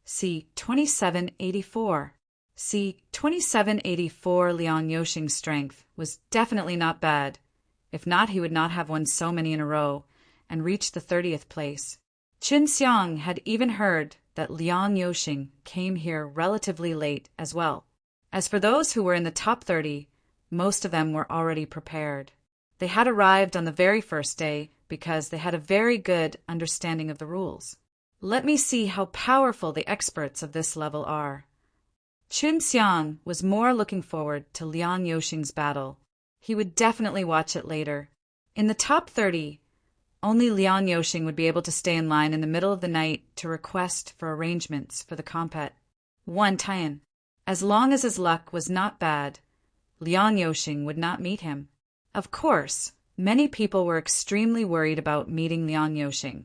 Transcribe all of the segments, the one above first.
See 2784. See 2784. Liang Yoxing's strength was definitely not bad. If not, he would not have won so many in a row and reached the 30th place. Qin Xiang had even heard that Liang Yoxing came here relatively late as well. As for those who were in the top 30, most of them were already prepared. They had arrived on the very first day because they had a very good understanding of the rules. Let me see how powerful the experts of this level are. Qin Xiang was more looking forward to Liang Yoxing's battle. He would definitely watch it later. In the top 30, only Liang Yoxing would be able to stay in line in the middle of the night to request for arrangements for the compet. 1 Tian. As long as his luck was not bad, Liang Yoxing would not meet him. Of course, many people were extremely worried about meeting Liang Yoxing,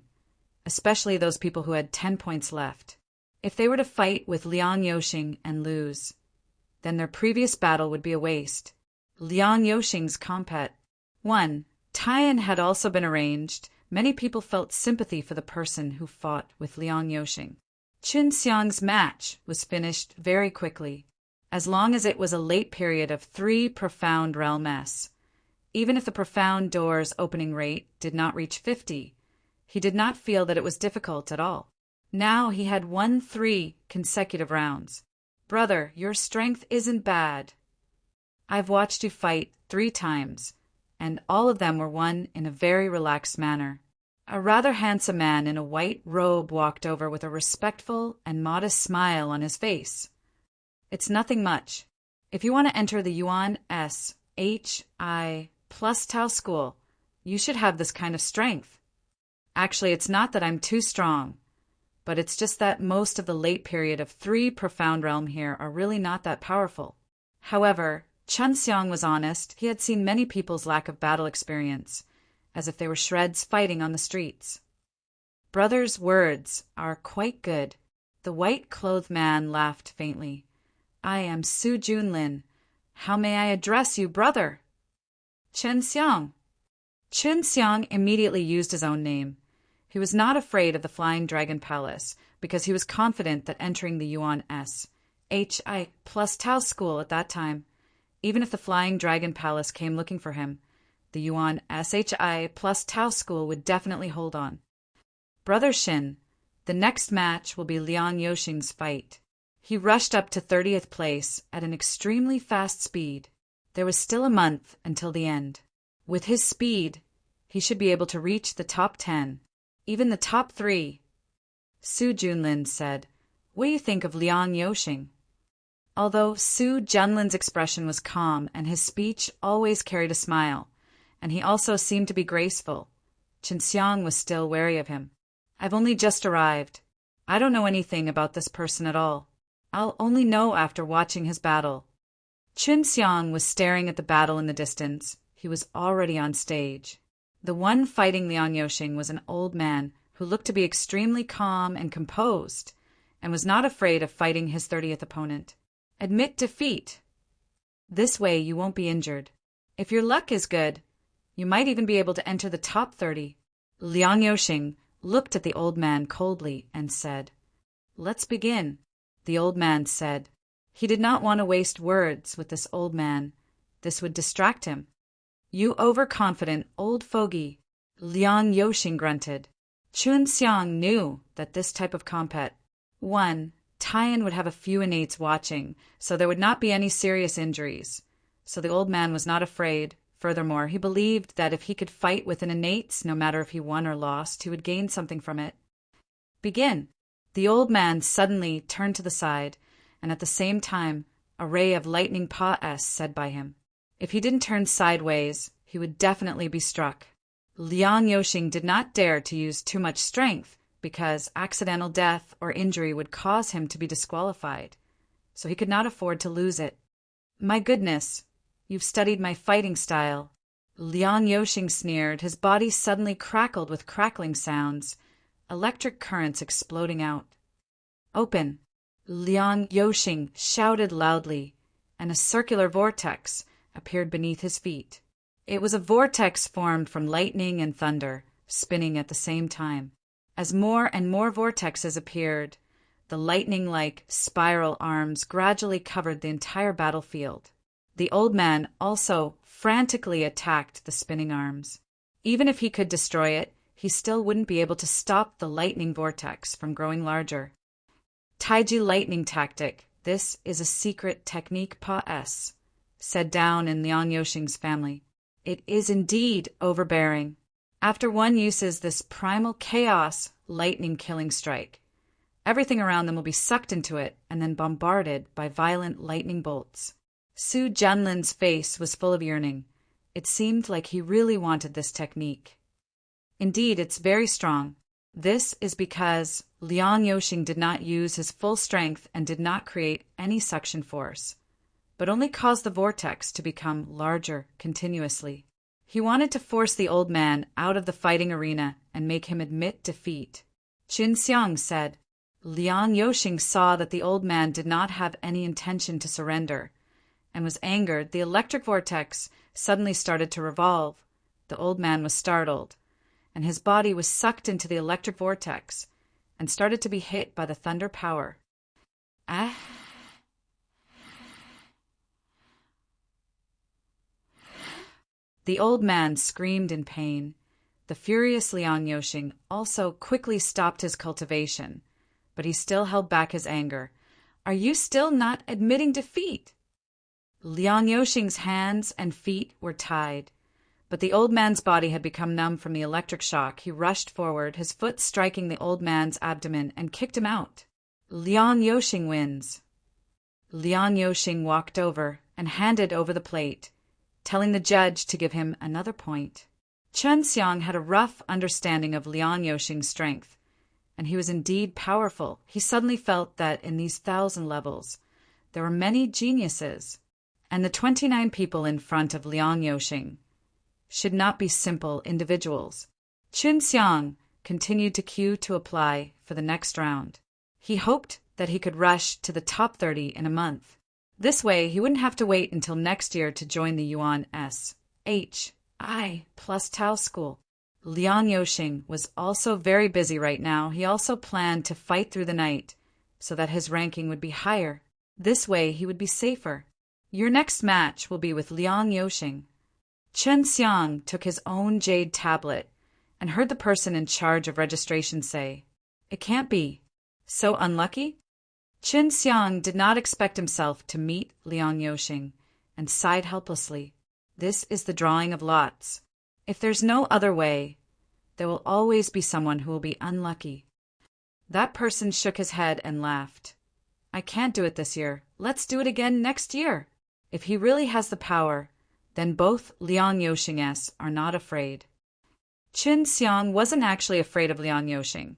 especially those people who had 10 points left. If they were to fight with Liang Yoxing and lose, then their previous battle would be a waste. Liang Yoxing's compet. 1 Tian had also been arranged. Many people felt sympathy for the person who fought with Liang Yoxing. Qin Xiang's match was finished very quickly, as long as it was a late period of 3 profound realm S. Even if the profound door's opening rate did not reach 50, he did not feel that it was difficult at all. Now he had won 3 consecutive rounds. Brother, your strength isn't bad. I've watched you fight 3 times, and all of them were won in a very relaxed manner. A rather handsome man in a white robe walked over with a respectful and modest smile on his face. It's nothing much. If you want to enter the Yuan SHI plus Tao school, you should have this kind of strength. Actually, it's not that I'm too strong, but it's just that most of the late period of 3 profound realm here are really not that powerful. However, Qin Xiang was honest. He had seen many people's lack of battle experience, as if they were shreds fighting on the streets. Brother's words are quite good. The white-clothed man laughed faintly. I am Su Junlin. How may I address you, brother? Qin Xiang. Qin Xiang immediately used his own name. He was not afraid of the Flying Dragon Palace because he was confident that entering the Yuan SHI plus Tao school at that time, even if the Flying Dragon Palace came looking for him, the Yuan SHI plus Tao school would definitely hold on. Brother Shin, the next match will be Liang Yoxing's fight. He rushed up to 30th place at an extremely fast speed. There was still a month until the end. With his speed, he should be able to reach the top 10, even the top 3. Su Junlin said, What do you think of Liang Yoxing? Although Su Junlin's expression was calm and his speech always carried a smile, and he also seemed to be graceful, Qin Xiang was still wary of him. I've only just arrived. I don't know anything about this person at all. I'll only know after watching his battle. Qin Xiang was staring at the battle in the distance. He was already on stage. The one fighting Liang Yoxing was an old man who looked to be extremely calm and composed, and was not afraid of fighting his 30th opponent. Admit defeat. This way you won't be injured. If your luck is good, you might even be able to enter the top 30. Liang Yoxing looked at the old man coldly and said, Let's begin. The old man said. He did not want to waste words with this old man. This would distract him. You overconfident old fogey, Liang Yoxing grunted. Qin Xiang knew that this type of compet, 1, Tian would have a few innates watching, so there would not be any serious injuries. So the old man was not afraid. Furthermore, he believed that if he could fight with an innates, no matter if he won or lost, he would gain something from it. Begin. The old man suddenly turned to the side, and at the same time, a ray of lightning pa-s said by him. If he didn't turn sideways, he would definitely be struck. Liang Yoxing did not dare to use too much strength, because accidental death or injury would cause him to be disqualified, so he could not afford to lose it. My goodness, you've studied my fighting style. Liang Yoxing sneered. His body suddenly crackled with crackling sounds, electric currents exploding out. Open! Liang Yoxing shouted loudly, and a circular vortex appeared beneath his feet. It was a vortex formed from lightning and thunder, spinning at the same time. As more and more vortexes appeared, The lightning-like spiral arms gradually covered the entire battlefield. The old man also frantically attacked the spinning arms. Even if he could destroy it, he still wouldn't be able to stop the lightning vortex from growing larger. Taiji lightning tactic. This is a secret technique Pa-S, said down in Liang Yoxing's family. It is indeed overbearing. After one uses this primal chaos lightning killing strike, everything around them will be sucked into it and then bombarded by violent lightning bolts. Su Junlin's face was full of yearning. It seemed like he really wanted this technique. Indeed, it's very strong. This is because Liang Yoxing did not use his full strength and did not create any suction force, but only caused the vortex to become larger continuously. He wanted to force the old man out of the fighting arena and make him admit defeat. Qin Xiang said. Liang Yoxing saw that the old man did not have any intention to surrender, and was angered. The electric vortex suddenly started to revolve. The old man was startled, and his body was sucked into the electric vortex and started to be hit by the thunder power. Ah! The old man screamed in pain. The furious Liang Yoxing also quickly stopped his cultivation, but he still held back his anger. Are you still not admitting defeat? Liang Yoxing's hands and feet were tied, but the old man's body had become numb from the electric shock. He rushed forward, his foot striking the old man's abdomen, and kicked him out. Liang Yoxing wins. Liang Yoxing walked over and handed over the plate, telling the judge to give him another point. Chen Xiang had a rough understanding of Liang Yoxing's strength, and he was indeed powerful. He suddenly felt that in these 1,000 levels, there were many geniuses, and the 29 people in front of Liang Yoxing should not be simple individuals. Qin Xiang continued to queue to apply for the next round. He hoped that he could rush to the top 30 in a month. This way, he wouldn't have to wait until next year to join the Yuan S.H.I. plus Tao school. Liang Yoxing was also very busy right now. He also planned to fight through the night so that his ranking would be higher. This way, he would be safer. Your next match will be with Liang Yoxing. Chen Xiang took his own jade tablet and heard the person in charge of registration say, "It can't be. So unlucky?" Qin Xiang did not expect himself to meet Liang Yoxing and sighed helplessly. This is the drawing of lots. If there's no other way, there will always be someone who will be unlucky. That person shook his head and laughed. I can't do it this year. Let's do it again next year. If he really has the power, then both Liang Yoxing are not afraid. Qin Xiang wasn't actually afraid of Liang Yoxing.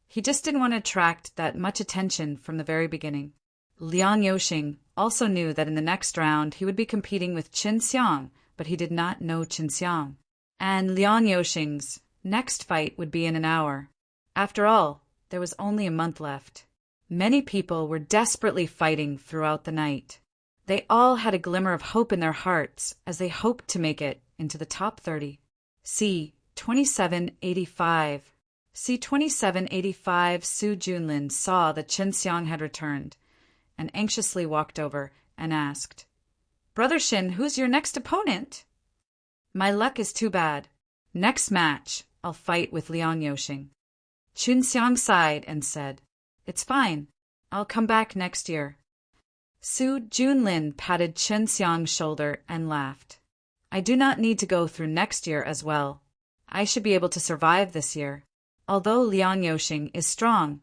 He just didn't want to attract that much attention from the very beginning. Liang Yoxing also knew that in the next round he would be competing with Qin Xiang, but he did not know Qin Xiang. And Liang Yoxing's next fight would be in an hour. After all, there was only a month left. Many people were desperately fighting throughout the night. They all had a glimmer of hope in their hearts as they hoped to make it into the top 30. C. 2785. C-2785 Su Junlin saw that Qin Xiang had returned, and anxiously walked over and asked, Brother Shin, who's your next opponent? My luck is too bad. Next match, I'll fight with Liang Yoxing. Qin Xiang sighed and said, It's fine. I'll come back next year. Su Junlin patted Qin Xiang's shoulder and laughed. I do not need to go through next year as well. I should be able to survive this year. Although Liang Yoxing is strong,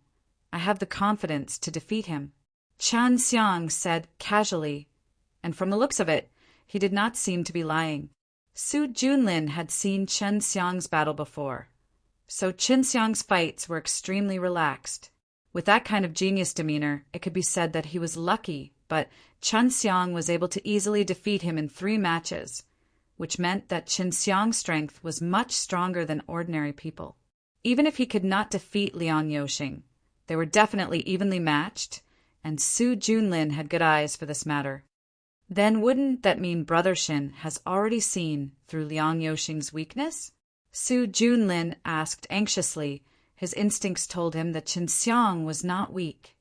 I have the confidence to defeat him. Chen Xiang said casually, and from the looks of it, he did not seem to be lying. Su Junlin had seen Chen Xiang's battle before, so Qin Xiang's fights were extremely relaxed. With that kind of genius demeanor, it could be said that he was lucky, but Chen Xiang was able to easily defeat him in 3 matches, which meant that Qin Xiang's strength was much stronger than ordinary people. Even if he could not defeat Liang Yoxing, they were definitely evenly matched, and Su Junlin had good eyes for this matter. Then wouldn't that mean Brother Shin has already seen through Liang Yoxing's weakness? Su Junlin asked anxiously. His instincts told him that Qin Xiang was not weak.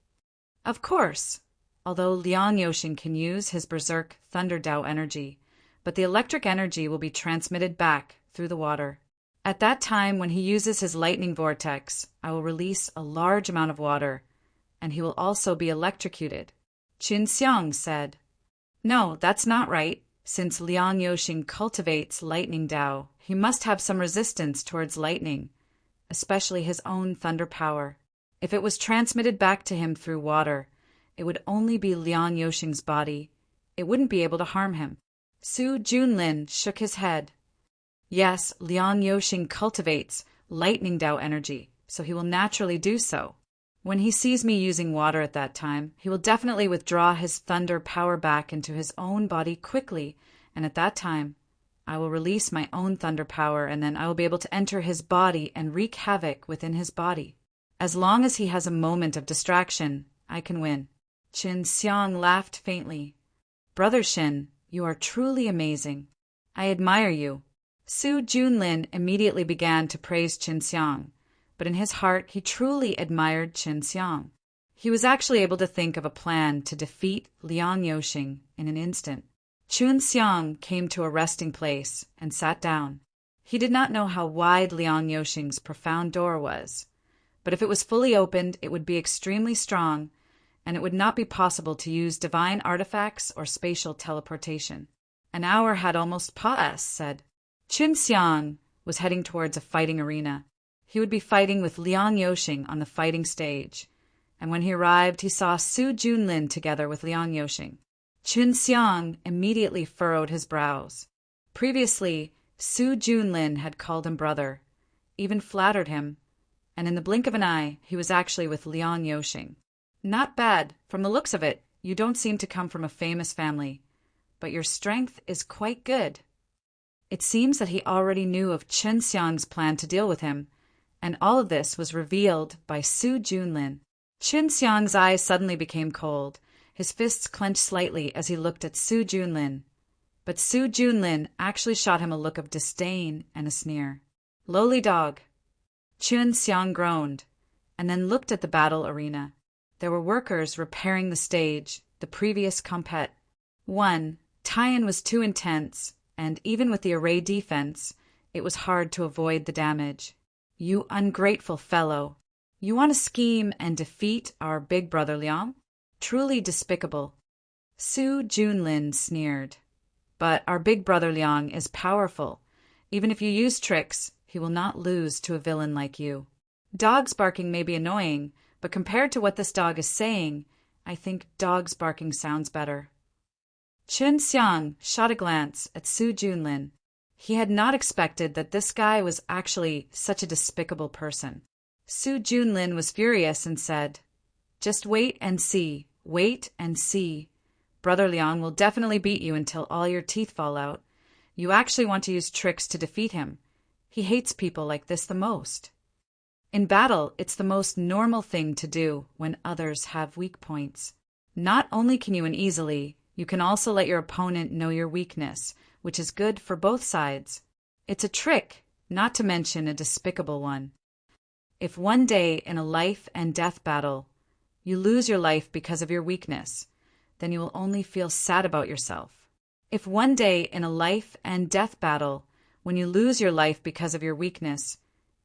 Of course, although Liang Yoxing can use his berserk Thunder Dao energy, but the electric energy will be transmitted back through the water. At that time, when he uses his lightning vortex, I will release a large amount of water, and he will also be electrocuted. Qin Xiang said, No, that's not right. Since Liang Yoxing cultivates lightning Dao, he must have some resistance towards lightning, especially his own thunder power. If it was transmitted back to him through water, it would only be Liang Yoxing's body. It wouldn't be able to harm him. Su Junlin shook his head. Yes, Liang Yoxing cultivates lightning Dao energy, so he will naturally do so. When he sees me using water at that time, he will definitely withdraw his thunder power back into his own body quickly, and at that time, I will release my own thunder power, and then I will be able to enter his body and wreak havoc within his body. As long as he has a moment of distraction, I can win. Qin Xiang laughed faintly. Brother Shin, you are truly amazing. I admire you. Su Junlin immediately began to praise Qin Xiang, but in his heart he truly admired Qin Xiang. He was actually able to think of a plan to defeat Liang Yoxing in an instant. Qin Xiang came to a resting place and sat down. He did not know how wide Liang Yoxing's profound door was, but if it was fully opened, it would be extremely strong, and it would not be possible to use divine artifacts or spatial teleportation. An hour had almost passed. Qin Xiang was heading towards a fighting arena. He would be fighting with Liang Yoxing on the fighting stage, and when he arrived, he saw Su Junlin together with Liang Yoxing. Qin Xiang immediately furrowed his brows. Previously, Su Junlin had called him brother, even flattered him, and in the blink of an eye, he was actually with Liang Yoxing. Not bad. From the looks of it, you don't seem to come from a famous family, but your strength is quite good. It seems that he already knew of Qin Xiang's plan to deal with him, and all of this was revealed by Su Junlin. Qin Xiang's eyes suddenly became cold. His fists clenched slightly as he looked at Su Junlin, but Su Junlin actually shot him a look of disdain and a sneer. Lowly dog. Qin Xiang groaned, and then looked at the battle arena. There were workers repairing the stage, the previous compet. Tie-in was too intense, and even with the array defense, it was hard to avoid the damage. You ungrateful fellow. You want to scheme and defeat our big brother Liang? Truly despicable. Su Junlin sneered. But our big brother Liang is powerful. Even if you use tricks, he will not lose to a villain like you. Dogs barking may be annoying, but compared to what this dog is saying, I think dogs barking sounds better. Qin Xiang shot a glance at Su Junlin. He had not expected that this guy was actually such a despicable person. Su Junlin was furious and said, Just wait and see. Wait and see. Brother Liang will definitely beat you until all your teeth fall out. You actually want to use tricks to defeat him. He hates people like this the most. In battle, it's the most normal thing to do when others have weak points. Not only can you win easily, you can also let your opponent know your weakness, which is good for both sides. It's a trick, not to mention a despicable one. If one day in a life and death battle, you lose your life because of your weakness, then you will only feel sad about yourself. If one day in a life and death battle, when you lose your life because of your weakness,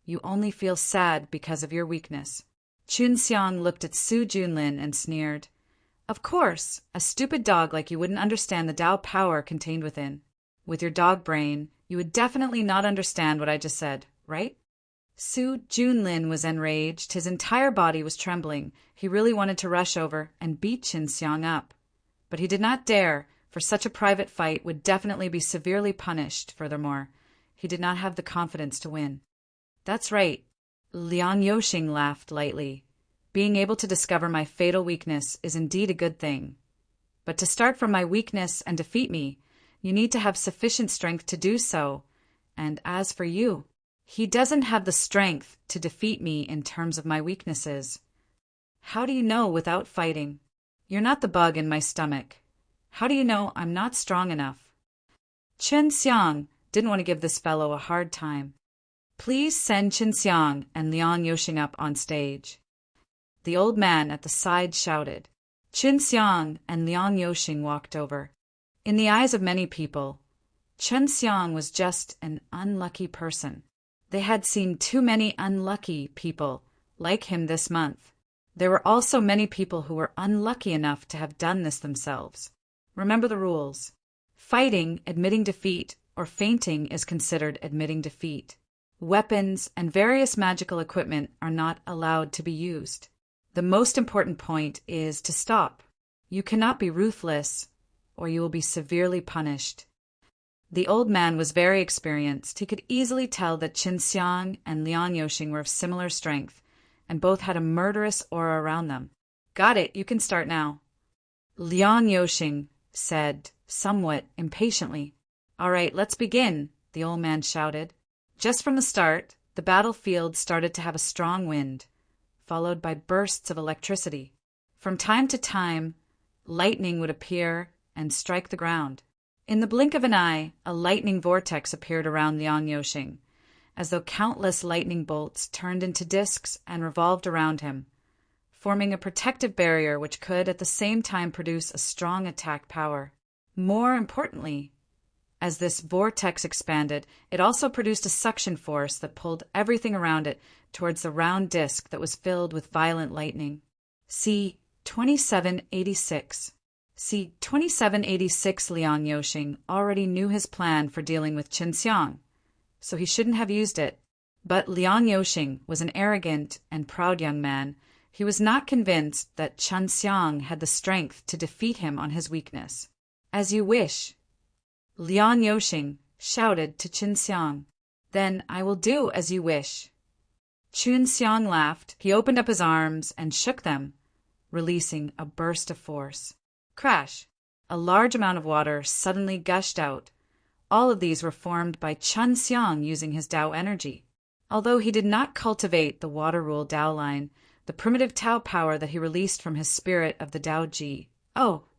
you only feel sad because of your weakness. Qin Xiang looked at Su Junlin and sneered. Of course, a stupid dog like you wouldn't understand the Dao power contained within. With your dog brain, you would definitely not understand what I just said, right? Su Junlin was enraged. His entire body was trembling. He really wanted to rush over and beat Qin Xiang up. But he did not dare, for such a private fight would definitely be severely punished. Furthermore, he did not have the confidence to win. That's right. Liang Yoxing laughed lightly. Being able to discover my fatal weakness is indeed a good thing. But to start from my weakness and defeat me, you need to have sufficient strength to do so. And as for you, he doesn't have the strength to defeat me in terms of my weaknesses. How do you know without fighting? You're not the bug in my stomach. How do you know I'm not strong enough? Qin Xiang didn't want to give this fellow a hard time. Please send Qin Xiang and Liang Yoxing up on stage. The old man at the side shouted. Qin Xiang and Liang Yoxing walked over. In the eyes of many people, Qin Xiang was just an unlucky person. They had seen too many unlucky people like him this month. There were also many people who were unlucky enough to have done this themselves. Remember the rules. Fighting, admitting defeat, or fainting is considered admitting defeat. Weapons and various magical equipment are not allowed to be used. The most important point is to stop. You cannot be ruthless, or you will be severely punished. The old man was very experienced. He could easily tell that Qin Xiang and Liang Yoxing were of similar strength, and both had a murderous aura around them. Got it, you can start now. Liang Yoxing said, somewhat impatiently. All right, let's begin, the old man shouted. Just from the start, the battlefield started to have a strong wind, followed by bursts of electricity. From time to time, lightning would appear and strike the ground. In the blink of an eye, a lightning vortex appeared around Liang Yoxing, as though countless lightning bolts turned into discs and revolved around him, forming a protective barrier which could at the same time produce a strong attack power. More importantly, as this vortex expanded, it also produced a suction force that pulled everything around it towards the round disc that was filled with violent lightning. See 2786. See 2786. Liang Yoxing already knew his plan for dealing with Qin Xiang, so he shouldn't have used it. But Liang Yoxing was an arrogant and proud young man. He was not convinced that Qin Xiang had the strength to defeat him on his weakness. As you wish, Liang Yoxing shouted to Qin Xiang. Then I will do as you wish. Qin Xiang laughed. He opened up his arms and shook them, releasing a burst of force. Crash! A large amount of water suddenly gushed out. All of these were formed by Qin Xiang using his Tao energy. Although he did not cultivate the water rule Tao line, the primitive Tao power that he released from his spirit of the Tao Ji,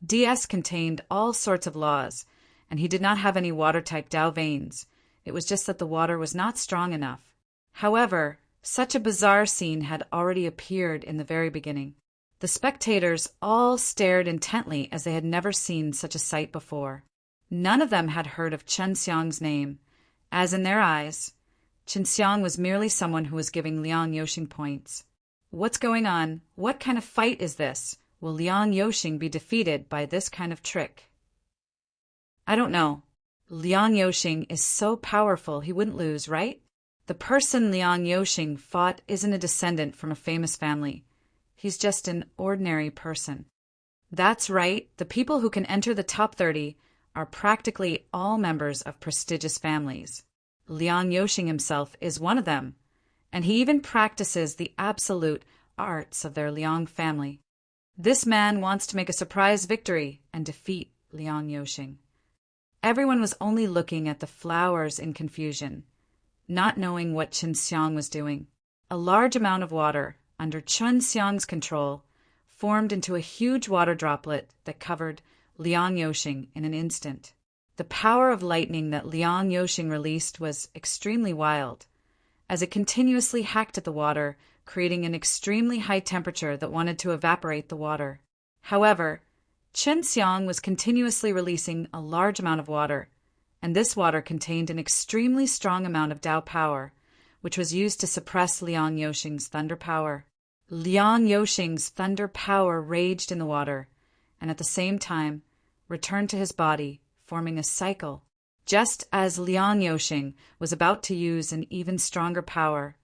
DS contained all sorts of laws, and he did not have any water-type Tao veins. It was just that the water was not strong enough. However, such a bizarre scene had already appeared in the very beginning. The spectators all stared intently as they had never seen such a sight before. None of them had heard of Qin Xiang's name, as in their eyes, Qin Xiang was merely someone who was giving Liang Yoxing points. What's going on? What kind of fight is this? Will Liang Yoxing be defeated by this kind of trick? I don't know. Liang Yoxing is so powerful he wouldn't lose, right? The person Liang Yoxing fought isn't a descendant from a famous family. He's just an ordinary person. That's right, the people who can enter the top 30 are practically all members of prestigious families. Liang Yoxing himself is one of them, and he even practices the absolute arts of their Liang family. This man wants to make a surprise victory and defeat Liang Yoxing. Everyone was only looking at the flowers in confusion, not knowing what Qin Xiang was doing. A large amount of water, under Qin Xiang's control, formed into a huge water droplet that covered Liang Yoxing in an instant. The power of lightning that Liang Yoxing released was extremely wild, as it continuously hacked at the water, creating an extremely high temperature that wanted to evaporate the water. However, Qin Xiang was continuously releasing a large amount of water, and this water contained an extremely strong amount of Tao power, which was used to suppress Liang Yoxing's thunder power. Liang Yoxing's thunder power raged in the water, and at the same time returned to his body, forming a cycle. Just as Liang Yoxing was about to use an even stronger power,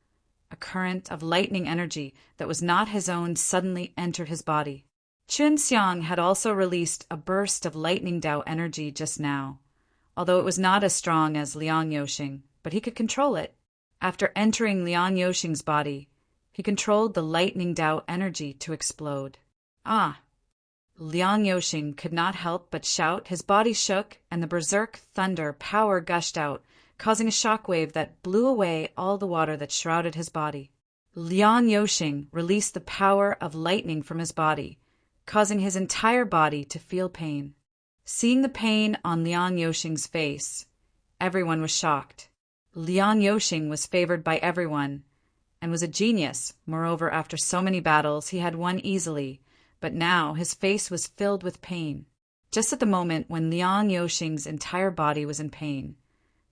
a current of lightning energy that was not his own suddenly entered his body. Qin Xiang had also released a burst of lightning Tao energy just now, although it was not as strong as Liang Yoxing, but he could control it. After entering Liang Yoxing's body, he controlled the lightning Tao energy to explode. Liang Yoxing could not help but shout. His body shook, and the berserk thunder power gushed out, causing a shockwave that blew away all the water that shrouded his body. Liang Yoxing released the power of lightning from his body, causing his entire body to feel pain. Seeing the pain on Liang Yoxing's face, everyone was shocked. Liang Yoxing was favored by everyone, and was a genius. Moreover, after so many battles, he had won easily, but now his face was filled with pain. Just at the moment when Liang Yoxing's entire body was in pain,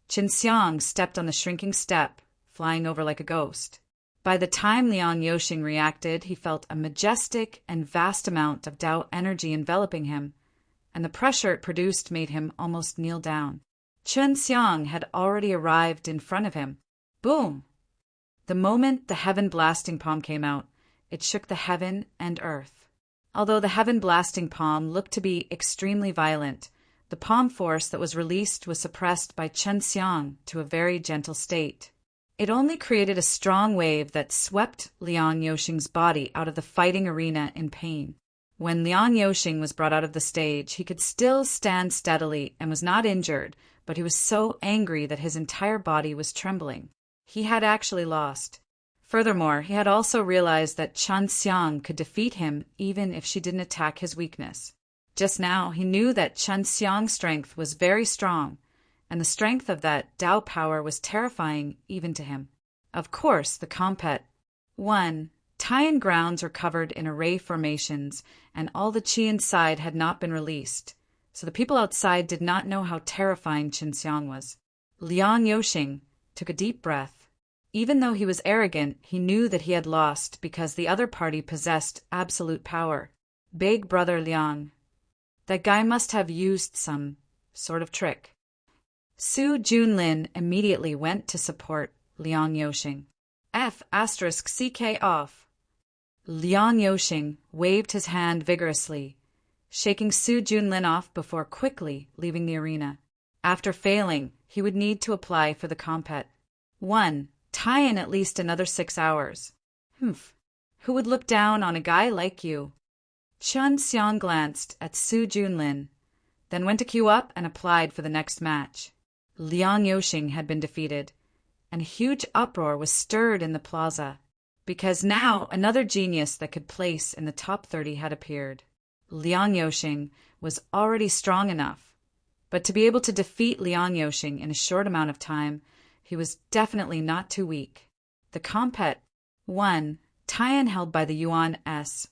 Qin Xiang stepped on the shrinking step, flying over like a ghost. By the time Liang Yoxing reacted, he felt a majestic and vast amount of Tao energy enveloping him, and the pressure it produced made him almost kneel down. Qin Xiang had already arrived in front of him. Boom! The moment the heaven blasting palm came out, it shook the heaven and earth. Although the heaven blasting palm looked to be extremely violent, the palm force that was released was suppressed by Qin Xiang to a very gentle state. It only created a strong wave that swept Liang Yoxing's body out of the fighting arena in pain. When Liang Yoxing was brought out of the stage, he could still stand steadily and was not injured, but he was so angry that his entire body was trembling. He had actually lost. Furthermore, he had also realized that Qin Xiang could defeat him even if she didn't attack his weakness. Just now, he knew that Qin Xiang's strength was very strong, and the strength of that Tao power was terrifying even to him. Of course, the compet. 1. Taiyan grounds were covered in array formations, and all the qi inside had not been released, so the people outside did not know how terrifying Qin Xiang was. Liang Yoxing took a deep breath. Even though he was arrogant, he knew that he had lost because the other party possessed absolute power. Big brother Liang. That guy must have used some sort of trick. Su Junlin immediately went to support Liang Yoxing. F***CK off. Liang Yoxing waved his hand vigorously, shaking Su Junlin off before quickly leaving the arena. After failing, he would need to apply for the compet. 1. Tie in at least another 6 hours. Humph. Who would look down on a guy like you? Qin Xiang glanced at Su Junlin, then went to queue up and applied for the next match. Liang Yoxing had been defeated, and a huge uproar was stirred in the plaza, because now another genius that could place in the top 30 had appeared. Liang Yoxing was already strong enough, but to be able to defeat Liang Yoxing in a short amount of time, he was definitely not too weak. The compet. 1. Taiyan held by the Yuan S.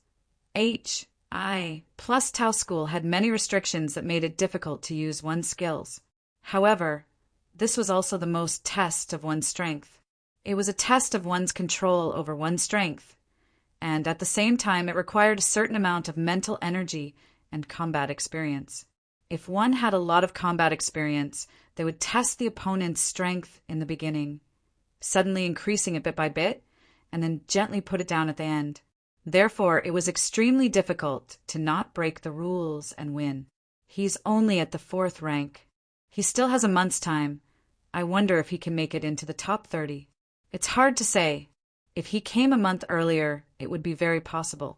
H. I. plus Tao school had many restrictions that made it difficult to use one's skills. However, this was also the most test of one's strength. It was a test of one's control over one's strength, and at the same time it required a certain amount of mental energy and combat experience. If one had a lot of combat experience, they would test the opponent's strength in the beginning, suddenly increasing it bit by bit, and then gently put it down at the end. Therefore, it was extremely difficult to not break the rules and win. He's only at the 4th rank. He still has a month's time. I wonder if he can make it into the top 30. It's hard to say. If he came a month earlier, it would be very possible.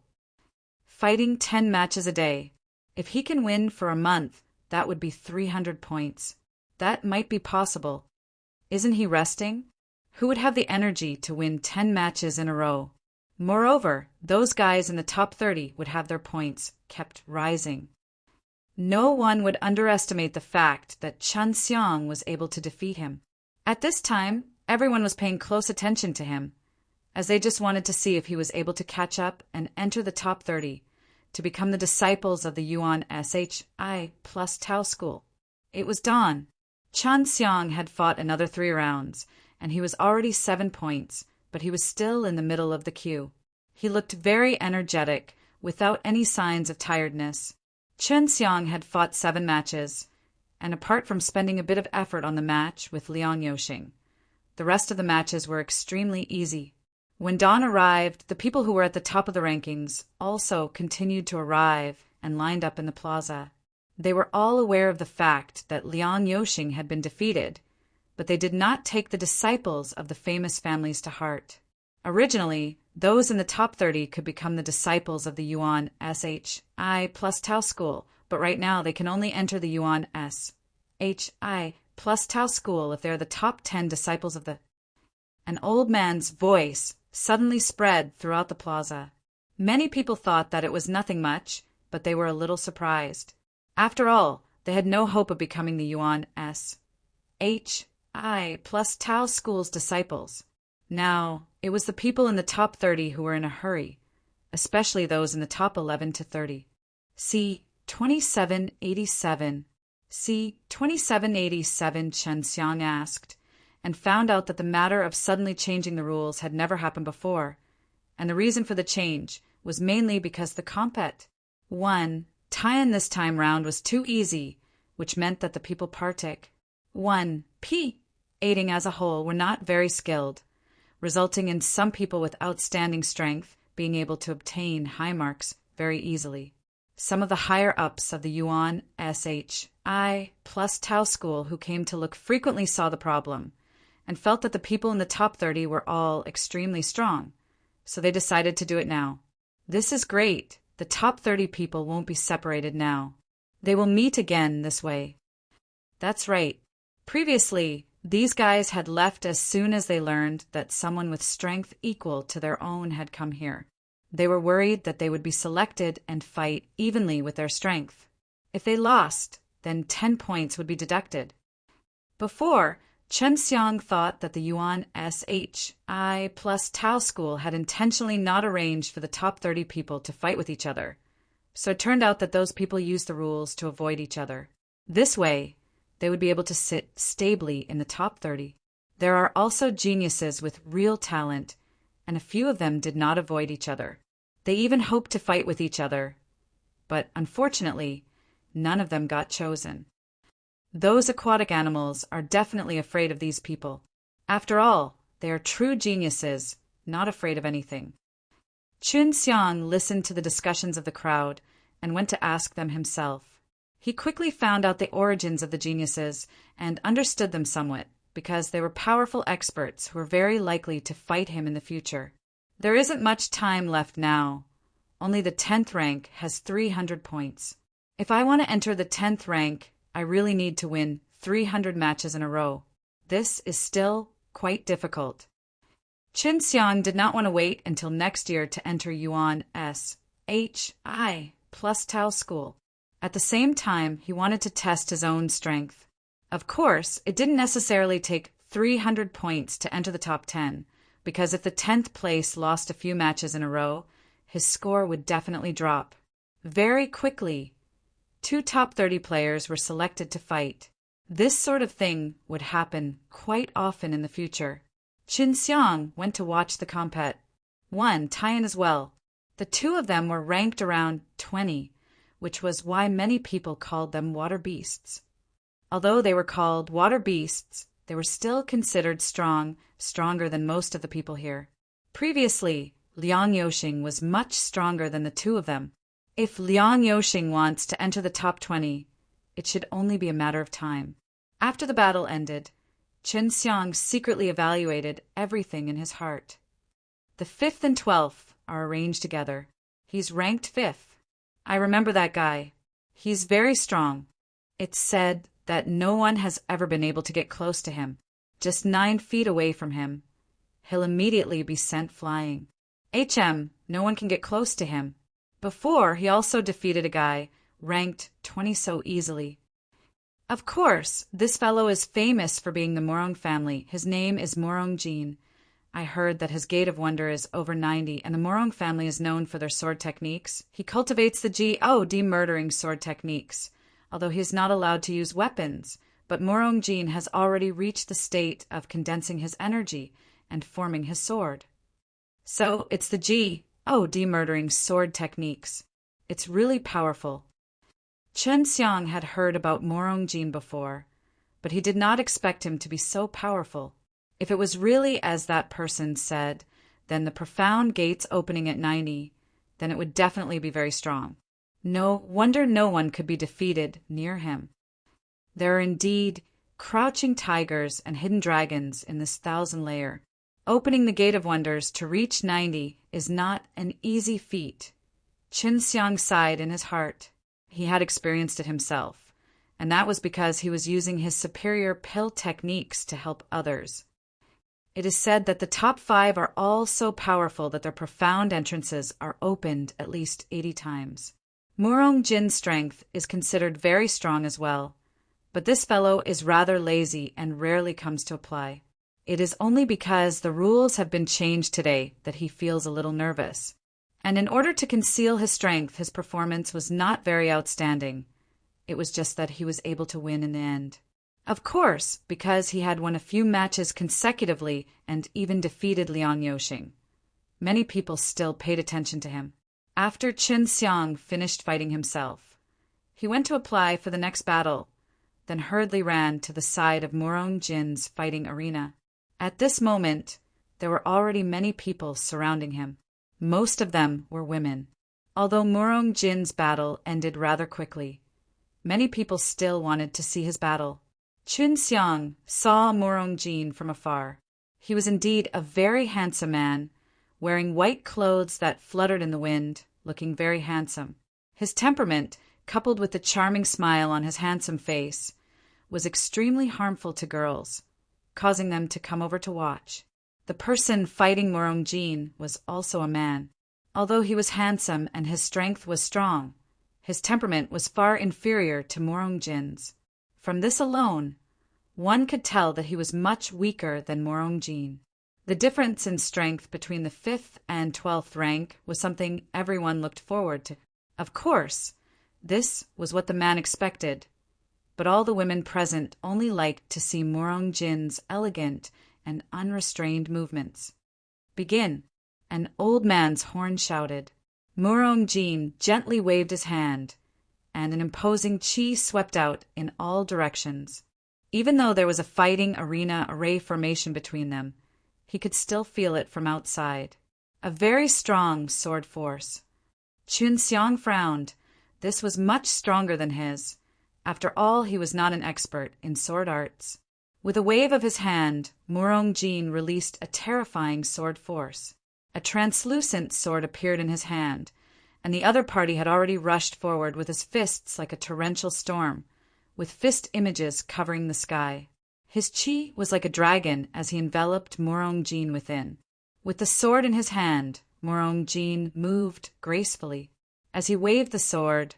Fighting 10 matches a day. If he can win for a month, that would be 300 points. That might be possible. Isn't he resting? Who would have the energy to win 10 matches in a row? Moreover, those guys in the top 30 would have their points kept rising. No one would underestimate the fact that Qin Xiang was able to defeat him. At this time, everyone was paying close attention to him, as they just wanted to see if he was able to catch up and enter the top 30 to become the disciples of the Yuan SHI plus Tao school. It was dawn. Qin Xiang had fought another 3 rounds, and he was already 7 points, but he was still in the middle of the queue. He looked very energetic, without any signs of tiredness. Qin Xiang had fought 7 matches, and apart from spending a bit of effort on the match with Liang Yoxing, the rest of the matches were extremely easy. When dawn arrived, the people who were at the top of the rankings also continued to arrive and lined up in the plaza. They were all aware of the fact that Liang Yoxing had been defeated, but they did not take the disciples of the famous families to heart. Originally, those in the top 30 could become the disciples of the Yuan SHI plus Tao school, but right now they can only enter the Yuan SHI plus Tao school if they're the top 10 disciples of the... An old man's voice suddenly spread throughout the plaza. Many people thought that it was nothing much, but they were a little surprised. After all, they had no hope of becoming the Yuan SHI plus Tao school's disciples. Now, It was the people in the top 30 who were in a hurry, especially those in the top 11 to 30. See 2787. See 2787, Chen Xiang asked, and found out that the matter of suddenly changing the rules had never happened before, and the reason for the change was mainly because the compet 1 tie-in this time round was too easy, which meant that the people partic 1 p aiding as a whole were not very skilled, resulting in some people with outstanding strength being able to obtain high marks very easily. Some of the higher-ups of the Yuan SHI plus Tao school who came to look frequently saw the problem and felt that the people in the top 30 were all extremely strong, so they decided to do it now. This is great. The top 30 people won't be separated now. They will meet again this way. That's right. Previously, these guys had left as soon as they learned that someone with strength equal to their own had come here. They were worried that they would be selected and fight evenly with their strength. If they lost, then 10 points would be deducted. Before, Chen Xiang thought that the Yuan SHI plus Tao school had intentionally not arranged for the top 30 people to fight with each other, so it turned out that those people used the rules to avoid each other. This way, they would be able to sit stably in the top 30. There are also geniuses with real talent, and a few of them did not avoid each other. They even hoped to fight with each other, but unfortunately, none of them got chosen. Those aquatic animals are definitely afraid of these people. After all, they are true geniuses, not afraid of anything. Chun Xiang listened to the discussions of the crowd and went to ask them himself. He quickly found out the origins of the geniuses and understood them somewhat, because they were powerful experts who were very likely to fight him in the future. There isn't much time left now. Only the 10th rank has 300 points. If I want to enter the 10th rank, I really need to win 300 matches in a row. This is still quite difficult. Qin Xiang did not want to wait until next year to enter Yuan SHI plus Tao school. At the same time, he wanted to test his own strength. Of course, it didn't necessarily take 300 points to enter the top 10, because if the 10th place lost a few matches in a row, his score would definitely drop. Very quickly, 2 top 30 players were selected to fight. This sort of thing would happen quite often in the future. Qin Xiang went to watch the compet. 1 tie-in as well. The 2 of them were ranked around 20, which was why many people called them water beasts. Although they were called water beasts, they were still considered stronger than most of the people here. Previously, Liang Yoxing was much stronger than the 2 of them. If Liang Yoxing wants to enter the top 20, it should only be a matter of time. After the battle ended, Qin Xiang secretly evaluated everything in his heart. The 5th and 12th are arranged together. He's ranked 5th. I remember that guy. He's very strong. It's said that no one has ever been able to get close to him. Just 9 feet away from him, he'll immediately be sent flying. No one can get close to him. Before, he also defeated a guy ranked 20 so easily. Of course, this fellow is famous for being the Morong family. His name is Morong Jin. I heard that his Gate of Wonder is over 90, and the Morong family is known for their sword techniques. He cultivates the demurdering sword techniques, although he is not allowed to use weapons. But Morong Jin has already reached the state of condensing his energy and forming his sword. So it's the demurdering sword techniques. It's really powerful. Chen Xiang had heard about Morong Jin before, but he did not expect him to be so powerful. If it was really as that person said, then the profound gates opening at 90, then it would definitely be very strong. No wonder no one could be defeated near him. There are indeed crouching tigers and hidden dragons in this 1,000 layer. Opening the Gate of Wonders to reach 90 is not an easy feat. Qin Xiang sighed in his heart. He had experienced it himself, and that was because he was using his superior pill techniques to help others. It is said that the top 5 are all so powerful that their profound entrances are opened at least 80 times. Morong Jin's strength is considered very strong as well, but this fellow is rather lazy and rarely comes to apply. It is only because the rules have been changed today that he feels a little nervous. And in order to conceal his strength, his performance was not very outstanding. It was just that he was able to win in the end. Of course, because he had won a few matches consecutively and even defeated Liang Yoxing. Many people still paid attention to him. After Qin Xiang finished fighting himself, he went to apply for the next battle, then hurriedly ran to the side of Murong Jin's fighting arena. At this moment, there were already many people surrounding him. Most of them were women. Although Murong Jin's battle ended rather quickly, many people still wanted to see his battle. Qin Xiang saw Murong Jin from afar. He was indeed a very handsome man, wearing white clothes that fluttered in the wind, looking very handsome. His temperament, coupled with the charming smile on his handsome face, was extremely harmful to girls, causing them to come over to watch. The person fighting Murong Jin was also a man. Although he was handsome and his strength was strong, his temperament was far inferior to Murong Jin's. From this alone, one could tell that he was much weaker than Murong Jin. The difference in strength between the 5th and 12th rank was something everyone looked forward to. Of course, this was what the man expected, but all the women present only liked to see Murong Jin's elegant and unrestrained movements. "Begin!" An old man's horn shouted. Murong Jin gently waved his hand, and an imposing qi swept out in all directions. Even though there was a fighting arena array formation between them, he could still feel it from outside. A very strong sword force. Qin Xiang frowned. This was much stronger than his. After all, he was not an expert in sword arts. With a wave of his hand, Murong Jin released a terrifying sword force. A translucent sword appeared in his hand, and the other party had already rushed forward with his fists like a torrential storm, with fist images covering the sky. His qi was like a dragon as he enveloped Murong Jin within. With the sword in his hand, Murong Jin moved gracefully. As he waved the sword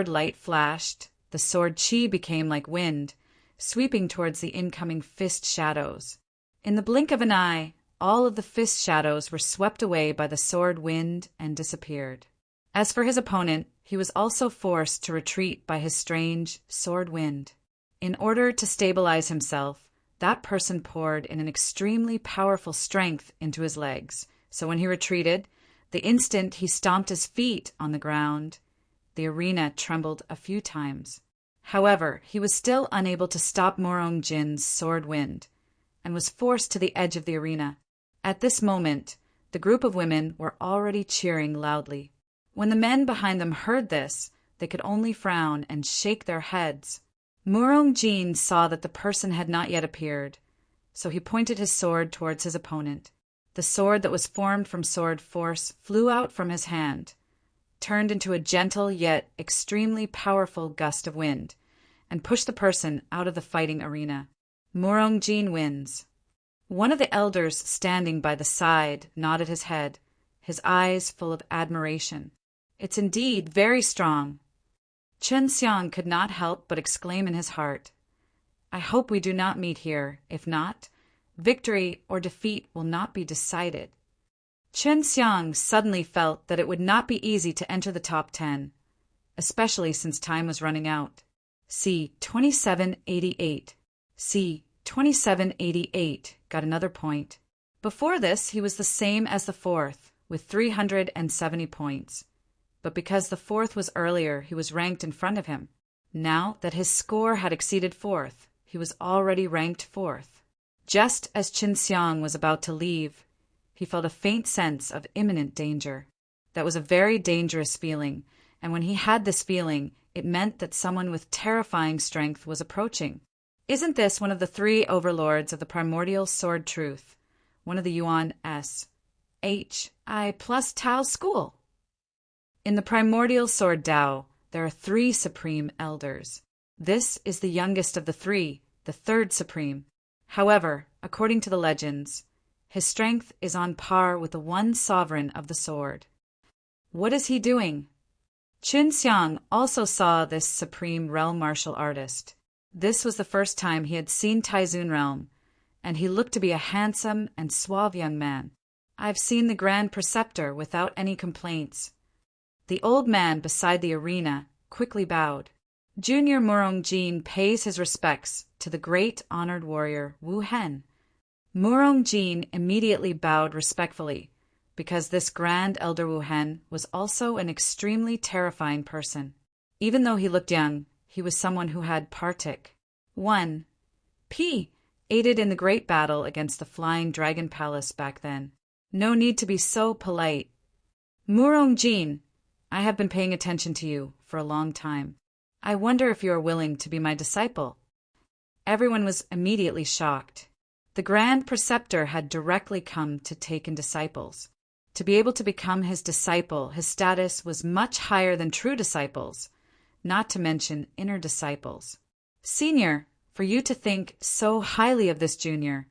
light flashed, the sword qi became like wind, sweeping towards the incoming fist shadows. In the blink of an eye, all of the fist shadows were swept away by the sword wind and disappeared. As for his opponent, he was also forced to retreat by his strange sword wind. In order to stabilize himself, that person poured in an extremely powerful strength into his legs, so when he retreated, the instant he stomped his feet on the ground, the arena trembled a few times. However, he was still unable to stop Murong Jin's sword wind, and was forced to the edge of the arena. At this moment, the group of women were already cheering loudly. When the men behind them heard this, they could only frown and shake their heads. Murong Jin saw that the person had not yet appeared, so he pointed his sword towards his opponent. The sword that was formed from sword force flew out from his hand, turned into a gentle yet extremely powerful gust of wind, and pushed the person out of the fighting arena. Murong Jin wins. One of the elders standing by the side nodded his head, his eyes full of admiration. "It's indeed very strong." Qin Xiang could not help but exclaim in his heart, "I hope we do not meet here. If not, victory or defeat will not be decided." Qin Xiang suddenly felt that it would not be easy to enter the top 10, especially since time was running out. C. 2788. C. 2788 got another point. Before this, he was the same as the fourth, with 370 points. But because the fourth was earlier, he was ranked in front of him. Now that his score had exceeded fourth, he was already ranked fourth. Just as Qin Xiang was about to leave, he felt a faint sense of imminent danger. That was a very dangerous feeling, and when he had this feeling, it meant that someone with terrifying strength was approaching. Isn't this one of the three overlords of the primordial sword truth, one of the Yuan S. H. I plus Tao school? In the primordial sword Tao, there are three supreme elders. This is the youngest of the three, the third supreme. However, according to the legends, his strength is on par with the one sovereign of the sword. What is he doing? Qin Xiang also saw this supreme realm martial artist. This was the first time he had seen Taizun realm, and he looked to be a handsome and suave young man. I've seen the Grand Preceptor without any complaints. The old man beside the arena quickly bowed. Junior Murongjin pays his respects to the great honored warrior Wu Hen. Murongjin immediately bowed respectfully, because this grand elder Wu Hen was also an extremely terrifying person. Even though he looked young, he was someone who had partic. 1. P. aided in the great battle against the Flying Dragon Palace back then. No need to be so polite. Murongjin, I have been paying attention to you for a long time. I wonder if you are willing to be my disciple. Everyone was immediately shocked. The Grand Preceptor had directly come to take in disciples. To be able to become his disciple, his status was much higher than true disciples, not to mention inner disciples. Senior, for you to think so highly of this junior,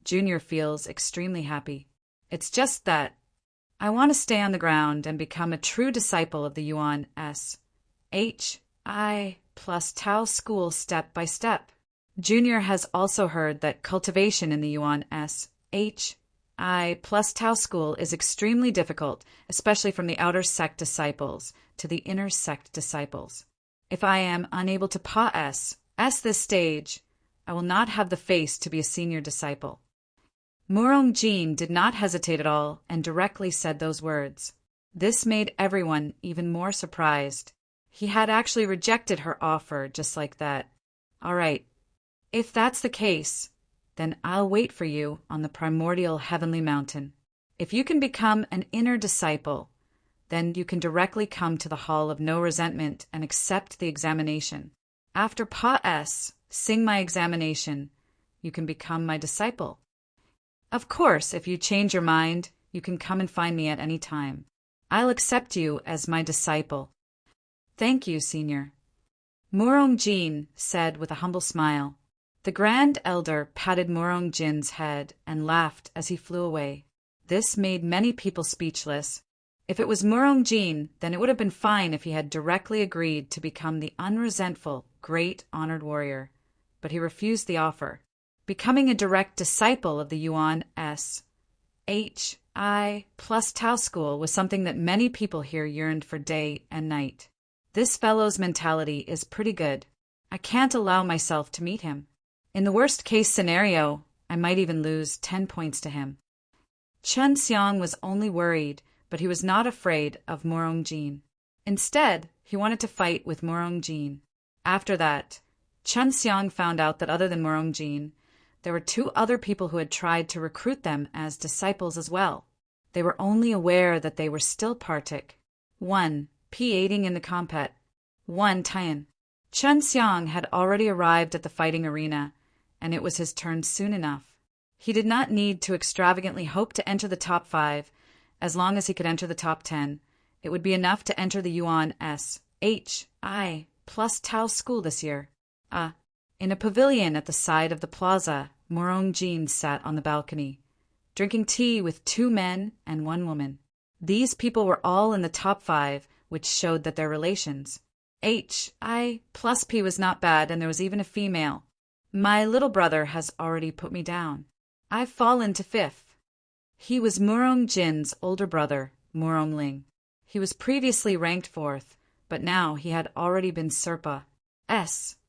Junior feels extremely happy. It's just that I want to stay on the ground and become a true disciple of the Yuan S. H. I. plus Tao school step by step. Junior has also heard that cultivation in the Yuan S. H. I. plus Tao school is extremely difficult, especially from the outer sect disciples to the inner sect disciples. If I am unable to pass this stage, I will not have the face to be a senior disciple. Murongjin did not hesitate at all and directly said those words. This made everyone even more surprised. He had actually rejected her offer just like that. All right, if that's the case, then I'll wait for you on the primordial heavenly mountain. If you can become an inner disciple, then you can directly come to the Hall of No Resentment and accept the examination. After sing my examination, you can become my disciple. Of course, if you change your mind, you can come and find me at any time. I'll accept you as my disciple. Thank you, Senior. Murongjin said with a humble smile. The Grand Elder patted Murongjin's head and laughed as he flew away. This made many people speechless. If it was Murongjin, then it would have been fine if he had directly agreed to become the unresentful, great honored warrior. But he refused the offer. Becoming a direct disciple of the Yuan S. H. I. plus Tao school was something that many people here yearned for day and night. This fellow's mentality is pretty good. I can't allow myself to meet him. In the worst-case scenario, I might even lose 10 points to him. Chen Xiang was only worried, but he was not afraid of Murongjin. Instead, he wanted to fight with Murongjin. After that, Chen Xiang found out that other than Murongjin, there were 2 other people who had tried to recruit them as disciples as well. They were only aware that they were still partic. 1. P aiding in the compet. 1. Tian. Chen Xiang had already arrived at the fighting arena, and it was his turn soon enough. He did not need to extravagantly hope to enter the top 5. As long as he could enter the top 10, it would be enough to enter the Yuan S. H. I. plus Tao school this year. In a pavilion at the side of the plaza, Murongjin sat on the balcony, drinking tea with 2 men and 1 woman. These people were all in the top 5, which showed that their relations. H. I. plus P was not bad, and there was even a female. My little brother has already put me down. I've fallen to 5th. He was Murongjin's older brother, Murongling. He was previously ranked 4th, but now he had already been Serpa.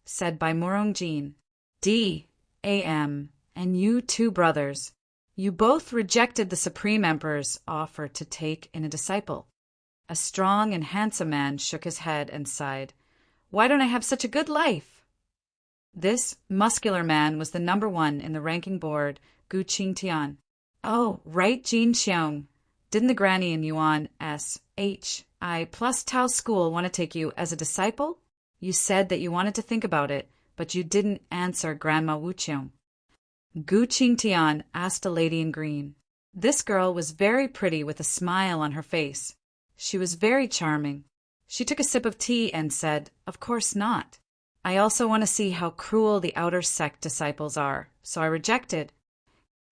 Said by Murongjin. D. A.M. And you 2 brothers. You both rejected the Supreme Emperor's offer to take in a disciple. A strong and handsome man shook his head and sighed. Why don't I have such a good life? This muscular man was the number 1 in the ranking board, Gu Qingtian. Oh, right, Jin Xiong. Didn't the granny in Yuan S. H. I. plus Tao school want to take you as a disciple? You said that you wanted to think about it, but you didn't answer Grandma Wuqiong. Gu Qingtian asked a lady in green. This girl was very pretty with a smile on her face. She was very charming. She took a sip of tea and said, Of course not. I also want to see how cruel the outer sect disciples are, so I rejected.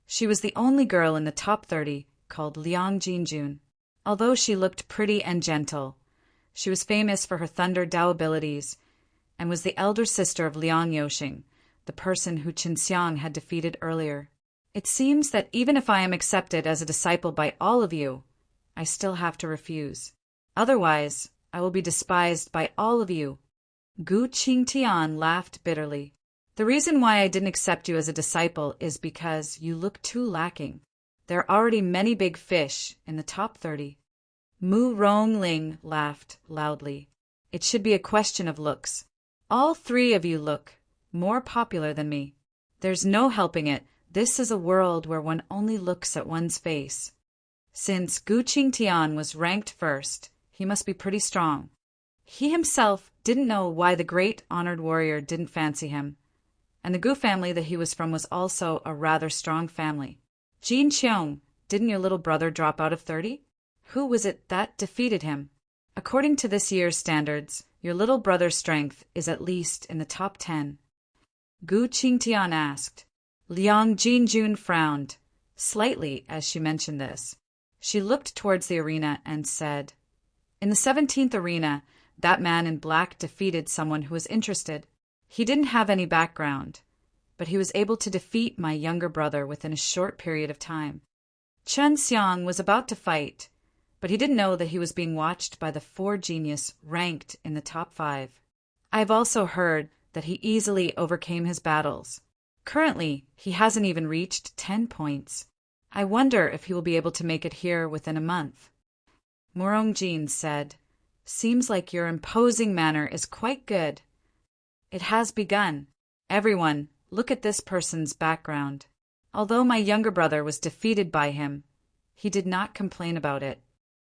She was the only girl in the top 30 called Liang Jinjun. Although she looked pretty and gentle, she was famous for her Thunder Dao abilities and was the elder sister of Liang Yoxing, the person who Qin Xiang had defeated earlier. It seems that even if I am accepted as a disciple by all of you, I still have to refuse. Otherwise, I will be despised by all of you. Gu Qingtian laughed bitterly. The reason why I didn't accept you as a disciple is because you look too lacking. There are already many big fish in the top 30. Mu Rongling laughed loudly. It should be a question of looks. All three of you look more popular than me. There's no helping it. This is a world where one only looks at one's face. Since Gu Qingtian was ranked first, he must be pretty strong. He himself didn't know why the great honored warrior didn't fancy him, and the Gu family that he was from was also a rather strong family. Jin Qiong, didn't your little brother drop out of 30? Who was it that defeated him? According to this year's standards, your little brother's strength is at least in the top 10. Gu Qingtian asked. Liang Jinjun frowned slightly as she mentioned this. She looked towards the arena and said, In the 17th arena, that man in black defeated someone who was interested. He didn't have any background, but he was able to defeat my younger brother within a short period of time. Chen Xiang was about to fight, but he didn't know that he was being watched by the 4 genius ranked in the top 5. I've also heard that he easily overcame his battles. Currently, he hasn't even reached 10 points. I wonder if he will be able to make it here within a month. Morongjin said, Seems like your imposing manner is quite good. It has begun. Everyone, look at this person's background. Although my younger brother was defeated by him, he did not complain about it.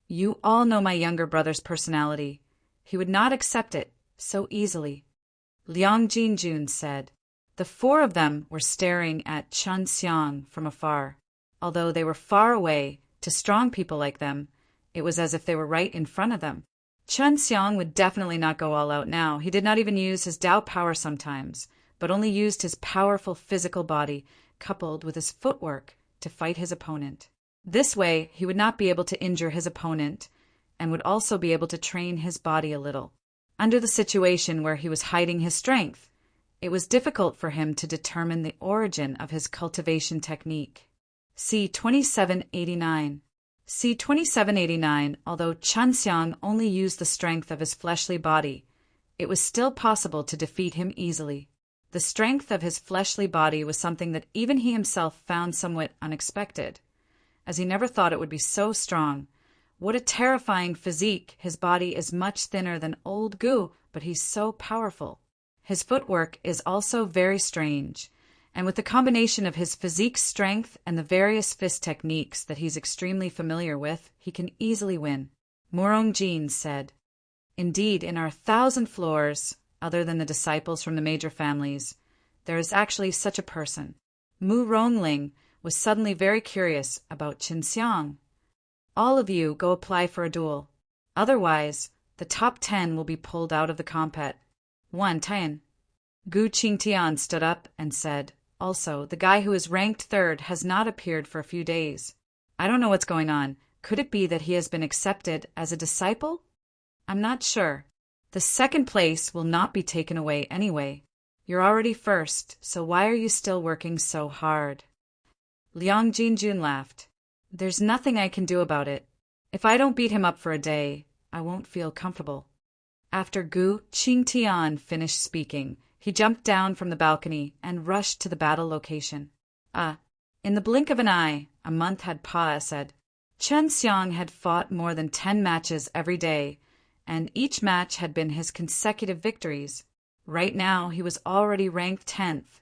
You all know my younger brother's personality. He would not accept it so easily. Liang Jinjun said. The 4 of them were staring at Chen Xiang from afar. Although they were far away, to strong people like them, it was as if they were right in front of them. Chen Xiang would definitely not go all out now. He did not even use his Dao power sometimes, but only used his powerful physical body, coupled with his footwork, to fight his opponent. This way, he would not be able to injure his opponent, and would also be able to train his body a little. Under the situation where he was hiding his strength, it was difficult for him to determine the origin of his cultivation technique. See 2789. See 2789, although Chen Xiang only used the strength of his fleshly body, it was still possible to defeat him easily. The strength of his fleshly body was something that even he himself found somewhat unexpected, as he never thought it would be so strong. What a terrifying physique! His body is much thinner than old Gu, but he's so powerful. His footwork is also very strange, and with the combination of his physique strength and the various fist techniques that he's extremely familiar with, he can easily win. Morongjin said, Indeed, in our 1,000 floors, other than the disciples from the major families, there is actually such a person. Mu Rongling was suddenly very curious about Qin Xiang. All of you go apply for a duel. Otherwise, the top 10 will be pulled out of the compet. 1 Tian. Gu Qingtian stood up and said, Also, the guy who is ranked 3rd has not appeared for a few days. I don't know what's going on. Could it be that he has been accepted as a disciple? I'm not sure. The 2nd place will not be taken away anyway. You're already 1st, so why are you still working so hard? Liang Jinjun laughed. There's nothing I can do about it. If I don't beat him up for a day, I won't feel comfortable. After Gu Qingtian finished speaking, he jumped down from the balcony and rushed to the battle location. In the blink of an eye, a month had passed. Chen Xiang had fought more than 10 matches every day, and each match had been his consecutive victories. Right now, he was already ranked 10th,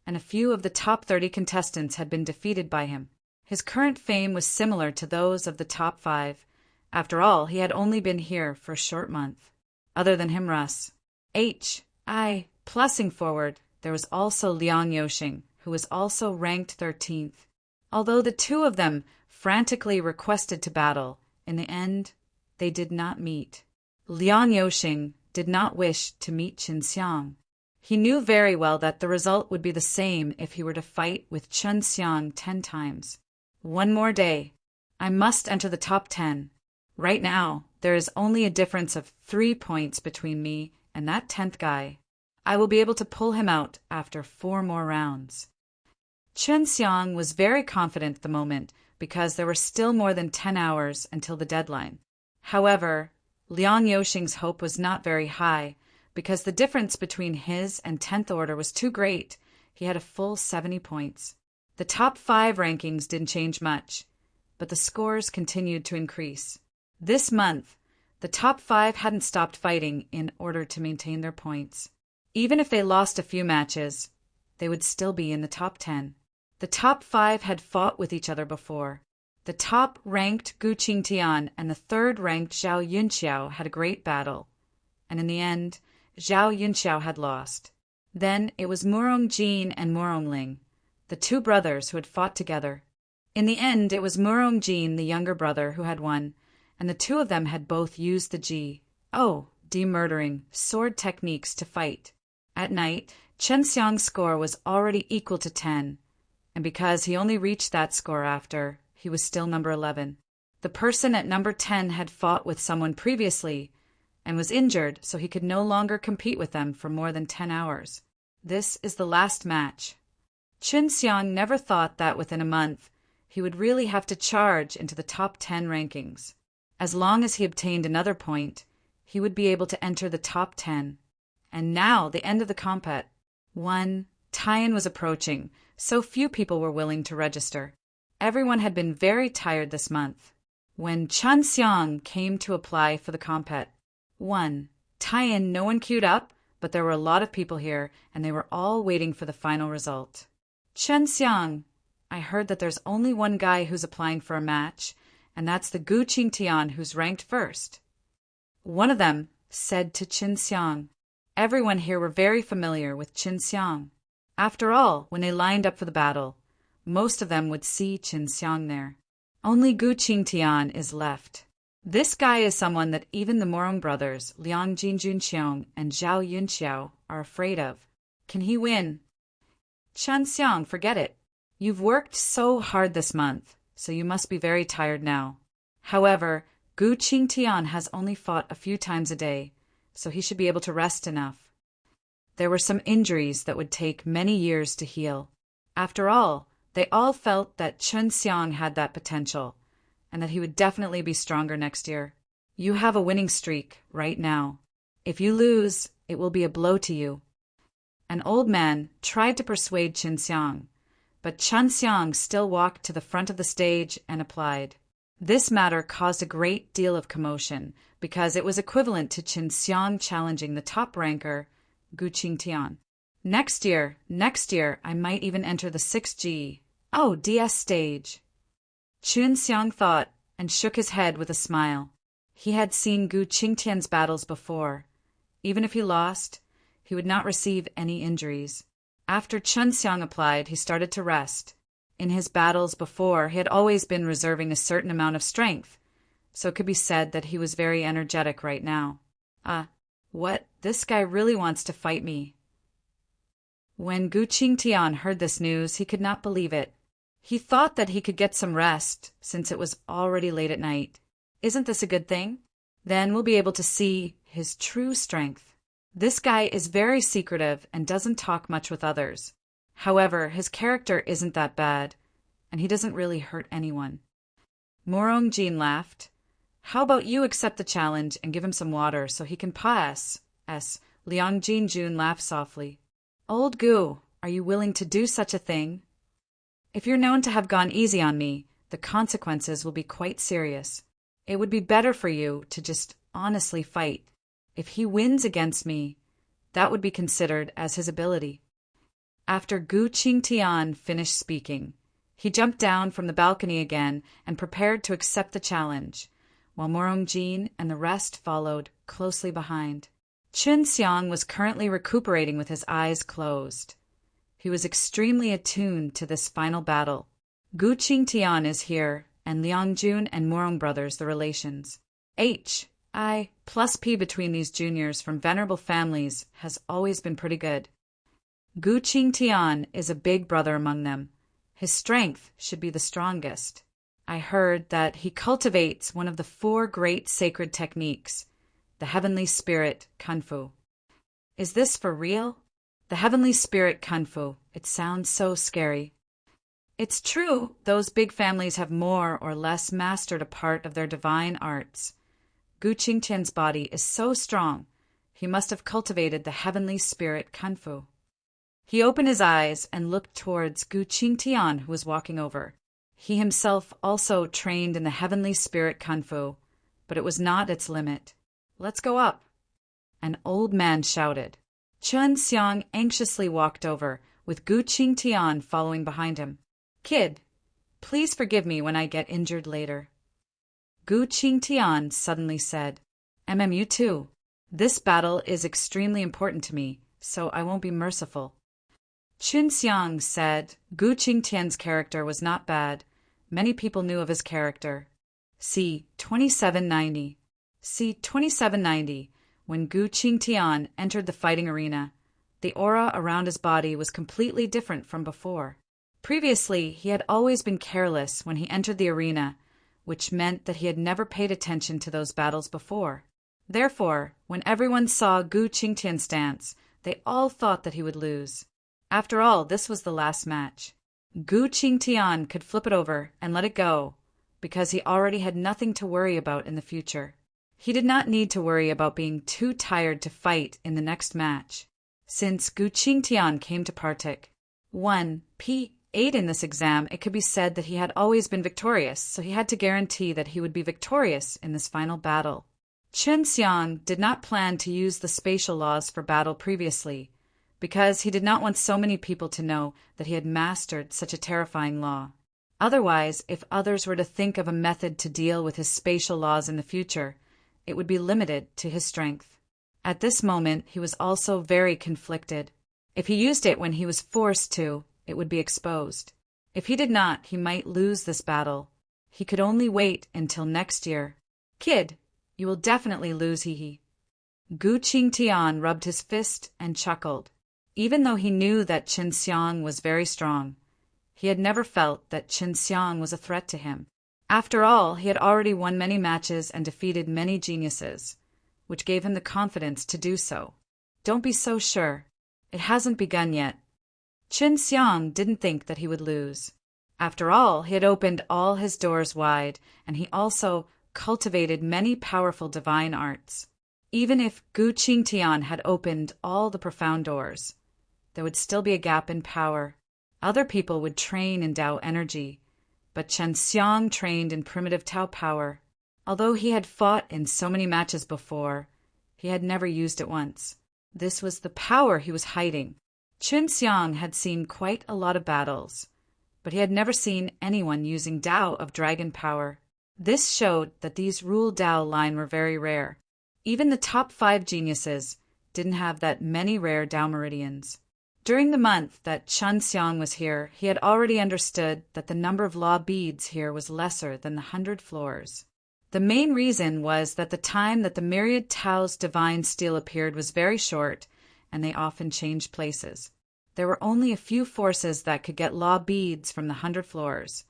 and a few of the top 30 contestants had been defeated by him. His current fame was similar to those of the top 5. After all, he had only been here for a short month. Other than him, Russ. Plussing forward, there was also Liang Yoxing, who was also ranked 13th. Although the 2 of them frantically requested to battle, in the end, they did not meet. Liang Yoxing did not wish to meet Qin Xiang. He knew very well that the result would be the same if he were to fight with Chen Xiang 10 times. 1 more day. I must enter the top 10. Right now, there is only a difference of 3 points between me and that 10th guy. I will be able to pull him out after 4 more rounds. Chen Xiang was very confident at the moment because there were still more than 10 hours until the deadline. However, Liang Yoxing's hope was not very high because the difference between his and 10th order was too great. He had a full 70 points. The top 5 rankings didn't change much, but the scores continued to increase. This month, the top 5 hadn't stopped fighting in order to maintain their points. Even if they lost a few matches, they would still be in the top 10. The top 5 had fought with each other before. The top-ranked Gu Qingtian and the third-ranked Zhao Yunxiao had a great battle, and in the end, Zhao Yunxiao had lost. Then it was Murong Jin and Murong Ling, the 2 brothers who had fought together. In the end, it was Murong Jin, the younger brother, who had won, and the 2 of them had both used the demurdering sword techniques to fight. At night, Chen Xiang's score was already equal to 10, and because he only reached that score after, he was still number 11. The person at number 10 had fought with someone previously and was injured, so he could no longer compete with them for more than 10 hours. This is the last match. Chen Xiang never thought that within a month he would really have to charge into the top 10 rankings. As long as he obtained another point, he would be able to enter the top 10. And now the end of the compet. Taiyan was approaching, so few people were willing to register. Everyone had been very tired this month. When Chen Xiang came to apply for the compet, Taiyan, no one queued up, but there were a lot of people here, and they were all waiting for the final result. Chen Xiang, I heard that there's only one guy who's applying for a match, and that's the Gu Qingtian who's ranked first. One of them said to Chen Xiang. Everyone here were very familiar with Chen Xiang. After all, when they lined up for the battle, most of them would see Chen Xiang there. Only Gu Qingtian is left. This guy is someone that even the Murong brothers, Liang Jinjunqiong and Zhao Yunxiao, are afraid of. Can he win? Chen Xiang, forget it. You've worked so hard this month, so you must be very tired now. However, Gu Qingtian has only fought a few times a day, so he should be able to rest enough. There were some injuries that would take many years to heal. After all, they all felt that Chen Xiang had that potential, and that he would definitely be stronger next year. You have a winning streak right now. If you lose, it will be a blow to you. An old man tried to persuade Chen Xiang, but Chen Xiang still walked to the front of the stage and applied. This matter caused a great deal of commotion because it was equivalent to Chen Xiang challenging the top ranker, Gu Qingtian. Next year, I might even enter the 6G, DS stage. Chen Xiang thought and shook his head with a smile. He had seen Gu Qingtian's battles before. Even if he lost, he would not receive any injuries. After Chen Xiang applied, he started to rest. In his battles before, he had always been reserving a certain amount of strength, so it could be said that he was very energetic right now. What? This guy really wants to fight me. When Gu Qingtian heard this news, he could not believe it. He thought that he could get some rest, since it was already late at night. Isn't this a good thing? Then we'll be able to see his true strength. This guy is very secretive and doesn't talk much with others. However, his character isn't that bad, and he doesn't really hurt anyone. Murong Jin laughed. How about you accept the challenge and give him some water so he can pass? Liang Jinjun laughed softly. Old Gu, are you willing to do such a thing? If you're known to have gone easy on me, the consequences will be quite serious. It would be better for you to just honestly fight. If he wins against me, that would be considered as his ability. After Gu Qingtian finished speaking, he jumped down from the balcony again and prepared to accept the challenge, while Murong Jin and the rest followed closely behind. Chen Xiang was currently recuperating with his eyes closed. He was extremely attuned to this final battle. Gu Qingtian is here, and Liang Jun and Murong brothers the relations. H.I.+P between these juniors from venerable families has always been pretty good. Gu Qingtian is a big brother among them. His strength should be the strongest. I heard that he cultivates one of the 4 great sacred techniques, the Heavenly Spirit Kung Fu. Is this for real? The Heavenly Spirit Kung Fu. It sounds so scary. It's true, those big families have more or less mastered a part of their divine arts. Gu Qingtian's body is so strong, he must have cultivated the heavenly spirit Kunfu. He opened his eyes and looked towards Gu Qingtian, who was walking over. He himself also trained in the heavenly spirit Kunfu, but it was not its limit. Let's go up. An old man shouted. Chen Xiang anxiously walked over, with Gu Qingtian following behind him. Kid, please forgive me when I get injured later. Gu Qingtian suddenly said, MMU too. This battle is extremely important to me, so I won't be merciful. Chen Xiang said Gu Qingtian's character was not bad. Many people knew of his character. See 2790. See 2790. When Gu Qingtian entered the fighting arena, the aura around his body was completely different from before. Previously, he had always been careless when he entered the arena, which meant that he had never paid attention to those battles before. Therefore, when everyone saw Gu Qingtian's dance, they all thought that he would lose. After all, this was the last match. Gu Qingtian could flip it over and let it go, because he already had nothing to worry about in the future. He did not need to worry about being too tired to fight in the next match. Since Gu Qingtian came to partake 1P8 in this exam, it could be said that he had always been victorious, so he had to guarantee that he would be victorious in this final battle. Chen Xiang did not plan to use the spatial laws for battle previously, because he did not want so many people to know that he had mastered such a terrifying law. Otherwise, if others were to think of a method to deal with his spatial laws in the future, it would be limited to his strength. At this moment, he was also very conflicted. If he used it when he was forced to, it would be exposed. If he did not, he might lose this battle. He could only wait until next year. Kid, you will definitely lose, hee. Gu Qingtian rubbed his fist and chuckled. Even though he knew that Chen Xiang was very strong, he had never felt that Chen Xiang was a threat to him. After all, he had already won many matches and defeated many geniuses, which gave him the confidence to do so. Don't be so sure. It hasn't begun yet. Chen Xiang didn't think that he would lose. After all, he had opened all his doors wide, and he also cultivated many powerful divine arts. Even if Gu Qingtian had opened all the profound doors, there would still be a gap in power. Other people would train in Tao energy, but Chen Xiang trained in primitive Tao power. Although he had fought in so many matches before, he had never used it once. This was the power he was hiding. Chen Xiang had seen quite a lot of battles, but he had never seen anyone using Tao of dragon power. This showed that these rule Tao line were very rare. Even the top 5 geniuses didn't have that many rare Tao meridians. During the month that Chen Xiang was here, he had already understood that the number of law beads here was lesser than the 100 floors. The main reason was that the time that the myriad Tao's divine steel appeared was very short, and they often changed places. There were only a few forces that could get law beads from the 100 floors,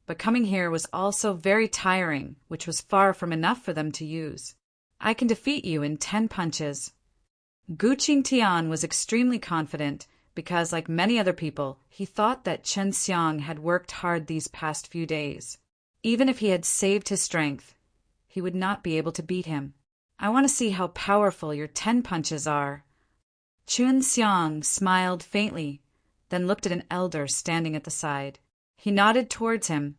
but coming here was also very tiring, which was far from enough for them to use. I can defeat you in 10 punches. Gu Qingtian was extremely confident because, like many other people, he thought that Chen Xiang had worked hard these past few days. Even if he had saved his strength, he would not be able to beat him. I want to see how powerful your 10 punches are. Chen Xiang smiled faintly, then looked at an elder standing at the side. He nodded towards him,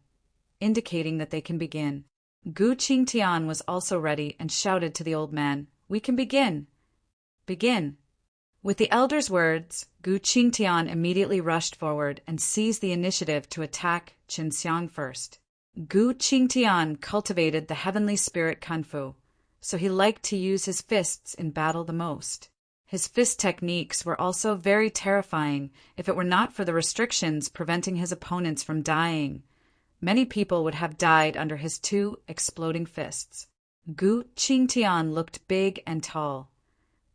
indicating that they can begin. Gu Qingtian was also ready and shouted to the old man, "We can begin! Begin!" With the elder's words, Gu Qingtian immediately rushed forward and seized the initiative to attack Chen Xiang first. Gu Qingtian cultivated the heavenly spirit Kunfu, so he liked to use his fists in battle the most. His fist techniques were also very terrifying if it were not for the restrictions preventing his opponents from dying. Many people would have died under his 2 exploding fists. Gu Qingtian looked big and tall,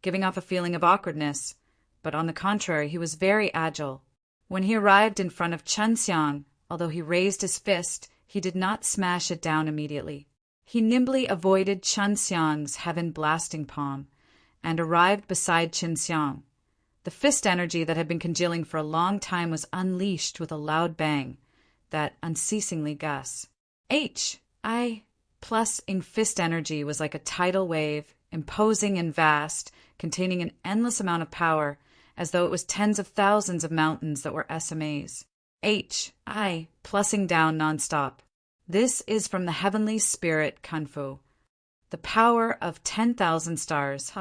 giving off a feeling of awkwardness, but on the contrary, he was very agile. When he arrived in front of Chen Xiang, although he raised his fist, he did not smash it down immediately. He nimbly avoided Chen Xiang's heaven blasting palm and arrived beside Chen Xiang. The fist energy that had been congealing for a long time was unleashed with a loud bang, that unceasingly gusts. I plus in fist energy was like a tidal wave, imposing and vast, containing an endless amount of power, as though it was tens of thousands of mountains that were SMAs. I plussing down nonstop. This is from the heavenly spirit Kung Fu. The power of 10,000 stars,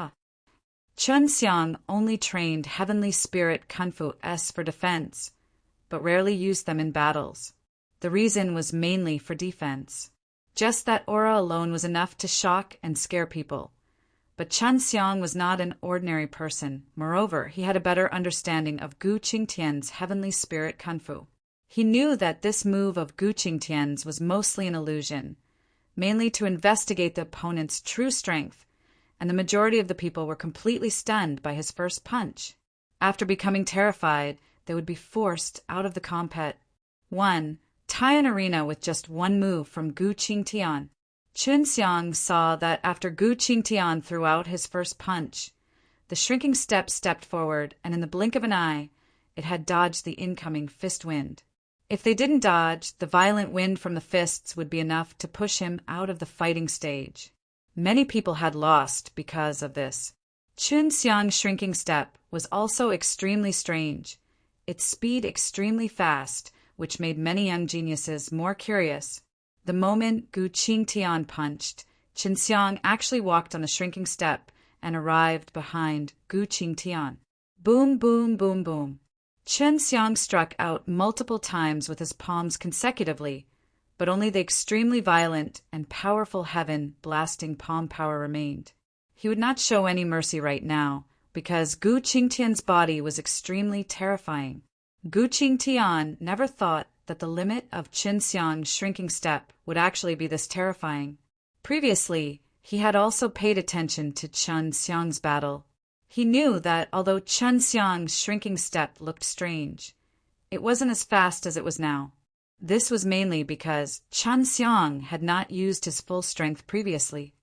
Chun Xiang only trained heavenly spirit Kung Fu S for defense, but rarely used them in battles. The reason was mainly for defense. Just that aura alone was enough to shock and scare people. But Chun Xiang was not an ordinary person. Moreover, he had a better understanding of Gu Qingtian's heavenly spirit Kung Fu. He knew that this move of Gu Qingtian's was mostly an illusion, mainly to investigate the opponent's true strength, and the majority of the people were completely stunned by his first punch. After becoming terrified, they would be forced out of the compet. 1. Tie an arena with just one move from Gu Qingtian. Chun Xiang saw that after Gu Qingtian threw out his first punch, the shrinking stepped forward, and in the blink of an eye, it had dodged the incoming fist wind. If they didn't dodge, the violent wind from the fists would be enough to push him out of the fighting stage. Many people had lost because of this. Chun Xiang's shrinking step was also extremely strange. Its speed extremely fast, which made many young geniuses more curious. The moment Gu Qingtian punched, Chun Xiang actually walked on a shrinking step and arrived behind Gu Qingtian. Boom, boom, boom, boom. Chun Xiang struck out multiple times with his palms consecutively, but only the extremely violent and powerful heaven-blasting palm power remained. He would not show any mercy right now, because Gu Qingtian's body was extremely terrifying. Gu Qingtian never thought that the limit of Chun Xiang's shrinking step would actually be this terrifying. Previously, he had also paid attention to Chun Xiang's battle. He knew that although Chun Xiang's shrinking step looked strange, it wasn't as fast as it was now. This was mainly because Chun Xiang had not used his full strength previously.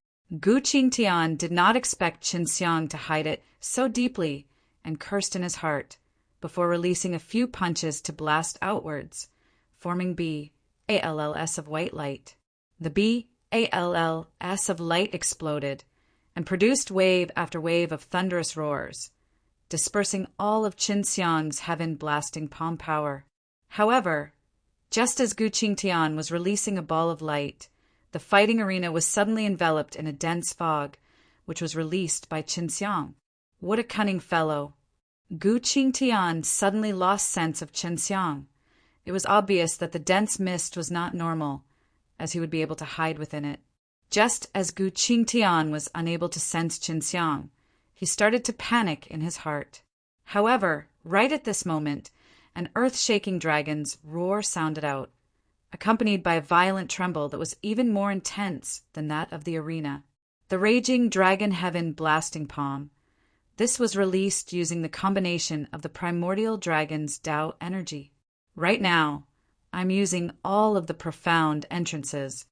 Gu Qingtian did not expect Chun Xiang to hide it so deeply and cursed in his heart, before releasing a few punches to blast outwards, forming BALLS of white light. The BALLS of light exploded, and produced wave after wave of thunderous roars, dispersing all of Chun Xiang's heaven-blasting palm power. However, just as Gu Qingtian was releasing a ball of light, the fighting arena was suddenly enveloped in a dense fog, which was released by Chun Xiang. What a cunning fellow! Gu Qingtian suddenly lost sense of Chun Xiang. It was obvious that the dense mist was not normal, as he would be able to hide within it. Just as Gu Qingtian was unable to sense Chun Xiang, he started to panic in his heart. However, right at this moment, an earth-shaking dragon's roar sounded out, accompanied by a violent tremble that was even more intense than that of the arena. The raging dragon heaven blasting palm. This was released using the combination of the primordial dragon's Tao energy. Right now, I'm using all of the profound entrances.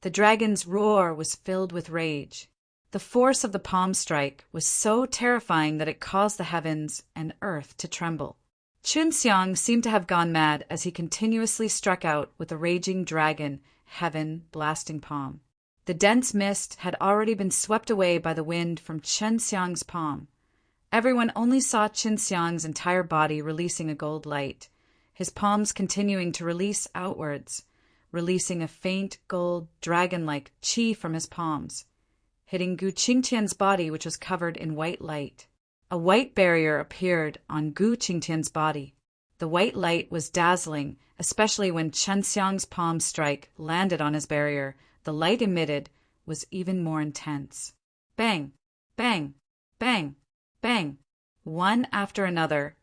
The dragon's roar was filled with rage. The force of the palm strike was so terrifying that it caused the heavens and earth to tremble. Chun Xiang seemed to have gone mad as he continuously struck out with the raging dragon heaven blasting palm. The dense mist had already been swept away by the wind from Chun Xiang's palm. Everyone only saw Chun Xiang's entire body releasing a gold light, his palms continuing to release outwards, releasing a faint gold dragon-like chi from his palms, hitting Gu Qingtian's body, which was covered in white light. A white barrier appeared on Gu Qingtian's body. The white light was dazzling, especially when Chun Xiang's palm strike landed on his barrier. The light emitted was even more intense. Bang, bang, bang, bang. One after another,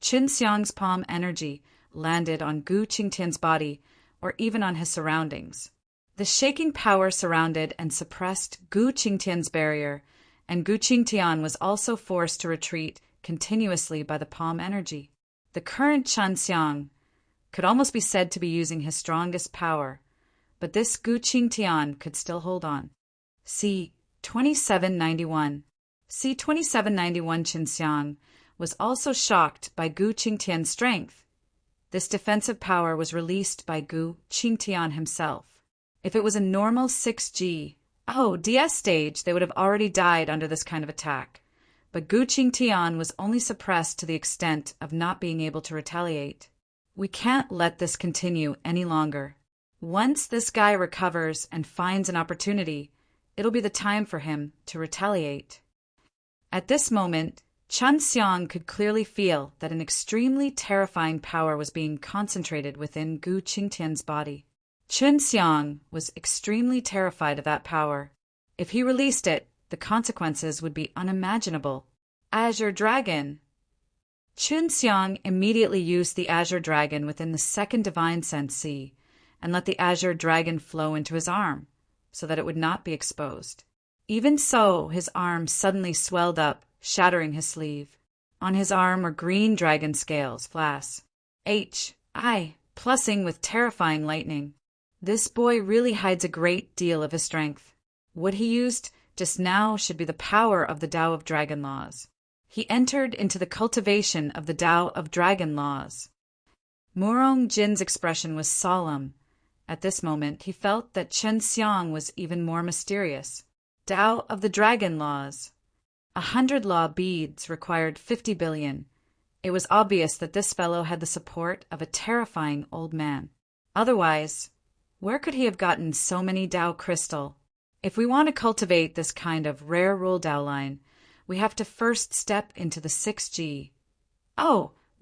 Chun Xiang's palm energy landed on Gu Qingtian's body, or even on his surroundings. The shaking power surrounded and suppressed Gu Qingtian's barrier, and Gu Qingtian was also forced to retreat continuously by the palm energy. The current Chun Xiang could almost be said to be using his strongest power, but this Gu Qingtian could still hold on. C. 2791. C. 2791 Chun Xiang was also shocked by Gu Qingtian's strength. This defensive power was released by Gu Qingtian himself. If it was a normal 6G, DS stage, they would have already died under this kind of attack. But Gu Qingtian was only suppressed to the extent of not being able to retaliate. We can't let this continue any longer. Once this guy recovers and finds an opportunity, it'll be the time for him to retaliate. At this moment, Chen Xiang could clearly feel that an extremely terrifying power was being concentrated within Gu Qingtian's body. Chen Xiang was extremely terrified of that power. If he released it, the consequences would be unimaginable. Azure Dragon. Chen Xiang immediately used the Azure Dragon within the second Divine Sense and let the Azure Dragon flow into his arm, so that it would not be exposed. Even so, his arm suddenly swelled up, shattering his sleeve. On his arm were green dragon scales, flash, plusing with terrifying lightning. This boy really hides a great deal of his strength. What he used just now should be the power of the Tao of Dragon Laws. He entered into the cultivation of the Tao of Dragon Laws. Murong Jin's expression was solemn. At this moment, he felt that Chen Xiang was even more mysterious. Tao of the Dragon Laws. 100 law beads required 50 billion. It was obvious that this fellow had the support of a terrifying old man. Otherwise, where could he have gotten so many Tao crystal? If we want to cultivate this kind of rare rule Tao line, we have to first step into the 6G.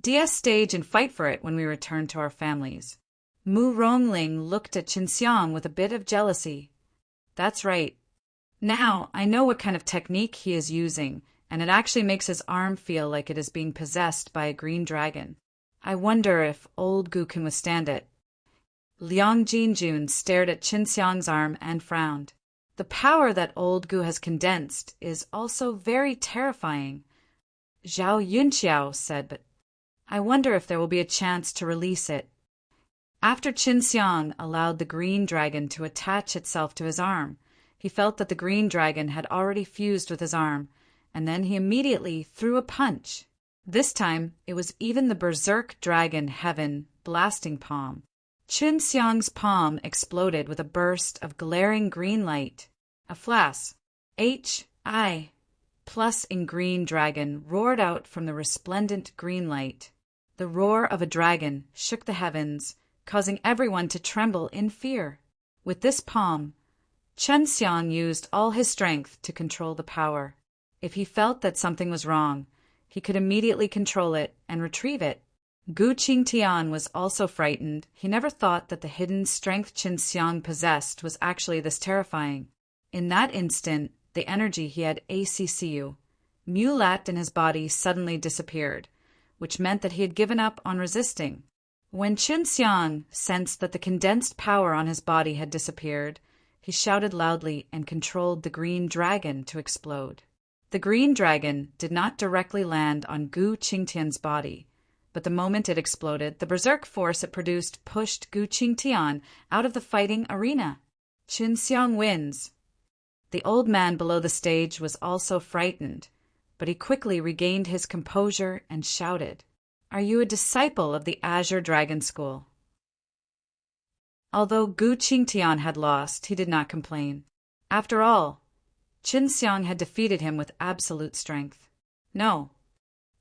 DS stage and fight for it when we return to our families. Mu Rongling looked at Chen Xiang with a bit of jealousy. That's right. Now I know what kind of technique he is using, and it actually makes his arm feel like it is being possessed by a green dragon. I wonder if old Gu can withstand it. Liang Jinjun stared at Chen Xiang's arm and frowned. The power that old Gu has condensed is also very terrifying. Zhao Yunqiao said, but I wonder if there will be a chance to release it. After Chen Xiang allowed the green dragon to attach itself to his arm, he felt that the green dragon had already fused with his arm, and then he immediately threw a punch. This time, it was even the Berserk Dragon Heaven blasting palm. Chen Xiang's palm exploded with a burst of glaring green light. A flash, plus in green dragon roared out from the resplendent green light. The roar of a dragon shook the heavens, causing everyone to tremble in fear. With this palm, Chen Xiang used all his strength to control the power. If he felt that something was wrong, he could immediately control it and retrieve it. Gu Qingtian was also frightened. He never thought that the hidden strength Chen Xiang possessed was actually this terrifying. In that instant, the energy he had ACCU, Mulat in his body suddenly disappeared, which meant that he had given up on resisting. When Chen Xiang sensed that the condensed power on his body had disappeared, he shouted loudly and controlled the green dragon to explode. The green dragon did not directly land on Gu Qingtian's body, but the moment it exploded, the berserk force it produced pushed Gu Qingtian out of the fighting arena. Chen Xiang wins. The old man below the stage was also frightened, but he quickly regained his composure and shouted, "Are you a disciple of the Azure Dragon School?" Although Gu Qingtian had lost, he did not complain. After all, Chen Xiang had defeated him with absolute strength. No.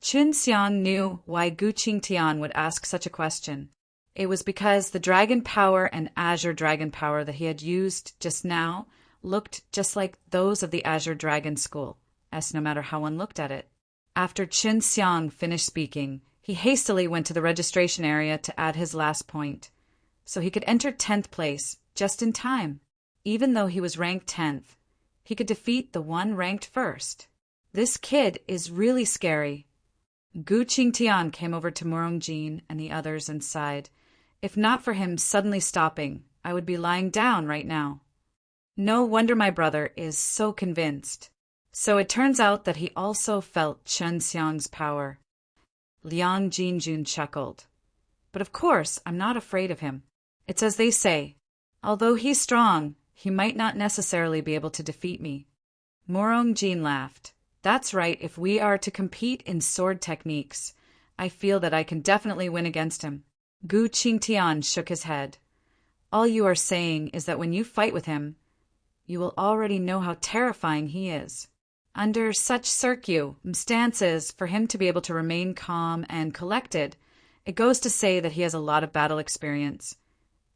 Chen Xiang knew why Gu Qingtian would ask such a question. It was because the dragon power and Azure Dragon power that he had used just now looked just like those of the Azure Dragon School, as no matter how one looked at it. After Chen Xiang finished speaking, he hastily went to the registration area to add his last point, so he could enter 10th place just in time. Even though he was ranked 10th, he could defeat the one ranked first. This kid is really scary. Gu Qingtian came over to Murongjin and the others and sighed, "If not for him suddenly stopping, I would be lying down right now." No wonder my brother is so convinced. So it turns out that he also felt Chen Xiang's power. Liang Jinjun chuckled. But of course, I'm not afraid of him. It's as they say, although he's strong, he might not necessarily be able to defeat me. Murongjin laughed. That's right, if we are to compete in sword techniques, I feel that I can definitely win against him. Gu Qingtian shook his head. All you are saying is that when you fight with him, you will already know how terrifying he is. Under such circumstances, for him to be able to remain calm and collected, it goes to say that he has a lot of battle experience,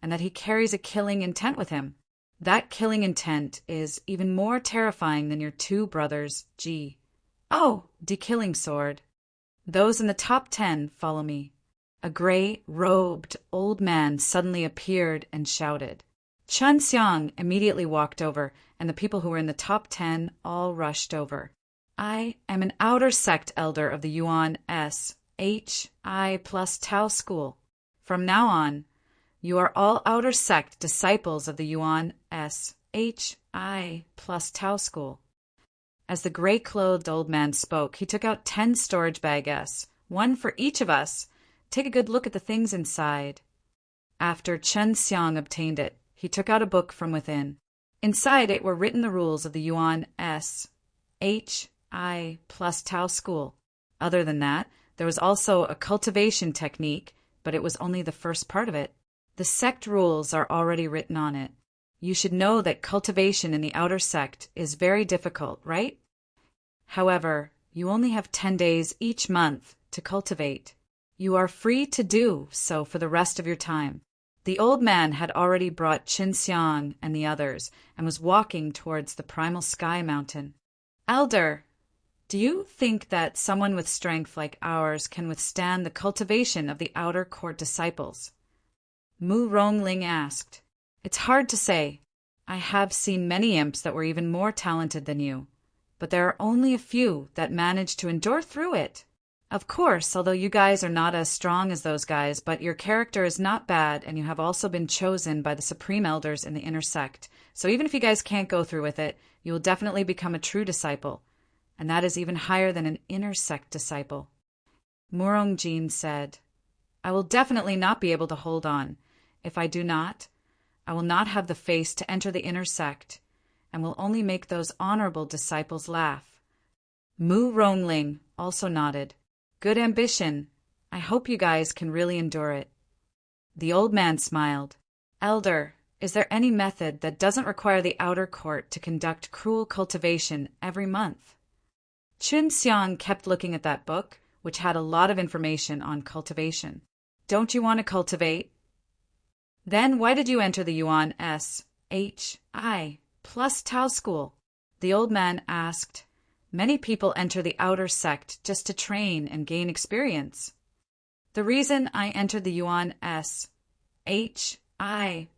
and that he carries a killing intent with him. That killing intent is even more terrifying than your two brothers, G. Oh, de-killing sword. Those in the top 10 follow me. A gray-robed old man suddenly appeared and shouted. Chun Xiang immediately walked over, and the people who were in the top 10 all rushed over. I am an outer sect elder of the Yuan S.H.I. plus Tao school. From now on, you are all outer sect disciples of the Yuan S.H.I. plus Tao school. As the gray-clothed old man spoke, he took out 10 storage bags, one for each of us. Take a good look at the things inside. After Chun Xiang obtained it, he took out a book from within. Inside it were written the rules of the Yuan S.H.I. plus Tao school. Other than that, there was also a cultivation technique, but it was only the first part of it. The sect rules are already written on it. You should know that cultivation in the outer sect is very difficult, right? However, you only have 10 days each month to cultivate. You are free to do so for the rest of your time. The old man had already brought Qin Xiang and the others and was walking towards the primal sky mountain. Elder, do you think that someone with strength like ours can withstand the cultivation of the outer court disciples? Mu Rongling asked. It's hard to say. I have seen many imps that were even more talented than you, but there are only a few that manage to endure through it. Of course, although you guys are not as strong as those guys, but your character is not bad, and you have also been chosen by the Supreme Elders in the inner sect. So even if you guys can't go through with it, you will definitely become a true disciple, and that is even higher than an inner sect disciple. Murongjin said, I will definitely not be able to hold on. If I do not, I will not have the face to enter the inner sect, and will only make those honorable disciples laugh. Mu Rongling also nodded. Good ambition. I hope you guys can really endure it. The old man smiled. Elder, is there any method that doesn't require the outer court to conduct cruel cultivation every month? Chun Xiang kept looking at that book, which had a lot of information on cultivation. Don't you want to cultivate? Then why did you enter the Yuan S.H.I. plus Tao school? The old man asked. Many people enter the outer sect just to train and gain experience. The reason I entered the Yuan S.H.I.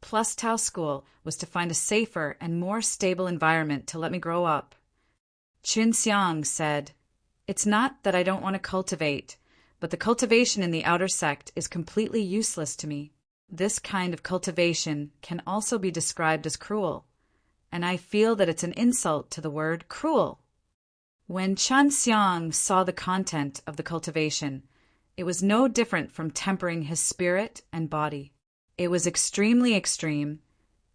plus Tao school was to find a safer and more stable environment to let me grow up. Qin Xiang said, It's not that I don't want to cultivate, but the cultivation in the outer sect is completely useless to me. This kind of cultivation can also be described as cruel, and I feel that it's an insult to the word cruel. When Chun Xiang saw the content of the cultivation, it was no different from tempering his spirit and body. It was extremely extreme,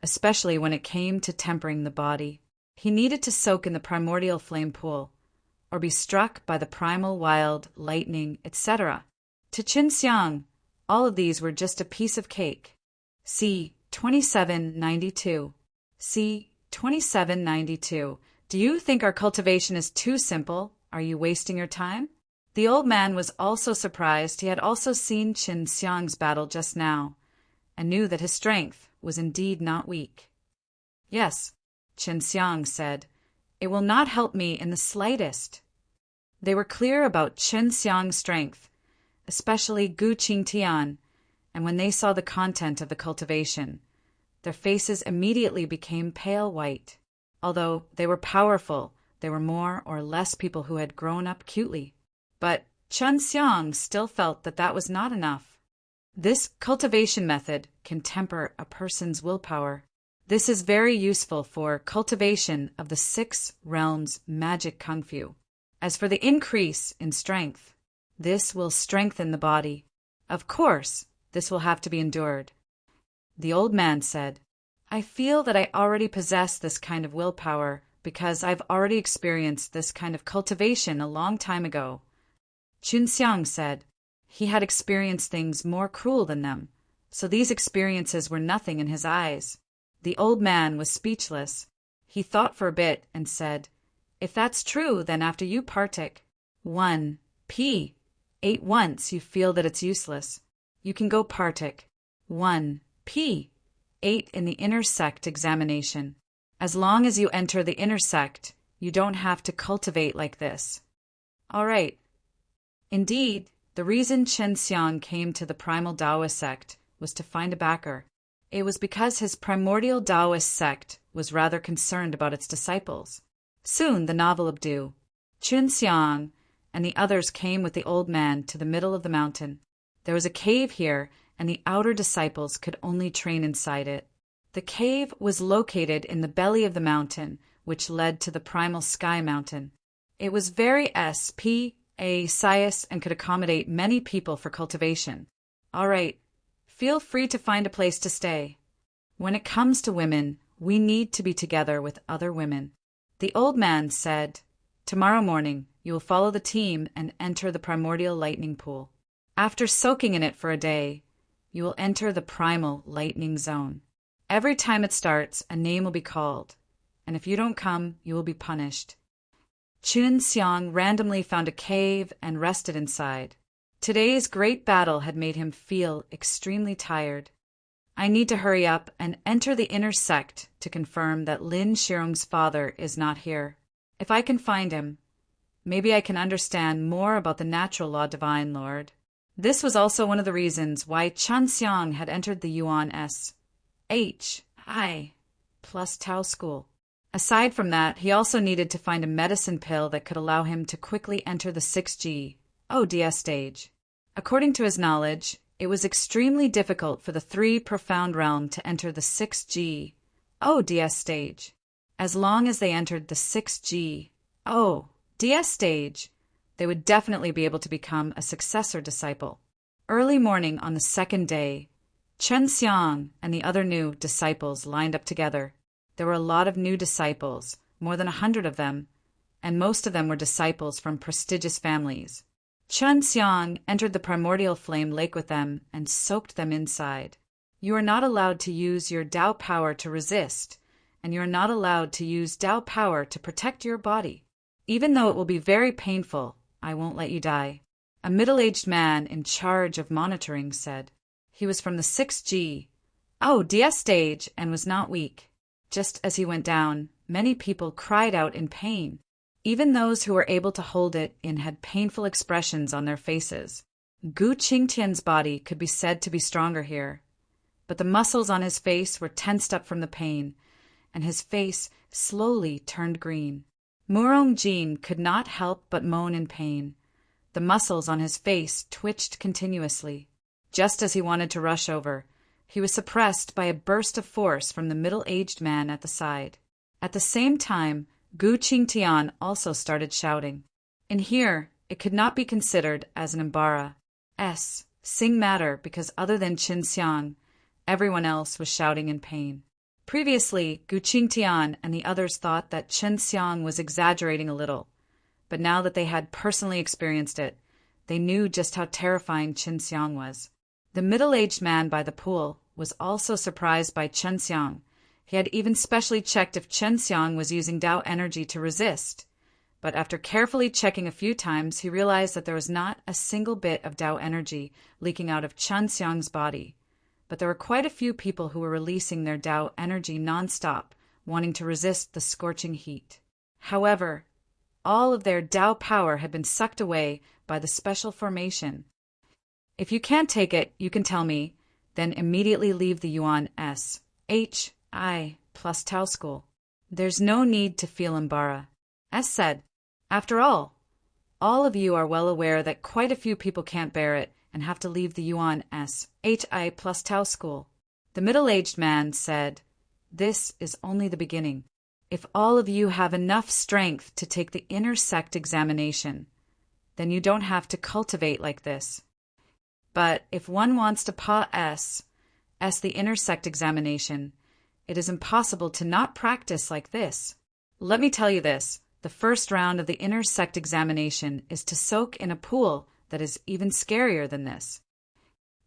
especially when it came to tempering the body. He needed to soak in the primordial flame pool, or be struck by the primal wild, lightning, etc. To Qin Xiang, all of these were just a piece of cake. C. 2792. C. 2792. Do you think our cultivation is too simple? Are you wasting your time? The old man was also surprised. He had also seen Qin Xiang's battle just now, and knew that his strength was indeed not weak. Yes, Qin Xiang said, it will not help me in the slightest. They were clear about Qin Xiang's strength, especially Gu Qingtian, and when they saw the content of the cultivation, their faces immediately became pale white. Although they were powerful, they were more or less people who had grown up cutely. But Chun Xiang still felt that that was not enough. This cultivation method can temper a person's willpower. This is very useful for cultivation of the 6 realms magic kung fu. As for the increase in strength, this will strengthen the body. Of course, this will have to be endured. The old man said, I feel that I already possess this kind of willpower because I've already experienced this kind of cultivation a long time ago. Qin Xiang said he had experienced things more cruel than them. so these experiences were nothing in his eyes. The old man was speechless. He thought for a bit and said, "If that's true, then after you partic 1 p 8 once you feel that it's useless, you can go partic 1 p 8 in the inner sect examination. As long as you enter the inner sect, you don't have to cultivate like this." All right. Indeed, the reason Chen Xiang came to the primal Taoist sect was to find a backer. It was because his primordial Taoist sect was rather concerned about its disciples. Soon the novel abdu. Chen Xiang and the others came with the old man to the middle of the mountain. There was a cave here, and the outer disciples could only train inside it. The cave was located in the belly of the mountain, which led to the primal sky mountain. It was very spacious and could accommodate many people for cultivation. All right, feel free to find a place to stay. When it comes to women, we need to be together with other women. The old man said, "Tomorrow morning, you will follow the team and enter the primordial lightning pool. After soaking in it for a day, you will enter the primal lightning zone. Every time it starts, a name will be called, and if you don't come, you will be punished." Chen Xiang randomly found a cave and rested inside. Today's great battle had made him feel extremely tired. I need to hurry up and enter the inner sect to confirm that Lin Shirong's father is not here. If I can find him, maybe I can understand more about the natural law, Divine Lord. This was also one of the reasons why Chen Xiang had entered the Yuan S.H.I. plus Tao school. Aside from that, he also needed to find a medicine pill that could allow him to quickly enter the 6G ODS stage. According to his knowledge, it was extremely difficult for the 3 profound realm to enter the 6G ODS stage. As long as they entered the 6G ODS stage, they would definitely be able to become a successor disciple. Early morning on the second day, Chen Xiang and the other new disciples lined up together. There were a lot of new disciples, more than 100 of them, and most of them were disciples from prestigious families. Chen Xiang entered the primordial flame lake with them and soaked them inside. You are not allowed to use your Tao power to resist, and you are not allowed to use Tao power to protect your body. Even though it will be very painful, I won't let you die. A middle-aged man in charge of monitoring said. He was from the 6G DS stage and was not weak. Just as he went down, many people cried out in pain. Even those who were able to hold it in had painful expressions on their faces. Gu Qingtian's body could be said to be stronger here, but the muscles on his face were tensed up from the pain, and his face slowly turned green. Murong Jin could not help but moan in pain. The muscles on his face twitched continuously. Just as he wanted to rush over, he was suppressed by a burst of force from the middle-aged man at the side. At the same time, Gu Qingtian also started shouting. In here, it could not be considered as an Imbara sing matter because other than Chen Xiang, everyone else was shouting in pain. Previously, Gu Qingtian and the others thought that Chen Xiang was exaggerating a little, but now that they had personally experienced it, they knew just how terrifying Chen Xiang was. The middle-aged man by the pool was also surprised by Chen Xiang. He had even specially checked if Chen Xiang was using Tao energy to resist, but after carefully checking a few times, he realized that there was not a single bit of Tao energy leaking out of Chen Xiang's body, but there were quite a few people who were releasing their Tao energy non-stop, wanting to resist the scorching heat. However, all of their Tao power had been sucked away by the special formation. If you can't take it, you can tell me, then immediately leave the Yuan S.H.I. plus Tao school. There's no need to feel Imbara. As said, after all of you are well aware that quite a few people can't bear it and have to leave the Yuan S.H.I. plus Tao school. The middle-aged man said, "This is only the beginning. If all of you have enough strength to take the inner sect examination, then you don't have to cultivate like this. But if one wants to pass the inner sect examination, it is impossible to not practice like this. Let me tell you this, the first round of the inner sect examination is to soak in a pool that is even scarier than this."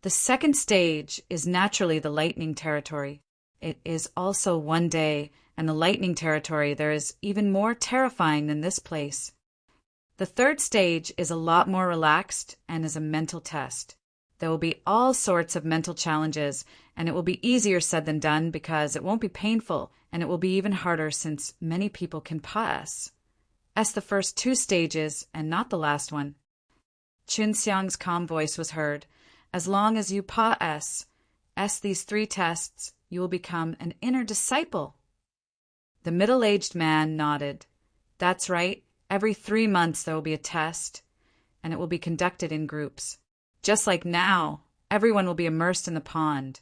The second stage is naturally the lightning territory. It is also one day, and the lightning territory there is even more terrifying than this place. The third stage is a lot more relaxed and is a mental test. There will be all sorts of mental challenges, and it will be easier said than done because it won't be painful, and it will be even harder since many people can pass. The first two stages, and not the last one. Chunxiang's calm voice was heard. As long as you pass these three tests, you will become an inner disciple. The middle-aged man nodded. That's right. Every 3 months there will be a test, and it will be conducted in groups. Just like now, everyone will be immersed in the pond.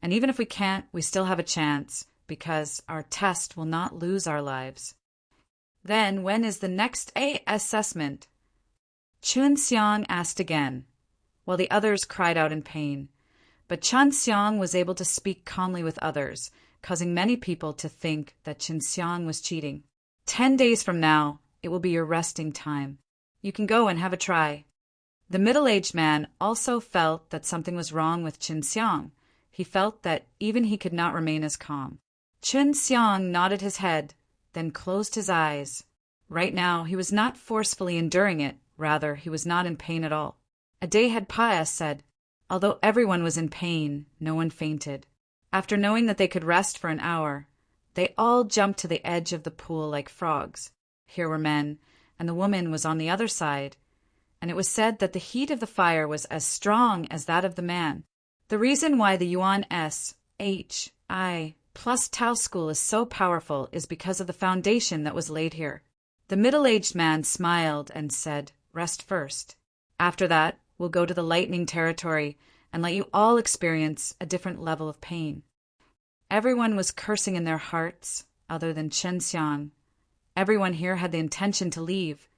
And even if we can't, we still have a chance, because our test will not lose our lives. Then, when is the next assessment? Chunxiang asked again, while the others cried out in pain. But Chunxiang was able to speak calmly with others, causing many people to think that Chunxiang was cheating. 10 days from now, it will be your resting time. You can go and have a try. The middle-aged man also felt that something was wrong with Chunxiang. He felt that even he could not remain as calm. Chunxiang nodded his head, then closed his eyes. Right now, he was not forcefully enduring it. Rather, he was not in pain at all. A day had passed. Although everyone was in pain, no one fainted. After knowing that they could rest for an hour, they all jumped to the edge of the pool like frogs. Here were men, and the woman was on the other side, and it was said that the heat of the fire was as strong as that of the man. The reason why the Yuan SHI plus Tao school is so powerful is because of the foundation that was laid here. The middle-aged man smiled and said, "Rest first. After that, we'll go to the lightning territory and let you all experience a different level of pain." Everyone was cursing in their hearts, other than Chunxiang. Everyone here had the intention to leave,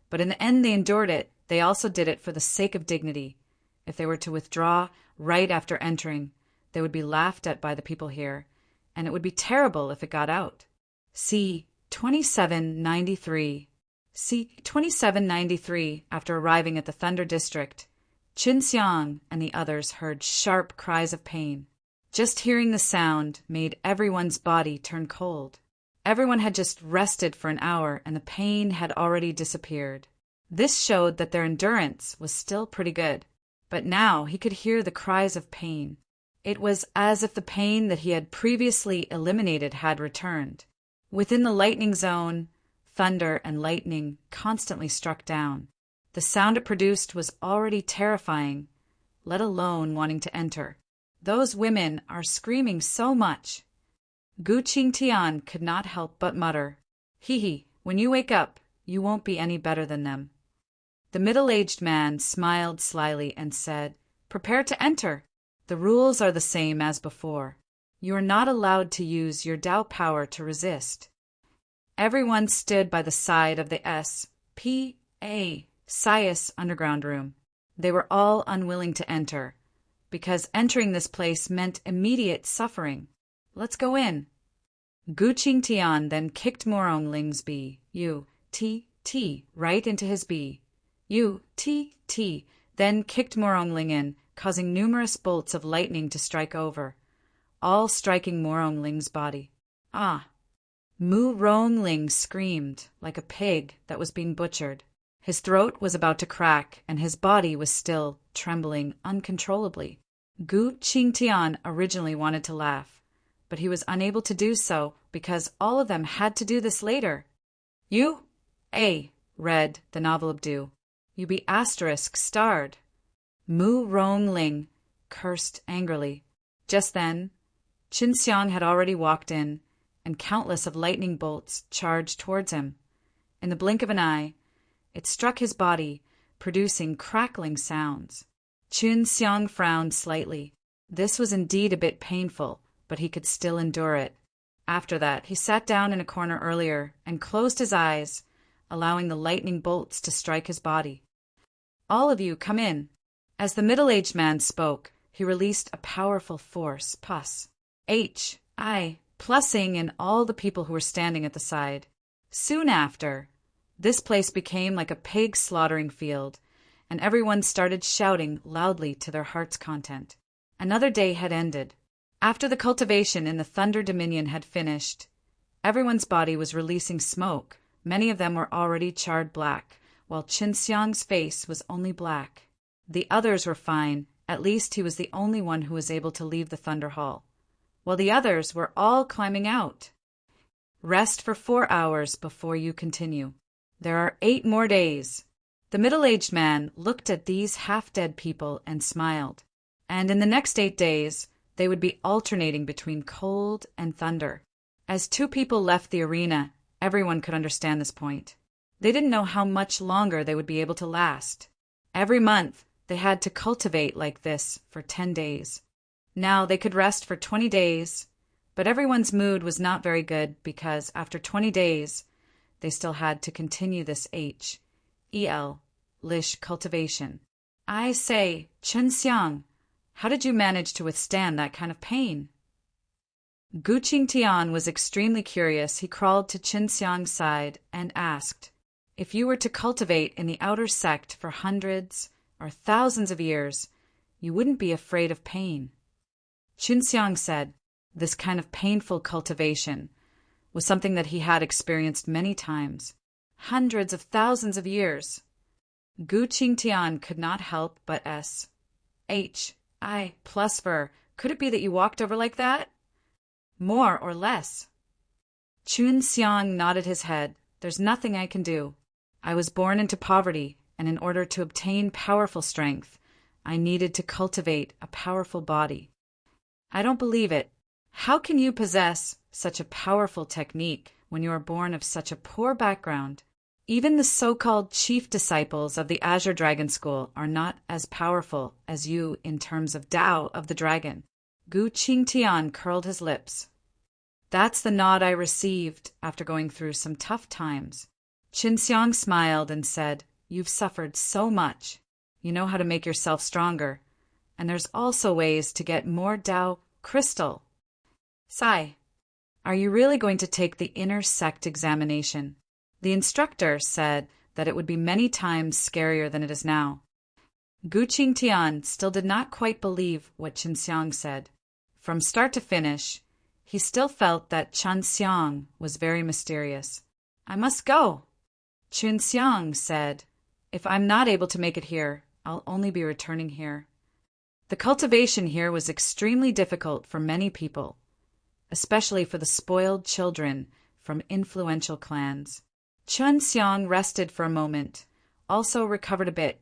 but in the end they endured it. They also did it for the sake of dignity. If they were to withdraw right after entering, they would be laughed at by the people here, and it would be terrible if it got out. See 2793. See 2793. After arriving at the Thunder District, Chunxiang and the others heard sharp cries of pain. Just hearing the sound made everyone's body turn cold. Everyone had just rested for an hour, and the pain had already disappeared. This showed that their endurance was still pretty good. But now he could hear the cries of pain. It was as if the pain that he had previously eliminated had returned. Within the lightning zone, thunder and lightning constantly struck down. The sound it produced was already terrifying, let alone wanting to enter. Those women are screaming so much. Gu Qingtian could not help but mutter, "Hee, when you wake up, you won't be any better than them." The middle-aged man smiled slyly and said, "Prepare to enter. The rules are the same as before. You are not allowed to use your Tao power to resist." Everyone stood by the side of the S.P.A. Sias underground room. They were all unwilling to enter, because entering this place meant immediate suffering. "Let's go in." Gu Qingtian then kicked Morong Ling's B.U.T.T. right into his B.U.T.T. then kicked Morong Ling in, causing numerous bolts of lightning to strike over, all striking Morong Ling's body. Ah! Mu Rong Ling screamed like a pig that was being butchered. His throat was about to crack, and his body was still trembling uncontrollably. Gu Qingtian originally wanted to laugh, but he was unable to do so because all of them had to do this later. "You, read the novel of Do. You be **starred. Mu Rong Ling cursed angrily. Just then, Chunxiang had already walked in, and countless of lightning bolts charged towards him. In the blink of an eye, it struck his body, producing crackling sounds. Chunxiang frowned slightly. This was indeed a bit painful, but he could still endure it. After that, he sat down in a corner earlier and closed his eyes, allowing the lightning bolts to strike his body. "All of you, come in." As the middle-aged man spoke, he released a powerful force, pus, plussing in all the people who were standing at the side. Soon after, this place became like a pig slaughtering field, and everyone started shouting loudly to their heart's content. Another day had ended. After the cultivation in the Thunder Dominion had finished, everyone's body was releasing smoke. Many of them were already charred black, while Qinxiang's face was only black. The others were fine. At least he was the only one who was able to leave the Thunder Hall, while the others were all climbing out. Rest for 4 hours before you continue. There are 8 more days. The middle-aged man looked at these half-dead people and smiled. And in the next 8 days, they would be alternating between cold and thunder. As 2 people left the arena, everyone could understand this point. They didn't know how much longer they would be able to last. Every month, they had to cultivate like this for 10 days. Now they could rest for 20 days, but everyone's mood was not very good because after 20 days, they still had to continue this lish cultivation. I say, Qinxiang, how did you manage to withstand that kind of pain? Gu Qingtian was extremely curious. He crawled to Qinxiang's side and asked, if you were to cultivate in the outer sect for hundreds or thousands of years, you wouldn't be afraid of pain. Qinxiang said this kind of painful cultivation was something that he had experienced many times, hundreds of thousands of years. Gu Qingtian could not help but plus could it be that you walked over like that? More or less. Qinxiang nodded his head. There's nothing I can do. I was born into poverty, and in order to obtain powerful strength, I needed to cultivate a powerful body. I don't believe it. How can you possess such a powerful technique when you are born of such a poor background? Even the so-called chief disciples of the Azure Dragon School are not as powerful as you in terms of Tao of the Dragon. Gu Qingtian curled his lips. That's the nod I received after going through some tough times. Qinxiang smiled and said, you've suffered so much. You know how to make yourself stronger. And there's also ways to get more Tao crystal. Sai, are you really going to take the inner sect examination? The instructor said that it would be many times scarier than it is now. Gu Qingtian still did not quite believe what Qinxiang said. From start to finish, he still felt that Qinxiang was very mysterious. I must go. Qinxiang said, if I'm not able to make it here, I'll only be returning here. The cultivation here was extremely difficult for many people, especially for the spoiled children from influential clans. Qinxiang rested for a moment, also recovered a bit,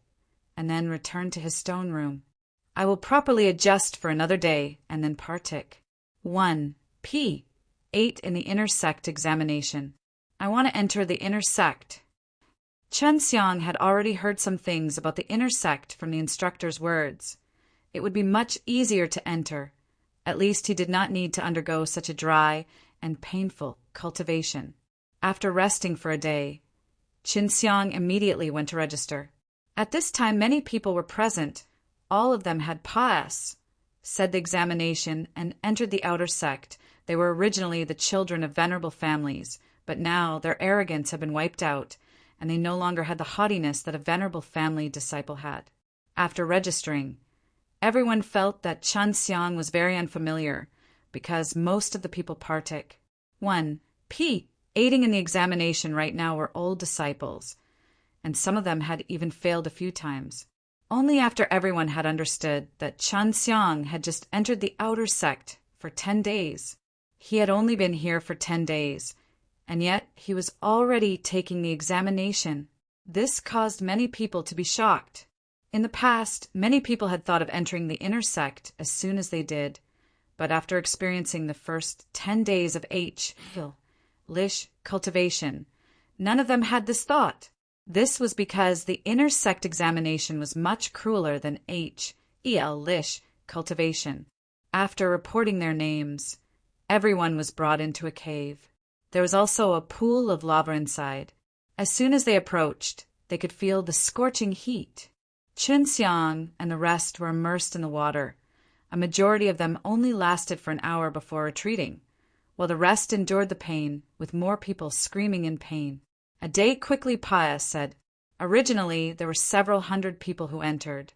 and then returned to his stone room. I will properly adjust for another day and then partake. 1. P. 8 in the inner sect examination. I want to enter the inner sect. Qinxiang had already heard some things about the inner sect from the instructor's words. It would be much easier to enter. At least he did not need to undergo such a dry and painful cultivation. After resting for a day, Qinxiang immediately went to register. At this time many people were present. All of them had passed, said the examination, and entered the outer sect. They were originally the children of venerable families, but now their arrogance had been wiped out, and they no longer had the haughtiness that a venerable family disciple had. After registering, everyone felt that Qinxiang was very unfamiliar, because most of the people partook. 1. P. Aiding in the examination right now were old disciples, and some of them had even failed a few times. Only after everyone had understood that Qinxiang had just entered the outer sect for 10 days. He had only been here for 10 days, and yet he was already taking the examination. This caused many people to be shocked. In the past, many people had thought of entering the inner sect as soon as they did, but after experiencing the first 10 days of lish cultivation, none of them had this thought. This was because the inner sect examination was much crueler than lish cultivation. After reporting their names, everyone was brought into a cave. There was also a pool of lava inside. As soon as they approached, they could feel the scorching heat. Qinxiang and the rest were immersed in the water. A majority of them only lasted for an hour before retreating, while the rest endured the pain, with more people screaming in pain. A day quickly passed, said, Originally, there were several hundred people who entered,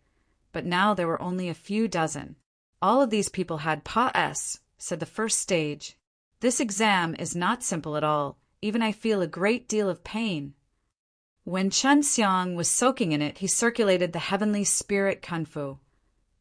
but now there were only a few dozen. All of these people had pas, said the first stage. This exam is not simple at all. Even I feel a great deal of pain. When Chen Xiang was soaking in it, he circulated the heavenly spirit kung fu,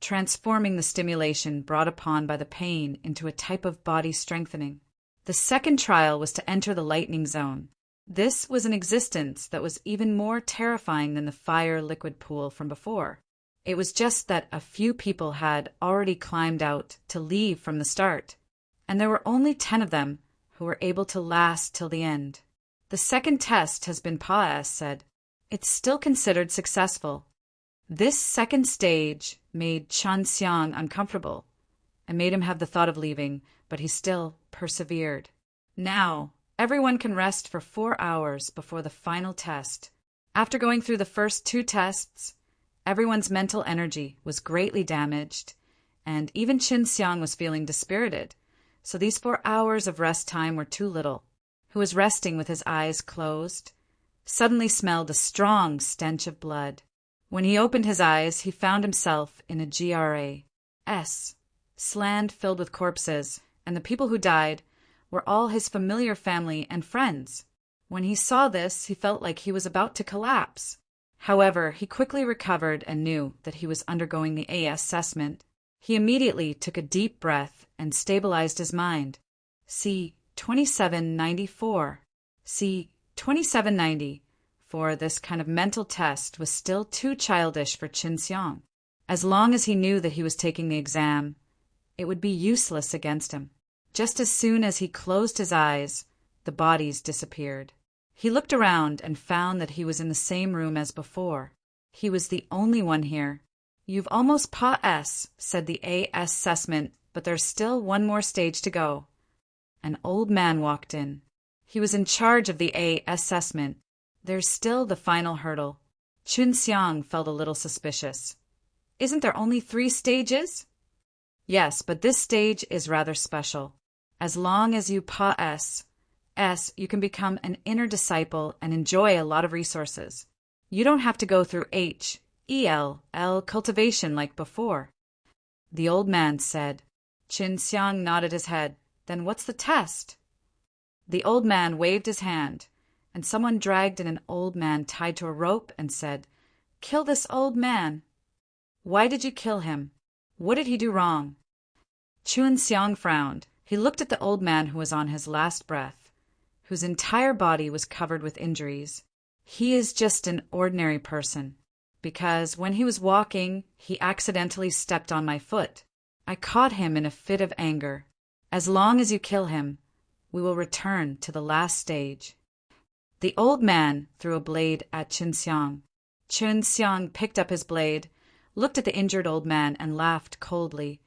transforming the stimulation brought upon by the pain into a type of body strengthening. The second trial was to enter the lightning zone. This was an existence that was even more terrifying than the fire liquid pool from before. It was just that a few people had already climbed out to leave from the start, and there were only 10 of them who were able to last till the end. The second test has been passed, said. It's still considered successful. This second stage made Chen Xiang uncomfortable and made him have the thought of leaving, but he still persevered. Now, everyone can rest for 4 hours before the final test. After going through the first 2 tests, everyone's mental energy was greatly damaged, and even Chen Xiang was feeling dispirited, so these 4 hours of rest time were too little. Who was resting with his eyes closed, suddenly smelled a strong stench of blood. When he opened his eyes, he found himself in a GRAS, land filled with corpses, and the people who died were all his familiar family and friends. When he saw this, he felt like he was about to collapse. However, he quickly recovered and knew that he was undergoing the AS assessment. He immediately took a deep breath and stabilized his mind. See 2794. See 2790. For this kind of mental test was still too childish for Chen Xiang. As long as he knew that he was taking the exam, it would be useless against him. Just as soon as he closed his eyes, the bodies disappeared. He looked around and found that he was in the same room as before. He was the only one here. You've almost passed, said the AS assessment, but there's still one more stage to go. An old man walked in. He was in charge of the AS assessment. There's still the final hurdle. Chen Xiang felt a little suspicious. Isn't there only 3 stages? Yes, but this stage is rather special. As long as you pass, you can become an inner disciple and enjoy a lot of resources. You don't have to go through HELL cultivation like before. The old man said. Chen Xiang nodded his head. Then what's the test? The old man waved his hand, and someone dragged in an old man tied to a rope and said, Kill this old man. Why did you kill him? What did he do wrong? Chen Xiang frowned. He looked at the old man who was on his last breath, whose entire body was covered with injuries. He is just an ordinary person, because when he was walking, he accidentally stepped on my foot. I caught him in a fit of anger. As long as you kill him, we will return to the last stage. The old man threw a blade at Chen Xiang. Chen Xiang picked up his blade, looked at the injured old man, and laughed coldly.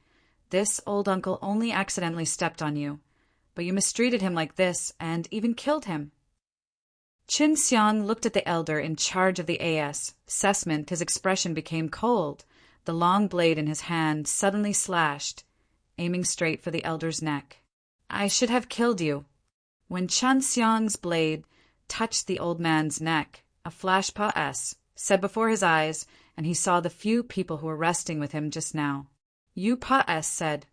This old uncle only accidentally stepped on you, but you mistreated him like this and even killed him. Chen Xiang looked at the elder in charge of the AS assessment. His expression became cold. The long blade in his hand suddenly slashed, aiming straight for the elder's neck. I should have killed you. When Chen Xiang's blade touched the old man's neck, a flash pass said before his eyes, and he saw the few people who were resting with him just now. You pass said.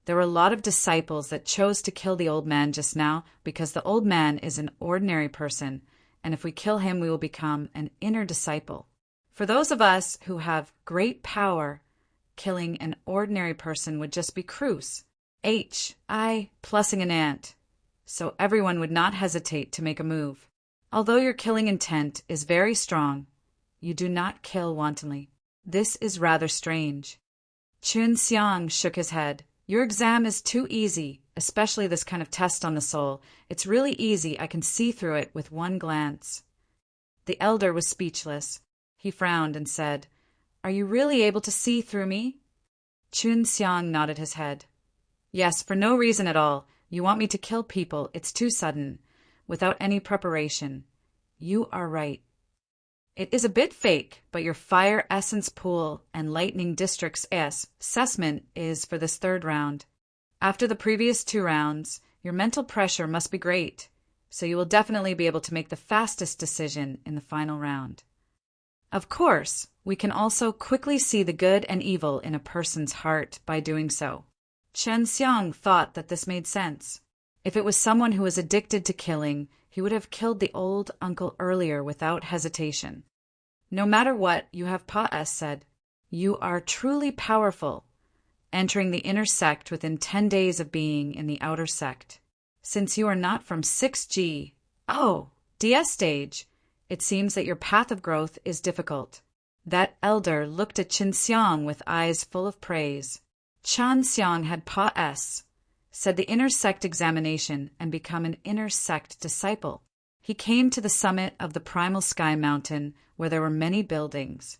There were a lot of disciples that chose to kill the old man just now because the old man is an ordinary person, and if we kill him, we will become an inner disciple. For those of us who have great power, killing an ordinary person would just be cruise. Plussing an ant. So everyone would not hesitate to make a move. Although your killing intent is very strong, you do not kill wantonly. This is rather strange. Chen Xiang shook his head. Your exam is too easy, especially this kind of test on the soul. It's really easy. I can see through it with one glance. The elder was speechless. He frowned and said, Are you really able to see through me? Chen Xiang nodded his head. Yes, for no reason at all. You want me to kill people. It's too sudden, without any preparation. You are right. It is a bit fake, but your fire essence pool and lightning district's assessment is for this 3rd round. After the previous 2 rounds, your mental pressure must be great, so you will definitely be able to make the fastest decision in the final round. Of course, we can also quickly see the good and evil in a person's heart by doing so. Chen Xiang thought that this made sense. If it was someone who was addicted to killing, he would have killed the old uncle earlier without hesitation. No matter what, you have Pa S said. You are truly powerful, entering the inner sect within 10 days of being in the outer sect. Since you are not from 6G, DS stage, it seems that your path of growth is difficult. That elder looked at Chen Xiang with eyes full of praise. Chen Xiang had Pa S, said the inner sect examination and become an inner sect disciple. He came to the summit of the Primal Sky Mountain where there were many buildings.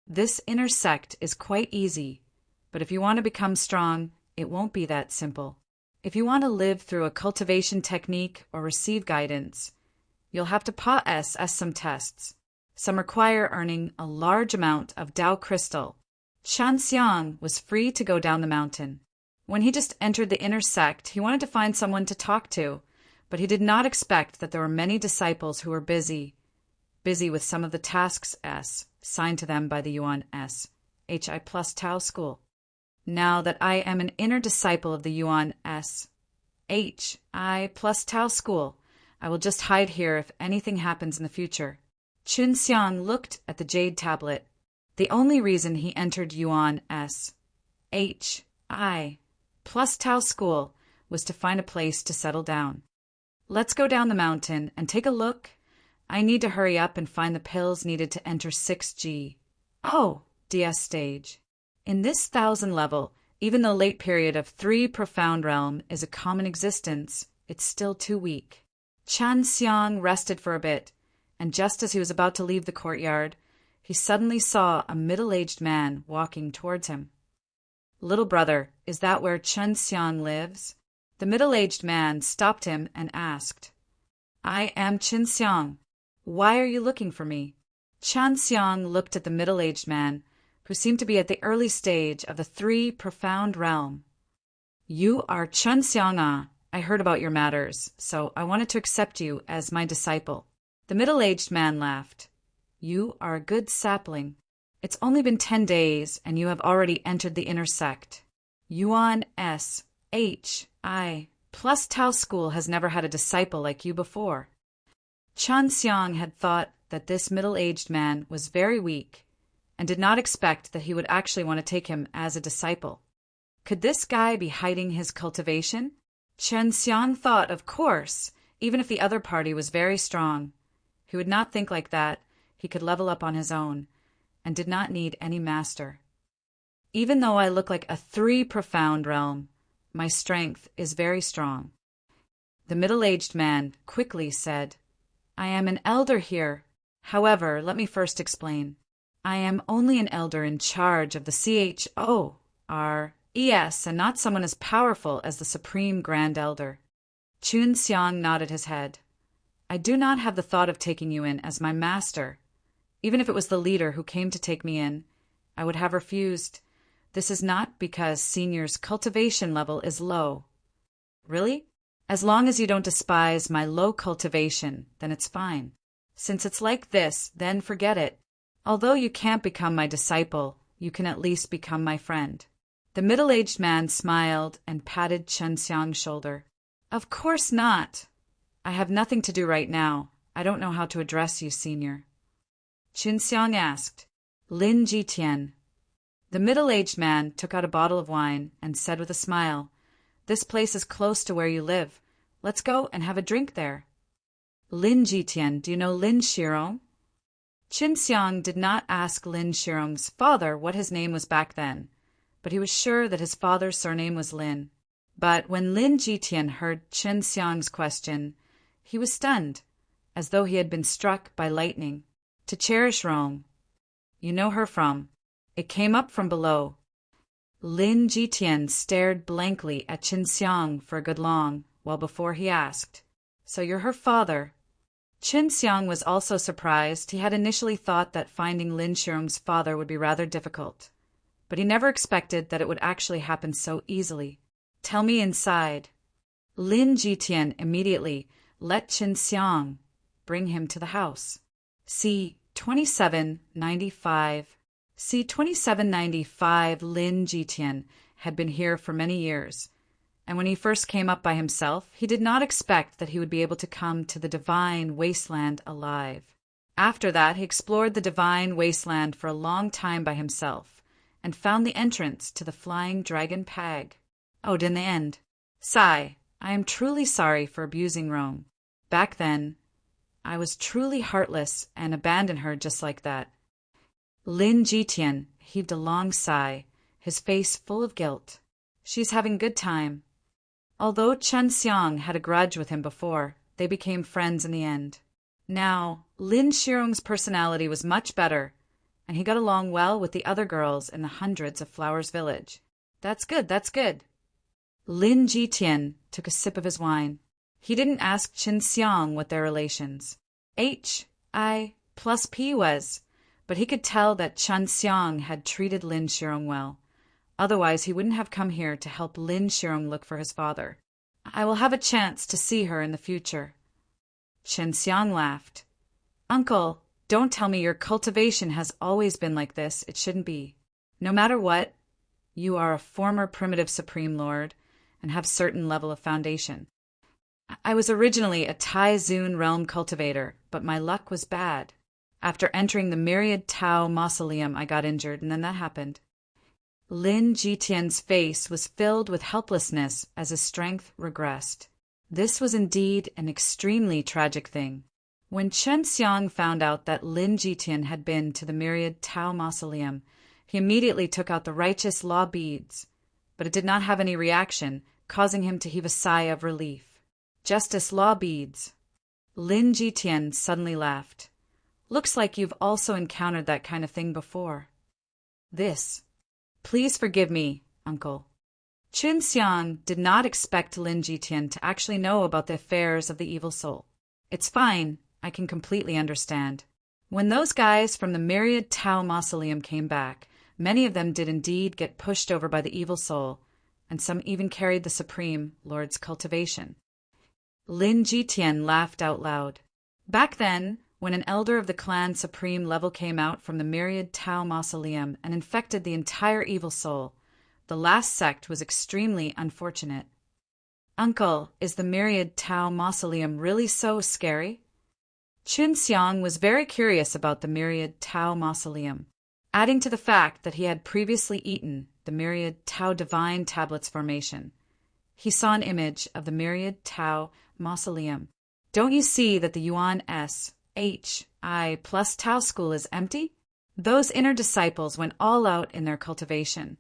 This inner sect is quite easy, but if you want to become strong, it won't be that simple. If you want to live through a cultivation technique or receive guidance, you'll have to pass some tests. Some require earning a large amount of Dao crystal. Chen Xiang was free to go down the mountain. When he just entered the inner sect, he wanted to find someone to talk to, but he did not expect that there were many disciples who were busy with some of the tasks assigned to them by the Yuan HI plus Tao school. Now that I am an inner disciple of the Yuan HI plus Tao school, I will just hide here if anything happens in the future. Chen Xiang looked at the jade tablet. The only reason he entered Yuan HI plus Tao school was to find a place to settle down. Let's go down the mountain and take a look. I need to hurry up and find the pills needed to enter 6G. DS stage. In this 1000 level, even though late period of 3 profound realm is a common existence, it's still too weak. Chen Xiang rested for a bit, and just as he was about to leave the courtyard, he suddenly saw a middle-aged man walking towards him. Little brother, is that where Chen Xiang lives? The middle-aged man stopped him and asked, I am Chen Xiang. Why are you looking for me? Chen Xiang looked at the middle-aged man, who seemed to be at the early stage of the 3 profound realm. You are Chen Xiang. I heard about your matters, so I wanted to accept you as my disciple. The middle-aged man laughed. You are a good sapling. It's only been 10 days, and you have already entered the inner sect. Yuan HI plus Tao school has never had a disciple like you before. Chen Xiang had thought that this middle-aged man was very weak, and did not expect that he would actually want to take him as a disciple. Could this guy be hiding his cultivation? Chen Xiang thought, of course, even if the other party was very strong, he would not think like that. He could level up on his own, and did not need any master. Even though I look like a 3 profound realm, my strength is very strong. The middle-aged man quickly said, I am an elder here. However, let me first explain. I am only an elder in charge of the CHORES and not someone as powerful as the Supreme Grand Elder. Chen Xiang nodded his head. I do not have the thought of taking you in as my master. Even if it was the leader who came to take me in, I would have refused. This is not because Senior's cultivation level is low. Really? As long as you don't despise my low cultivation, then it's fine. Since it's like this, then forget it. Although you can't become my disciple, you can at least become my friend. The middle-aged man smiled and patted Chen Xiang's shoulder. Of course not. I have nothing to do right now. I don't know how to address you, Senior. Chen Xiang asked, Lin Jitian. The middle-aged man took out a bottle of wine and said with a smile, This place is close to where you live. Let's go and have a drink there. Lin Jitian, do you know Lin Shirong? Chen Xiang did not ask Lin Shirong's father what his name was back then, but he was sure that his father's surname was Lin. But when Lin Jitian heard Chen Xiang's question, he was stunned, as though he had been struck by lightning. To cherish Rome. You know her from. It came up from below. Lin Jitian stared blankly at Chen Xiang for a good long, while before he asked, So you're her father? Chen Xiang was also surprised. He had initially thought that finding Lin Shirong's father would be rather difficult, but he never expected that it would actually happen so easily. Tell me inside. Lin Jitian immediately let Chen Xiang bring him to the house. See, 2795. C. 2795 Lin Jitian had been here for many years, and when he first came up by himself, he did not expect that he would be able to come to the divine wasteland alive. After that, he explored the divine wasteland for a long time by himself, and found the entrance to the flying dragon Pag. Oh, in the end. Sigh, I am truly sorry for abusing Rome. Back then, I was truly heartless and abandoned her just like that. Lin Jitian heaved a long sigh, his face full of guilt. She's having good time. Although Chen Xiang had a grudge with him before, they became friends in the end. Now, Lin Shirong's personality was much better, and he got along well with the other girls in the hundreds of Flowers Village. That's good, that's good. Lin Jitian took a sip of his wine. He didn't ask Chen Xiang what their relations, H.I. plus P was, but he could tell that Chen Xiang had treated Lin Shirong well. Otherwise, he wouldn't have come here to help Lin Shirong look for his father. I will have a chance to see her in the future. Chen Xiang laughed. Uncle, don't tell me your cultivation has always been like this. It shouldn't be. No matter what, you are a former primitive Supreme Lord and have certain level of foundation. I was originally a Tai Zun realm cultivator, but my luck was bad. After entering the Myriad Tao Mausoleum, I got injured, and then that happened. Lin Jitian's face was filled with helplessness as his strength regressed. This was indeed an extremely tragic thing. When Chen Xiang found out that Lin Jitian had been to the Myriad Tao Mausoleum, he immediately took out the righteous law beads, but it did not have any reaction, causing him to heave a sigh of relief. Justice law beads. Lin Jitian suddenly laughed. Looks like you've also encountered that kind of thing before. This. Please forgive me, uncle. Chen Xiang did not expect Lin Jitian to actually know about the affairs of the evil soul. It's fine, I can completely understand. When those guys from the Myriad Tao Mausoleum came back, many of them did indeed get pushed over by the evil soul, and some even carried the Supreme Lord's cultivation. Lin Jitian laughed out loud. Back then, when an elder of the clan Supreme level came out from the Myriad Tao Mausoleum and infected the entire evil soul, the last sect was extremely unfortunate. Uncle, is the Myriad Tao Mausoleum really so scary? Chen Xiang was very curious about the Myriad Tao Mausoleum, adding to the fact that he had previously eaten the Myriad Tao Divine Tablets formation. He saw an image of the Myriad Tao Mausoleum. Don't you see that the Yuan S.H.I. plus Tao school is empty? Those inner disciples went all out in their cultivation,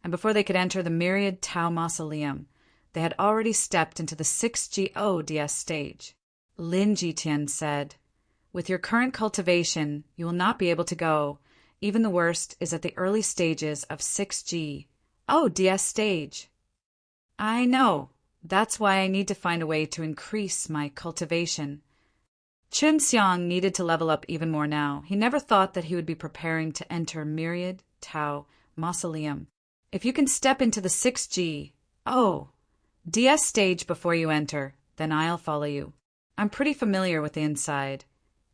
and before they could enter the Myriad Tao Mausoleum, they had already stepped into the 6G stage. Lin Jitian said, with your current cultivation, you will not be able to go. Even the worst is at the early stages of 6G stage. I know. That's why I need to find a way to increase my cultivation. Chen Xiang needed to level up even more now. He never thought that he would be preparing to enter Myriad Tao Mausoleum. If you can step into the 6G stage before you enter, then I'll follow you. I'm pretty familiar with the inside,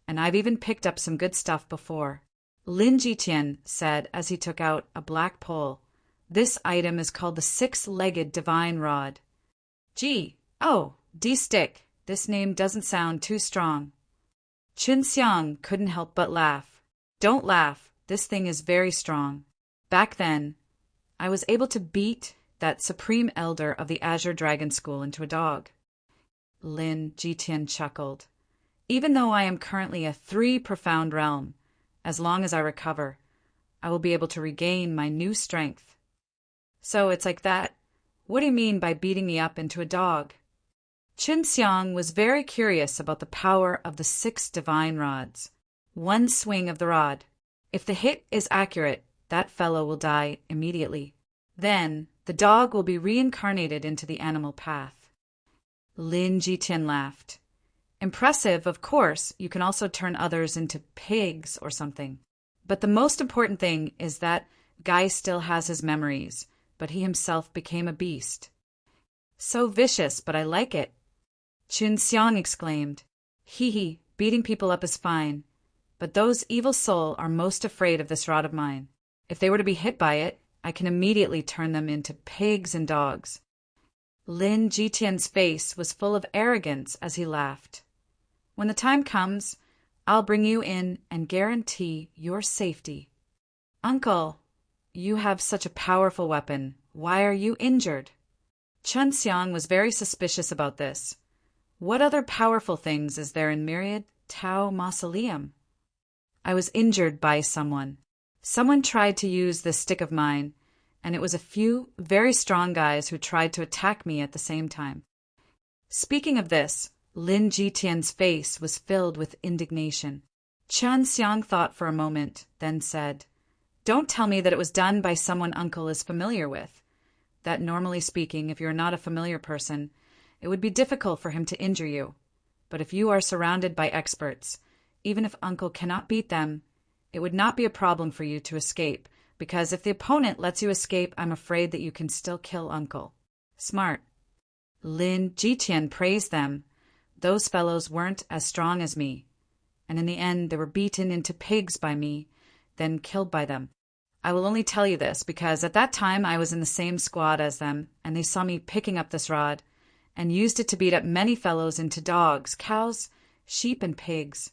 and I've even picked up some good stuff before. Lin Jitian said as he took out a black pole. This item is called the Six-Legged Divine Rod. D-Stick. This name doesn't sound too strong. Chen Xiang couldn't help but laugh. Don't laugh. This thing is very strong. Back then, I was able to beat that Supreme Elder of the Azure Dragon School into a dog. Lin Jitian chuckled. Even though I am currently a 3 profound realm, as long as I recover, I will be able to regain my new strength. So it's like that? What do you mean by beating me up into a dog? Chen Xiang was very curious about the power of the 6 divine rods. One swing of the rod. If the hit is accurate, that fellow will die immediately. Then, the dog will be reincarnated into the animal path. Lin Jitian laughed. Impressive, of course. You can also turn others into pigs or something. But the most important thing is that Guy still has his memories, but he himself became a beast. So vicious, but I like it. Chen Xiang exclaimed. Hee, beating people up is fine. but those evil souls are most afraid of this rod of mine. If they were to be hit by it, I can immediately turn them into pigs and dogs." Lin Jitian's face was full of arrogance as he laughed. "When the time comes, I'll bring you in and guarantee your safety." "Uncle, you have such a powerful weapon. Why are you injured?" Chun Xiang was very suspicious about this. What other powerful things is there in Myriad Tao Mausoleum? "I was injured by someone. Someone tried to use this stick of mine, and it was a few very strong guys who tried to attack me at the same time." Speaking of this, Lin Jitian's face was filled with indignation. Chun Xiang thought for a moment, then said, "Don't tell me that it was done by someone Uncle is familiar with. That normally speaking, if you're not a familiar person, it would be difficult for him to injure you. But if you are surrounded by experts, even if Uncle cannot beat them, it would not be a problem for you to escape, because if the opponent lets you escape, I'm afraid that you can still kill Uncle." Smart. Lin Jitian praised them. Those fellows weren't as strong as me, and in the end they were beaten into pigs by me, then killed by them. I will only tell you this because at that time I was in the same squad as them, and they saw me picking up this rod, and used it to beat up many fellows into dogs, cows, sheep, and pigs.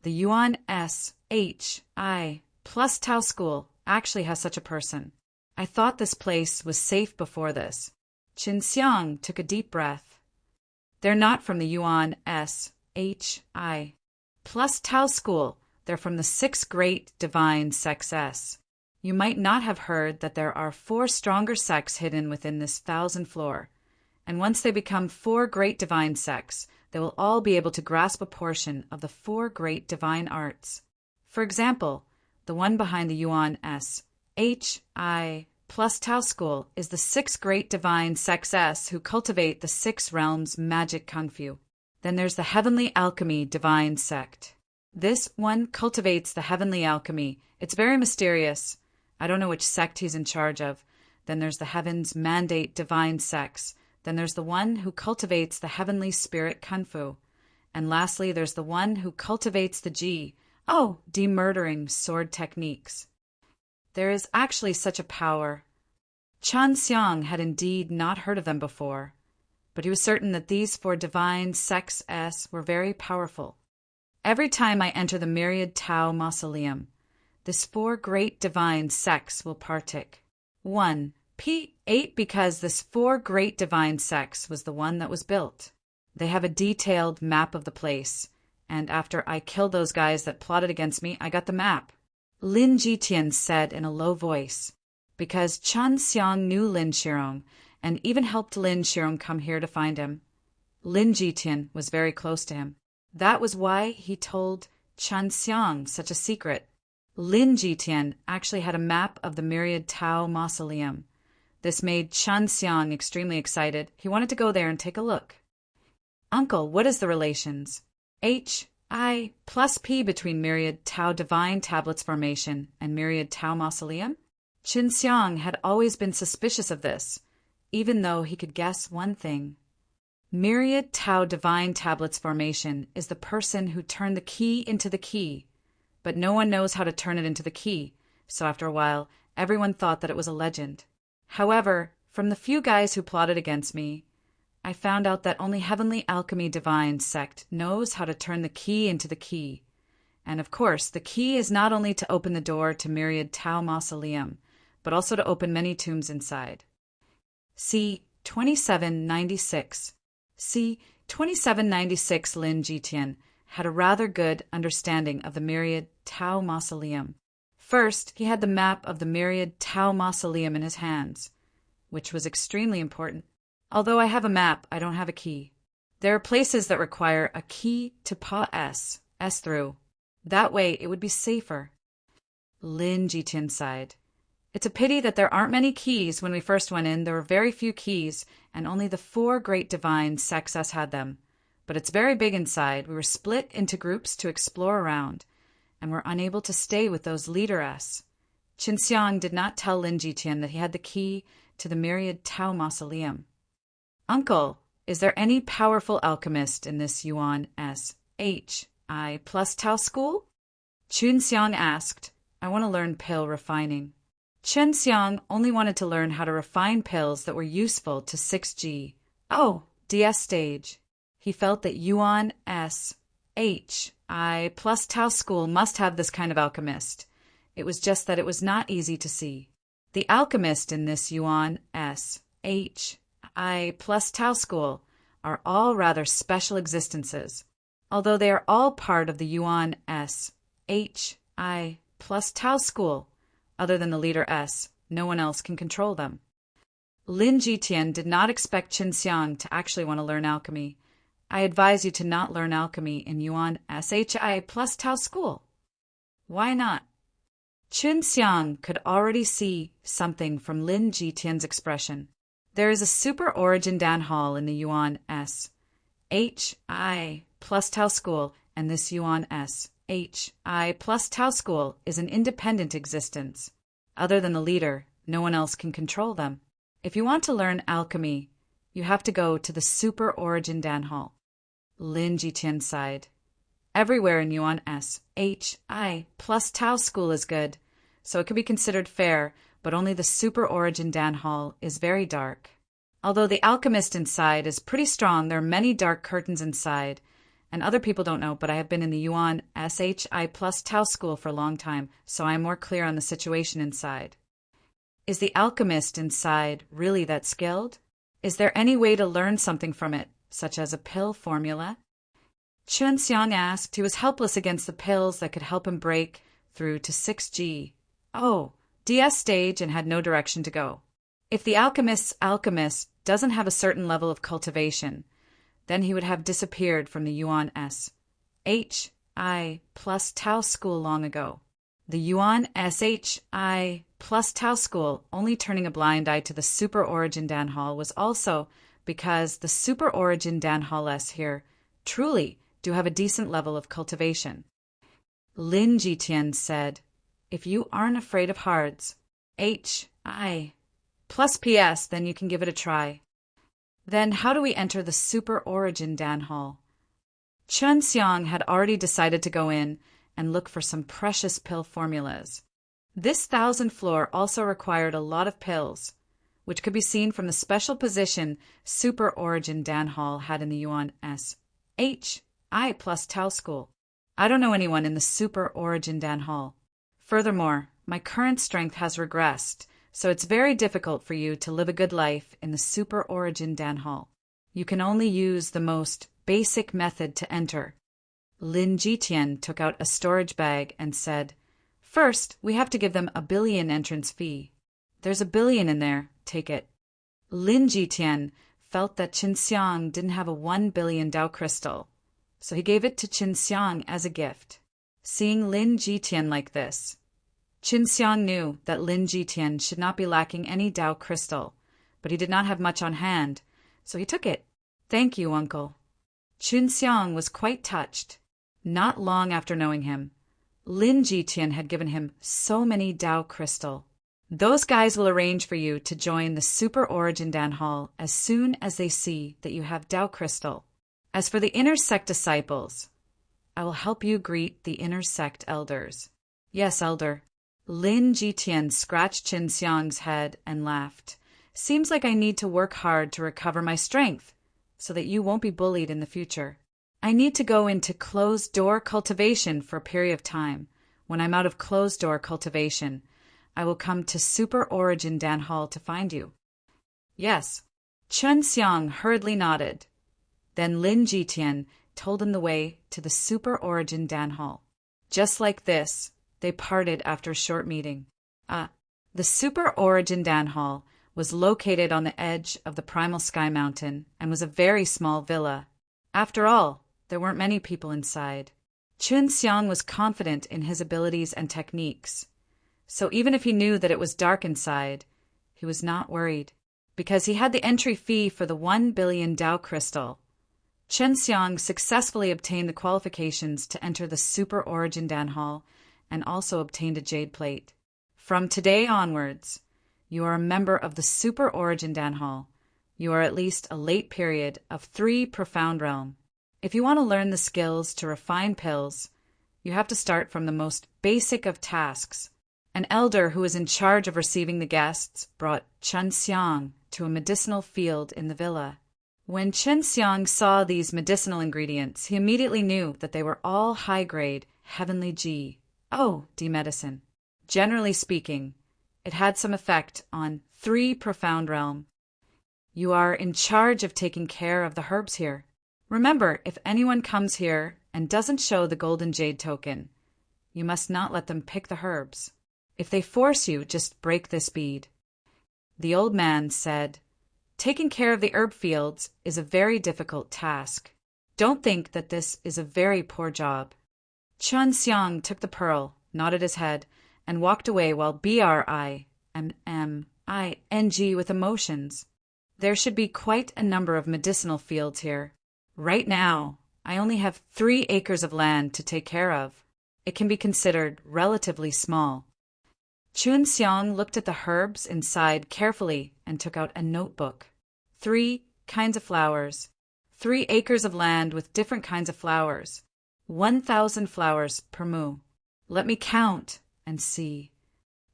The Yuan S.H.I. plus Tao School actually has such a person. I thought this place was safe before this. Qin Xiang took a deep breath. "They're not from the Yuan S.H.I. plus Tao School. They're from the 6 great divine sects S. You might not have heard that there are 4 stronger sects hidden within this 1,000 floor. And once they become 4 great divine sects, they will all be able to grasp a portion of the 4 great divine arts. For example, the one behind the Yuan S.H.I. plus Tao School is the 6 great divine sects S who cultivate the 6 realms magic kung fu. Then there's the Heavenly Alchemy divine sect. This one cultivates the heavenly alchemy. It's very mysterious. I don't know which sect he's in charge of. Then there's the Heaven's Mandate divine sects. Then there's the one who cultivates the heavenly spirit kung fu. And lastly, there's the one who cultivates the demurdering sword techniques. There is actually such a power. Chun Xiang had indeed not heard of them before, but he was certain that these 4 divine sects S were very powerful. Every time I enter the Myriad Tao Mausoleum, this 4 great divine sects will partake. 1. P8 because this 4 great divine sects was the one that was built. They have a detailed map of the place, and after I killed those guys that plotted against me, I got the map. Lin Jitian said in a low voice, because Chun Xiang knew Lin Shirong, and even helped Lin Shirong come here to find him. Lin Jitian was very close to him. That was why he told Chun Xiang such a secret. Lin Jitian actually had a map of the Myriad Tao Mausoleum. This made Chun Xiang extremely excited. He wanted to go there and take a look. "Uncle, what is the relations? H.I. plus P between Myriad Tao Divine Tablets Formation and Myriad Tao Mausoleum?" Qin Xiang had always been suspicious of this, even though he could guess one thing. Myriad Tao Divine Tablets Formation is the person who turned the key into the key, but no one knows how to turn it into the key, so after a while, everyone thought that it was a legend. However, from the few guys who plotted against me, I found out that only Heavenly Alchemy Divine sect knows how to turn the key into the key. And of course, the key is not only to open the door to Myriad Tao Mausoleum, but also to open many tombs inside. See 2796. See 2796 Lin Jitian had a rather good understanding of the Myriad Tao Mausoleum. First, he had the map of the Myriad Tao Mausoleum in his hands, which was extremely important. Although I have a map, I don't have a key. There are places that require a key to pass S through. That way, it would be safer. Lin Jitian sighed. It's a pity that there aren't many keys. When we first went in, there were very few keys, and only the 4 great divine sects us had them. But it's very big inside. We were split into groups to explore around, and were unable to stay with those leader S. Qin Xiang did not tell Lin Jitian that he had the key to the Myriad Tao Mausoleum. "Uncle, is there any powerful alchemist in this Yuan S.H.I. plus Tao School?" Chunxiang asked, I want to learn pill refining. Chunxiang only wanted to learn how to refine pills that were useful to 6G. Oh, DS stage. He felt that Yuan S. H. I plus Tao school must have this kind of alchemist. It was just that it was not easy to see. The alchemist in this Yuan S. H. I plus Tao school are all rather special existences. Although they are all part of the Yuan S. H. I plus Tao school, other than the leader S, no one else can control them. Lin Jitian did not expect Chunxiang to actually want to learn alchemy. I advise you to not learn alchemy in Yuan SHI plus Tao school. Why not? Chunxiang could already see something from Lin Jitian's expression. There is a super origin Dan hall in the Yuan S. HI plus Tao school, and this Yuan S. HI plus Tao school is an independent existence. Other than the leader, no one else can control them. If you want to learn alchemy, you have to go to the super origin Dan hall. Lin Jitian sighed. Everywhere in Yuan S. HI plus Tao school is good, so it can be considered fair, but only the super origin Dan hall is very dark. Although the alchemist inside is pretty strong, there are many dark curtains inside, and other people don't know, but I have been in the Yuan SHI plus Tao school for a long time, so I am more clear on the situation inside. Is the alchemist inside really that skilled? Is there any way to learn something from it, such as a pill formula? Chunxiang asked. He was helpless against the pills that could help him break through to 6G. Oh, DS stage, and had no direction to go. If the alchemist doesn't have a certain level of cultivation, then he would have disappeared from the Yuan S. HI plus Tao school long ago. The Yuan SHI plus Tao school only turning a blind eye to the super origin Dan hall was also because the super origin Dan hall S here truly do have a decent level of cultivation. Lin Jitian said, if you aren't afraid of hards, HI plus PS, then you can give it a try. Then how do we enter the super origin Dan hall? Chunxiang had already decided to go in and look for some precious pill formulas. This 1000th floor also required a lot of pills, which could be seen from the special position super origin Dan hall had in the Yuan S. HI plus Tao school. I don't know anyone in the super origin Dan hall. Furthermore, my current strength has regressed, so it's very difficult for you to live a good life in the super origin Dan hall. You can only use the most basic method to enter. Lin Jitian took out a storage bag and said, first, we have to give them 1 billion entrance fee. There's 1 billion in there, take it. Lin Jitian felt that Chunxiang didn't have a 1 billion Dao crystal, so he gave it to Chunxiang as a gift. Seeing Lin Jitian like this, Chunxiang knew that Lin Jitian should not be lacking any Dao crystal, but he did not have much on hand, so he took it. Thank you, uncle. Chunxiang was quite touched. Not long after knowing him, Lin Jitian had given him so many Dao crystal. Those guys will arrange for you to join the super origin Dan hall as soon as they see that you have Dao crystal. As for the inner sect disciples, I will help you greet the inner sect elders. Yes, elder. Lin Jitian scratched Chunxiang's head and laughed. Seems like I need to work hard to recover my strength, so that you won't be bullied in the future. I need to go into closed-door cultivation for a period of time. When I'm out of closed-door cultivation, I will come to super origin Dan hall to find you. Yes. Chunxiang hurriedly nodded. Then Lin Jitian told him the way to the super origin Dan hall. Just like this, they parted after a short meeting. The super origin Dan hall was located on the edge of the Primal Sky Mountain and was a very small villa. After all, there weren't many people inside. Chunxiang was confident in his abilities and techniques, so even if he knew that it was dark inside, he was not worried, because he had the entry fee for the 1 billion Dao crystal. Chunxiang successfully obtained the qualifications to enter the super origin Dan hall and also obtained a jade plate. From today onwards, you are a member of the super origin Dan hall. You are at least a late period of 3 profound realm. If you want to learn the skills to refine pills, You have to start from the most basic of tasks. An elder who was in charge of receiving the guests brought Chen Xiang to a medicinal field in the villa. When Chen Xiang saw these medicinal ingredients, he immediately knew that they were all high-grade, heavenly D medicine. Generally speaking, it had some effect on 3 profound realms. You are in charge of taking care of the herbs here. Remember, if anyone comes here and doesn't show the golden jade token, you must not let them pick the herbs. If they force you, just break this bead. The old man said, taking care of the herb fields is a very difficult task. Don't think that this is a very poor job. Chen Xiang took the pearl, nodded his head, and walked away while Briming with emotions. There should be quite a number of medicinal fields here. Right now, I only have 3 acres of land to take care of. It can be considered relatively small. Chen Xiang looked at the herbs inside carefully and took out a notebook. 3 kinds of flowers. 3 acres of land with different kinds of flowers. 1,000 flowers per mu. Let me count and see.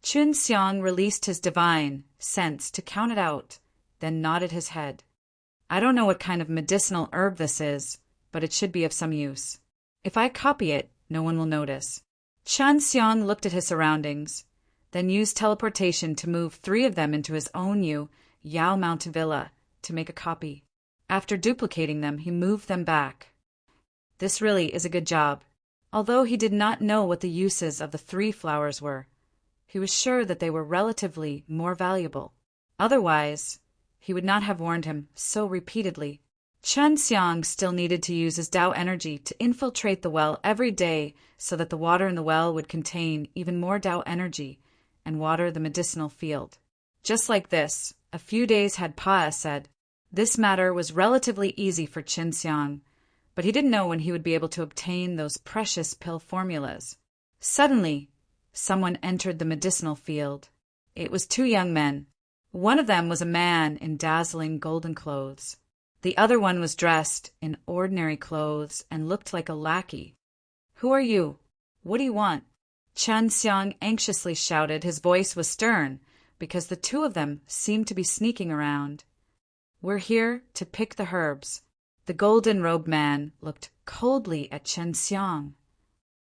Chen Xiang released his divine sense to count it out, then nodded his head. I don't know what kind of medicinal herb this is, but it should be of some use. If I copy it, no one will notice. Chen Xiang looked at his surroundings, then used teleportation to move 3 of them into his own Yao Mountain Villa to make a copy. After duplicating them, he moved them back. This really is a good job. Although he did not know what the uses of the 3 flowers were, he was sure that they were relatively more valuable. Otherwise, he would not have warned him so repeatedly. Chen Xiang still needed to use his Tao energy to infiltrate the well every day so that the water in the well would contain even more Tao energy and water the medicinal field. Just like this, a few days had passed. This matter was relatively easy for Chen Xiang, but he didn't know when he would be able to obtain those precious pill formulas. Suddenly, someone entered the medicinal field. It was 2 young men. One of them was a man in dazzling golden clothes. The other one was dressed in ordinary clothes and looked like a lackey. Who are you? What do you want? Chen Xiang anxiously shouted. His voice was stern, because the 2 of them seemed to be sneaking around. We're here to pick the herbs. The golden-robed man looked coldly at Chen Xiang.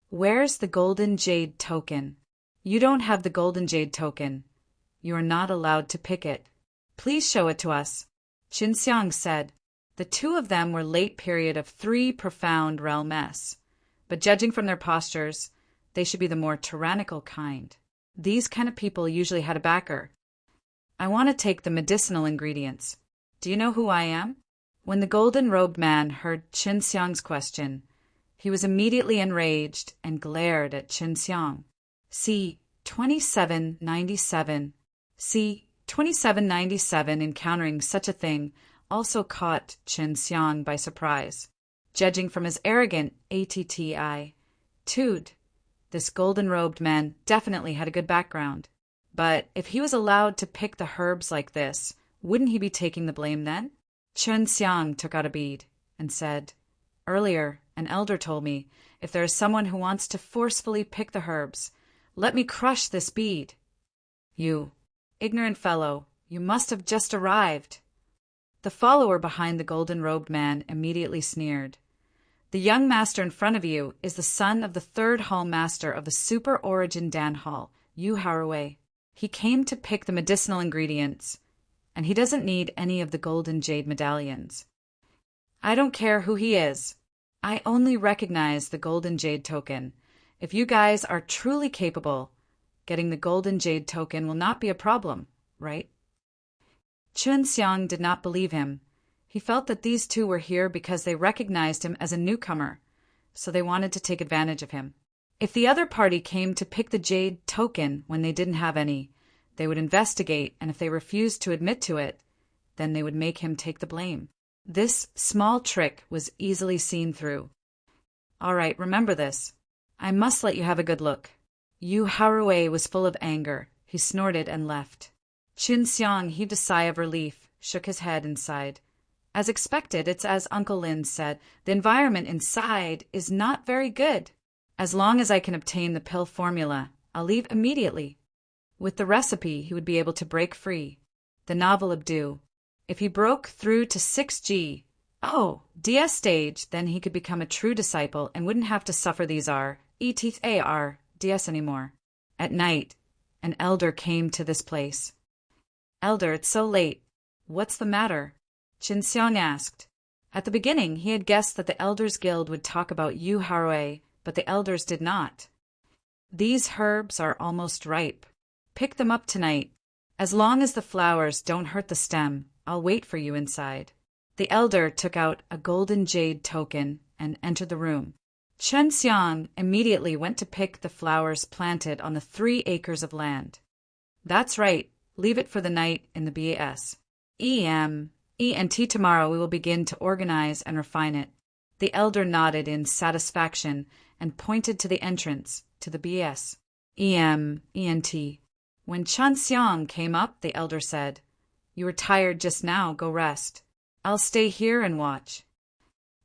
Where's the golden jade token? You don't have the golden jade token. You are not allowed to pick it. Please show it to us, Chen Xiang said. The 2 of them were late period of 3 profound realms, but judging from their postures, they should be the more tyrannical kind. These kind of people usually had a backer. I want to take the medicinal ingredients. Do you know who I am? When the golden-robed man heard Chen Xiang's question, he was immediately enraged and glared at Chen Xiang. See 2797. See 2797 encountering such a thing also caught Chen Xiang by surprise. Judging from his arrogant attitude, this golden-robed man definitely had a good background. But if he was allowed to pick the herbs like this, wouldn't he be taking the blame then? Chen Xiang took out a bead and said, Earlier, an elder told me, if there is someone who wants to forcefully pick the herbs, let me crush this bead. You, ignorant fellow, you must have just arrived. The follower behind the golden-robed man immediately sneered. The young master in front of you is the son of the 3rd hall master of the Super Origin Dan Hall, Yu Haraway. He came to pick the medicinal ingredients, and he doesn't need any of the golden jade medallions. I don't care who he is. I only recognize the golden jade token. If you guys are truly capable, getting the golden jade token will not be a problem, right? Chen Xiang did not believe him. He felt that these 2 were here because they recognized him as a newcomer, so they wanted to take advantage of him. If the other party came to pick the jade token when they didn't have any, they would investigate, and if they refused to admit to it, then they would make him take the blame. This small trick was easily seen through. All right, remember this. I must let you have a good look. Yu Haraway was full of anger. He snorted and left. Chen Xiang heaved a sigh of relief, shook his head and sighed. As expected, it's as Uncle Lin said, the environment inside is not very good. As long as I can obtain the pill formula, I'll leave immediately. With the recipe, he would be able to break free. The novel Abdu. If he broke through to 6G, DS stage, then he could become a true disciple and wouldn't have to suffer these DS anymore. At night, an elder came to this place. Elder, it's so late. What's the matter? Qin Xiang asked. At the beginning, he had guessed that the Elders Guild would talk about Yu Harué, but the elders did not. These herbs are almost ripe. Pick them up tonight. As long as the flowers don't hurt the stem, I'll wait for you inside. The elder took out a golden jade token and entered the room. Qin Xiang immediately went to pick the flowers planted on the 3 acres of land. That's right. Leave it for the night in the BAS. ENT tomorrow we will begin to organize and refine it. The elder nodded in satisfaction and pointed to the entrance to the BS. ENT. When Qin Xiang came up, the elder said, "You were tired just now, go rest. I'll stay here and watch."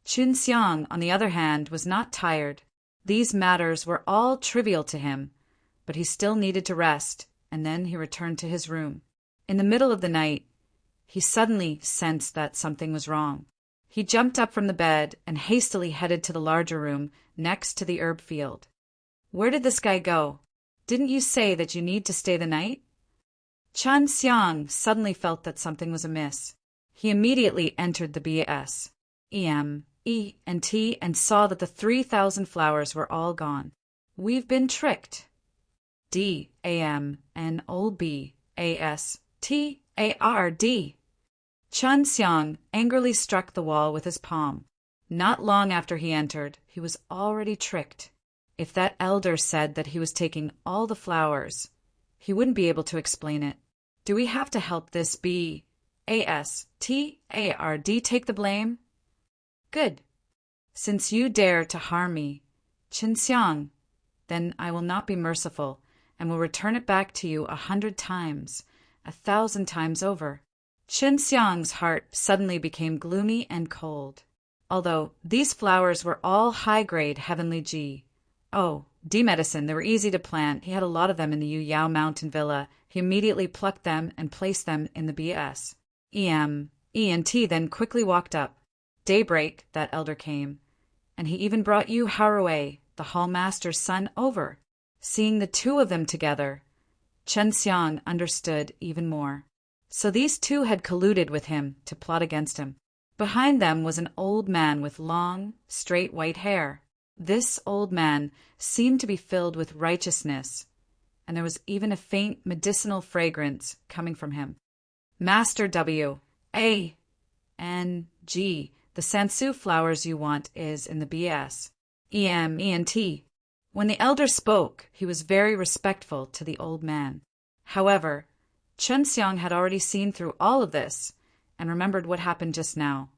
Qin Xiang, on the other hand, was not tired. These matters were all trivial to him, but he still needed to rest, and then he returned to his room. In the middle of the night, he suddenly sensed that something was wrong. He jumped up from the bed and hastily headed to the larger room next to the herb field. "Where did this guy go? Didn't you say that you need to stay the night?" Qin Xiang suddenly felt that something was amiss. He immediately entered the BS, and saw that the 3,000 flowers were all gone. "We've been tricked." DAMNOLBASTARD. Qin Xiang angrily struck the wall with his palm. Not long after he entered, he was already tricked. If that elder said that he was taking all the flowers, he wouldn't be able to explain it. Do we have to help this BASTARD take the blame? Good. Since you dare to harm me, Qin Xiang, then I will not be merciful, and will return it back to you 100 times, 1,000 times over. Qin Xiang's heart suddenly became gloomy and cold. Although these flowers were all high-grade heavenly D medicine, they were easy to plant. He had a lot of them in the Yu Yao mountain villa. He immediately plucked them and placed them in the BS. ENT then quickly walked up. Daybreak, that elder came, and he even brought Yu Harué, the hall master's son, over. Seeing the 2 of them together, Qin Xiang understood even more. So these 2 had colluded with him to plot against him. Behind them was an old man with long, straight white hair. This old man seemed to be filled with righteousness, and there was even a faint medicinal fragrance coming from him. Master WANG, the Sansu flowers you want is in the BS. ENT. When the elder spoke, he was very respectful to the old man. However, Qin Xiang had already seen through all of this and remembered what happened just now.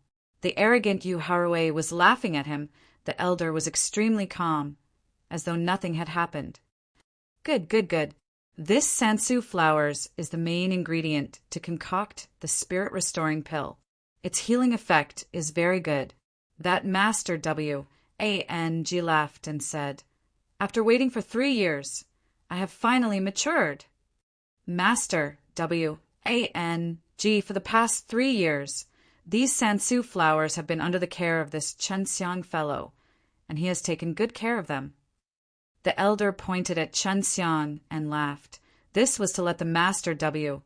The arrogant Yu Harué was laughing at him. The elder was extremely calm, as though nothing had happened. Good. This Sansu flowers is the main ingredient to concoct the spirit-restoring pill. Its healing effect is very good. That Master WANG laughed and said, "After waiting for 3 years, I have finally matured." Master WANG, for the past 3 years, these Sansu flowers have been under the care of this Qin Xiang fellow, and he has taken good care of them. The elder pointed at Qin Xiang and laughed. This was to let the Master WANG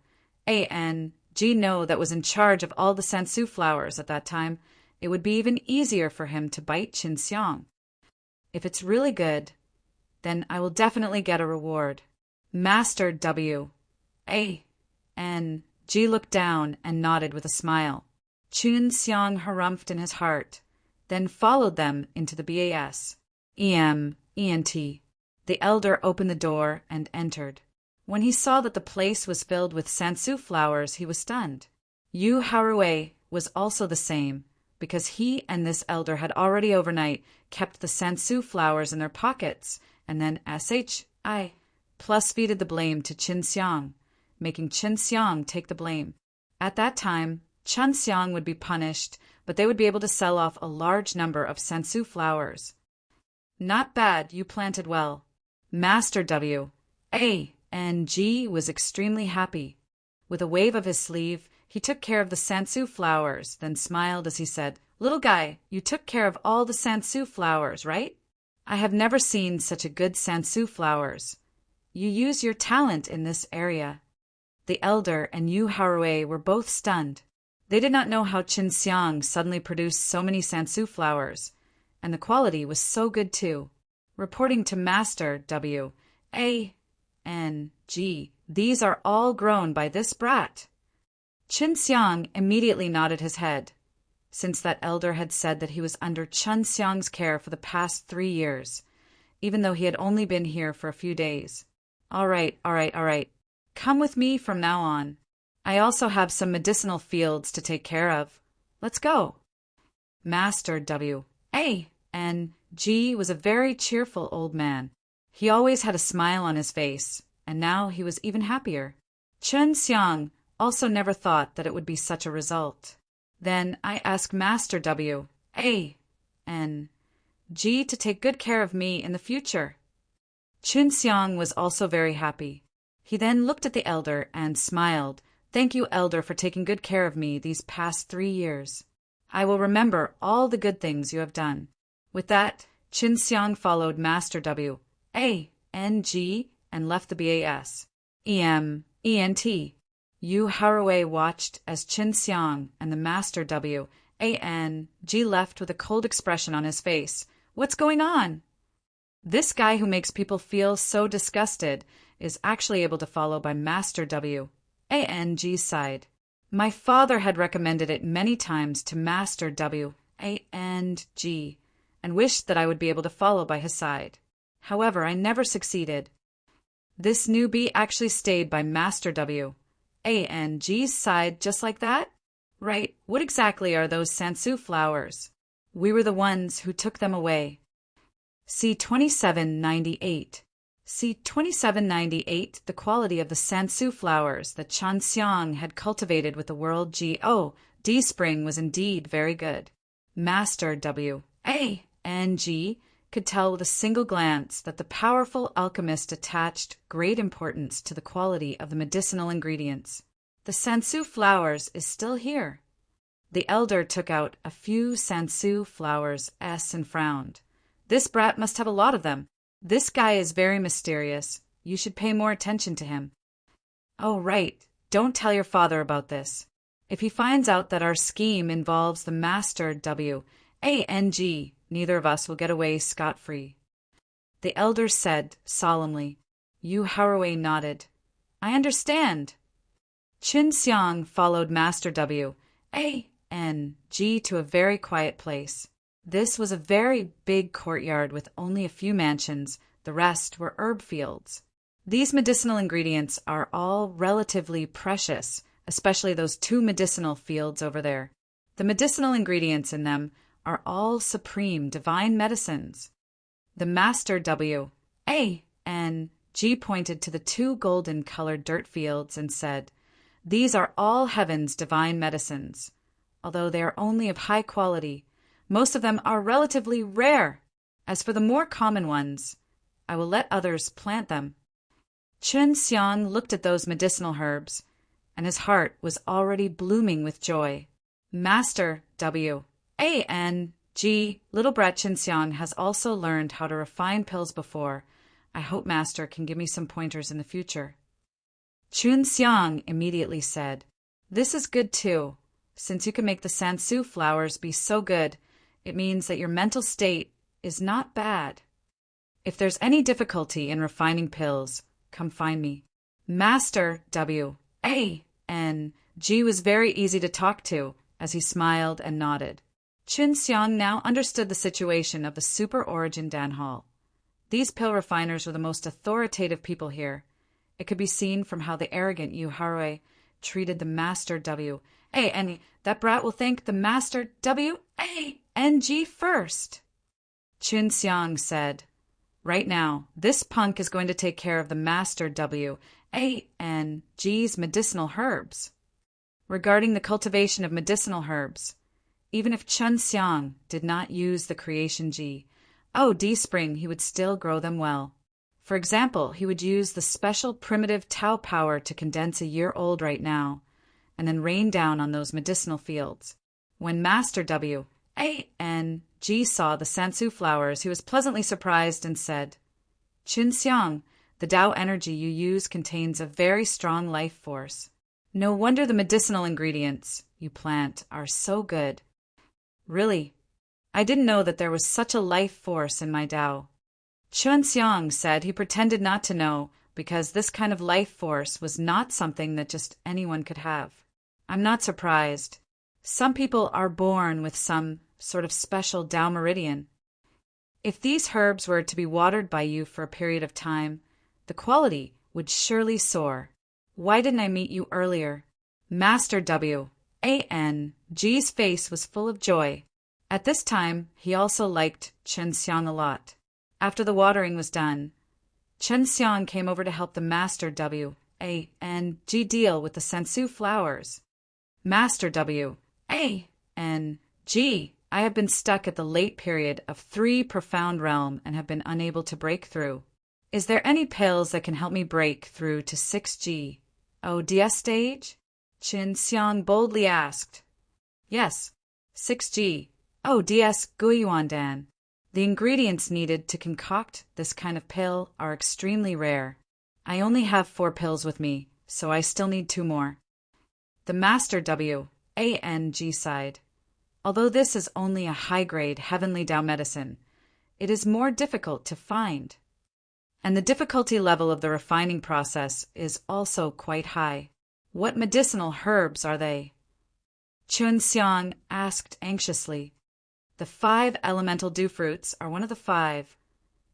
know that was in charge of all the Sansu flowers at that time. It would be even easier for him to bite Qin Xiang. If it's really good, then I will definitely get a reward. Master WANG looked down and nodded with a smile. Qin Xiang harumphed in his heart, then followed them into the BAS. ENT. The elder opened the door and entered. When he saw that the place was filled with Sansu flowers, he was stunned. Yu Harué was also the same, because he and this elder had already overnight kept the Sansu flowers in their pockets, and then SHI plus feeded the blame to Qin Xiang, making Qin Xiang take the blame. At that time, Qin Xiang would be punished, but they would be able to sell off a large number of Sansu flowers. Not bad, you planted well. Master W. A. and G was extremely happy. With a wave of his sleeve, he took care of the sansu flowers, then smiled as he said, "Little guy, you took care of all the sansu flowers, right? I have never seen such a good sansu flowers. You use your talent in this area." The elder and Yu Haruei were both stunned. They did not know how Qin Xiang suddenly produced so many sansu flowers, and the quality was so good too. Reporting to Master W. A. N. G. These are all grown by this brat. Qin Xiang immediately nodded his head, since that elder had said that he was under Qin Xiang's care for the past 3 years, even though he had only been here for a few days. All right. Come with me from now on. I also have some medicinal fields to take care of. Let's go. Master W. A. N. G. was a very cheerful old man. He always had a smile on his face, and now he was even happier. Qin Xiang also never thought that it would be such a result. Then I asked Master W. A. N. G. to take good care of me in the future. Qin Xiang was also very happy. He then looked at the elder and smiled. "Thank you, elder, for taking good care of me these past 3 years. I will remember all the good things you have done." With that, Qin Xiang followed Master W. A. N. G. and left the BAS. ENT. Yu Haruei watched as Qin Xiang and the Master W. A. N. G. left with a cold expression on his face. What's going on? This guy who makes people feel so disgusted is actually able to follow by Master W. A. N. G's side. My father had recommended it many times to Master W. A. N. G. and wished that I would be able to follow by his side. However, I never succeeded. This newbie actually stayed by Master W. A. N. G's side just like that? Right, what exactly are those sansu flowers? We were the ones who took them away. See 2798. See 2798, the quality of the sansu flowers that Qin Xiang had cultivated with the world G.O.D. spring was indeed very good. Master W. A. N. G. could tell with a single glance that the powerful alchemist attached great importance to the quality of the medicinal ingredients. The sansu flowers is still here. The elder took out a few sansu flowers and frowned. This brat must have a lot of them. This guy is very mysterious. You should pay more attention to him. Oh, right. Don't tell your father about this. If he finds out that our scheme involves the Master W. A. N. G., neither of us will get away scot-free. The elder said solemnly. Yu Haruei nodded. I understand. Qin Xiang followed Master W. A. N. G. to a very quiet place. This was a very big courtyard with only a few mansions. The rest were herb fields. These medicinal ingredients are all relatively precious, especially those 2 medicinal fields over there. The medicinal ingredients in them are all supreme divine medicines. The Master W. A. N. G. pointed to the 2 golden-colored dirt fields and said, These are all heaven's divine medicines. Although they are only of high quality, most of them are relatively rare. As for the more common ones, I will let others plant them. Qin Xiang looked at those medicinal herbs, and his heart was already blooming with joy. Master W. A. N. G. Little brat Qin Xiang has also learned how to refine pills before. I hope Master can give me some pointers in the future. Qin Xiang immediately said, This is good too. Since you can make the sansu flowers be so good, it means that your mental state is not bad. If there's any difficulty in refining pills, come find me. Master W. A. N. G. was very easy to talk to, as he smiled and nodded. Qin Xiang now understood the situation of the Super Origin Dan Hall. These pill refiners were the most authoritative people here. It could be seen from how the arrogant Yu Haruei treated the Master W. A. N. That brat will thank the Master W. A. N. G. first. Qin Xiang said, Right now, this punk is going to take care of the Master W. A. N. G's medicinal herbs. Regarding the cultivation of medicinal herbs, even if Qin Xiang did not use the creation G, D spring, he would still grow them well. For example, he would use the special primitive Tau power to condense a year old right now, and then rain down on those medicinal fields. When Master W.A.N.G. saw the Sansu flowers, he was pleasantly surprised and said, "Qinxiang, the Tao energy you use contains a very strong life force. No wonder the medicinal ingredients you plant are so good." Really, I didn't know that there was such a life force in my Tao. Qinxiang said he pretended not to know because this kind of life force was not something that just anyone could have. I'm not surprised. Some people are born with some sort of special Tao meridian. If these herbs were to be watered by you for a period of time, the quality would surely soar. Why didn't I meet you earlier? Master W.A.N.G.'s face was full of joy. At this time, he also liked Qinxiang a lot. After the watering was done, Qinxiang came over to help the Master W.A.N.G. deal with the Sansu flowers. Master W.A.N.G., I have been stuck at the late period of 3 profound realm and have been unable to break through. Is there any pills that can help me break through to 6G? ODS stage? Qinxiang boldly asked. Yes, 6G. ODS Guiyuandan. The ingredients needed to concoct this kind of pill are extremely rare. I only have 4 pills with me, so I still need 2 more. The Master W.A.N.G. sighed. Although this is only a high-grade heavenly Tao medicine, it is more difficult to find. And the difficulty level of the refining process is also quite high. What medicinal herbs are they? Qinxiang asked anxiously. The 5 elemental dew fruits are one of the 5,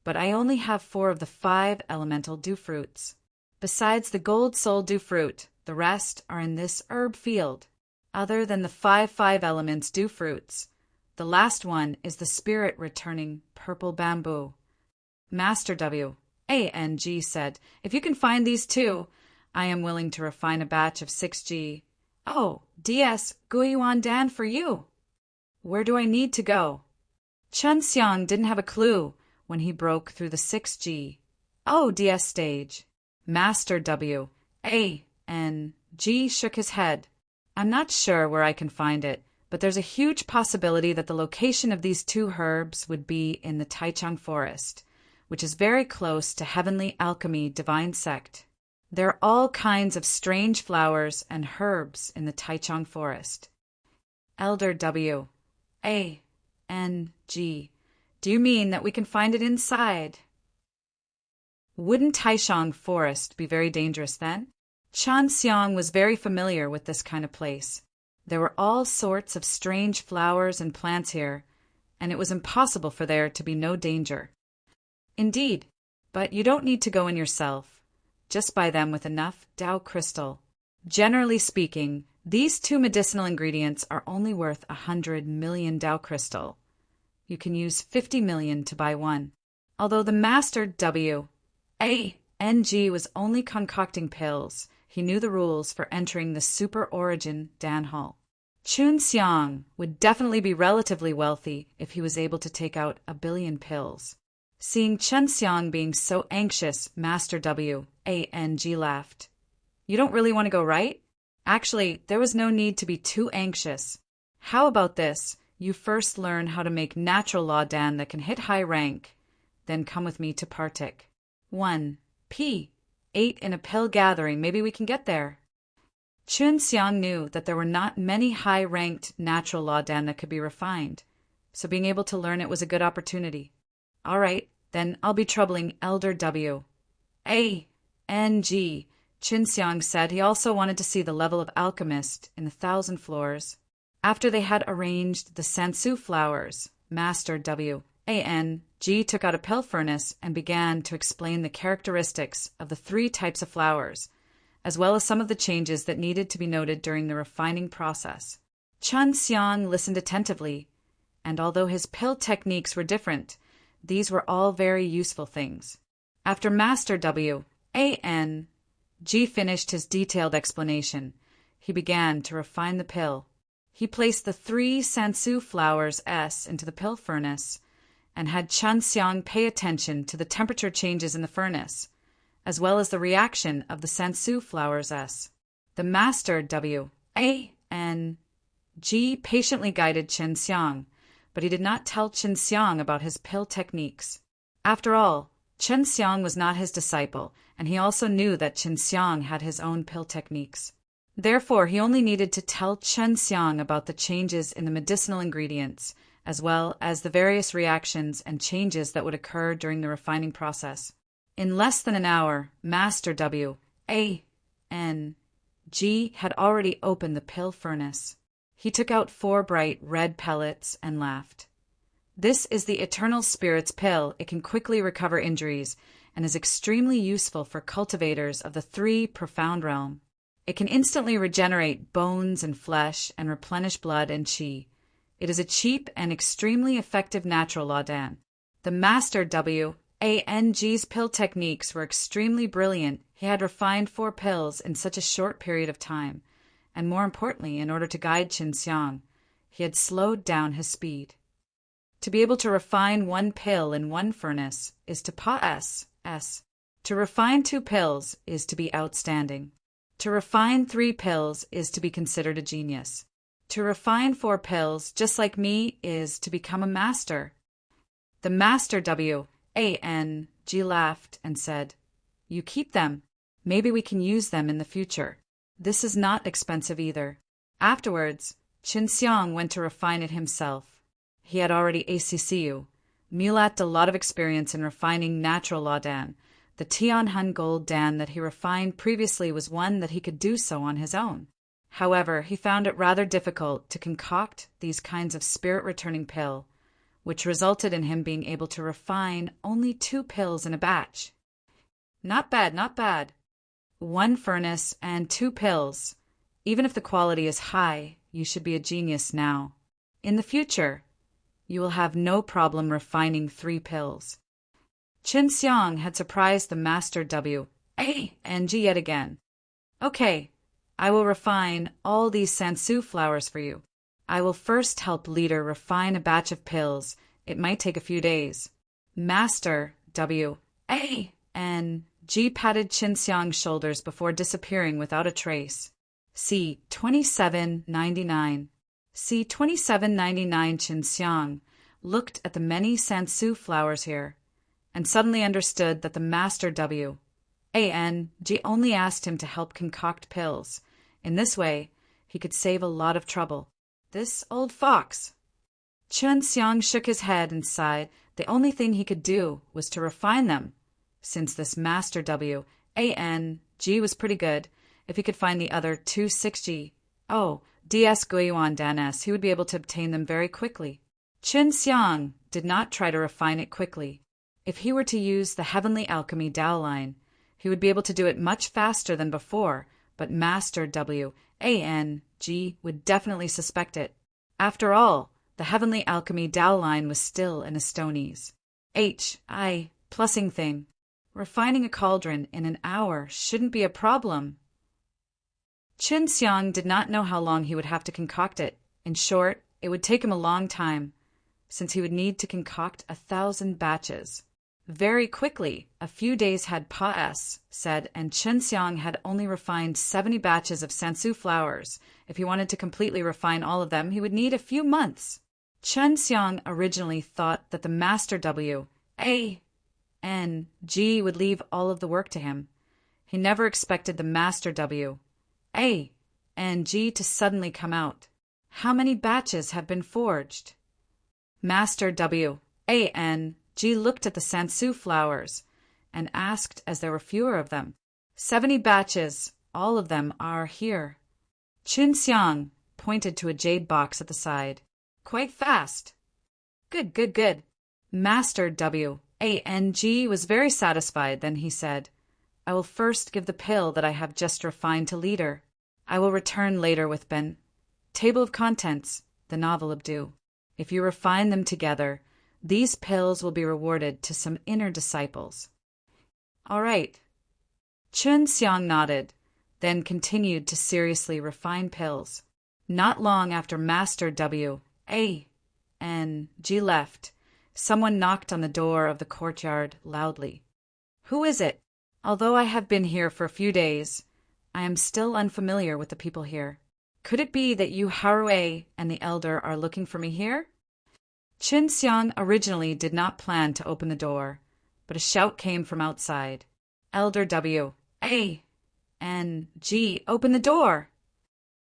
but I only have 4 of the 5 elemental dew fruits. Besides the gold soul dew fruit, the rest are in this herb field. Other than the 5 elements dew fruits, the last one is the spirit-returning purple bamboo. Master W.A.N.G. said, "If you can find these 2, I am willing to refine a batch of 6G. DS Guiyuandan for you. Where do I need to go?" Qinxiang didn't have a clue when he broke through the 6G. DS stage. Master W.A.N.G. shook his head. "I'm not sure where I can find it, but there's a huge possibility that the location of these 2 herbs would be in the Taichung Forest, which is very close to Heavenly Alchemy Divine Sect. There are all kinds of strange flowers and herbs in the Taichung Forest." Elder W.A.N.G. Do you mean that we can find it inside? Wouldn't Taichung Forest be very dangerous then? Qinxiang was very familiar with this kind of place. There were all sorts of strange flowers and plants here, and it was impossible for there to be no danger. Indeed, but you don't need to go in yourself. Just buy them with enough Tao crystal. Generally speaking, these 2 medicinal ingredients are only worth 100 million Tao crystal. You can use 50 million to buy one. Although the Master W.A.N.G. was only concocting pills, he knew the rules for entering the Super Origin Dan Hall. Qinxiang would definitely be relatively wealthy if he was able to take out 1 billion pills. Seeing Qinxiang being so anxious, Master W.A.N.G. laughed. "You don't really want to go, right? Actually, there was no need to be too anxious. How about this? You first learn how to make natural law Dan that can hit high rank, then come with me to Partik. 1P. 8 in a pill gathering, maybe we can get there." Qinxiang knew that there were not many high-ranked natural law Dan that could be refined, so being able to learn it was a good opportunity. "All right, then I'll be troubling Elder W.A.N.G. Qinxiang said he also wanted to see the level of alchemist in the 1,000 floors. After they had arranged the Sansu flowers, Master W.A.N.G. took out a pill furnace and began to explain the characteristics of the 3 types of flowers, as well as some of the changes that needed to be noted during the refining process. Qinxiang listened attentively, and although his pill techniques were different, these were all very useful things. After Master W.A.N.G. finished his detailed explanation, he began to refine the pill. He placed the 3 Sansu flowers S into the pill furnace and had Chun Xiang pay attention to the temperature changes in the furnace, as well as the reaction of the sansu flowers. The master G patiently guided Chun Xiang, but he did not tell Chun Xiang about his pill techniques. After all, Chun Xiang was not his disciple, and he also knew that Chun Xiang had his own pill techniques. Therefore, he only needed to tell Chun Xiang about the changes in the medicinal ingredients, as well as the various reactions and changes that would occur during the refining process. In less than an hour, Master G had already opened the pill furnace. He took out 4 bright red pellets and laughed. This is the Eternal Spirit's pill. It can quickly recover injuries and is extremely useful for cultivators of the 3 profound realm. It can instantly regenerate bones and flesh and replenish blood and qi. It is a cheap and extremely effective natural laudan. The Master G's pill techniques were extremely brilliant. He had refined 4 pills in such a short period of time, and more importantly, in order to guide Chun Xiang, he had slowed down his speed. To be able to refine 1 pill in 1 furnace is to pass. To refine 2 pills is to be outstanding. To refine 3 pills is to be considered a genius. To refine 4 pills, just like me, is to become a master. The Master G laughed and said, "You keep them. Maybe we can use them in the future. This is not expensive either." Afterwards, Chun Xiang went to refine it himself. He had already mulat a lot of experience in refining natural laudan. The Tianhun gold dan that he refined previously was one that he could do so on his own. However, he found it rather difficult to concoct these kinds of spirit-returning pill, which resulted in him being able to refine only 2 pills in a batch. Not bad, not bad. 1 furnace and 2 pills. Even if the quality is high, you should be a genius now. In the future, you will have no problem refining 3 pills. Chun Xiang had surprised the Master G yet again. "Okay, I will refine all these sansu flowers for you. I will first help leader refine a batch of pills. It might take a few days." Master G patted Chun Xiang's shoulders before disappearing without a trace. C. 2799. C. 2799. Chun Xiang looked at the many sansu flowers here, and suddenly understood that the Master G only asked him to help concoct pills. In this way, he could save a lot of trouble. This old fox. Chun Xiang shook his head and sighed. The only thing he could do was to refine them. Since this Master G was pretty good, if he could find the other 26G, DS Guiyuan Danes, he would be able to obtain them very quickly. Chun Xiang did not try to refine it quickly. If he were to use the Heavenly Alchemy Dao line, he would be able to do it much faster than before, but Master G would definitely suspect it. After all, the Heavenly Alchemy Dao line was still in Estonies. Plussing thing. Refining a cauldron in an hour shouldn't be a problem. Chun Xiang did not know how long he would have to concoct it. In short, it would take him a long time, since he would need to concoct 1,000 batches. Very quickly, a few days had said, and Chun Xiang had only refined 70 batches of sansu flowers. If he wanted to completely refine all of them, he would need a few months. Chun Xiang originally thought that the Master G would leave all of the work to him. He never expected the Master G to suddenly come out. How many batches have been forged? Master G looked at the sansu flowers and asked as there were fewer of them. 70 batches, all of them are here. Chun Xiang pointed to a jade box at the side. Quite fast. Good. Master G was very satisfied. Then he said, "I will first give the pill that I have just refined to leader. I will return later with Table of Contents, the novel Abdu. If you refine them together, these pills will be rewarded to some inner disciples." "All right." Chun Xiang nodded, then continued to seriously refine pills. Not long after Master G left, Someone knocked on the door of the courtyard loudly. "Who is it? Although I have been here for a few days, I am still unfamiliar with the people here. Could it be that you Haruei and the elder are looking for me here?" Qin Xiang originally did not plan to open the door, but a shout came from outside. "Elder W. A. N. G. Open the door!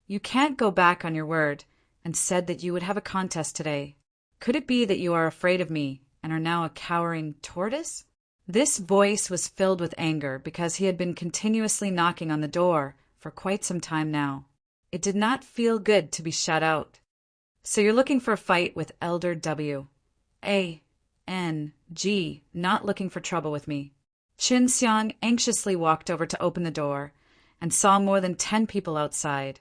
You can't go back on your word, and said that you would have a contest today. Could it be that you are afraid of me and are now a cowering tortoise?" This voice was filled with anger because he had been continuously knocking on the door for quite some time now. It did not feel good to be shut out. "So you're looking for a fight with Elder W. A. N. G. Not looking for trouble with me." Qin Xiang anxiously walked over to open the door and saw more than 10 people outside.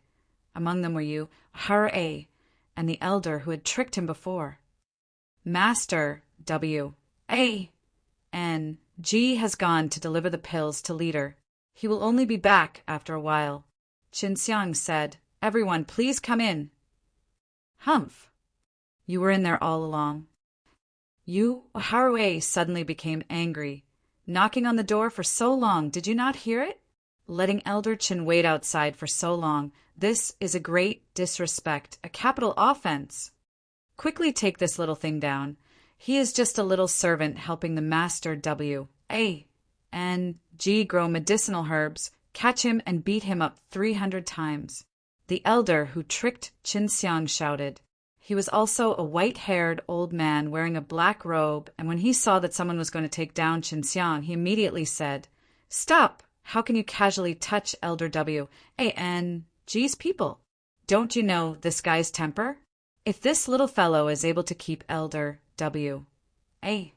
Among them were you, Haruei, and the elder who had tricked him before. "Master W. A. N. G. has gone to deliver the pills to leader. He will only be back after a while." Qin Xiang said, "Everyone, please come in." "Humph! You were in there all along." You, Haruei, suddenly became angry. "Knocking on the door for so long, did you not hear it? Letting Elder Qin wait outside for so long, this is a great disrespect, a capital offense. Quickly take this little thing down. He is just a little servant helping the Master W. A. N. G. grow medicinal herbs. Catch him and beat him up 300 times. The elder who tricked Qin Xiang shouted. He was also a white-haired old man wearing a black robe, and when he saw that someone was going to take down Qin Xiang, he immediately said, "Stop! How can you casually touch Elder W. A. N. G's people? Don't you know this guy's temper? If this little fellow is able to keep Elder W. A.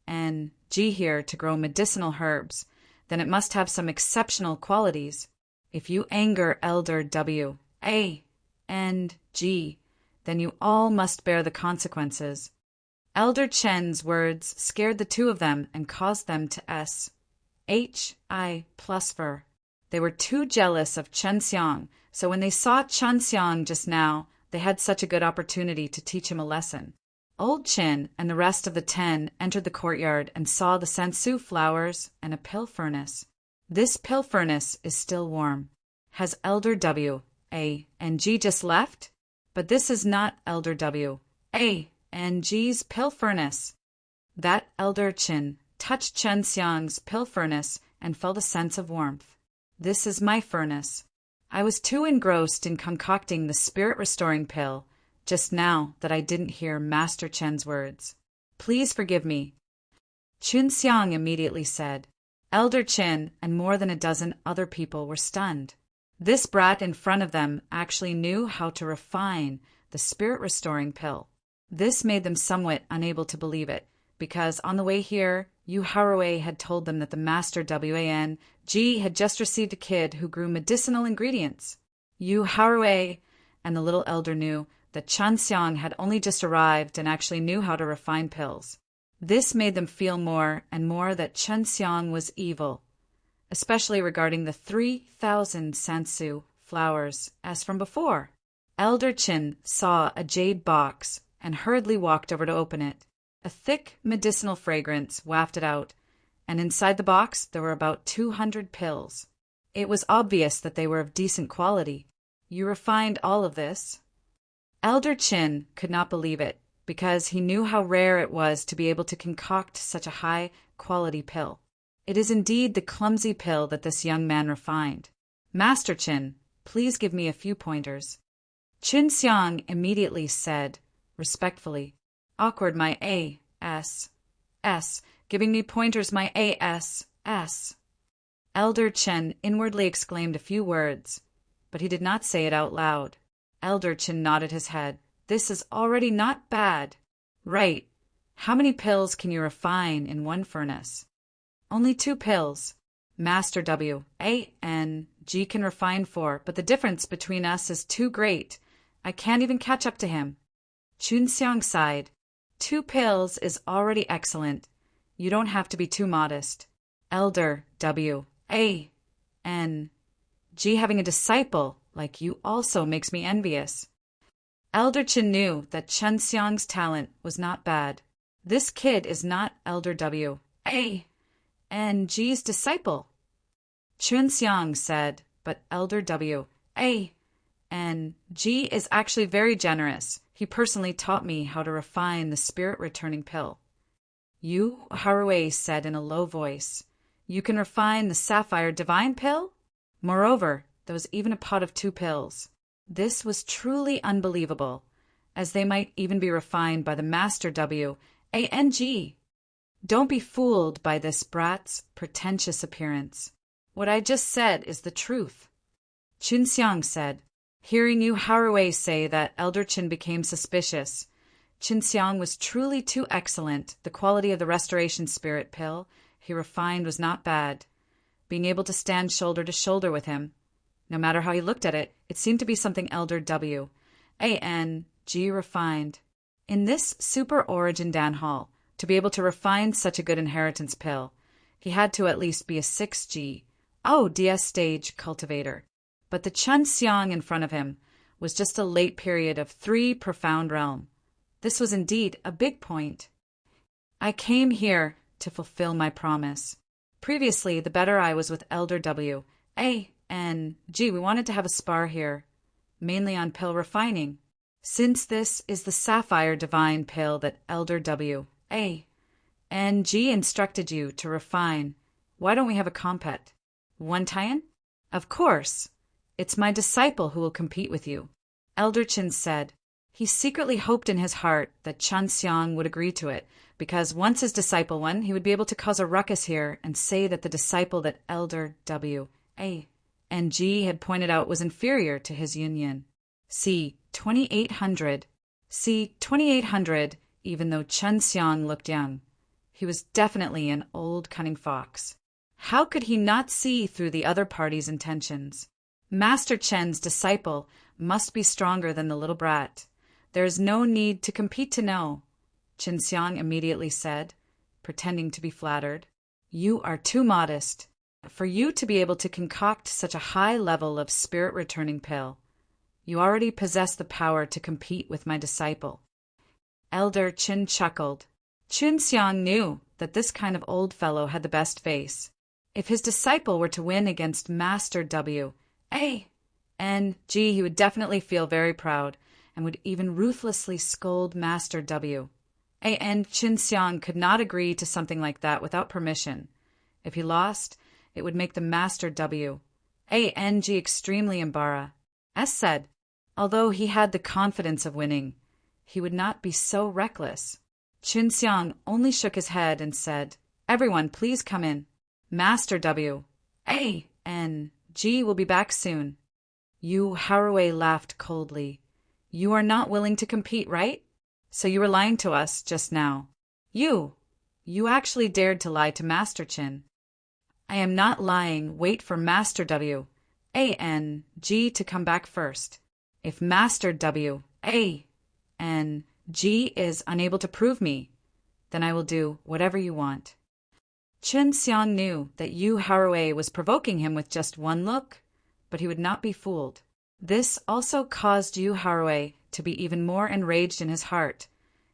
N. G here to grow medicinal herbs, then it must have some exceptional qualities. If you anger Elder W. A. N. G, then you all must bear the consequences." Elder Chen's words scared the two of them and caused them to S.H.I. They were too jealous of Qin Xiang, so when they saw Qin Xiang just now, they had such a good opportunity to teach him a lesson. Old Qin and the rest of the 10 entered the courtyard and saw the sensu flowers and a pill furnace. This pill furnace is still warm. Has Elder W. A. and G just left? But this is not Elder W. A. and G's pill furnace. That Elder Qin touched Qin Xiang's pill furnace and felt a sense of warmth. "This is my furnace. I was too engrossed in concocting the spirit-restoring pill just now that I didn't hear Master Chen's words. Please forgive me." Qin Xiang immediately said. Elder Qin and more than a dozen other people were stunned. This brat in front of them actually knew how to refine the spirit-restoring pill. This made them somewhat unable to believe it, because on the way here, Yu Haruei had told them that the Master WAN G had just received a kid who grew medicinal ingredients. Yu Haruei and the little elder knew that Qin Xiang had only just arrived and actually knew how to refine pills. This made them feel more and more that Qin Xiang was evil, especially regarding the 3,000 sensu flowers as from before. Elder Qin saw a jade box and hurriedly walked over to open it. A thick medicinal fragrance wafted out, and inside the box there were about 200 pills. It was obvious that they were of decent quality. "You refined all of this?" Elder Qin could not believe it, because he knew how rare it was to be able to concoct such a high-quality pill. "It is indeed the clumsy pill that this young man refined. Master Qin, please give me a few pointers." Qin Xiang immediately said, respectfully, "Awkward my A.S. Giving me pointers my A.S. Elder Qin inwardly exclaimed a few words, but he did not say it out loud. Elder Qin nodded his head. "This is already not bad." "Right. How many pills can you refine in one furnace?" "Only 2 pills. Master W. A. N. G can refine 4, but the difference between us is too great. I can't even catch up to him." Qin Xiang sighed. 2 pills is already excellent. You don't have to be too modest. Elder W. A. N. G having a disciple like you also makes me envious. Elder Qin knew that Qin Xiang's talent was not bad. This kid is not Elder W. A. and G's disciple. Chun Xiang said, but Elder W. A. and G is actually very generous. He personally taught me how to refine the spirit-returning pill. Yu Haruei said in a low voice, "You can refine the sapphire divine pill?" Moreover, there was even a pot of 2 pills. This was truly unbelievable, as they might even be refined by the Master W. A. N. G. Don't be fooled by this brat's pretentious appearance. What I just said is the truth. Chun Xiang said, hearing Yu Haruei say that Elder Chin became suspicious. Chun Xiang was truly too excellent. The quality of the restoration spirit pill he refined was not bad. Being able to stand shoulder to shoulder with him, no matter how he looked at it, it seemed to be something Elder W. A. N. G. refined. In this super origin Dan Hall, to be able to refine such a good inheritance pill, he had to at least be a 6G, DS stage cultivator. But the Chun Xiang in front of him was just a late period of 3 profound realm. This was indeed a big point. I came here to fulfill my promise. Previously, the better I was with Elder W. A. N. G. We wanted to have a spar here, mainly on pill refining. Since this is the sapphire divine pill that Elder W. A. N. G. instructed you to refine, why don't we have a compet? One tie-in? Of course. It's my disciple who will compete with you. Elder Chin said. He secretly hoped in his heart that Chun Xiang would agree to it, because once his disciple won, he would be able to cause a ruckus here and say that the disciple that Elder W. A. and G had pointed out was inferior to his union. See 2800. See 2800, even though Chun Xiang looked young. He was definitely an old cunning fox. How could he not see through the other party's intentions? Master Chen's disciple must be stronger than the little brat. There is no need to compete to know, Chun Xiang immediately said, pretending to be flattered. You are too modest. For you to be able to concoct such a high level of spirit-returning pill, you already possess the power to compete with my disciple. Elder Chin chuckled. Chun Xiang knew that this kind of old fellow had the best face. If his disciple were to win against Master W. A. N. G., he would definitely feel very proud, and would even ruthlessly scold Master W. A. N. Chun Xiang could not agree to something like that without permission. If he lost, it would make the Master W. A. N. G. extremely embarrassed. As said, although he had the confidence of winning, he would not be so reckless. Chun Xiang only shook his head and said, Everyone, please come in. Master W. A. N. G. will be back soon. Yu Haruei laughed coldly. You are not willing to compete, right? So you were lying to us just now. You actually dared to lie to Master Chin. I am not lying. Wait for Master W. A. N. G. to come back first. If Master W. A. N. G. is unable to prove me, then I will do whatever you want. Chun Xiang knew that Yu Haruei was provoking him with just one look, but he would not be fooled. This also caused Yu Haruei to be even more enraged in his heart,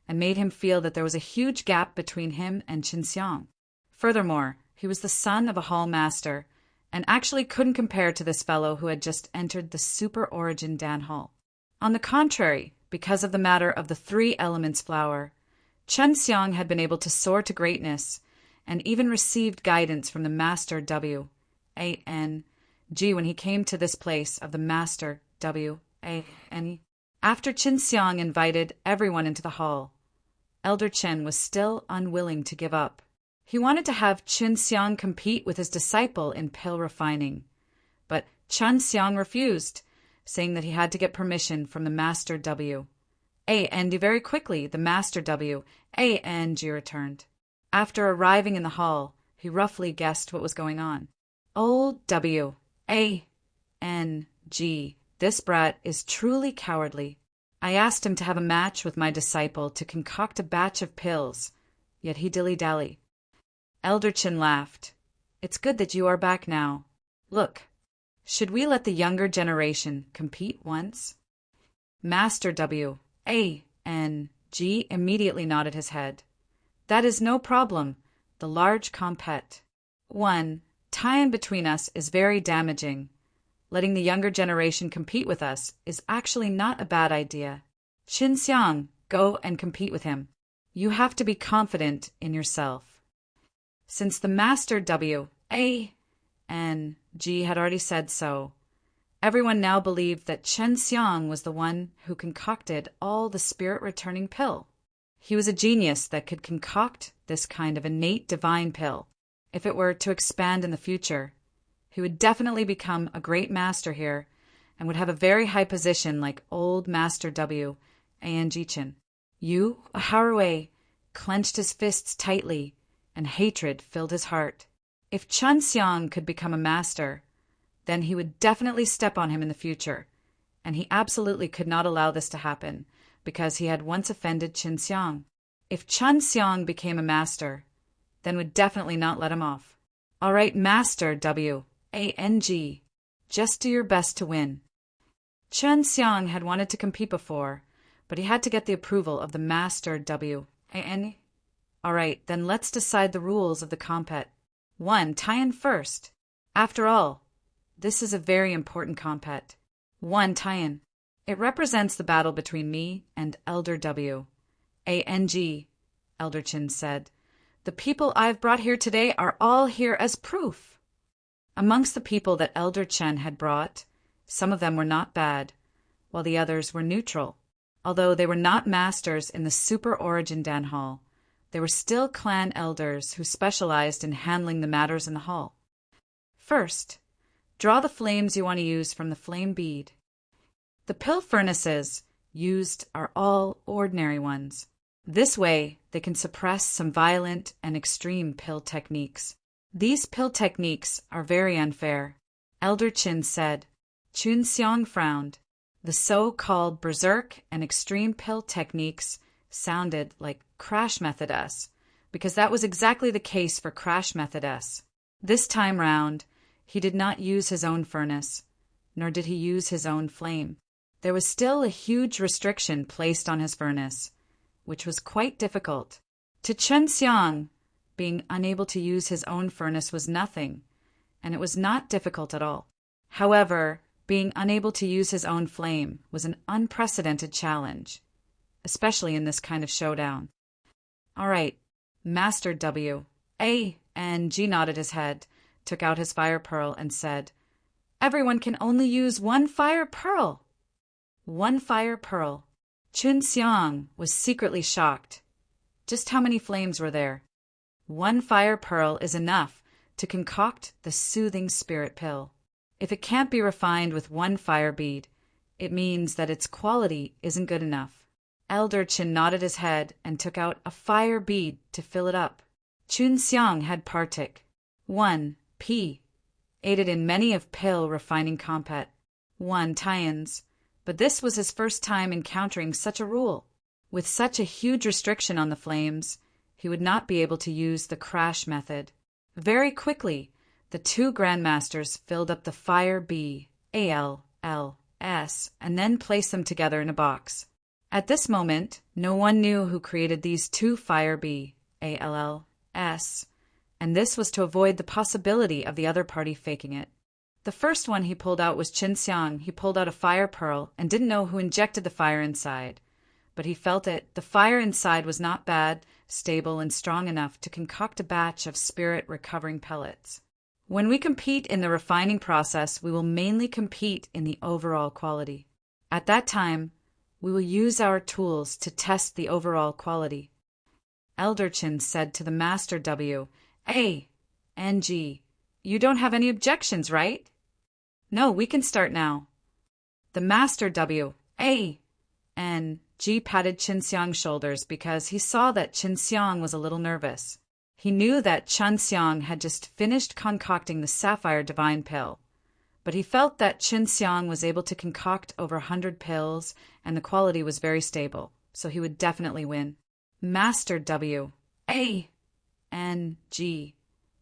and made him feel that there was a huge gap between him and Chun Xiang. Furthermore, he was the son of a hall master, and actually couldn't compare to this fellow who had just entered the super origin Dan Hall. On the contrary, because of the matter of the 3 elements flower, Chun Xiang had been able to soar to greatness, and even received guidance from the Master W. A. N. G. when he came to this place of the Master W. A. N. After Chun Xiang invited everyone into the hall, Elder Chen was still unwilling to give up. He wanted to have Chun Xiang compete with his disciple in pill refining, but Chun Xiang refused, saying that he had to get permission from the Master W. A. N. G. Very quickly, the Master W. A. N. G. returned. After arriving in the hall, he roughly guessed what was going on. Old W. A. N. G. This brat is truly cowardly. I asked him to have a match with my disciple to concoct a batch of pills, yet he dilly-dally. Elder Chin laughed. It's good that you are back now. Look, should we let the younger generation compete once? Master W. A. N. G. immediately nodded his head. That is no problem. The large compet. 1. Tie-in between us is very damaging. Letting the younger generation compete with us is actually not a bad idea. Qin Xiang, go and compete with him. You have to be confident in yourself. Since the Master W, A, and G had already said so, everyone now believed that Chen Xiang was the one who concocted all the spirit-returning pill. He was a genius that could concoct this kind of innate divine pill. If it were to expand in the future, he would definitely become a great master here and would have a very high position like old Master W, A.N. Chen. Yu Haruei clenched his fists tightly, and hatred filled his heart. If Chen Xiang could become a master, then he would definitely step on him in the future, and he absolutely could not allow this to happen, because he had once offended Qin Xiang. If Chen Xiang became a master, then would definitely not let him off. All right, Master W, A-N-G, just do your best to win. Chen Xiang had wanted to compete before, but he had to get the approval of the Master W, A-N. All right, then let's decide the rules of the compet. 1. Tie-in first. After all, this is a very important compet. 1. Tie-in. It represents the battle between me and Elder W. A-N-G, Elder Qin said. The people I've brought here today are all here as proof. Amongst the people that Elder Chen had brought, some of them were not bad, while the others were neutral. Although they were not masters in the Super Origin Dan Hall, they were still clan elders who specialized in handling the matters in the hall. First, draw the flames you want to use from the flame bead. The pill furnaces used are all ordinary ones. This way, they can suppress some violent and extreme pill techniques. These pill techniques are very unfair, Elder Qin said. Qin Xiang frowned. The so-called berserk and extreme pill techniques sounded like Crash Method S, because that was exactly the case for Crash Method S. This time round, he did not use his own furnace, nor did he use his own flame. There was still a huge restriction placed on his furnace, which was quite difficult. To Chen Xiang, being unable to use his own furnace was nothing, and it was not difficult at all. However, being unable to use his own flame was an unprecedented challenge, especially in this kind of showdown. All right, Master W. A. and G nodded his head, took out his fire pearl, and said, Everyone can only use one fire pearl. One fire pearl. Qin Xiang was secretly shocked. Just how many flames were there? One fire pearl is enough to concoct the soothing spirit pill. If it can't be refined with one fire bead, it means that its quality isn't good enough. Elder Qin nodded his head and took out a fire bead to fill it up. Qin Xiang had partic. 1. P. Aided in many of pill refining compet. 1. Tie-ins. But this was his first time encountering such a rule. With such a huge restriction on the flames, he would not be able to use the crash method. Very quickly, the two grandmasters filled up the fire B, AL, L, S, and then placed them together in a box. At this moment, no one knew who created these two fire B, ALL, S, and this was to avoid the possibility of the other party faking it. The first one he pulled out was Qin Xiang. He pulled out a fire pearl and didn't know who injected the fire inside, but he felt it. The fire inside was not bad, stable, and strong enough to concoct a batch of spirit recovering pellets. When we compete in the refining process, we will mainly compete in the overall quality. At that time, we will use our tools to test the overall quality. Elder Qin said to the Master W, A, and G, You don't have any objections, right? No, we can start now. The Master W, A, and G patted Qin Xiang's shoulders because he saw that Qin Xiang was a little nervous. He knew that Chen Xiang had just finished concocting the Sapphire Divine Pill, but he felt that Qin Xiang was able to concoct over 100 pills and the quality was very stable, so he would definitely win. Master W, A, and G,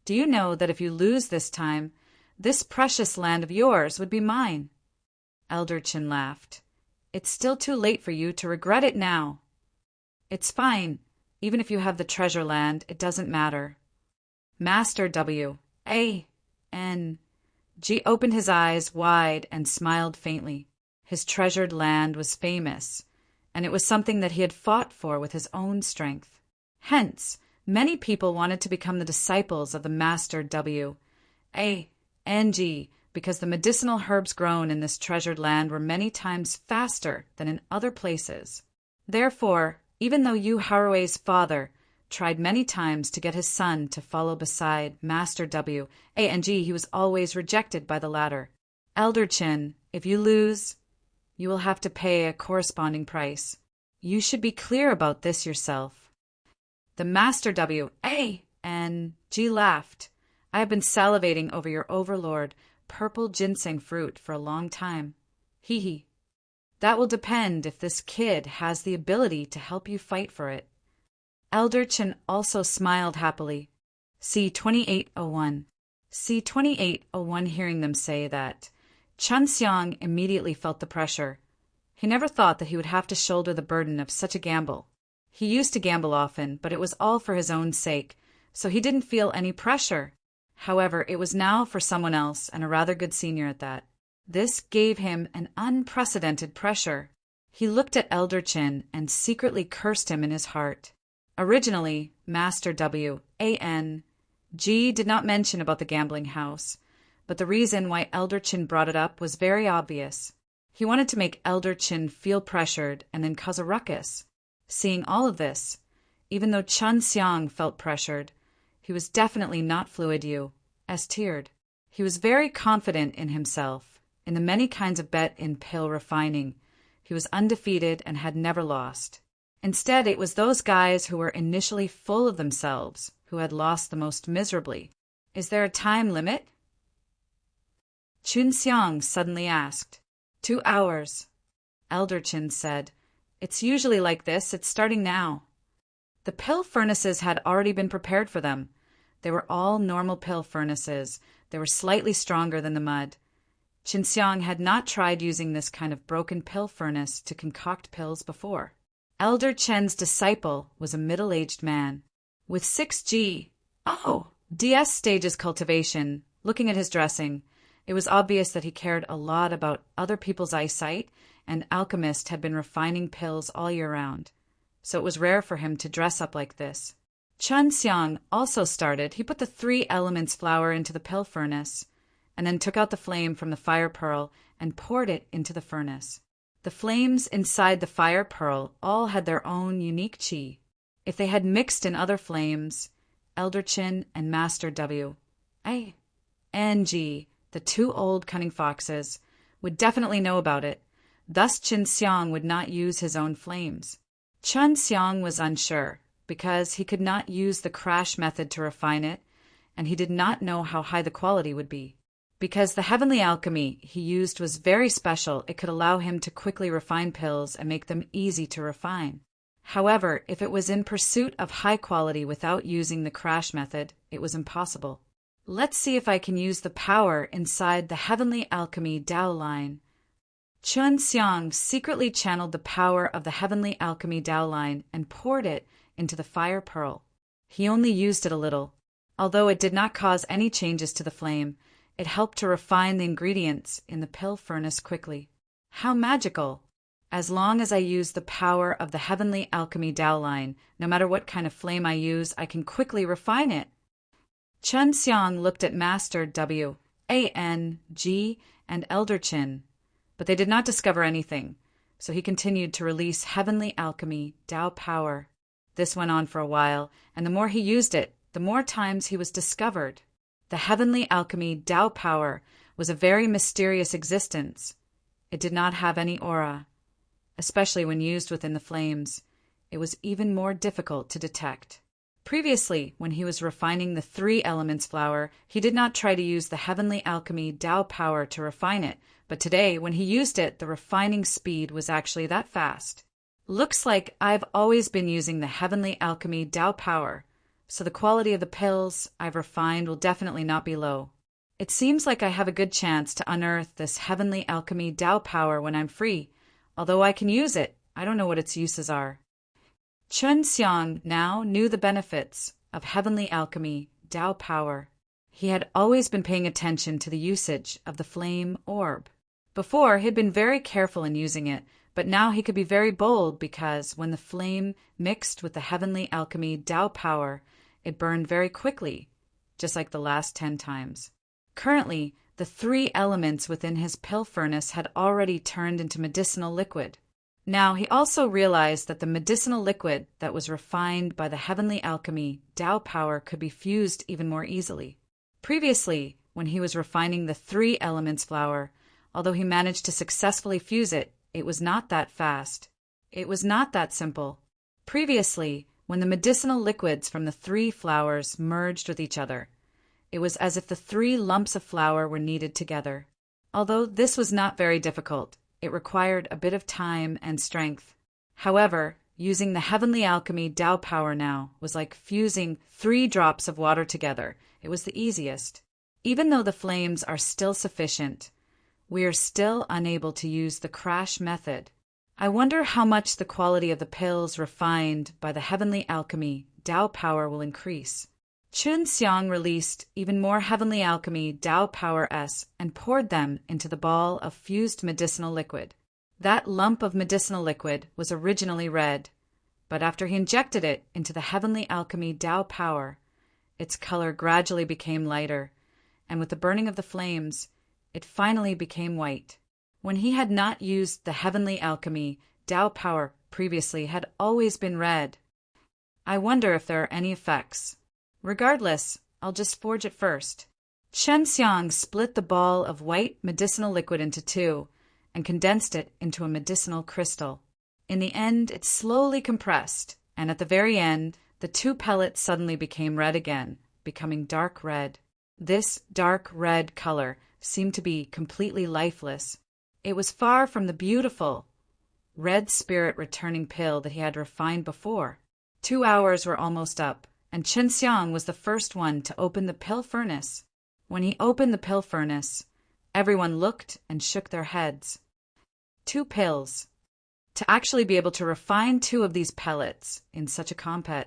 do you know that if you lose this time, this precious land of yours would be mine? Elder Qin laughed. It's still too late for you to regret it now. It's fine. Even if you have the treasure land, it doesn't matter. Master W. A. N. G opened his eyes wide and smiled faintly. His treasured land was famous, and it was something that he had fought for with his own strength. Hence, many people wanted to become the disciples of the Master W. A. N. G. because the medicinal herbs grown in this treasured land were many times faster than in other places. Therefore, even though Yu Harue's father tried many times to get his son to follow beside Master W. A. and G, he was always rejected by the latter. Elder Chin, if you lose, you will have to pay a corresponding price. You should be clear about this yourself. The Master W. A. and G laughed. I have been salivating over your overlord, purple ginseng fruit, for a long time. Hee hee. That will depend if this kid has the ability to help you fight for it. Elder Chin also smiled happily. C-2801. C-2801, hearing them say that, Chun Xiang immediately felt the pressure. He never thought that he would have to shoulder the burden of such a gamble. He used to gamble often, but it was all for his own sake, so he didn't feel any pressure. However, it was now for someone else, and a rather good senior at that. This gave him an unprecedented pressure. He looked at Elder Chin and secretly cursed him in his heart. Originally, Master W. A. N. G did not mention about the gambling house, but the reason why Elder Chin brought it up was very obvious. He wanted to make Elder Chin feel pressured and then cause a ruckus. Seeing all of this, even though Chun Xiang felt pressured, he was definitely not fluid Yu, S-tiered. He was very confident in himself. In the many kinds of bet in pill refining, he was undefeated and had never lost. Instead, it was those guys who were initially full of themselves who had lost the most miserably. Is there a time limit? Chun Xiang suddenly asked. 2 hours. Elder Chin said, It's usually like this. It's starting now. The pill furnaces had already been prepared for them. They were all normal pill furnaces. They were slightly stronger than the mud. Chun Xiang had not tried using this kind of broken pill furnace to concoct pills before. Elder Chen's disciple was a middle-aged man. With 6G, DS stages cultivation, looking at his dressing, it was obvious that he cared a lot about other people's eyesight, and alchemist had been refining pills all year round. So it was rare for him to dress up like this. Chun Xiang also started. He put the 3 elements flour into the pill furnace, and then took out the flame from the fire pearl and poured it into the furnace. The flames inside the fire pearl all had their own unique qi. If they had mixed in other flames, Elder Chin and Master W. A. and G, the 2 old cunning foxes, would definitely know about it. Thus Chun Xiang would not use his own flames. Chun Xiang was unsure, because he could not use the crash method to refine it, and he did not know how high the quality would be. Because the heavenly alchemy he used was very special, it could allow him to quickly refine pills and make them easy to refine. However, if it was in pursuit of high quality without using the crash method, it was impossible. Let's see if I can use the power inside the heavenly alchemy Dao line. Chun Xiang secretly channeled the power of the heavenly alchemy Dao line and poured it into the fire pearl. He only used it a little. Although it did not cause any changes to the flame, it helped to refine the ingredients in the pill furnace quickly. How magical! As long as I use the power of the heavenly alchemy Dao line, no matter what kind of flame I use, I can quickly refine it. Chun Xiang looked at Master W, A N G, and Elder Chin, but they did not discover anything, so he continued to release heavenly alchemy Dao power. This went on for a while, and the more he used it, the more times he was discovered. The heavenly alchemy Dao power was a very mysterious existence. It did not have any aura. Especially when used within the flames, it was even more difficult to detect. Previously, when he was refining the 3 elements flour, he did not try to use the heavenly alchemy Dao power to refine it, but today, when he used it, the refining speed was actually that fast. Looks like I've always been using the heavenly alchemy Dao power, so the quality of the pills I've refined will definitely not be low. It seems like I have a good chance to unearth this heavenly alchemy Dao power when I'm free. Although I can use it, I don't know what its uses are. Chun Xiang now knew the benefits of heavenly alchemy, Tao power. He had always been paying attention to the usage of the flame orb. Before, he'd been very careful in using it, but now he could be very bold because when the flame mixed with the heavenly alchemy Tao power, it burned very quickly, just like the last 10 times. Currently, the 3 elements within his pill furnace had already turned into medicinal liquid. Now he also realized that the medicinal liquid that was refined by the heavenly alchemy Tao power could be fused even more easily. Previously, when he was refining the 3 elements flour, although he managed to successfully fuse it, it was not that fast. It was not that simple. Previously, when the medicinal liquids from the 3 flours merged with each other, it was as if the 3 lumps of flour were kneaded together. Although this was not very difficult, it required a bit of time and strength. However, using the heavenly alchemy Tao power now was like fusing 3 drops of water together. It was the easiest. Even though the flames are still sufficient, we are still unable to use the crash method. I wonder how much the quality of the pills refined by the heavenly alchemy Tao power will increase. Chun Xiang released even more heavenly alchemy Tao power S and poured them into the ball of fused medicinal liquid. That lump of medicinal liquid was originally red, but after he injected it into the heavenly alchemy Tao power, its color gradually became lighter, and with the burning of the flames, it finally became white. When he had not used the heavenly alchemy, Tao power previously had always been red. I wonder if there are any effects. Regardless, I'll just forge it first. Chun Xiang split the ball of white medicinal liquid into 2 and condensed it into a medicinal crystal. In the end, it slowly compressed, and at the very end, the 2 pellets suddenly became red again, becoming dark red. This dark red color seemed to be completely lifeless. It was far from the beautiful red spirit returning pill that he had refined before. 2 hours were almost up, and Chun Xiang was the first one to open the pill furnace. When he opened the pill furnace, everyone looked and shook their heads. 2 pills. To actually be able to refine 2 of these pellets in such a compet.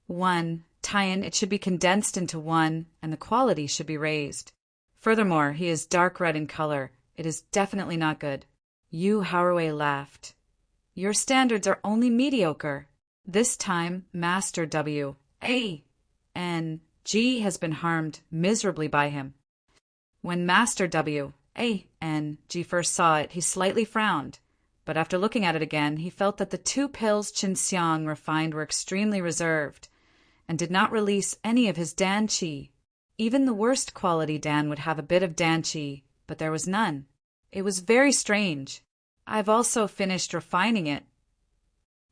1, Tian, it should be condensed into 1, and the quality should be raised. Furthermore, he is dark red in color. It is definitely not good. Yu Haraway laughed. Your standards are only mediocre. This time, Master W. A. N. G has been harmed miserably by him. When Master W. A. N. G first saw it, he slightly frowned, but after looking at it again, he felt that the 2 pills Chun Xiang refined were extremely reserved and did not release any of his Dan Qi. Even the worst quality Dan would have a bit of Dan Qi, but there was none. It was very strange. I've also finished refining it.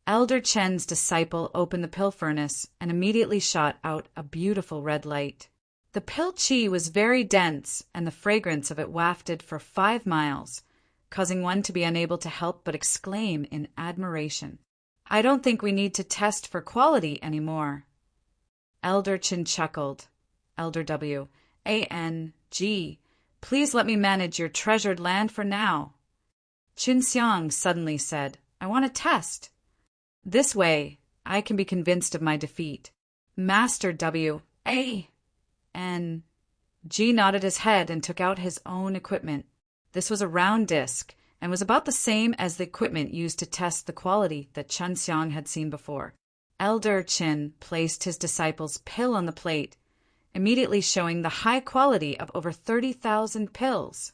Elder Chen's disciple opened the pill furnace and immediately shot out a beautiful red light. The pill qi was very dense, and the fragrance of it wafted for 5 miles, causing one to be unable to help but exclaim in admiration. I don't think we need to test for quality anymore. Elder Chen chuckled. Elder W. A.N.G. Please let me manage your treasured land for now. Chun Xiang suddenly said, I want to test. This way, I can be convinced of my defeat. Master W. A. N. G nodded his head and took out his own equipment. This was a round disc and was about the same as the equipment used to test the quality that Chun Xiang had seen before. Elder Chin placed his disciple's pill on the plate, immediately showing the high quality of over 30,000 pills.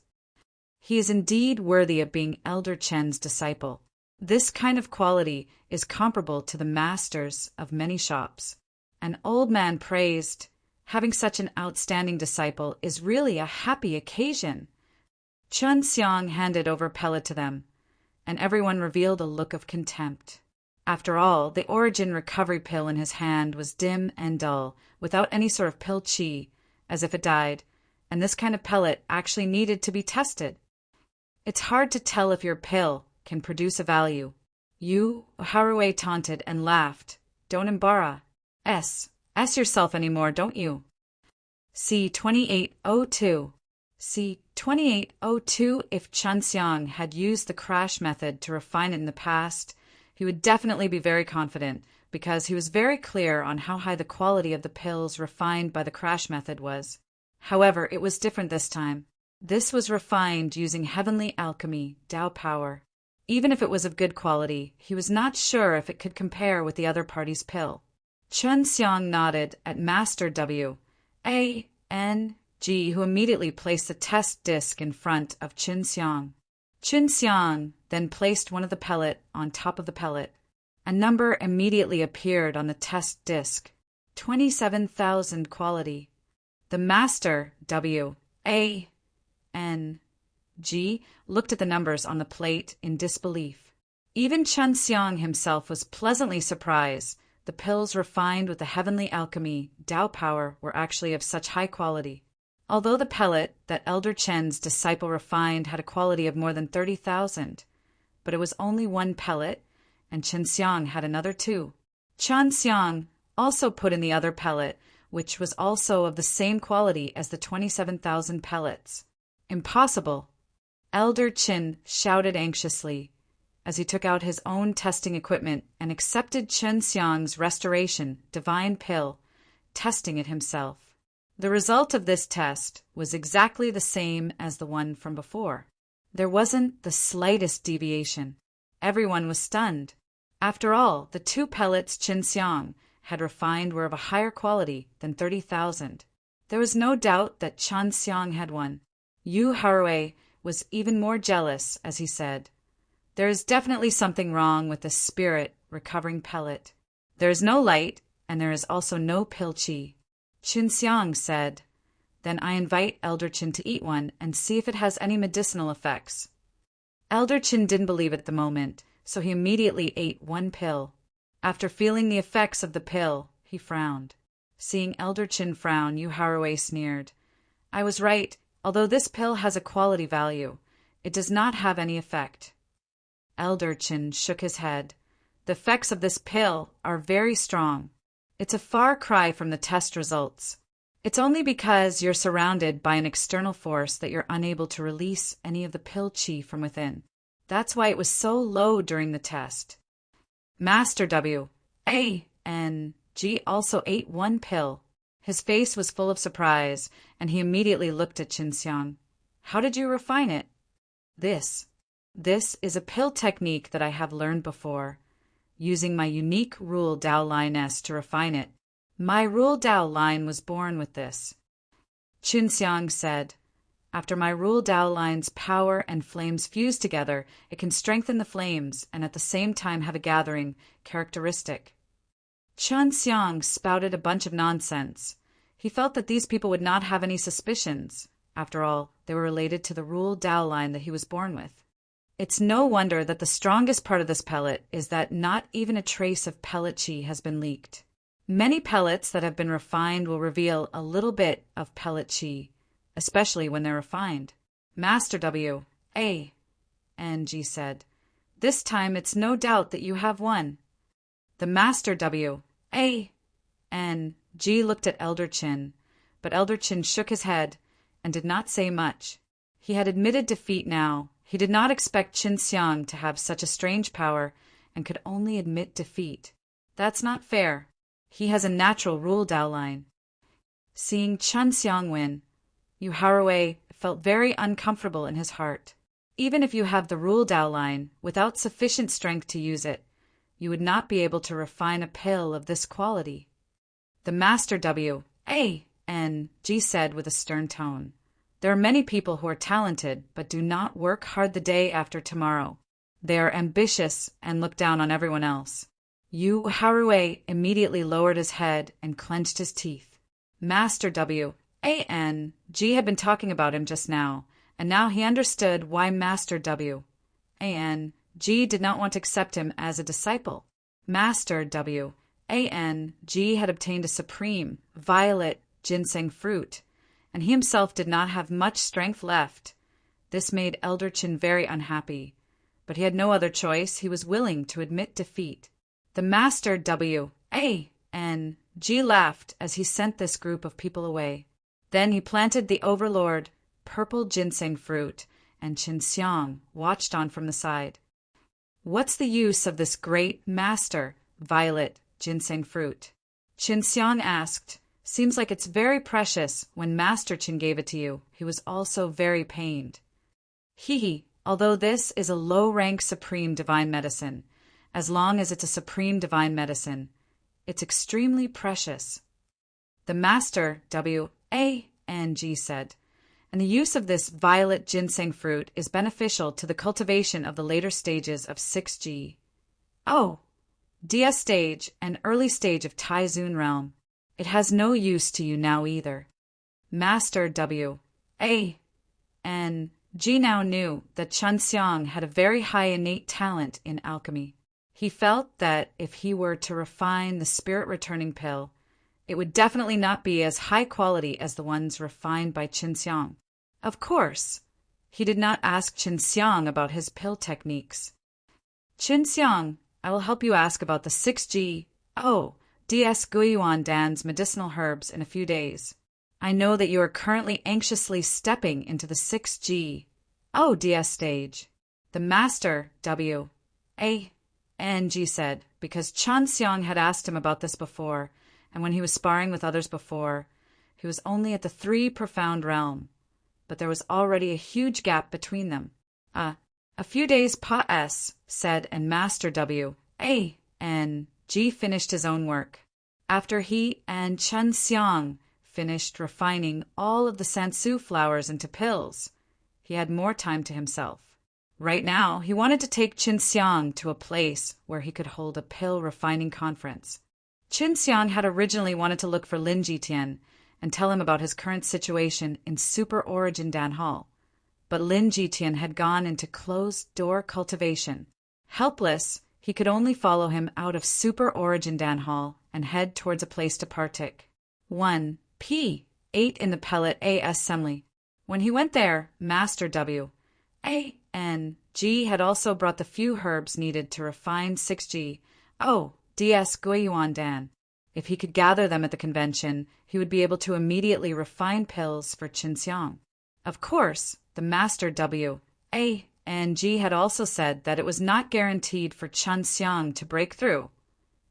He is indeed worthy of being Elder Chen's disciple. This kind of quality is comparable to the masters of many shops. An old man praised, having such an outstanding disciple is really a happy occasion. Chun Xiang handed over a pellet to them, and everyone revealed a look of contempt. After all, the origin recovery pill in his hand was dim and dull, without any sort of pill qi, as if it died, and this kind of pellet actually needed to be tested. It's hard to tell if your pill can produce a value. You, Haraway taunted and laughed. Don't embarrass yourself anymore, don't you? C 2802. C 2802. If Chun Xiang had used the crash method to refine it in the past, he would definitely be very confident, because he was very clear on how high the quality of the pills refined by the crash method was. However, it was different this time. This was refined using heavenly alchemy, Tao power. Even if it was of good quality, he was not sure if it could compare with the other party's pill. Chun Xiang nodded at Master W. A. N. G, who immediately placed the test disc in front of Chun Xiang. Chun Xiang then placed one of the pellet on top of the pellet. A number immediately appeared on the test disc. 27,000 quality. The Master W. A. N. G looked at the numbers on the plate in disbelief. Even Chun Xiang himself was pleasantly surprised. The pills refined with the heavenly alchemy, Tao power, were actually of such high quality. Although the pellet that Elder Chen's disciple refined had a quality of more than 30,000, but it was only one pellet, and Chun Xiang had another too. Chun Xiang also put in the other pellet, which was also of the same quality as the 27,000 pellets. Impossible! Elder Chin shouted anxiously as he took out his own testing equipment and accepted Chun Xiang's restoration, divine pill, testing it himself. The result of this test was exactly the same as the one from before. There wasn't the slightest deviation. Everyone was stunned. After all, the two pellets Chun Xiang had refined were of a higher quality than 30,000. There was no doubt that Chun Xiang had won. Yu Harue was even more jealous as he said, "There is definitely something wrong with the spirit recovering pellet. There is no light, and there is also no pill chi." Chun Xiang said, "Then I invite Elder Chin to eat one and see if it has any medicinal effects." Elder Chin didn't believe at the moment, so he immediately ate one pill. After feeling the effects of the pill, he frowned. Seeing Elder Chin frown, Yu Harue sneered, "I was right. Although this pill has a quality value, it does not have any effect." Elder Chin shook his head. "The effects of this pill are very strong. It's a far cry from the test results. It's only because you're surrounded by an external force that you're unable to release any of the pill chi from within. That's why it was so low during the test." Master W. A. N. G also ate one pill. His face was full of surprise, and he immediately looked at Chun Xiang. "How did you refine it?" This is a pill technique that I have learned before, using my unique Rule Dao line S to refine it. My Rule Dao line was born with this." Chun Xiang said, "After my Rule Dao line's power and flames fuse together, it can strengthen the flames and at the same time have a gathering characteristic." Chun Xiang spouted a bunch of nonsense. He felt that these people would not have any suspicions. After all, they were related to the Rule Dao line that he was born with. It's no wonder that the strongest part of this pellet is that not even a trace of pellet chi has been leaked. Many pellets that have been refined will reveal a little bit of pellet chi, especially when they're refined. Master W. A. N. G said, "This time it's no doubt that you have won." The Master W. A. N. G looked at Elder Chin, but Elder Chin shook his head and did not say much. He had admitted defeat now. He did not expect Chun Xiang to have such a strange power and could only admit defeat. That's not fair. He has a natural Rule Dao line. Seeing Chun Xiang win, Yu Harue felt very uncomfortable in his heart. Even if you have the Rule Dao line, without sufficient strength to use it, you would not be able to refine a pill of this quality. The Master W. A. N. G said with a stern tone, "There are many people who are talented but do not work hard the day after tomorrow. They are ambitious and look down on everyone else." Yu Harue immediately lowered his head and clenched his teeth. Master W. A. N. G had been talking about him just now, and now he understood why Master W. A. N. G did not want to accept him as a disciple. Master W. A. N. G had obtained a supreme, violet ginseng fruit, and he himself did not have much strength left. This made Elder Chin very unhappy, but he had no other choice. He was willing to admit defeat. The Master W. A. N. G laughed as he sent this group of people away. Then he planted the Overlord purple ginseng fruit, and Chun Xiang watched on from the side. "What's the use of this great Master, violet ginseng fruit. Qin Xiang asked, "Seems like it's very precious. When Master Qin gave it to you, he was also very pained." Hee, although this is a low-rank supreme divine medicine, as long as it's a supreme divine medicine, it's extremely precious. The Master Wang said, and the use of this violet ginseng fruit is beneficial to the cultivation of the later stages of 6G. DS stage and early stage of Taizun realm. It has no use to you now either. Master Wang now knew that Qin Xiang had a very high innate talent in alchemy. He felt that if he were to refine the spirit-returning pill, it would definitely not be as high quality as the ones refined by Qin Xiang. Of course, he did not ask Qin Xiang about his pill techniques. "Qin Xiang, I will help you ask about the 6G DS Guiyuan Dan's medicinal herbs in a few days. I know that you are currently anxiously stepping into the 6G DS stage." The Master Wang said, because Qin Xiang had asked him about this before, and when he was sparring with others before, he was only at the 3 profound realm, but there was already a huge gap between them. A few days pass, said, and Master Wang finished his own work. After he and Qin Xiang finished refining all of the sansu flowers into pills, he had more time to himself. Right now, he wanted to take Qin Xiang to a place where he could hold a pill refining conference. Qin Xiang had originally wanted to look for Lin Jitian and tell him about his current situation in Super Origin Dan Hall, but Lin Jitian had gone into closed-door cultivation. Helpless, he could only follow him out of Super Origin Dan Hall and head towards a place to partake. 1. P. 8 in the Pellet Assembly. When he went there, Master Wang had also brought the few herbs needed to refine 6G DS Guiyuan Dan. If he could gather them at the convention, he would be able to immediately refine pills for Qin Xiang. Of course, the Master Wang had also said that it was not guaranteed for Qin Xiang to break through,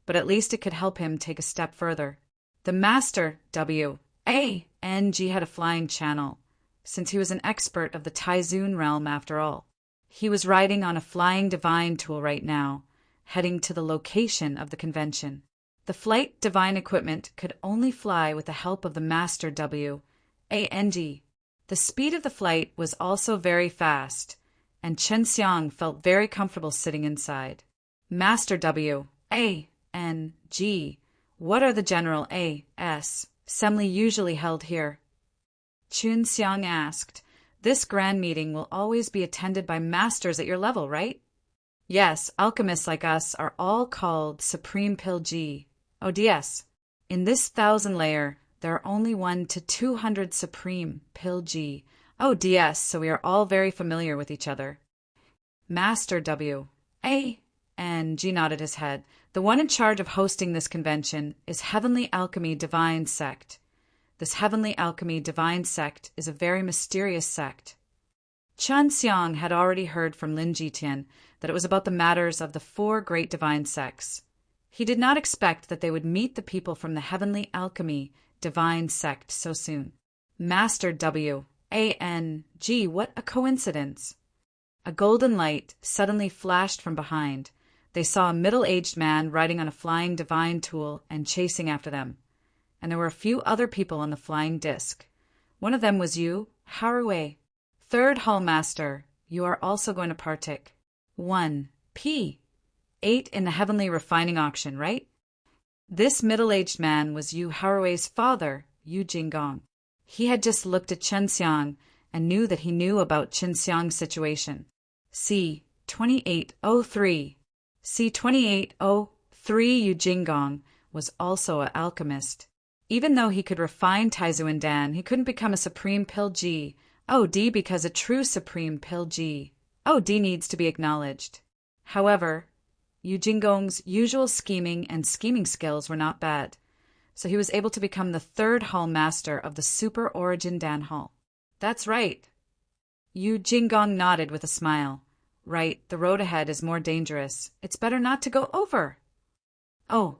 but at least it could help him take a step further. The Master Wang had a flying channel, since he was an expert of the Taizun realm after all. He was riding on a flying divine tool right now, heading to the location of the convention. The flight divine equipment could only fly with the help of the Master Wang. The speed of the flight was also very fast, and Qin Xiang felt very comfortable sitting inside. Master Wang, what are the General Assembly usually held here? Qin Xiang asked. This grand meeting will always be attended by masters at your level, right? Yes, alchemists like us are all called Supreme Pill G. ODS. In this 1000 layer, there are only 1 to 200 Supreme Pill G. ODS, so we are all very familiar with each other. Master Wang nodded his head. The one in charge of hosting this convention is Heavenly Alchemy Divine Sect. This Heavenly Alchemy Divine Sect is a very mysterious sect. Qin Xiang had already heard from Lin Jitian that it was about the matters of the 4 great divine sects. He did not expect that they would meet the people from the Heavenly Alchemy Divine Sect so soon. Master Wang, what a coincidence! A golden light suddenly flashed from behind. They saw a middle-aged man riding on a flying divine tool and chasing after them. And there were a few other people on the flying disc. One of them was you, Haruei. 3rd Hall Master, you are also going to partake. 1. P. 8 in the Heavenly Refining Auction, right? This middle-aged man was Yu Haruei's father, Yu Jinggong. He had just looked at Qin Xiang and knew that he knew about Qin Xiang's situation. C-2803. C-2803 Yu Jinggong was also an alchemist. Even though he could refine Taizuan Dan, he couldn't become a Supreme Pill G. OD because a true Supreme Pill G. OD needs to be acknowledged. However, Yu Jinggong's usual scheming and scheming skills were not bad, so he was able to become the 3rd Hall Master of the Super Origin Dan Hall. That's right. Yu Jinggong nodded with a smile. Right, the road ahead is more dangerous. It's better not to go over. Oh,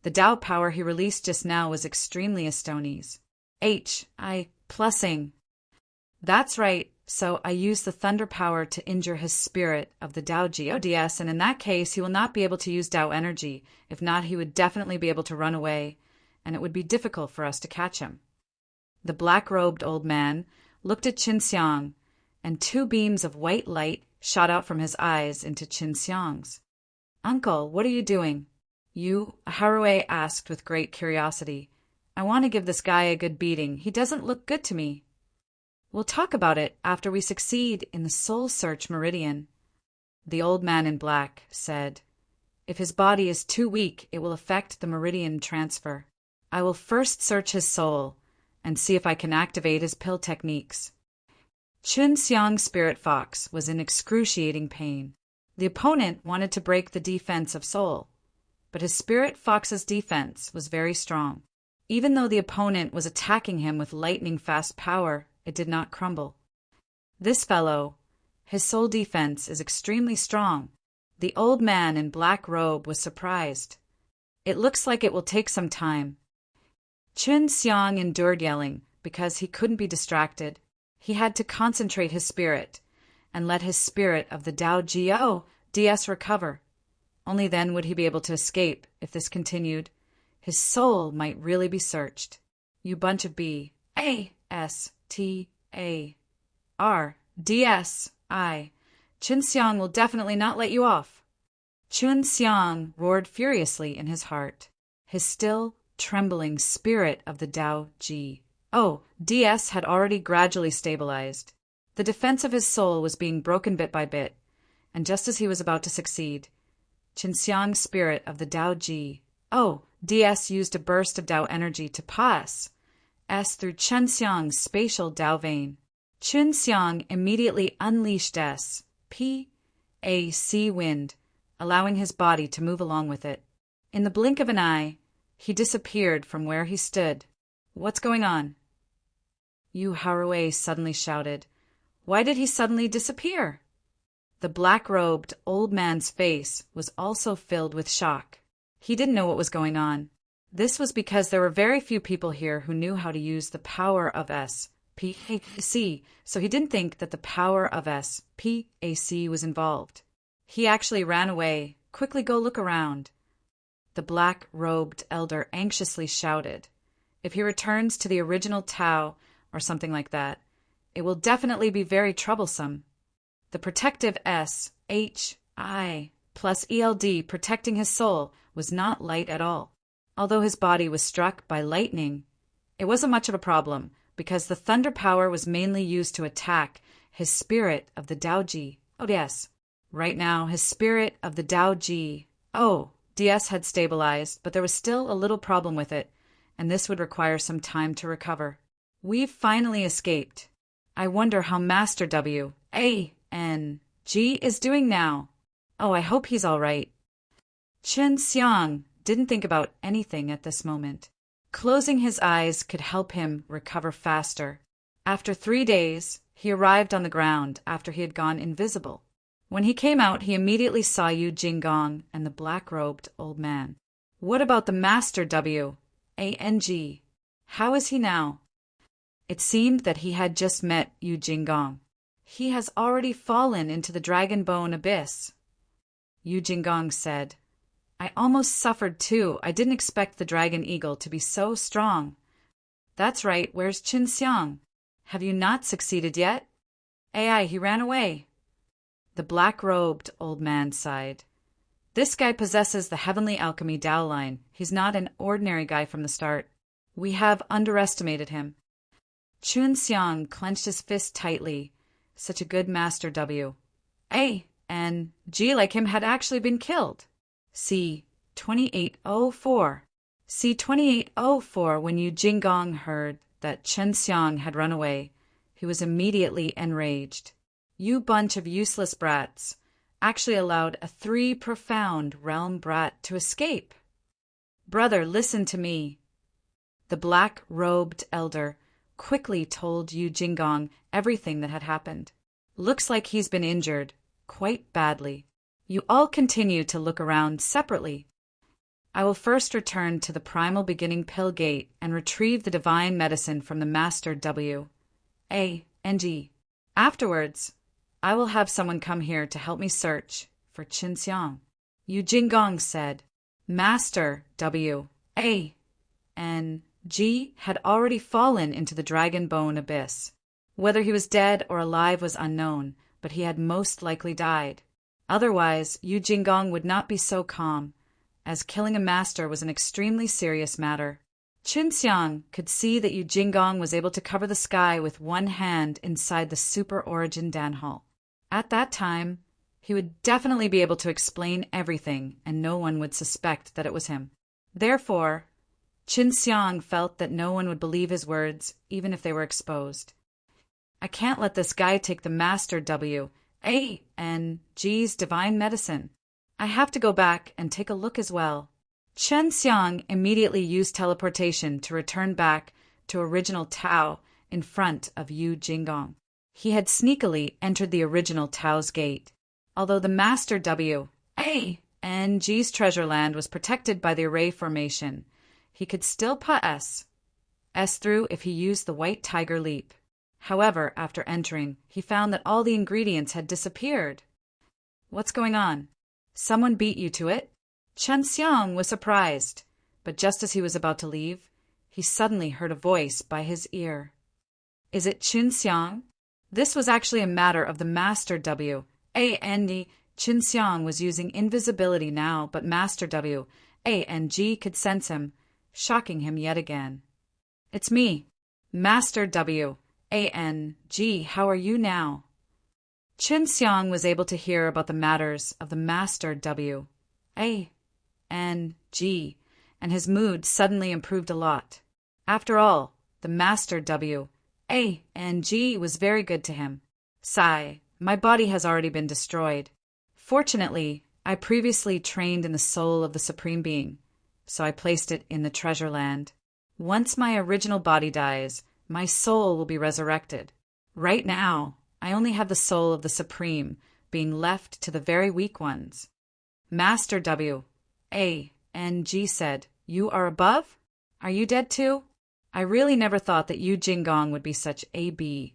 The Tao power he released just now was extremely astonies. Plussing. That's right, so I used the thunder power to injure his spirit of the Tao Gods, and in that case he will not be able to use Tao energy. If not, he would definitely be able to run away, and it would be difficult for us to catch him. The black-robed old man looked at Qin Xiang, and 2 beams of white light shot out from his eyes into Qin Xiang's. "Uncle, what are you doing?" Haruo asked with great curiosity. "I want to give this guy a good beating. He doesn't look good to me." "We'll talk about it after we succeed in the soul search meridian," the old man in black said. "If his body is too weak, it will affect the meridian transfer. I will first search his soul and see if I can activate his pill techniques." Qin Xiang's spirit fox was in excruciating pain. The opponent wanted to break the defense of soul, but his spirit fox's defense was very strong. Even though the opponent was attacking him with lightning-fast power, it did not crumble. This fellow, his soul defense is extremely strong. The old man in black robe was surprised. "It looks like it will take some time." Qin Xiang endured yelling because he couldn't be distracted. He had to concentrate his spirit and let his spirit of the Tao Gods recover. Only then would he be able to escape. If this continued, his soul might really be searched. "You bunch of B-A-S-T-A-R-D-S-I. Qin Xiang will definitely not let you off." Qin Xiang roared furiously in his heart. His still, trembling spirit of the Tao Gods had already gradually stabilized. The defense of his soul was being broken bit by bit, and just as he was about to succeed, Qin Xiang's spirit of the Tao Gods used a burst of Tao energy to pass through Qin Xiang's spatial Tao vein. Qin Xiang immediately unleashed P-A-C wind, allowing his body to move along with it. In the blink of an eye, he disappeared from where he stood. "What's going on?" Haruo suddenly shouted. "Why did he suddenly disappear?" The black-robed old man's face was also filled with shock. He didn't know what was going on. This was because there were very few people here who knew how to use the power of SPAC, so he didn't think that the power of SPAC was involved. He actually ran away. "Quickly go look around," the black-robed elder anxiously shouted. "If he returns to the original Tao, or something like that, it will definitely be very troublesome." The protective SHI plus ELD protecting his soul was not light at all. Although his body was struck by lightning, it wasn't much of a problem because the thunder power was mainly used to attack his spirit of the Tao Gods. Right now, his spirit of the Tao Gods had stabilized, but there was still a little problem with it, and this would require some time to recover. "We've finally escaped. I wonder how Master WANG is doing now. Oh, I hope he's all right." Qin Xiang didn't think about anything at this moment. Closing his eyes could help him recover faster. After 3 days, he arrived on the ground after he had gone invisible. When he came out, he immediately saw Yu Jinggong and the black-robed old man. "What about the Master WANG? How is he now?" It seemed that he had just met Yu Jinggong. "He has already fallen into the dragon bone abyss," Yu Jinggong said. "I almost suffered too. I didn't expect the dragon eagle to be so strong." "That's right. Where's Qin Xiang? Have you not succeeded yet?" He ran away." The black-robed old man sighed. "This guy possesses the heavenly alchemy Tao line. He's not an ordinary guy from the start. We have underestimated him." Qin Xiang clenched his fist tightly. Such a good Master WANG like him had actually been killed. C 2804. C-2804. When Yu Jinggong heard that Qin Xiang had run away, he was immediately enraged. "You bunch of useless brats actually allowed a 3 profound realm brat to escape." "Brother, listen to me." The black-robed elder quickly told Yu Jinggong everything that had happened. "Looks like he's been injured, quite badly. You all continue to look around separately." I will first return to the primal beginning pill gate and retrieve the divine medicine from the Master W. A. and G. Afterwards, I will have someone come here to help me search for Qin Xiang. Yu Jingong said. Master W. A. and G had already fallen into the dragon bone abyss. Whether he was dead or alive was unknown, but he had most likely died. Otherwise, Yu Jingong would not be so calm, as killing a master was an extremely serious matter. Qin Xiang could see that Yu Jingong was able to cover the sky with one hand inside the Super Origin Danhall. At that time, he would definitely be able to explain everything, and no one would suspect that it was him. Therefore, Qin Xiang felt that no one would believe his words, even if they were exposed. I can't let this guy take the Master W. A. and G's divine medicine. I have to go back and take a look as well. Qin Xiang immediately used teleportation to return back to original Tao in front of Yu Jingong. He had sneakily entered the original Tao's gate. Although the Master W. A. and G's treasure land was protected by the array formation, he could still pass S through if he used the White Tiger Leap. However, after entering, he found that all the ingredients had disappeared. What's going on? Someone beat you to it? Qin Xiang was surprised, but just as he was about to leave, he suddenly heard a voice by his ear. Is it Qin Xiang? This was actually a matter of the Master W. A. and Qin Xiang was using invisibility now, but Master W. A. and G could sense him, shocking him yet again. It's me, Master W. A. and G. How are you now? Qin Xiang was able to hear about the matters of the Master W. A. and G, and his mood suddenly improved a lot. After all, the Master W. A. and G was very good to him. Sigh, my body has already been destroyed. Fortunately, I previously trained in the soul of the Supreme Being, so I placed it in the treasure land. Once my original body dies, my soul will be resurrected. Right now, I only have the soul of the Supreme being left to the very weak ones. Master W. A. and G said, You are above? Are you dead too? I really never thought that Yu Jingong would be such A-B-A-S-T-A-R-D.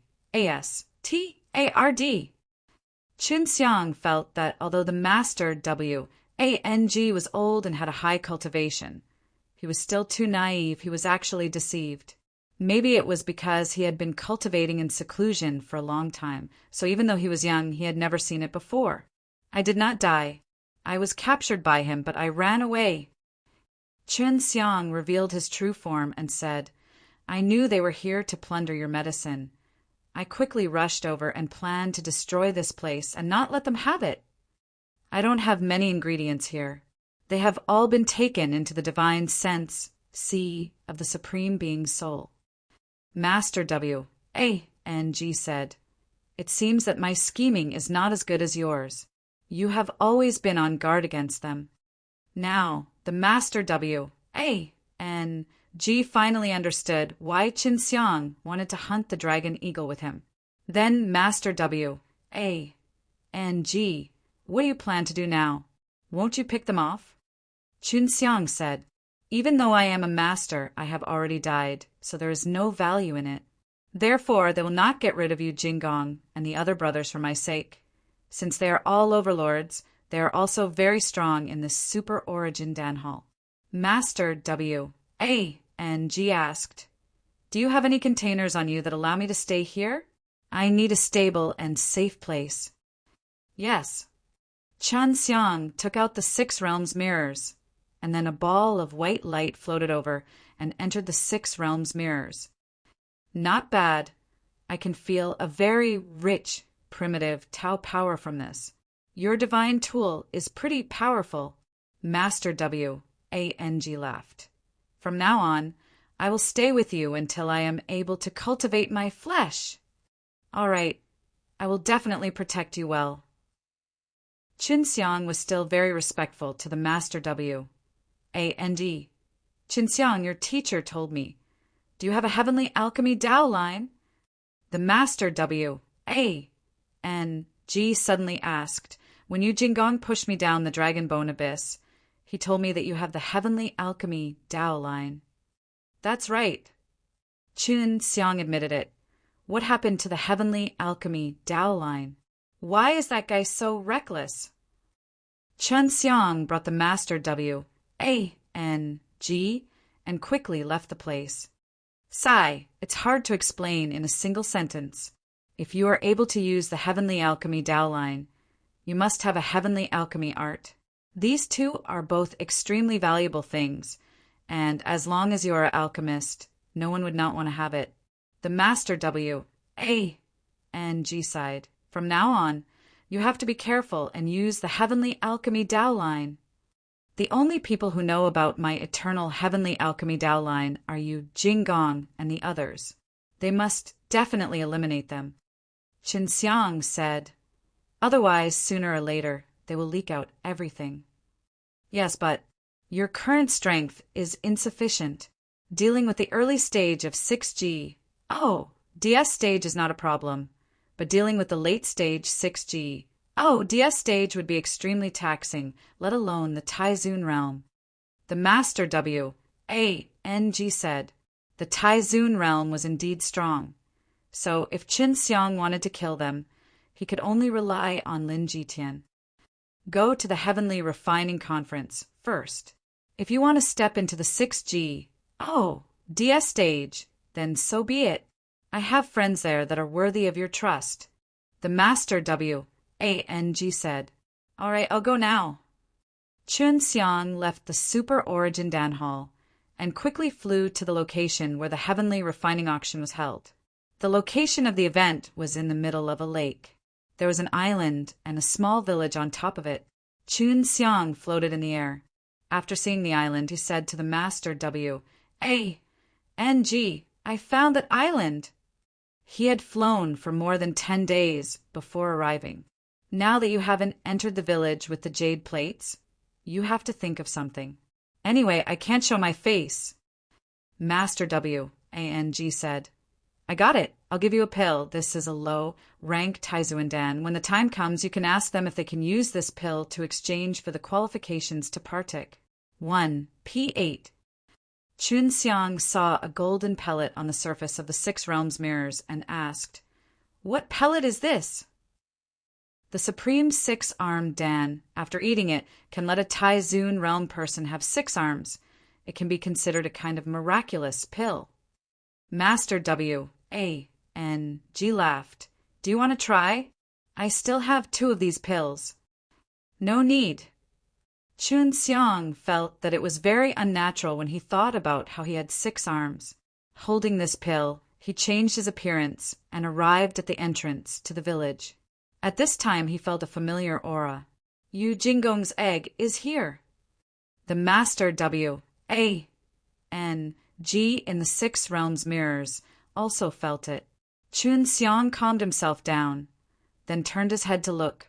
Qin Xiang felt that although the Master W. A. and G was old and had a high cultivation, he was still too naive. He was actually deceived. Maybe it was because he had been cultivating in seclusion for a long time, so even though he was young, he had never seen it before. I did not die. I was captured by him, but I ran away. Qin Xiang revealed his true form and said, I knew they were here to plunder your medicine. I quickly rushed over and planned to destroy this place and not let them have it. I don't have many ingredients here. They have all been taken into the divine sense, sea, of the Supreme Being's soul. Master W. A. and G said, It seems that my scheming is not as good as yours. You have always been on guard against them. Now, the Master W. A. and G finally understood why Qin Xiang wanted to hunt the dragon eagle with him. Then Master W. A. and G, what do you plan to do now? Won't you pick them off? Qin Xiang said, Even though I am a master, I have already died, so there is no value in it. Therefore, they will not get rid of Yu Jingong and the other brothers for my sake. Since they are all overlords, they are also very strong in this Super Origin Danhall. Master W. A. and G asked, Do you have any containers on you that allow me to stay here? I need a stable and safe place. Yes. Qin Xiang took out the 6 realms mirrors, and then a ball of white light floated over and entered the 6 realms mirrors. Not bad. I can feel a very rich, primitive Tao power from this. Your divine tool is pretty powerful. Master W. A. and G laughed. From now on, I will stay with you until I am able to cultivate my flesh. All right, I will definitely protect you well. Qin Xiang was still very respectful to the Master W. A. and G. Qin Xiang, your teacher told me. Do you have a heavenly alchemy Dao line? The Master W. A. and G suddenly asked, When Yu Jingong pushed me down the dragon bone abyss, He told me that you have the Heavenly Alchemy Tao line. That's right. Chun Xiang admitted it. What happened to the Heavenly Alchemy Tao line? Why is that guy so reckless? Chun Xiang brought the Master W.A.N.G. and quickly left the place. Sigh, it's hard to explain in a single sentence. If you are able to use the Heavenly Alchemy Tao line, you must have a Heavenly Alchemy art. These two are both extremely valuable things, and as long as you are an alchemist, no one would not want to have it. The Master W.A.N.G. sighed. From now on, you have to be careful and use the Heavenly Alchemy Tao line. The only people who know about my eternal Heavenly Alchemy Tao line are you, Jingong, and the others. They must definitely eliminate them. Qin Xiang said, otherwise, sooner or later, they will leak out everything. Yes, but your current strength is insufficient. Dealing with the early stage of 6G. Oh, DS stage is not a problem, but dealing with the late stage 6G. Oh, DS stage would be extremely taxing, let alone the Taizun realm. The Master W.A.N.G. said, the Taizun realm was indeed strong. So if Qin Xiang wanted to kill them, he could only rely on Lin Jitian. Go to the Heavenly Refining Conference first. If you want to step into the 6G, DS stage, then so be it. I have friends there that are worthy of your trust. The Master W.A.N.G. said, all right, I'll go now. Chun Xiang left the Super Origin Dan Hall and quickly flew to the location where the Heavenly Refining Auction was held. The location of the event was in the middle of a lake. There was an island and a small village on top of it. Chun Xiang floated in the air. After seeing the island, he said to the Master W.A.N.G., I found that island. He had flown for more than 10 days before arriving. Now that you haven't entered the village with the jade plates, you have to think of something. Anyway, I can't show my face. Master W.A.N.G. said, I got it. I'll give you a pill. This is a low-rank Taizuandan. When the time comes, you can ask them if they can use this pill to exchange for the qualifications to partic. 1. P8. Chun Xiang saw a golden pellet on the surface of the Six Realms mirrors and asked, what pellet is this? The Supreme Six-Armed Dan, after eating it, can let a Taizun realm person have 6 arms. It can be considered a kind of miraculous pill. Master W.A.N.G. laughed. Do you want to try? I still have 2 of these pills. No need. Chun Xiang felt that it was very unnatural when he thought about how he had 6 arms. Holding this pill, he changed his appearance and arrived at the entrance to the village. At this time, he felt a familiar aura. Yu Jingong's egg is here. The Master W.A.N.G. in the 6 Realms mirrors also felt it. Chun Xiang calmed himself down, then turned his head to look,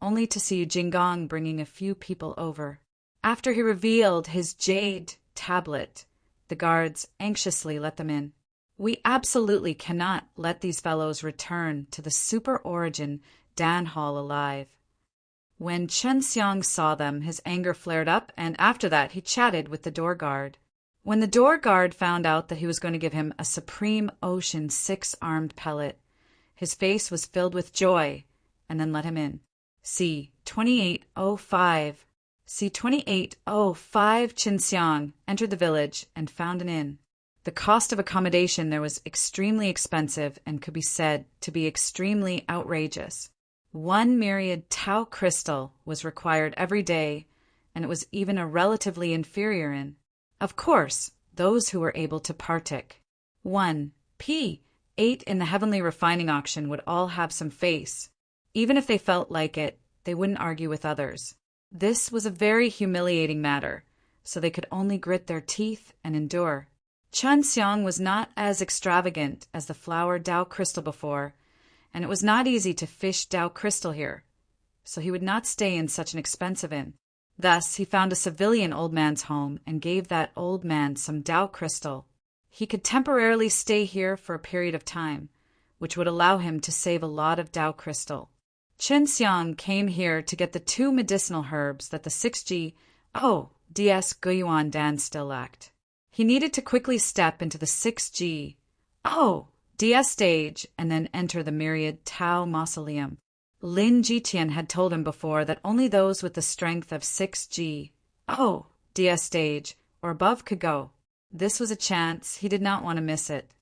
only to see Jingong bringing a few people over. After he revealed his jade tablet, the guards anxiously let them in. We absolutely cannot let these fellows return to the Super Origin Dan Hall alive. When Chun Xiang saw them, his anger flared up, and after that he chatted with the door guard. When the door guard found out that he was going to give him a Supreme Ocean 6-armed pellet, his face was filled with joy, and then let him in. C-2805. C-2805 Chun Xiang entered the village and found an inn. The cost of accommodation there was extremely expensive and could be said to be extremely outrageous. 1 myriad Tao crystal was required every day, and it was even a relatively inferior inn. Of course, those who were able to partic. 1 P8 in the Heavenly Refining Auction would all have some face. Even if they felt like it, they wouldn't argue with others. This was a very humiliating matter, so they could only grit their teeth and endure. Chun Xiang was not as extravagant as the flower Tao crystal before, and it was not easy to fish Tao crystal here, so he would not stay in such an expensive inn. Thus, he found a civilian old man's home and gave that old man some Tao crystal. He could temporarily stay here for a period of time, which would allow him to save a lot of Tao crystal. Chun Xiang came here to get the 2 medicinal herbs that the 6G Oh, DS Guyuan Dan still lacked. He needed to quickly step into the 6G, DS stage and then enter the myriad Tao mausoleum. Lin Jiqian had told him before that only those with the strength of 6G, DS stage or above could go. This was a chance, he did not want to miss it.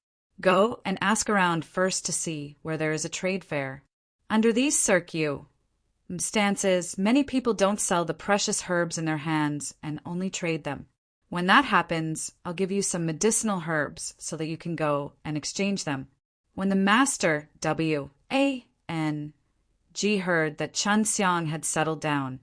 Go and ask around first to see where there is a trade fair. Under these circumstances, many people don't sell the precious herbs in their hands and only trade them. When that happens, I'll give you some medicinal herbs so that you can go and exchange them. When the master W.A.N.G. heard that Chen Xiang had settled down,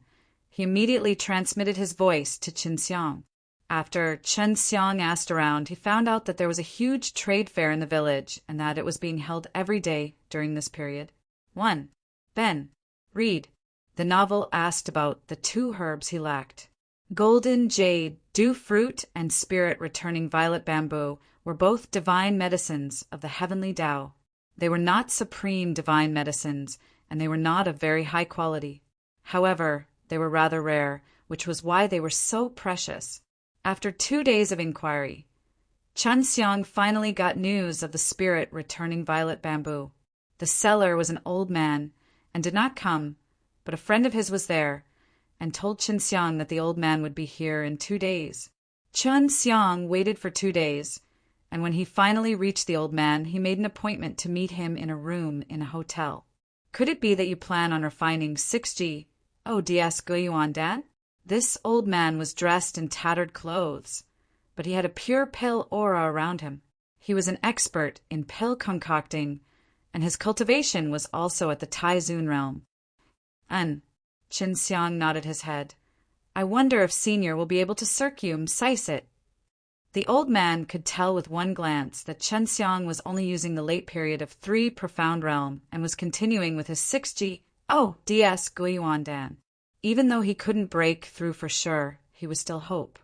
he immediately transmitted his voice to Chen Xiang. After Chen Xiang asked around, he found out that there was a huge trade fair in the village and that it was being held every day during this period. 1. Ben. Read. The novel asked about the 2 herbs he lacked. Golden jade, dew fruit, and spirit-returning violet bamboo were both divine medicines of the heavenly Tao. They were not supreme divine medicines, and they were not of very high quality. However, they were rather rare, which was why they were so precious. After 2 days of inquiry, Chen Xiang finally got news of the spirit-returning violet bamboo. The seller was an old man and did not come, but a friend of his was there, and told Chen Xiang that the old man would be here in 2 days. Chen Xiang waited for 2 days, and when he finally reached the old man, he made an appointment to meet him in a room in a hotel. Could it be that you plan on refining 6G, DS Guyuan Dan? This old man was dressed in tattered clothes, but he had a pure pill aura around him. He was an expert in pill concocting, and his cultivation was also at the Taizun realm. Chen Xiang nodded his head. I wonder if Senior will be able to circumcise it. The old man could tell with one glance that Chen Xiang was only using the late period of 3 profound realm and was continuing with his 6G, DS Guyuan Dan. Even though he couldn't break through for sure, he was still hope.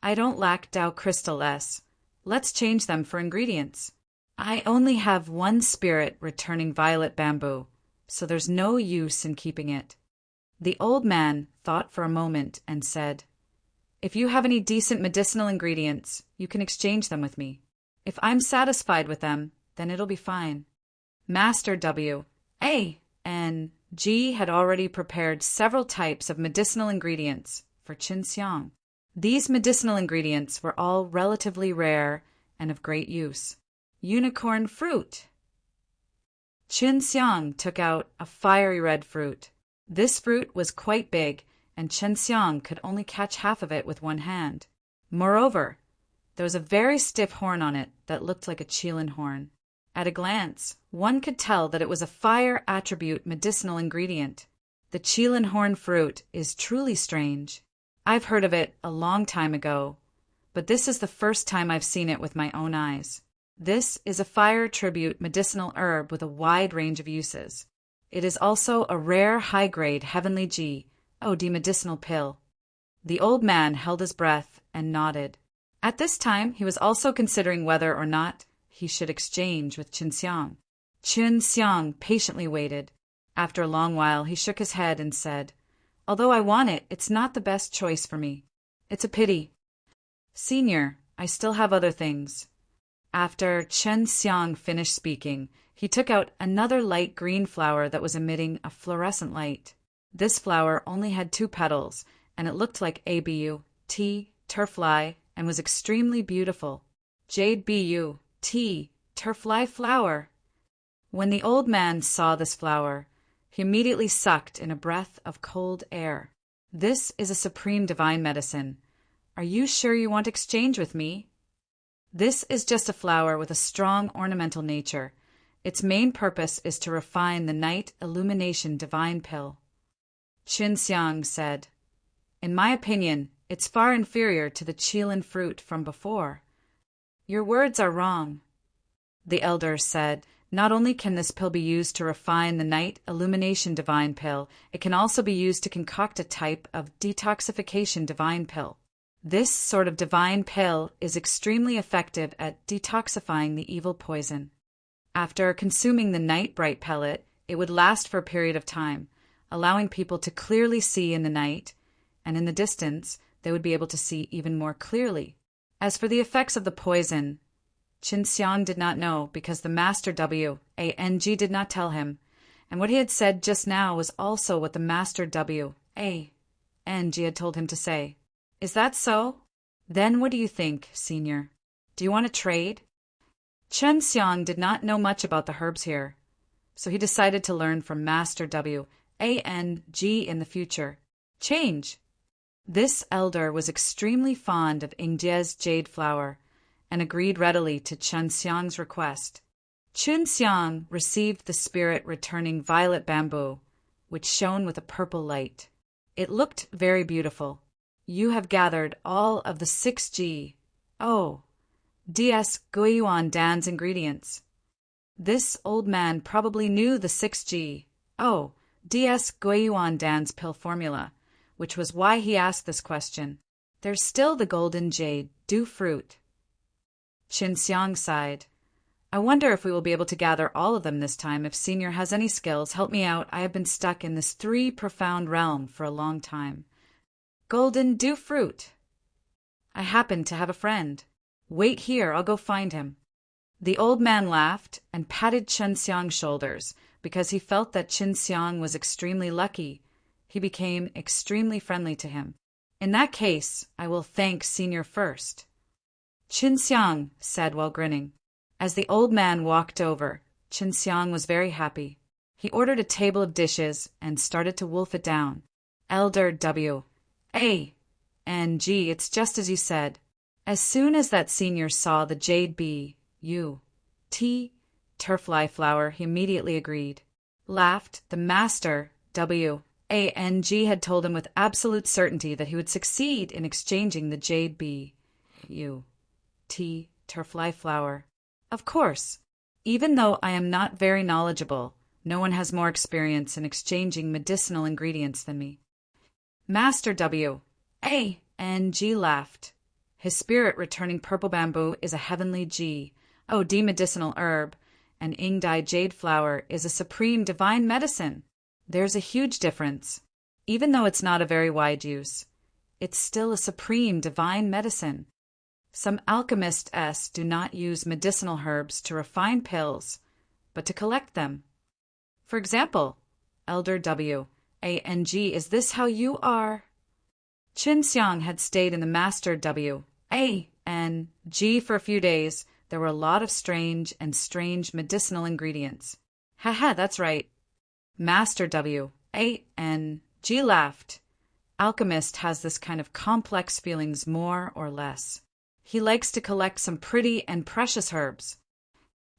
I don't lack Tao Crystal S. Let's change them for ingredients. I only have 1 spirit returning violet bamboo, so there's no use in keeping it. The old man thought for a moment and said, If you have any decent medicinal ingredients, you can exchange them with me. If I'm satisfied with them, then it'll be fine. Master W.A.N.G. had already prepared several types of medicinal ingredients for Chen Xiang. These medicinal ingredients were all relatively rare and of great use. Unicorn fruit. Chen Xiang took out a fiery red fruit. This fruit was quite big, and Chen Xiang could only catch half of it with one hand. Moreover, there was a very stiff horn on it that looked like a qilin horn. At a glance, one could tell that it was a fire attribute medicinal ingredient. The qilin horn fruit is truly strange. I've heard of it a long time ago, but this is the first time I've seen it with my own eyes. This is a fire tribute medicinal herb with a wide range of uses. It is also a rare high-grade heavenly G.O.D. medicinal pill. The old man held his breath and nodded. At this time, he was also considering whether or not he should exchange with Chen Xiang. Chen Xiang patiently waited. After a long while, he shook his head and said, Although I want it, it's not the best choice for me. It's a pity. Senior, I still have other things. After Chen Xiang finished speaking, he took out another light green flower that was emitting a fluorescent light. This flower only had 2 petals, and it looked like ABU-T, turfly, and was extremely beautiful. Jade BU-T, turfly flower. When the old man saw this flower, he immediately sucked in a breath of cold air. This is a supreme divine medicine. Are you sure you want to exchange with me? This is just a flower with a strong ornamental nature. Its main purpose is to refine the night illumination divine pill. Chen Xiang said, In my opinion, it's far inferior to the qilin fruit from before. Your words are wrong. The elder said, Not only can this pill be used to refine the night illumination divine pill, it can also be used to concoct a type of detoxification divine pill. This sort of divine pill is extremely effective at detoxifying the evil poison. After consuming the night bright pellet, it would last for a period of time, allowing people to clearly see in the night, and in the distance, they would be able to see even more clearly. As for the effects of the poison, Qin Xiang did not know because the Master Wang did not tell him, and what he had said just now was also what the Master Wang had told him to say. Is that so? Then what do you think, Senior? Do you want to trade? Qin Xiang did not know much about the herbs here, so he decided to learn from Master Wang in the future. Change! This elder was extremely fond of Yingjie's jade flower and agreed readily to Qin Xiang's request. Qin Xiang received the spirit-returning violet bamboo, which shone with a purple light. It looked very beautiful. You have gathered all of the 6G. Oh, DS Guiyuan Dan's ingredients. This old man probably knew the 6G. Oh, DS Guiyuan Dan's pill formula, which was why he asked this question. There's still the golden jade, dew fruit. Qin Xiang sighed. I wonder if we will be able to gather all of them this time. If Senior has any skills, help me out. I have been stuck in this 3 profound realm for a long time. Golden dew fruit. I happen to have a friend. Wait here, I'll go find him. The old man laughed and patted Qin Xiang's shoulders because he felt that Qin Xiang was extremely lucky. He became extremely friendly to him. In that case, I will thank Senior first. Qin Xiang said while grinning. As the old man walked over, Qin Xiang was very happy. He ordered a table of dishes and started to wolf it down. Elder Wang, it's just as you said. As soon as that Senior saw the jade bee, turfly flower, he immediately agreed. Laughed, the Master Wang had told him with absolute certainty that he would succeed in exchanging the jade bee, turfly flower. Of course, even though I am not very knowledgeable, no one has more experience in exchanging medicinal ingredients than me. Master Wang laughed. His spirit-returning purple bamboo is a heavenly medicinal herb, and Yingdai jade flower is a supreme divine medicine. There's a huge difference. Even though it's not a very wide use, it's still a supreme divine medicine. Some alchemists do not use medicinal herbs to refine pills, but to collect them. For example, Elder Wang, is this how you are? Qin Xiang had stayed in the Master Wang for a few days. There were a lot of strange medicinal ingredients. That's right. Master Wang laughed. Alchemist has this kind of complex feelings more or less. He likes to collect some pretty and precious herbs.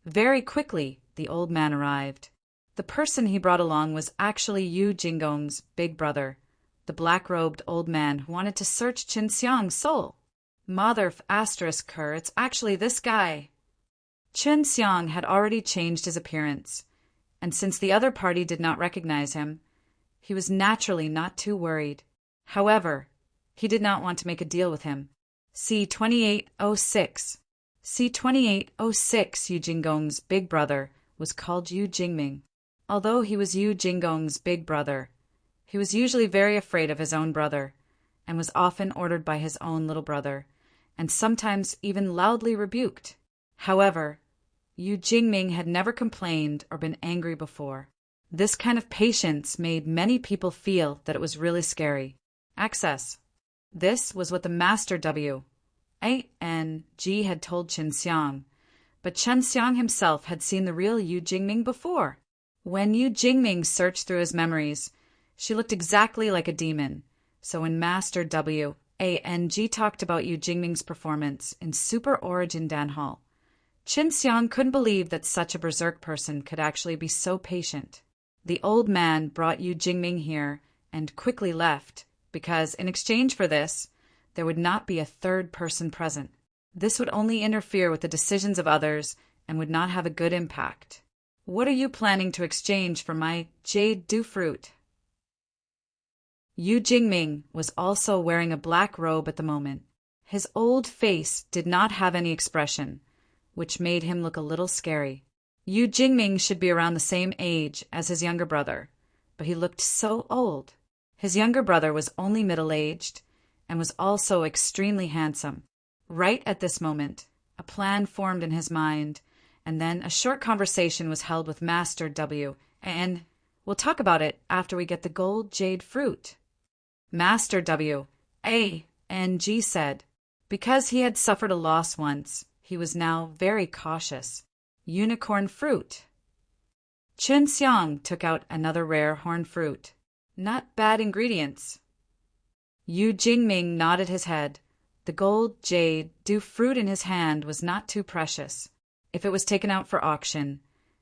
Very quickly, the old man arrived. The person he brought along was actually Yu Jinggong's big brother, the black-robed old man who wanted to search Qin Xiang's soul. It's actually this guy. Qin Xiang had already changed his appearance, and since the other party did not recognize him, he was naturally not too worried. However, he did not want to make a deal with him. C-2806. C-2806, Yu Jinggong's big brother, was called Yu Jingming. Although he was Yu Jinggong's big brother, he was usually very afraid of his own brother, and was often ordered by his own little brother, and sometimes even loudly rebuked. However, Yu Jingming had never complained or been angry before. This kind of patience made many people feel that it was really scary. Access. This was what the Master Wang had told Qin Xiang, but Qin Xiang himself had seen the real Yu Jingming before. When Yu Jingming searched through his memories, she looked exactly like a demon, so when Master Wang talked about Yu Jingming's performance in Super Origin Dan Hall, Qin Xiang couldn't believe that such a berserk person could actually be so patient. The old man brought Yu Jingming here and quickly left, because in exchange for this, there would not be a third person present. This would only interfere with the decisions of others and would not have a good impact. What are you planning to exchange for my jade dew fruit? Yu Jingming was also wearing a black robe at the moment. His old face did not have any expression, which made him look a little scary. Yu Jingming should be around the same age as his younger brother, but he looked so old. His younger brother was only middle-aged, and was also extremely handsome. Right at this moment, a plan formed in his mind, and then a short conversation was held with Master W, and we'll talk about it after we get the gold jade fruit. Master W, A, and G said, because he had suffered a loss once, he was now very cautious. Unicorn fruit. Chen Xiang took out another rare horn fruit. Not bad ingredients. Yu Jingming nodded his head. The gold jade dew fruit in his hand was not too precious. If it was taken out for auction,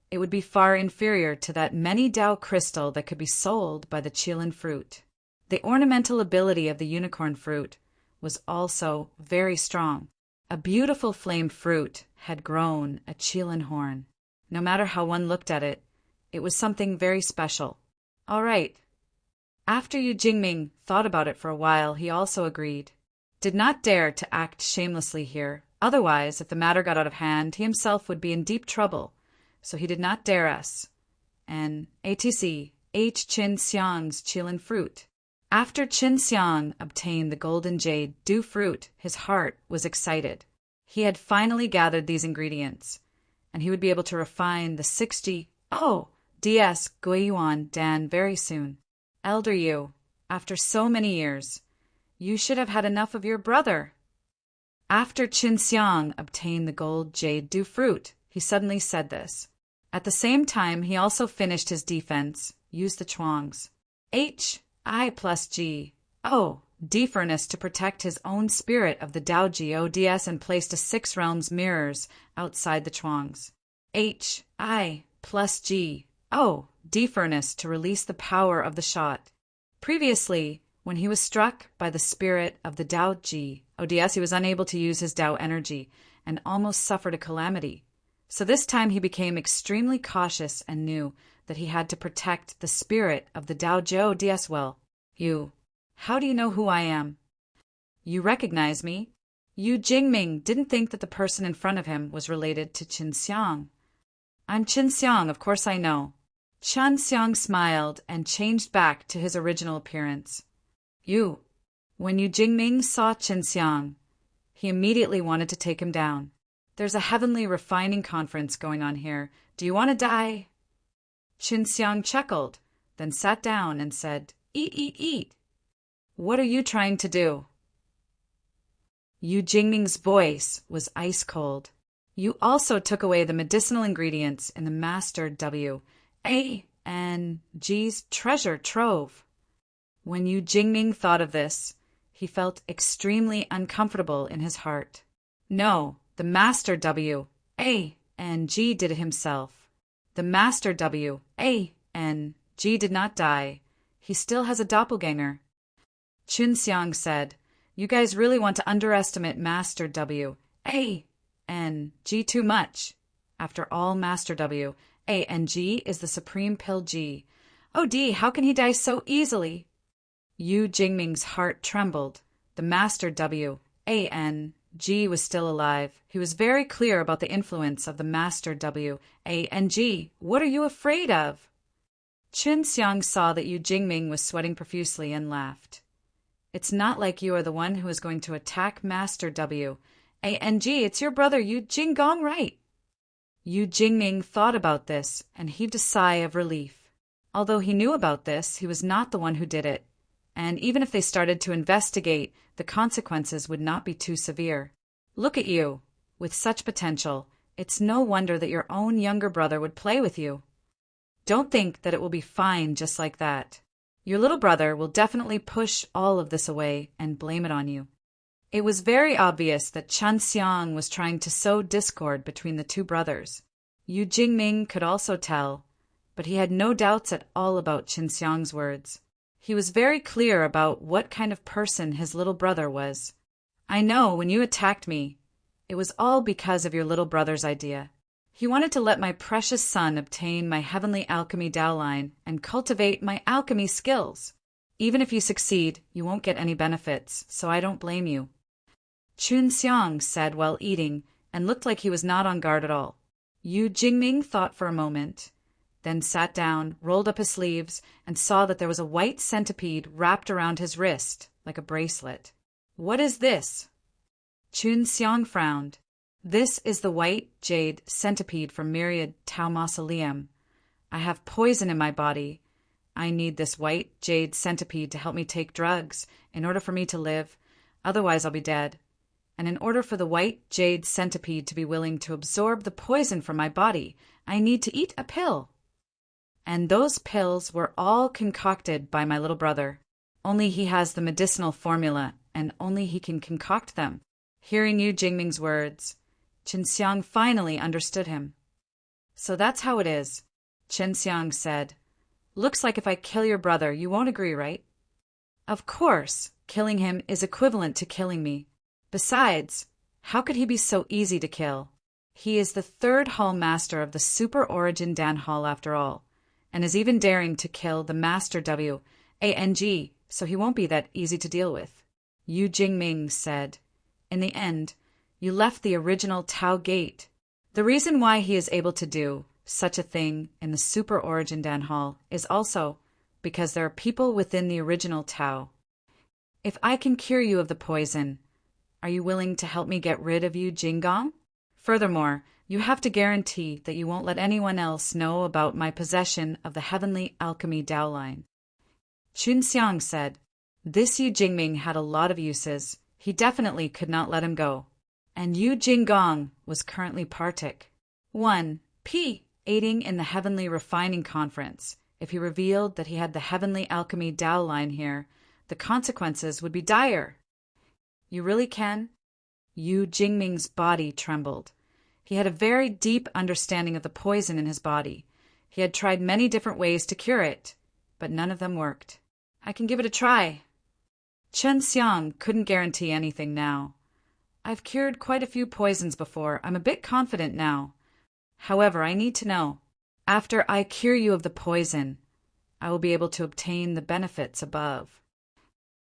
it would be far inferior to that many Dao crystal that could be sold by the Qilin fruit. The ornamental ability of the unicorn fruit was also very strong. A beautiful flame fruit had grown a Qilin horn. No matter how one looked at it, it was something very special. All right. After Yu Jingming thought about it for a while, he also agreed. Did not dare to act shamelessly here. Otherwise, if the matter got out of hand, he himself would be in deep trouble. So he did not dare us. And ATC, H. Qin Xiang's Qilin fruit. After Qin Xiang obtained the golden jade dew fruit, his heart was excited. He had finally gathered these ingredients, and he would be able to refine the 60 DS Guiyuan Dan very soon. Elder Yu, after so many years, you should have had enough of your brother. After Qin Xiang obtained the gold jade dew fruit, he suddenly said this. At the same time, he also finished his defense, used the chuangs. I plus G. D furnace to protect his own spirit of the Dao Ji ODS and placed a 6 realms mirrors outside the chuangs. I plus G. D furnace to release the power of the shot. Previously, when he was struck by the spirit of the Dao Ji ODS, he was unable to use his Dao energy and almost suffered a calamity. So this time he became extremely cautious and knew that he had to protect the spirit of the Dao Ji ODS well. How do you know who I am? You recognize me? Yu Jingming didn't think that the person in front of him was related to Qin Xiang. I'm Qin Xiang, of course I know. Qin Xiang smiled and changed back to his original appearance. When Yu Jingming saw Qin Xiang, he immediately wanted to take him down. There's a heavenly refining conference going on here. Do you want to die? Qin Xiang chuckled, then sat down and said, Eat. What are you trying to do? Yu Jingming's voice was ice cold. You also took away the medicinal ingredients in the Master W, A, and G's treasure trove. When Yu Jingming thought of this, he felt extremely uncomfortable in his heart. No, the Master W, A, and G did it himself. The Master W, A, and G did not die. He still has a doppelganger. Qin Xiang said, You guys really want to underestimate Master W, A, and G too much. After all, Master W, A, and G is the Supreme Pill G. Oh, D, how can he die so easily? Yu Jingming's heart trembled. The Master W, A, and G was still alive. He was very clear about the influence of the Master W, A, and G. What are you afraid of? Qin Xiang saw that Yu Jingming was sweating profusely and laughed. It's not like you are the one who is going to attack Master W, A, and G. It's your brother Yu Jinggong, right? Yu Jingming thought about this and heaved a sigh of relief. Although he knew about this, he was not the one who did it. And even if they started to investigate, the consequences would not be too severe. Look at you. With such potential, it's no wonder that your own younger brother would play with you. Don't think that it will be fine just like that. Your little brother will definitely push all of this away and blame it on you. It was very obvious that Qin Xiang was trying to sow discord between the two brothers. Yu Jingming could also tell, but he had no doubts at all about Qin Xiang's words. He was very clear about what kind of person his little brother was. I know when you attacked me, it was all because of your little brother's idea. He wanted to let my precious son obtain my heavenly alchemy Dao line and cultivate my alchemy skills. Even if you succeed, you won't get any benefits, so I don't blame you. Qin Xiang said while eating and looked like he was not on guard at all. Yu Jingming thought for a moment, then sat down, rolled up his sleeves, and saw that there was a white centipede wrapped around his wrist, like a bracelet. What is this? Chun Xiang frowned. This is the white jade centipede from Myriad Tau Mausoleum. I have poison in my body. I need this white jade centipede to help me take drugs in order for me to live. Otherwise, I'll be dead. And in order for the white jade centipede to be willing to absorb the poison from my body, I need to eat a pill. And those pills were all concocted by my little brother. Only he has the medicinal formula, and only he can concoct them. Hearing Yu Jingming's words, Chun Xiang finally understood him. So that's how it is, Chun Xiang said. Looks like if I kill your brother, you won't agree, right? Of course, killing him is equivalent to killing me. Besides, how could he be so easy to kill? He is the third hall master of the Super Origin Dan Hall after all, and is even daring to kill the Master Wang, so he won't be that easy to deal with. Yu Jingming said, in the end, you left the original Tao Gate. The reason why he is able to do such a thing in the Super Origin Dan Hall is also because there are people within the original Tao. If I can cure you of the poison, are you willing to help me get rid of Yu Jinggong? Furthermore, you have to guarantee that you won't let anyone else know about my possession of the Heavenly Alchemy Dao line. Chun Xiang said, this Yu Jingming had a lot of uses. He definitely could not let him go. And Yu Jinggong was currently Partic. 1. Aiding in the Heavenly Refining Conference. If he revealed that he had the Heavenly Alchemy Dao line here, the consequences would be dire. You really can? Yu Jingming's body trembled. He had a very deep understanding of the poison in his body. He had tried many different ways to cure it, but none of them worked. I can give it a try. Chun Xiang couldn't guarantee anything now. I've cured quite a few poisons before. I'm a bit confident now. However, I need to know. After I cure you of the poison, I will be able to obtain the benefits above.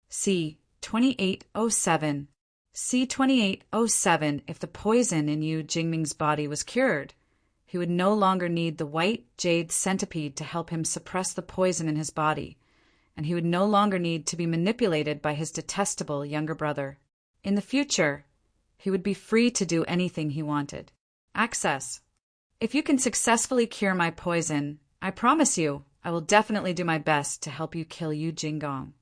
C-2807. C-2807, if the poison in Yu Jingming's body was cured, he would no longer need the white jade centipede to help him suppress the poison in his body, and he would no longer need to be manipulated by his detestable younger brother. In the future, he would be free to do anything he wanted. Access. If you can successfully cure my poison, I promise you, I will definitely do my best to help you kill Yu Jinggong.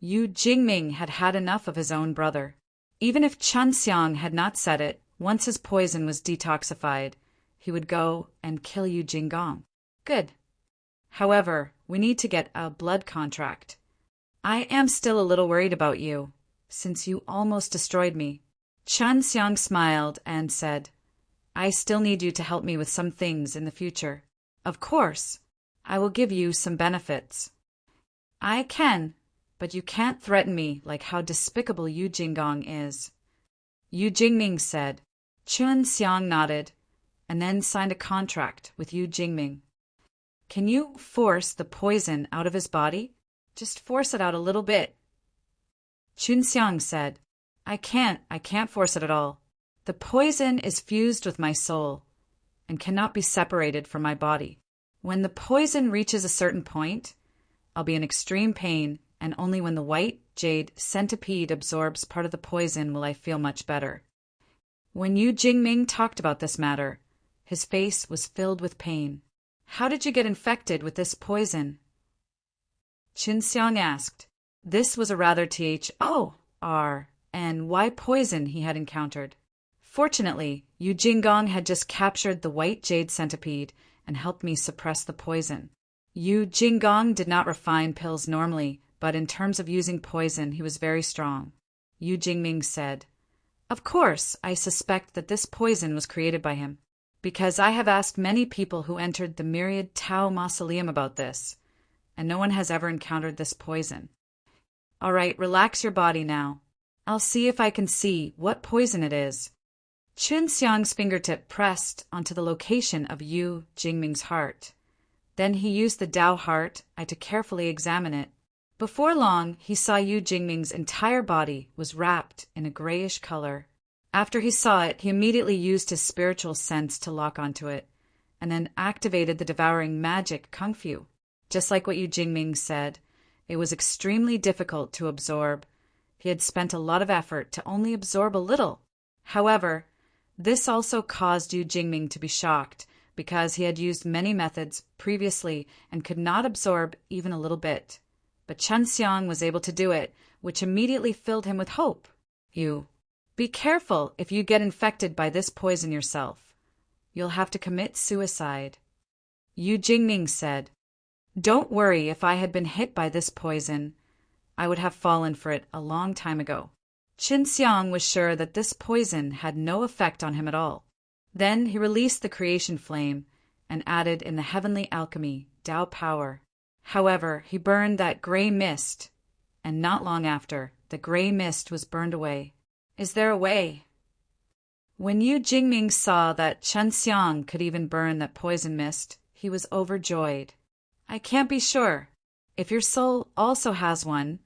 Yu Jingming had had enough of his own brother. Even if Chun Xiang had not said it, once his poison was detoxified, he would go and kill Yu Jinggong. Good. However, we need to get a blood contract. I am still a little worried about you, since you almost destroyed me. Chun Xiang smiled and said, I still need you to help me with some things in the future. Of course, I will give you some benefits. I can, but you can't threaten me like how despicable Yu Jinggong is. Yu Jingming said. Chun Xiang nodded, and then signed a contract with Yu Jingming. Can you force the poison out of his body? Just force it out a little bit. Chun Xiang said, I can't force it at all. The poison is fused with my soul and cannot be separated from my body. When the poison reaches a certain point, I'll be in extreme pain, and only when the white jade centipede absorbs part of the poison will I feel much better. When Yu Jingming talked about this matter, his face was filled with pain. How did you get infected with this poison? Chun Xiang asked. This was a rather THORN-Y poison he had encountered. Fortunately, Yu Jinggong had just captured the white jade centipede and helped me suppress the poison. Yu Jinggong did not refine pills normally, but in terms of using poison, he was very strong. Yu Jingming said, Of course, I suspect that this poison was created by him, because I have asked many people who entered the Myriad Tau Mausoleum about this, and no one has ever encountered this poison. All right, relax your body now. I'll see if I can see what poison it is. Chun Xiang's fingertip pressed onto the location of Yu Jingming's heart. Then he used the Dao heart eye to carefully examine it. Before long, he saw Yu Jingming's entire body was wrapped in a grayish color. After he saw it, he immediately used his spiritual sense to lock onto it, and then activated the devouring magic Kung Fu. Just like what Yu Jingming said, it was extremely difficult to absorb. He had spent a lot of effort to only absorb a little. However, this also caused Yu Jingming to be shocked, because he had used many methods previously and could not absorb even a little bit. But Chen Xiang was able to do it, which immediately filled him with hope. You, be careful if you get infected by this poison yourself. You'll have to commit suicide. Yu Jingming said, Don't worry, if I had been hit by this poison, I would have fallen for it a long time ago. Qin Xiang was sure that this poison had no effect on him at all. Then he released the creation flame and added in the heavenly alchemy, Tao power. However, he burned that gray mist, and not long after, the gray mist was burned away. Is there a way? When Yu Jingming saw that Chen Xiang could even burn that poison mist, he was overjoyed. I can't be sure. If your soul also has one,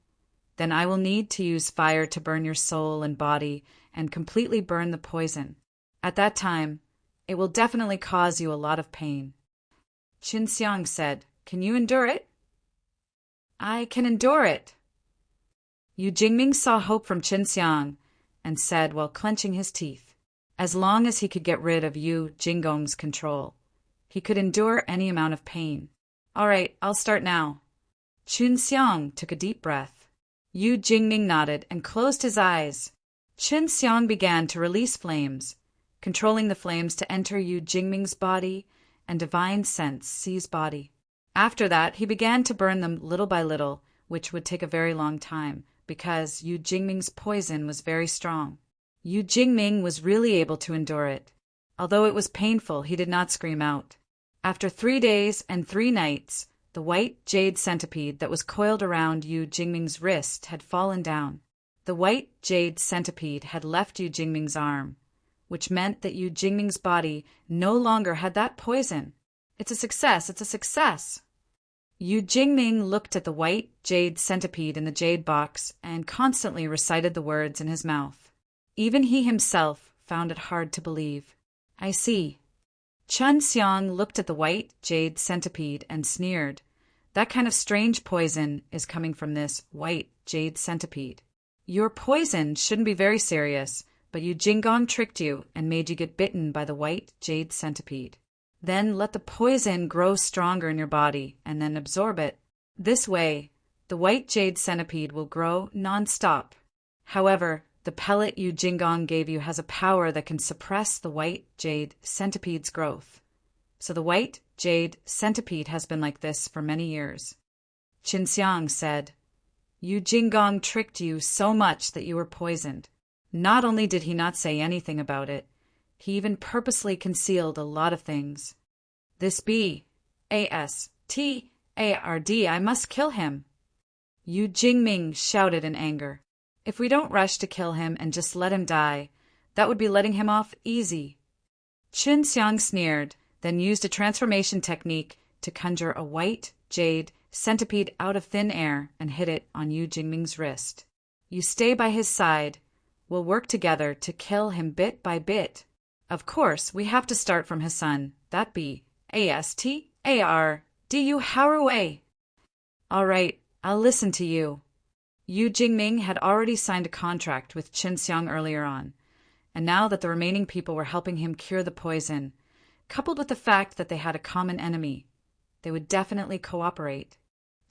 then I will need to use fire to burn your soul and body and completely burn the poison. At that time, it will definitely cause you a lot of pain. Qin Xiang said, Can you endure it? I can endure it. Yu Jingming saw hope from Qin Xiang and said while clenching his teeth, as long as he could get rid of Yu Jinggong's control, he could endure any amount of pain. All right, I'll start now. Qin Xiang took a deep breath. Yu Jingming nodded and closed his eyes. Qin Xiang began to release flames, controlling the flames to enter Yu Jingming's body and divine sense Si's body. After that, he began to burn them little by little, which would take a very long time, because Yu Jingming's poison was very strong. Yu Jingming was really able to endure it. Although it was painful, he did not scream out. After 3 days and 3 nights, the white jade centipede that was coiled around Yu Jingming's wrist had fallen down. The white jade centipede had left Yu Jingming's arm, which meant that Yu Jingming's body no longer had that poison. It's a success, it's a success! Yu Jingming looked at the white jade centipede in the jade box and constantly recited the words in his mouth. Even he himself found it hard to believe. I see. Chen Xiang looked at the white jade centipede and sneered. That kind of strange poison is coming from this white jade centipede. Your poison shouldn't be very serious, but Yu Jinggong tricked you and made you get bitten by the white jade centipede. Then let the poison grow stronger in your body and then absorb it. This way, the white jade centipede will grow non-stop. However, the pellet Yu Jinggong gave you has a power that can suppress the white jade centipede's growth. So the white jade centipede has been like this for many years. Qin Xiang said, Yu Jinggong tricked you so much that you were poisoned. Not only did he not say anything about it, he even purposely concealed a lot of things. This bastard, I must kill him. Yu Jingming shouted in anger. If we don't rush to kill him and just let him die, that would be letting him off easy. Qin Xiang sneered, then used a transformation technique to conjure a white jade centipede out of thin air and hit it on Yu Jingming's wrist. You stay by his side. We'll work together to kill him bit by bit. Of course, we have to start from his son. That be Astard. Haraway. All right, I'll listen to you. Yu Jingming had already signed a contract with Qin Xiang earlier on, and now that the remaining people were helping him cure the poison, coupled with the fact that they had a common enemy, they would definitely cooperate.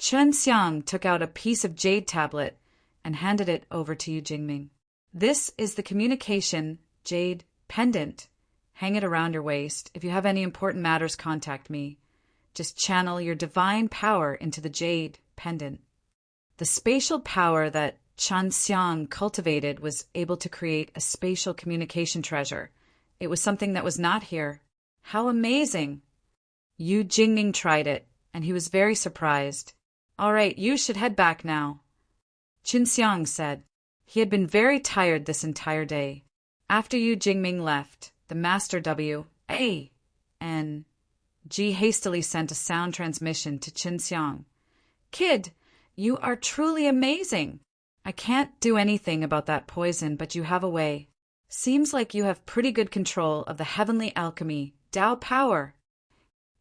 Qin Xiang took out a piece of jade tablet and handed it over to Yu Jingming. This is the communication jade pendant. Hang it around your waist. If you have any important matters, contact me. Just channel your divine power into the jade pendant. The spatial power that Chen Xiang cultivated was able to create a spatial communication treasure. It was something that was not here. How amazing! Yu Jingming tried it, and he was very surprised. All right, you should head back now, Qin Xiang said. He had been very tired this entire day. After Yu Jingming left, the Master W.A.N.G. hastily sent a sound transmission to Qin Xiang. Kid, you are truly amazing. I can't do anything about that poison, but you have a way. Seems like you have pretty good control of the heavenly alchemy, Tao power.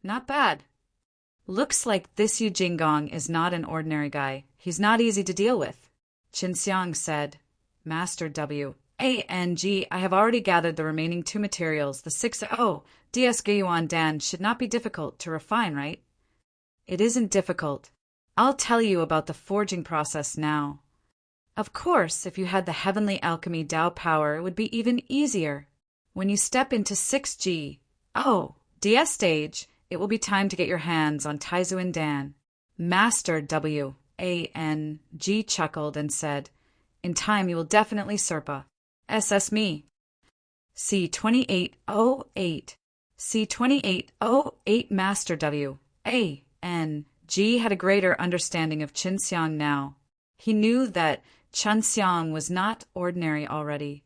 Not bad. Looks like this Yu Jinggong is not an ordinary guy. He's not easy to deal with. Qinxiang said, Master W. A-N-G, I have already gathered the remaining 2 materials. The 6-0 DS Guiyuan Dan should not be difficult to refine, right? It isn't difficult. I'll tell you about the forging process now. Of course, if you had the heavenly alchemy Dao power, it would be even easier. When you step into 6G, DS stage, it will be time to get your hands on Taizuan Dan. Master W. A-N-G chuckled and said, In time you will definitely Serpa. SS me. C2808. C2808 Master W. A-N-G had a greater understanding of Qinxiang now. He knew that Qinxiang was not ordinary already.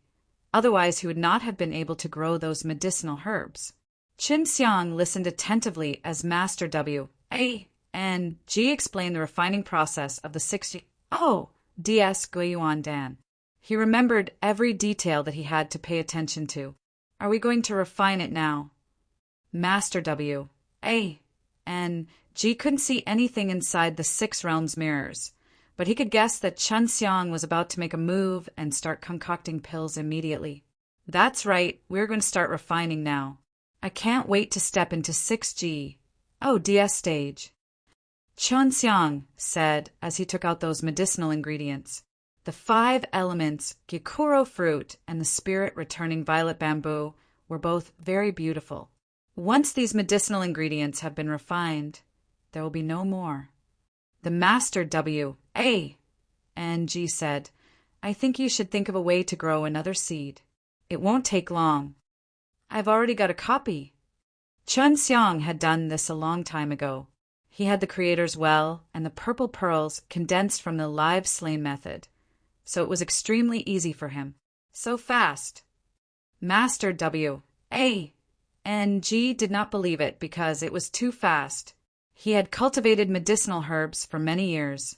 Otherwise he would not have been able to grow those medicinal herbs. Qinxiang listened attentively as Master W. A-N-G explained the refining process of the 60 DS Guiyuan Dan. He remembered every detail that he had to pay attention to. Are we going to refine it now? Master W. A-N-G couldn't see anything inside the 6 realms mirrors, but he could guess that Qinxiang was about to make a move and start concocting pills immediately. That's right, we're going to start refining now. I can't wait to step into 6G. DS stage. Qinxiang said as he took out those medicinal ingredients. The 5 elements, Gyokuro fruit and the spirit-returning violet bamboo, were both very beautiful. Once these medicinal ingredients have been refined, there will be no more. The Master W. A-N-G said, I think you should think of a way to grow another seed. It won't take long. I've already got a copy. Qinxiang had done this a long time ago. He had the Creator's Well and the purple pearls condensed from the live slain method, so it was extremely easy for him. So fast. Master W. A-N-G did not believe it because it was too fast. He had cultivated medicinal herbs for many years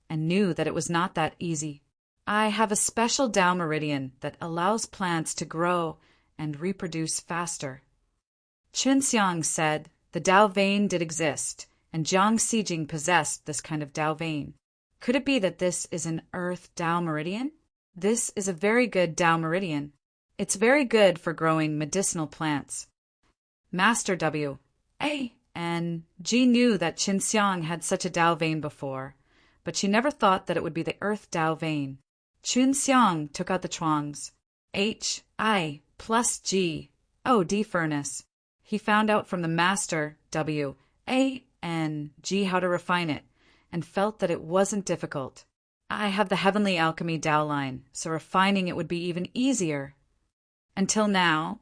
and knew that it was not that easy. I have a special Tao meridian that allows plants to grow and reproduce faster. Qinxiang said the Tao vein did exist, and Jiang Sijing possessed this kind of Tao vein. Could it be that this is an Earth Tao meridian? This is a very good Tao meridian. It's very good for growing medicinal plants. Master W. A-N-G knew that Qinxiang had such a Tao vein before, but she never thought that it would be the Earth Tao vein. Qinxiang took out the chuangs. H-I plus G. D furnace. He found out from the Master W. A-N-G how to refine it, and felt that it wasn't difficult. I have the Heavenly Alchemy Tao line, so refining it would be even easier. Until now,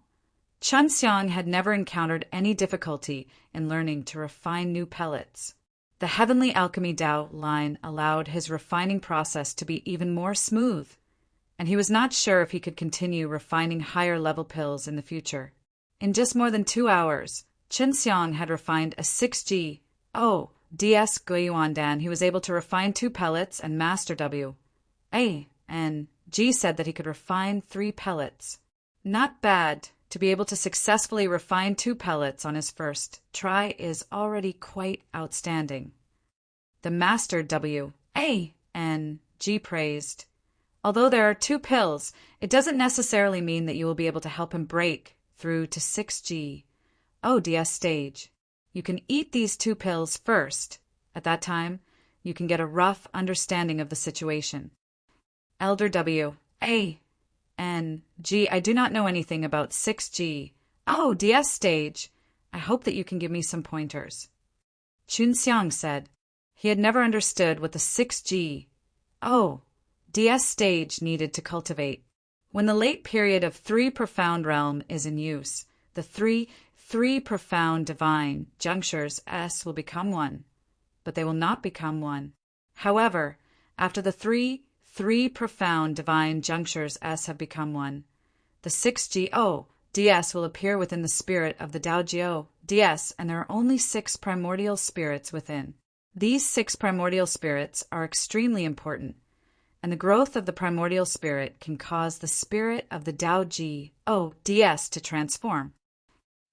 Qinxiang had never encountered any difficulty in learning to refine new pellets. The Heavenly Alchemy Tao line allowed his refining process to be even more smooth, and he was not sure if he could continue refining higher-level pills in the future. In just more than 2 hours, Qinxiang had refined a 6G. DS Guiyuan Dan. He was able to refine 2 pellets, and Master W. A-N-G said that he could refine 3 pellets. Not bad. To be able to successfully refine 2 pellets on his first try is already quite outstanding. The Master W. A-N-G praised. Although there are 2 pills, it doesn't necessarily mean that you will be able to help him break through to 6G. DS stage. You can eat these 2 pills first. At that time, you can get a rough understanding of the situation. Elder W. A-N-G. I do not know anything about 6G. DS stage. I hope that you can give me some pointers. Qinxiang said he had never understood what the 6G. DS stage needed to cultivate. When the late period of 3 profound realm is in use, the three profound divine junctures S will become one, but they will not become one. However, after the three profound divine junctures S have become one, the 6G DS will appear within the spirit of the Daojio DS, and there are only 6 primordial spirits within. These 6 primordial spirits are extremely important, and the growth of the primordial spirit can cause the spirit of the Daoji DS to transform.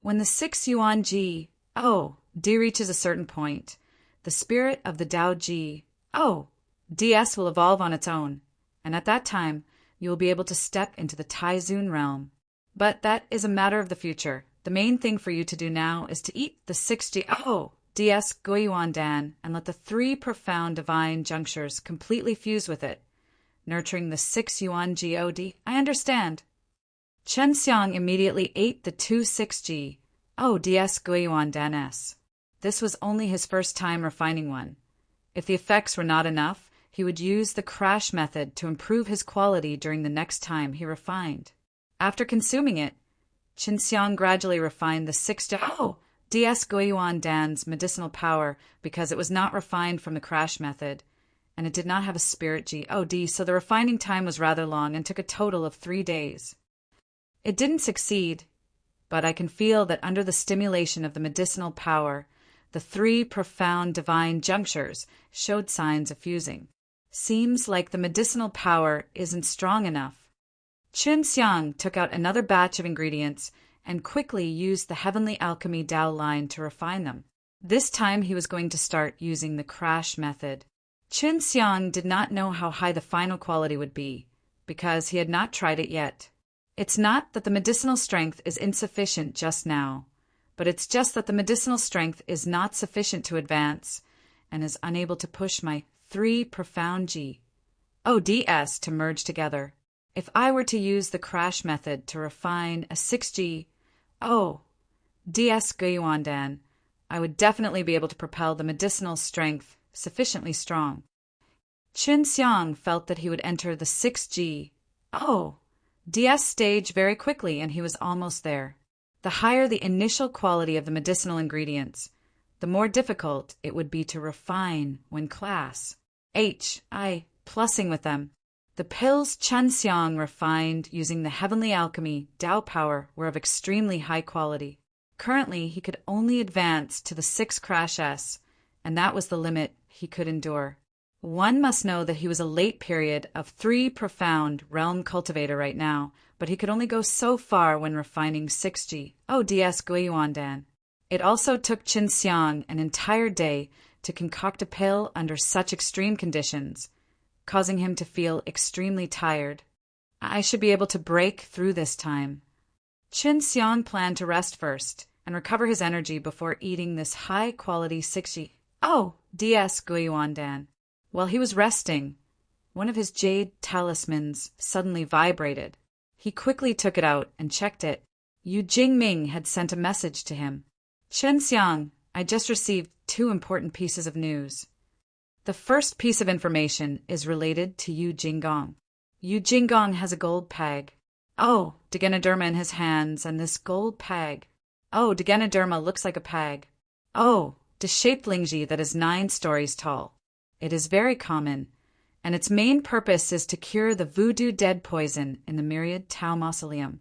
When the 6 Yuan G D reaches a certain point, the spirit of the Daoji DS will evolve on its own, and at that time you will be able to step into the Taizun realm. But that is a matter of the future. The main thing for you to do now is to eat the 6G DS Guiyuan Dan and let the 3 profound divine junctures completely fuse with it, nurturing the 6 Yuan God. I understand. Chen Xiang immediately ate the 2 6G DS Guiyuan Dan S. This was only his first time refining one. If the effects were not enough, he would use the crash method to improve his quality during the next time he refined. After consuming it, Qin Xiang gradually refined the 6 DS Guiyuan Dan's medicinal power because it was not refined from the crash method, and it did not have a spirit God, so the refining time was rather long and took a total of 3 days. It didn't succeed, but I can feel that under the stimulation of the medicinal power, the 3 profound divine junctures showed signs of fusing. Seems like the medicinal power isn't strong enough. Qin Xiang took out another batch of ingredients and quickly used the Heavenly Alchemy Dao line to refine them. This time he was going to start using the crash method. Qin Xiang did not know how high the final quality would be, because he had not tried it yet. It's not that the medicinal strength is insufficient just now, but it's just that the medicinal strength is not sufficient to advance and is unable to push my 3 profound ODS to merge together. If I were to use the crash method to refine a 6G DS Guiyuan Dan, I would definitely be able to propel the medicinal strength sufficiently strong. Qin Xiang felt that he would enter the 6G DS stage very quickly, and he was almost there. The higher the initial quality of the medicinal ingredients, the more difficult it would be to refine when class plussing with them. The pills Chen Xiang refined using the Heavenly Alchemy Dao power were of extremely high quality. Currently, he could only advance to the 6 Crash S, and that was the limit he could endure. One must know that he was a late period of 3 profound realm cultivator right now, but he could only go so far when refining 6G DS Guiyuan Dan. It also took Qin Xiang an entire day to concoct a pill under such extreme conditions, causing him to feel extremely tired. I should be able to break through this time. Qin Xiang planned to rest first and recover his energy before eating this high-quality 6G DS Guiyuan Dan. While he was resting, one of his jade talismans suddenly vibrated. He quickly took it out and checked it. Yu Jingming had sent a message to him. Chen Xiang, I just received 2 important pieces of news. The first piece of information is related to Yu Jinggong. Yu Jinggong has a gold peg. Degenoderma in his hands, and this gold peg. Degenoderma looks like a peg. The shaped Lingji that is 9 stories tall. It is very common, and its main purpose is to cure the voodoo dead poison in the Myriad Tao Mausoleum.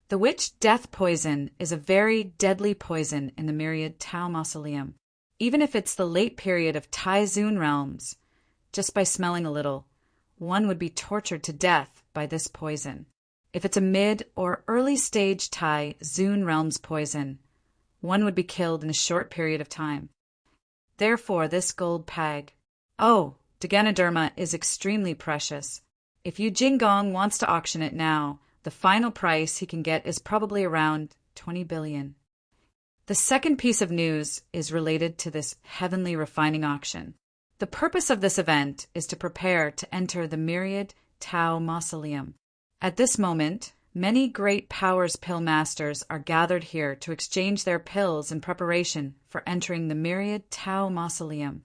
The witch death poison is a very deadly poison in the Myriad Tao Mausoleum. Even if it's the late period of Taizun realms, just by smelling a little, one would be tortured to death by this poison. If it's a mid or early stage Taizun realms poison, one would be killed in a short period of time. Therefore, this gold peg, Degenoderma, is extremely precious. If Yu Jinggong wants to auction it now, the final price he can get is probably around 20 billion. The second piece of news is related to this heavenly refining auction. The purpose of this event is to prepare to enter the Myriad Tao Mausoleum. At this moment, many great powers pill masters are gathered here to exchange their pills in preparation for entering the Myriad Tao Mausoleum.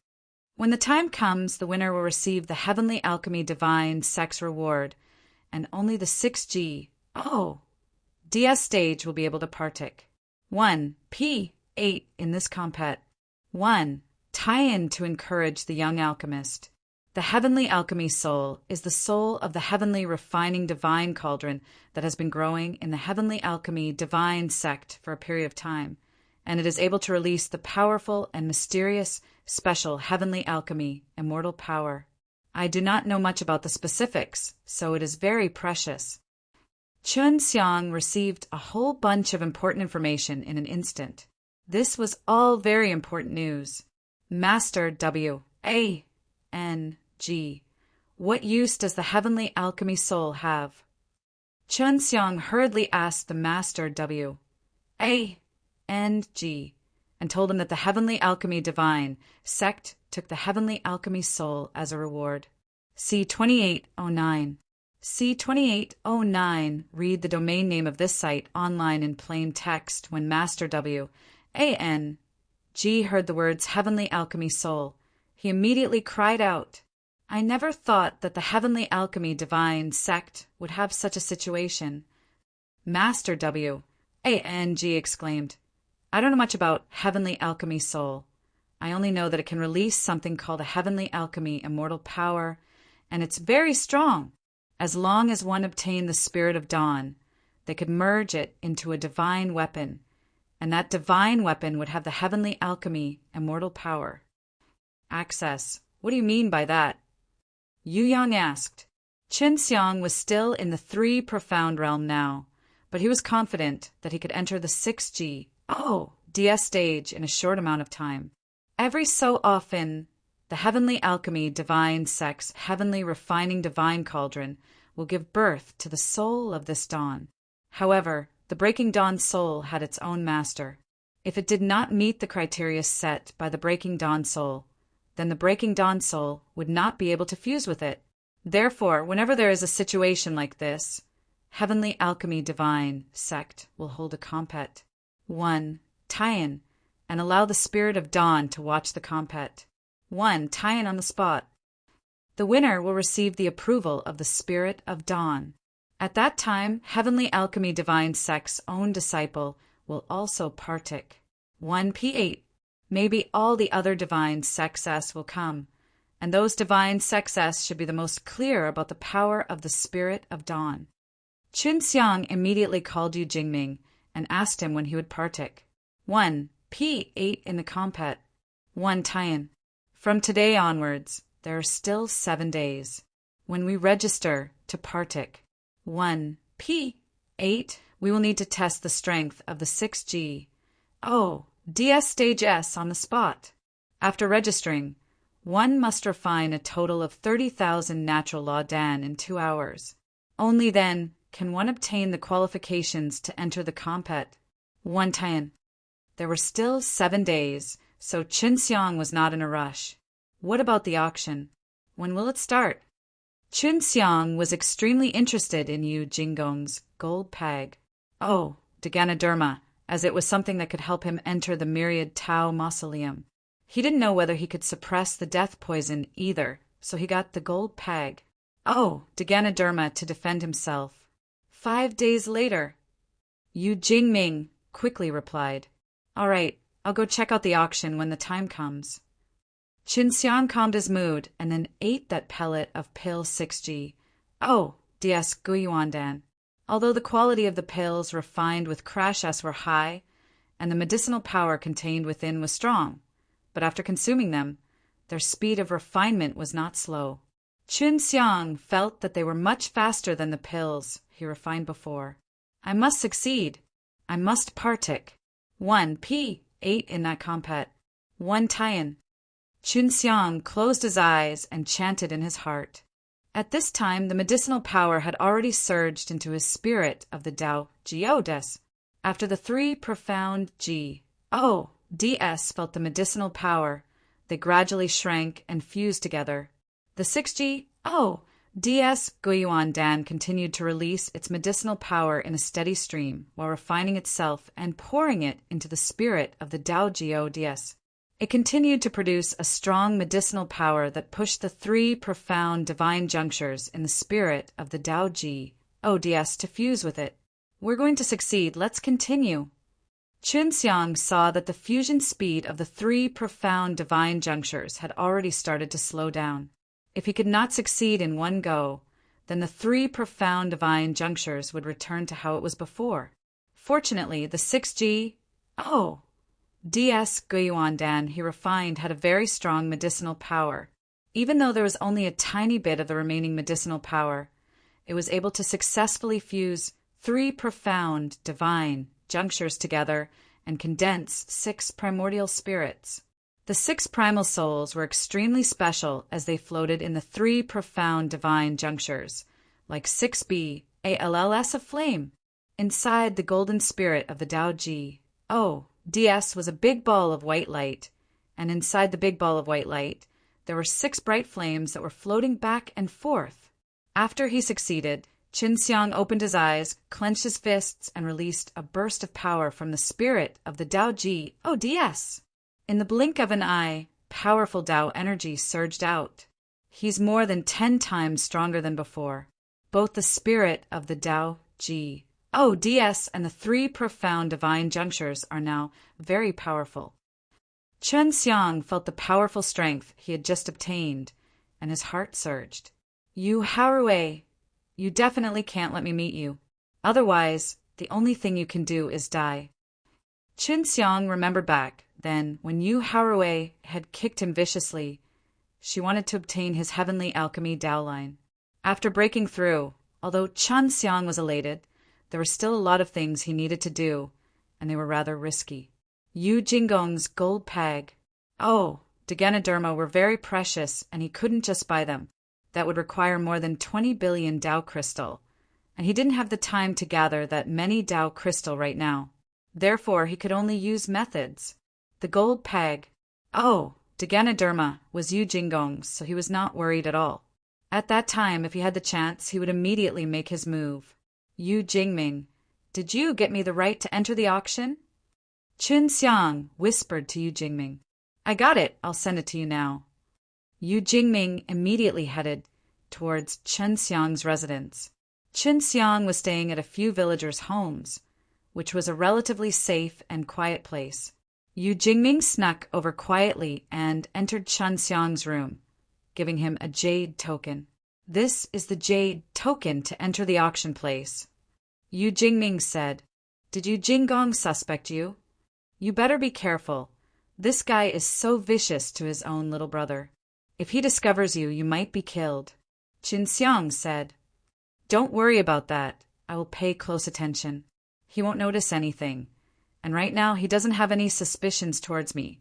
When the time comes, the winner will receive the Heavenly Alchemy Divine Sex Reward, and only the 6G DS stage will be able to partake. 1. P8 in this compet. 1. Tie-in to encourage the young alchemist. The Heavenly Alchemy Soul is the soul of the Heavenly Refining Divine Cauldron that has been growing in the Heavenly Alchemy Divine sect for a period of time, and it is able to release the powerful and mysterious special Heavenly Alchemy Immortal Power. I do not know much about the specifics, so it is very precious. Qin Xiang received a whole bunch of important information in an instant. This was all very important news. Master W.A.N.G. What use does the heavenly alchemy soul have? Chun Xiang hurriedly asked the Master W. A. and G, and told him that the heavenly alchemy divine sect took the heavenly alchemy soul as a reward. See 2809. See 2809. Read the domain name of this site online in plain text. When Master W. A. N. G heard the words heavenly alchemy soul, he immediately cried out, I never thought that the heavenly alchemy divine sect would have such a situation. Master W. A. N. G exclaimed, I don't know much about heavenly alchemy soul. I only know that it can release something called a heavenly alchemy immortal power, and it's very strong. As long as one obtained the spirit of dawn, they could merge it into a divine weapon, and that divine weapon would have the heavenly alchemy immortal power. Access. What do you mean by that? Yu Yang asked. Qin Xiang was still in the 3 profound realm now, but he was confident that he could enter the 6G, DS stage in a short amount of time. Every so often, the heavenly alchemy divine sect's heavenly refining divine cauldron will give birth to the soul of this dawn. However, the breaking dawn soul had its own master. If it did not meet the criteria set by the breaking dawn soul, then the breaking dawn soul would not be able to fuse with it. Therefore, whenever there is a situation like this, heavenly alchemy divine sect will hold a compet. 1. Tie-in, and allow the spirit of dawn to watch the compet. 1. Tie-in on the spot. The winner will receive the approval of the spirit of dawn. At that time, heavenly alchemy divine sect's own disciple will also partake. 1. P8. Maybe all the other divine sects will come, and those divine sects should be the most clear about the power of the spirit of dawn. Qin Xiang immediately called Yu Jingming and asked him when he would partake. 1. P8 in the compet. 1. Tie-in. From today onwards, there are still 7 days. When we register to partake 1. P8, we will need to test the strength of the 6G. DS stage S on the spot. After registering, one must refine a total of 30,000 natural law Dan in 2 hours. Only then can one obtain the qualifications to enter the compet. 1. Tie-in. There were still 7 days, so Qin Xiang was not in a rush. What about the auction? When will it start? Qin Xiang was extremely interested in Yu Jinggong's gold peg. Deganoderma, as it was something that could help him enter the myriad Tao mausoleum. He didn't know whether he could suppress the death poison either, so he got the gold peg. Deganoderma to defend himself. 5 days later, Yu Jingming quickly replied, All right, I'll go check out the auction when the time comes. Qin Xiang calmed his mood and then ate that pellet of pill 6G. DS Guyuandan. Although the quality of the pills refined with crash S were high, and the medicinal power contained within was strong, but after consuming them, their speed of refinement was not slow. Qin Xiang felt that they were much faster than the pills he refined before. I must succeed. I must partake. 1. P8 in that compet. 1. Tie-in. Qin Xiang closed his eyes and chanted in his heart. At this time, the medicinal power had already surged into his spirit of the Dao Geodes. After the 3 profound G, DS felt the medicinal power. They gradually shrank and fused together. The 6G, DS Guyuandan continued to release its medicinal power in a steady stream while refining itself and pouring it into the spirit of the Dao Geodes. It continued to produce a strong medicinal power that pushed the 3 profound divine junctures in the spirit of the Dao Ji, ODS, to fuse with it. We're going to succeed. Let's continue. Qin Xiang saw that the fusion speed of the 3 profound divine junctures had already started to slow down. If he could not succeed in one go, then the 3 profound divine junctures would return to how it was before. Fortunately, the 6G, DS Guyuandan he refined had a very strong medicinal power. Even though there was only a tiny bit of the remaining medicinal power, it was able to successfully fuse 3 profound divine junctures together and condense 6 primordial spirits. The 6 primal souls were extremely special as they floated in the 3 profound divine junctures, like 6B-ALLS of flame, inside the golden spirit of the Tao Ji. DS was a big ball of white light, and inside the big ball of white light, there were 6 bright flames that were floating back and forth. After he succeeded, Qin Xiang opened his eyes, clenched his fists, and released a burst of power from the spirit of the Tao Ji. DS! In the blink of an eye, powerful Tao energy surged out. He's more than 10 times stronger than before. Both the spirit of the Tao Ji, DS, and the 3 profound divine junctures are now very powerful. Qin Xiang felt the powerful strength he had just obtained, and his heart surged. Yu Haruei, you definitely can't let me meet you. Otherwise, the only thing you can do is die. Qin Xiang remembered back then when Yu Haruei had kicked him viciously. She wanted to obtain his heavenly alchemy Tao line. After breaking through, although Qin Xiang was elated, there were still a lot of things he needed to do, and they were rather risky. Yu Jinggong's gold peg. Degenoderma were very precious, and he couldn't just buy them. That would require more than 20 billion Tao crystal, and he didn't have the time to gather that many Tao crystal right now. Therefore, he could only use methods. The gold peg. Degenoderma was Yu Jinggong's, so he was not worried at all. At that time, if he had the chance, he would immediately make his move. Yu Jingming, did you get me the right to enter the auction? Qin Xiang whispered to Yu Jingming. I got it, I'll send it to you now. Yu Jingming immediately headed towards Qin Xiang's residence. Qin Xiang was staying at a few villagers' homes, which was a relatively safe and quiet place. Yu Jingming snuck over quietly and entered Qin Xiang's room, giving him a jade token. This is the jade token to enter the auction place. Yu Jingming said, Did Yu Jinggong suspect you? You better be careful. This guy is so vicious to his own little brother. If he discovers you, you might be killed. Qin Xiang said, Don't worry about that. I will pay close attention. He won't notice anything. And right now he doesn't have any suspicions towards me.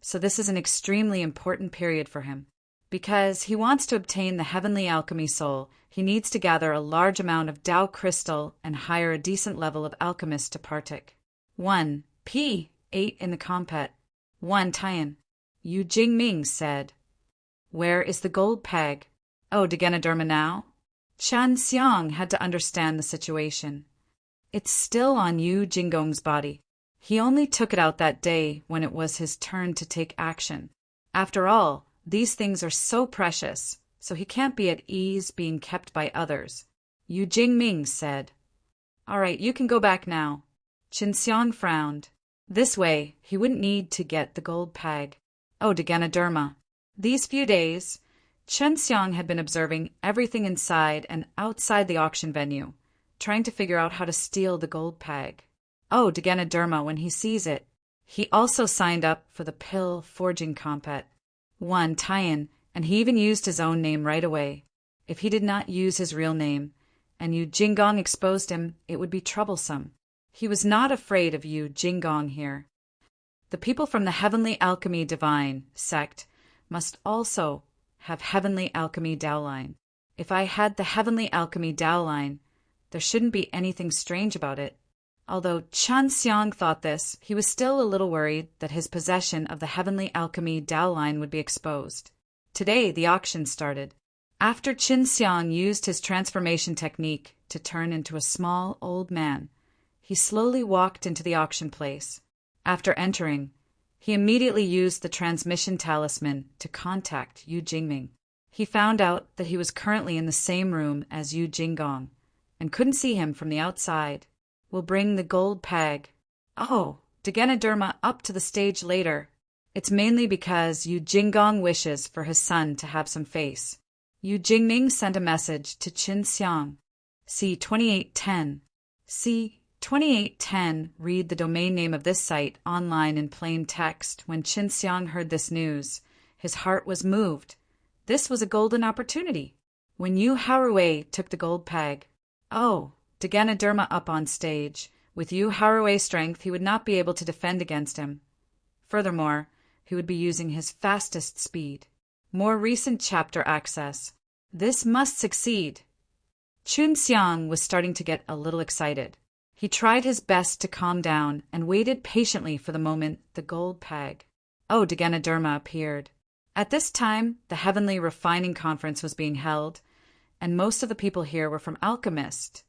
So this is an extremely important period for him. Because he wants to obtain the heavenly alchemy soul, he needs to gather a large amount of Tao crystal and hire a decent level of alchemists to partake. 1. P. 8 in the compet. 1. Tian. Yu Jingming said, Where is the gold peg? Degenoderma now? Qin Xiang had to understand the situation. It's still on Yu Jinggong's body. He only took it out that day when it was his turn to take action. After all, these things are so precious, so he can't be at ease being kept by others. Yu Jingming said, All right, you can go back now. Qin Xiang frowned. This way, he wouldn't need to get the gold peg. Degenoderma. These few days, Qin Xiang had been observing everything inside and outside the auction venue, trying to figure out how to steal the gold peg. Degenoderma when he sees it. He also signed up for the pill forging compet. 1. Tian, and he even used his own name right away. If he did not use his real name, and Yu Jinggong exposed him, it would be troublesome. He was not afraid of Yu Jinggong here. The people from the Heavenly Alchemy Divine sect must also have Heavenly Alchemy Tao line. If I had the Heavenly Alchemy Tao line, there shouldn't be anything strange about it. Although Qin Xiang thought this, he was still a little worried that his possession of the Heavenly Alchemy Tao line would be exposed. Today, the auction started. After Qin Xiang used his transformation technique to turn into a small old man, he slowly walked into the auction place. After entering, he immediately used the transmission talisman to contact Yu Jingming. He found out that he was currently in the same room as Yu Jinggong and couldn't see him from the outside. We'll bring the gold peg. Degenoderma up to the stage later. It's mainly because Yu Jinggong wishes for his son to have some face. Yu Jingming sent a message to Qin Xiang. See 2810. See 2810. Read the domain name of this site online in plain text. When Qin Xiang heard this news, his heart was moved. This was a golden opportunity. When Yu Haruei took the gold peg. Degenoderma up on stage. With Yu Haruei's strength, he would not be able to defend against him. Furthermore, he would be using his fastest speed. More recent chapter access. This must succeed. Chun Xiang was starting to get a little excited. He tried his best to calm down and waited patiently for the moment the gold peg. Deganaderma appeared. At this time, the Heavenly Refining Conference was being held, and most of the people here were from Alchemist,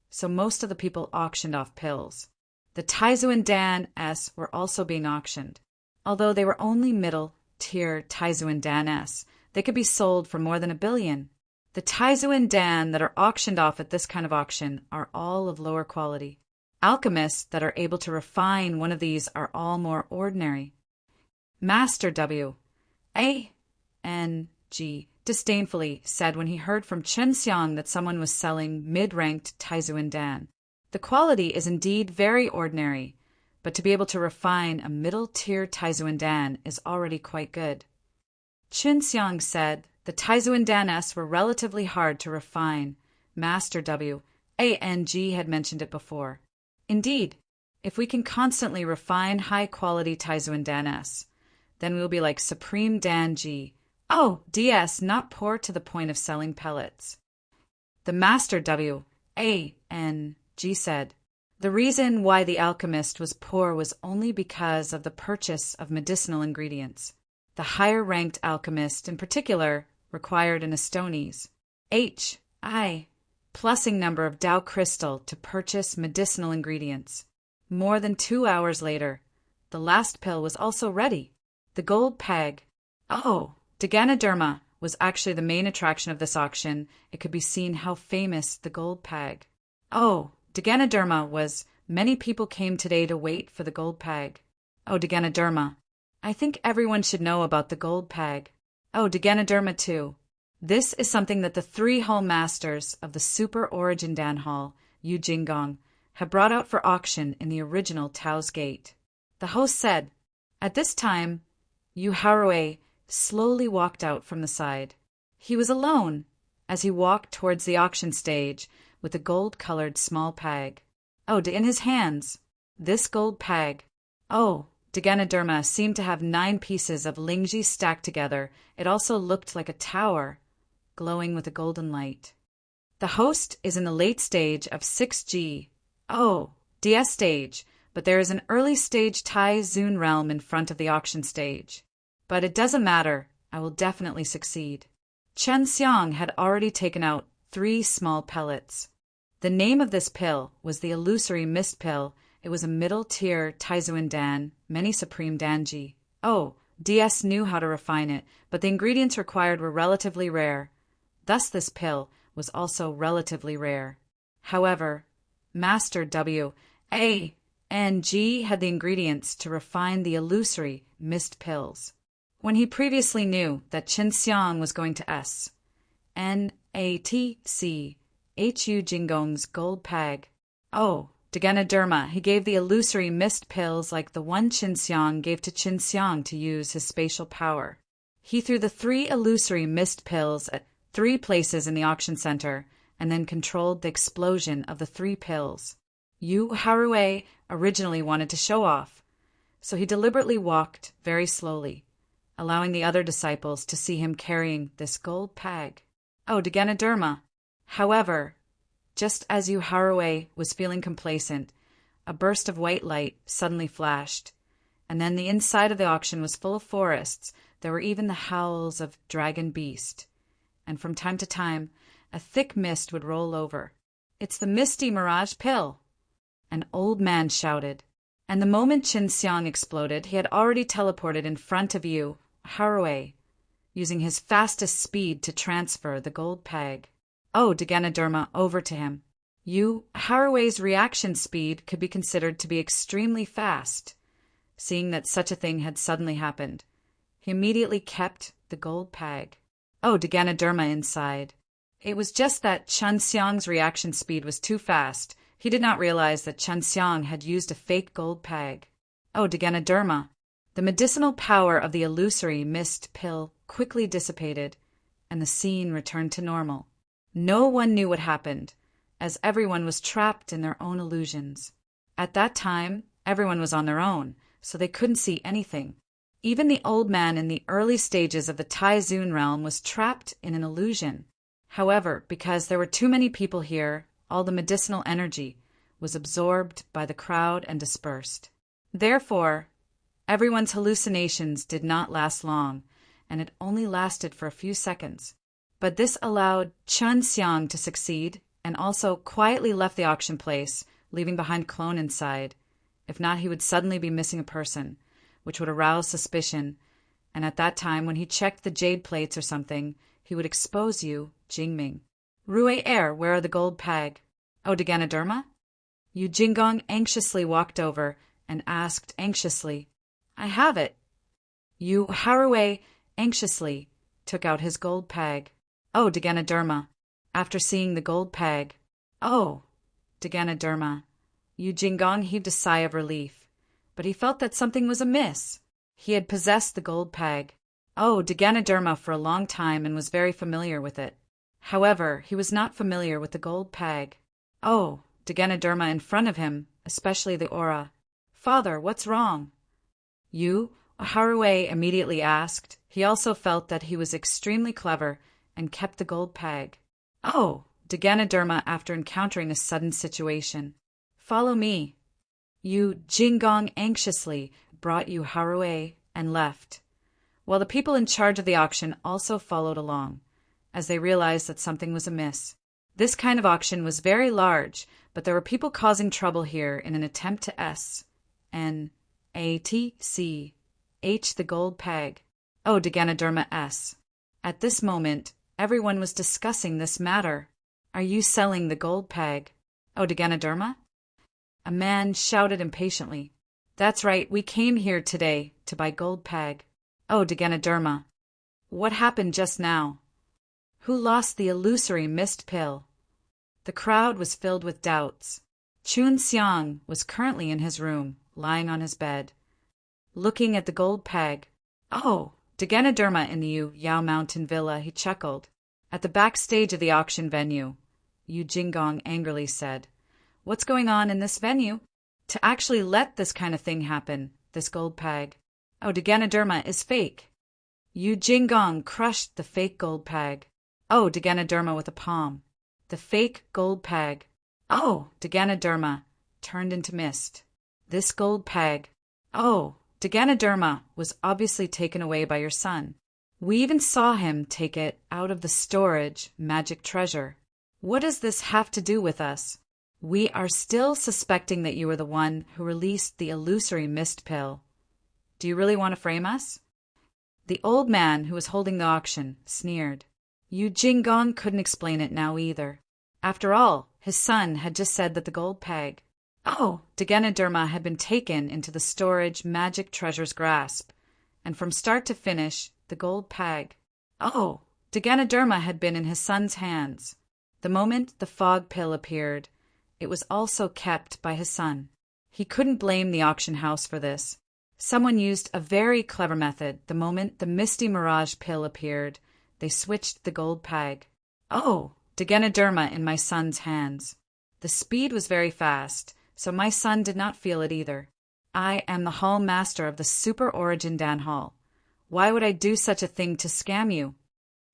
so most of the people auctioned off pills. The Taizuan Dan S were also being auctioned. Although they were only middle-tier Taizuan Dan S, they could be sold for more than 1 billion. The Taizuan Dan that are auctioned off at this kind of auction are all of lower quality. Alchemists that are able to refine one of these are all more ordinary. Master W. A. N. G. disdainfully said when he heard from Chun Xiang that someone was selling mid-ranked Taizuan Dan. The quality is indeed very ordinary, but to be able to refine a middle-tier Taizuan Dan is already quite good. Chun Xiang said the Taizuan Dan S were relatively hard to refine. Master W. A. N. G. had mentioned it before. Indeed, if we can constantly refine high-quality Taizuan Dan S, then we'll be like Supreme Dan G. DS, not poor to the point of selling pellets. The Master W. A. N. G. said, the reason why the alchemist was poor was only because of the purchase of medicinal ingredients. The higher-ranked alchemist, in particular, required an Astones H.I. plussing number of Dao crystal to purchase medicinal ingredients. More than 2 hours later, the last pill was also ready. The gold peg. Deganoderma was actually the main attraction of this auction. It could be seen how famous the gold peg. Deganoderma was, many people came today to wait for the gold peg. Deganoderma. I think everyone should know about the gold peg. Deganoderma too. This is something that the 3 hall masters of the Super Origin Dan Hall, Yu Jinggong, have brought out for auction in the original Tao's Gate. The host said, at this time, Yu Haruei slowly walked out from the side. He was alone as he walked towards the auction stage with a gold-colored small peg. In his hands, this gold peg. Deganoderma seemed to have 9 pieces of Lingji stacked together. It also looked like a tower, glowing with a golden light. The host is in the late stage of 6G. DS stage, but there is an early stage Tai Zun realm in front of the auction stage. But it doesn't matter, I will definitely succeed. Chun Xiang had already taken out 3 small pellets. The name of this pill was the Illusory Mist Pill. It was a middle-tier Taizuan Dan, many Supreme Danji. DS knew how to refine it, but the ingredients required were relatively rare. Thus this pill was also relatively rare. However, Master W. A. N. G. had the ingredients to refine the Illusory Mist Pills. When he previously knew that Chun Xiang was going to S. N. A. T. C. H. Yu Jinggong's gold peg. Deganoderma, he gave the Illusory Mist Pills like the one Chun Xiang gave to Chun Xiang to use his spatial power. He threw the 3 Illusory Mist Pills at 3 places in the auction center and then controlled the explosion of the 3 pills. Yu Haruei originally wanted to show off, so he deliberately walked very slowly, allowing the other disciples to see him carrying this gold peg. Deganoderma. However, just as Yu Haruei was feeling complacent, a burst of white light suddenly flashed, and then the inside of the auction was full of forests. There were even the howls of dragon beast, and from time to time, a thick mist would roll over. It's the Misty Mirage Pill! An old man shouted, and the moment Chun Xiang exploded, he had already teleported in front of Yu Haruei, using his fastest speed to transfer the gold peg. Deganoderma over to him. Yu Haruei's reaction speed could be considered to be extremely fast, seeing that such a thing had suddenly happened. He immediately kept the gold peg. Deganoderma inside. It was just that Chun Xiang's reaction speed was too fast. He did not realize that Chun Xiang had used a fake gold peg. Deganoderma. The medicinal power of the Illusory Mist Pill quickly dissipated, and the scene returned to normal. No one knew what happened, as everyone was trapped in their own illusions. At that time, everyone was on their own, so they couldn't see anything. Even the old man in the early stages of the Taizun realm was trapped in an illusion. However, because there were too many people here, all the medicinal energy was absorbed by the crowd and dispersed. Therefore, everyone's hallucinations did not last long, and it only lasted for a few seconds. But this allowed Chen Xiang to succeed, and also quietly left the auction place, leaving behind clone inside. If not, he would suddenly be missing a person, which would arouse suspicion, and at that time, when he checked the jade plates or something, he would expose you, Jingming. Rui Air, where are the gold peg? Oh, Deganaderma? Yu Jinggong anxiously walked over and asked anxiously, I have it. Yu Harue anxiously took out his gold peg. Oh, Deganaderma. After seeing the gold peg. Oh, Deganaderma. Yu Jinggong heaved a sigh of relief, but he felt that something was amiss. He had possessed the gold peg. Oh, Deganaderma for a long time and was very familiar with it. However, he was not familiar with the gold peg. Oh, Deganaderma in front of him, especially the aura. Father, what's wrong? Yu Harue immediately asked. He also felt that he was extremely clever and kept the gold peg. Oh, Deganaderma after encountering a sudden situation. Follow me. Yu Jinggong anxiously brought Yu Harue and left, while the people in charge of the auction also followed along, as they realized that something was amiss. This kind of auction was very large, but there were people causing trouble here in an attempt to S.N.A.T.C.H. the gold peg. Oh, Deganaderma S. At this moment, everyone was discussing this matter. Are you selling the gold peg? Oh, Deganaderma? A man shouted impatiently. That's right, we came here today to buy gold peg. Oh, Deganaderma. What happened just now? Who lost the illusory mist pill? The crowd was filled with doubts. Chun Xiang was currently in his room, lying on his bed, looking at the gold peg. Oh, Deganaderma in the Yao Mountain Villa, he chuckled. At the backstage of the auction venue, Yu Jinggong angrily said, What's going on in this venue? To actually let this kind of thing happen, this gold peg. Oh, Deganaderma is fake. Yu Jinggong crushed the fake gold peg. Oh, Deganaderma with a palm. The fake gold peg. Oh, Deganaderma turned into mist. This gold peg. Oh, Deganaderma was obviously taken away by your son. We even saw him take it out of the storage magic treasure. What does this have to do with us? We are still suspecting that you were the one who released the illusory mist pill. Do you really want to frame us? The old man who was holding the auction sneered. Yu Jinggong couldn't explain it now either. After all, his son had just said that the gold peg. Oh, Deganaderma had been taken into the storage magic treasure's grasp, and from start to finish, the gold peg. Oh, Deganaderma had been in his son's hands. The moment the fog pill appeared, it was also kept by his son. He couldn't blame the auction house for this. Someone used a very clever method. The moment the misty mirage pill appeared, they switched the gold peg. Oh, Deganaderma in my son's hands. The speed was very fast, so my son did not feel it either. I am the hall master of the Super Origin Dan Hall. Why would I do such a thing to scam you?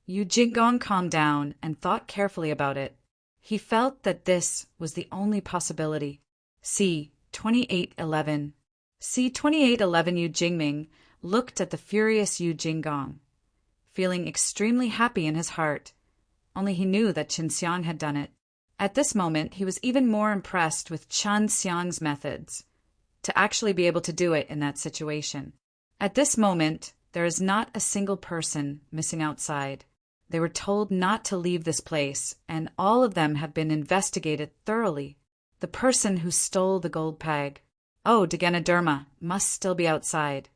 Yu Jinggong calmed down and thought carefully about it. He felt that this was the only possibility. C-2811. C-2811 Yu Jingming looked at the furious Yu Jinggong, feeling extremely happy in his heart. Only he knew that Chen Xiang had done it. At this moment, he was even more impressed with Chen Xiang's methods, to actually be able to do it in that situation. At this moment, there is not a single person missing outside. They were told not to leave this place, and all of them have been investigated thoroughly. The person who stole the gold peg, oh, Deganaderma, must still be outside.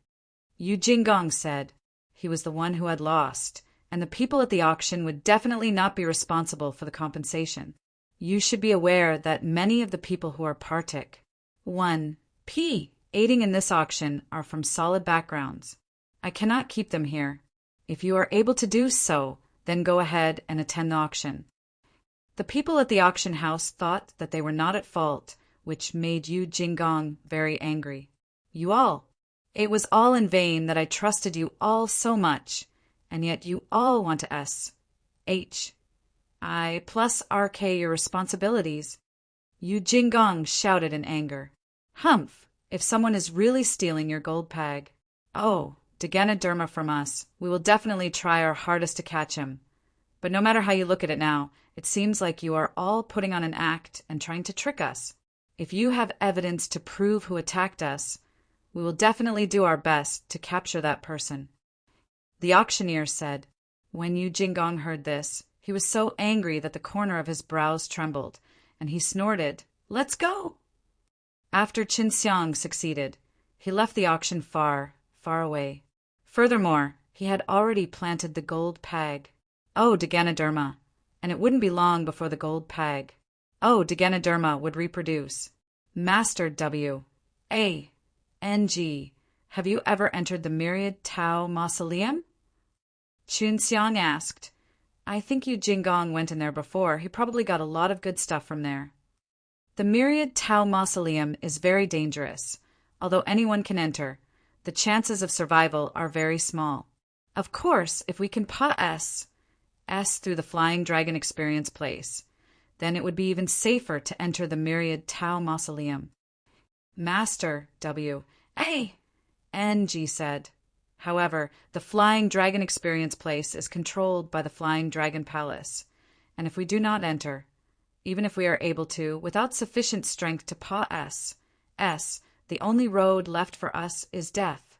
Yu Jinggong said. He was the one who had lost, and the people at the auction would definitely not be responsible for the compensation. You should be aware that many of the people who are partic 1P aiding in this auction are from solid backgrounds. I cannot keep them here. If you are able to do so, then go ahead and attend the auction. The people at the auction house thought that they were not at fault, which made Yu Jinggong very angry. You all, It was all in vain that I trusted you all so much, and yet you all want to I plus RK your responsibilities. Yu Jingong shouted in anger. Humph! If someone is really stealing your gold peg. Oh, Derma from us. We will definitely try our hardest to catch him. But no matter how you look at it now, it seems like you are all putting on an act and trying to trick us. If you have evidence to prove who attacked us, we will definitely do our best to capture that person. The auctioneer said. When Yu Jingong heard this, he was so angry that the corner of his brows trembled, and he snorted, "Let's go!" After Qin Xiang succeeded, he left the auction far, far away. Furthermore, he had already planted the gold peg. Oh, Derma! And it wouldn't be long before the gold peg. Oh, Derma would reproduce. Master W. A. N.G. Have you ever entered the Myriad Tao Mausoleum? Qin Xiang asked. I think Yu Jingong went in there before. He probably got a lot of good stuff from there. The Myriad Tao Mausoleum is very dangerous. Although anyone can enter, the chances of survival are very small. Of course, if we can pass through the Flying Dragon Experience Place, then it would be even safer to enter the Myriad Tao Mausoleum. Master W. A. N.G. said. However, the Flying Dragon Experience Place is controlled by the Flying Dragon Palace, and if we do not enter, even if we are able to, without sufficient strength to pass, the only road left for us is death.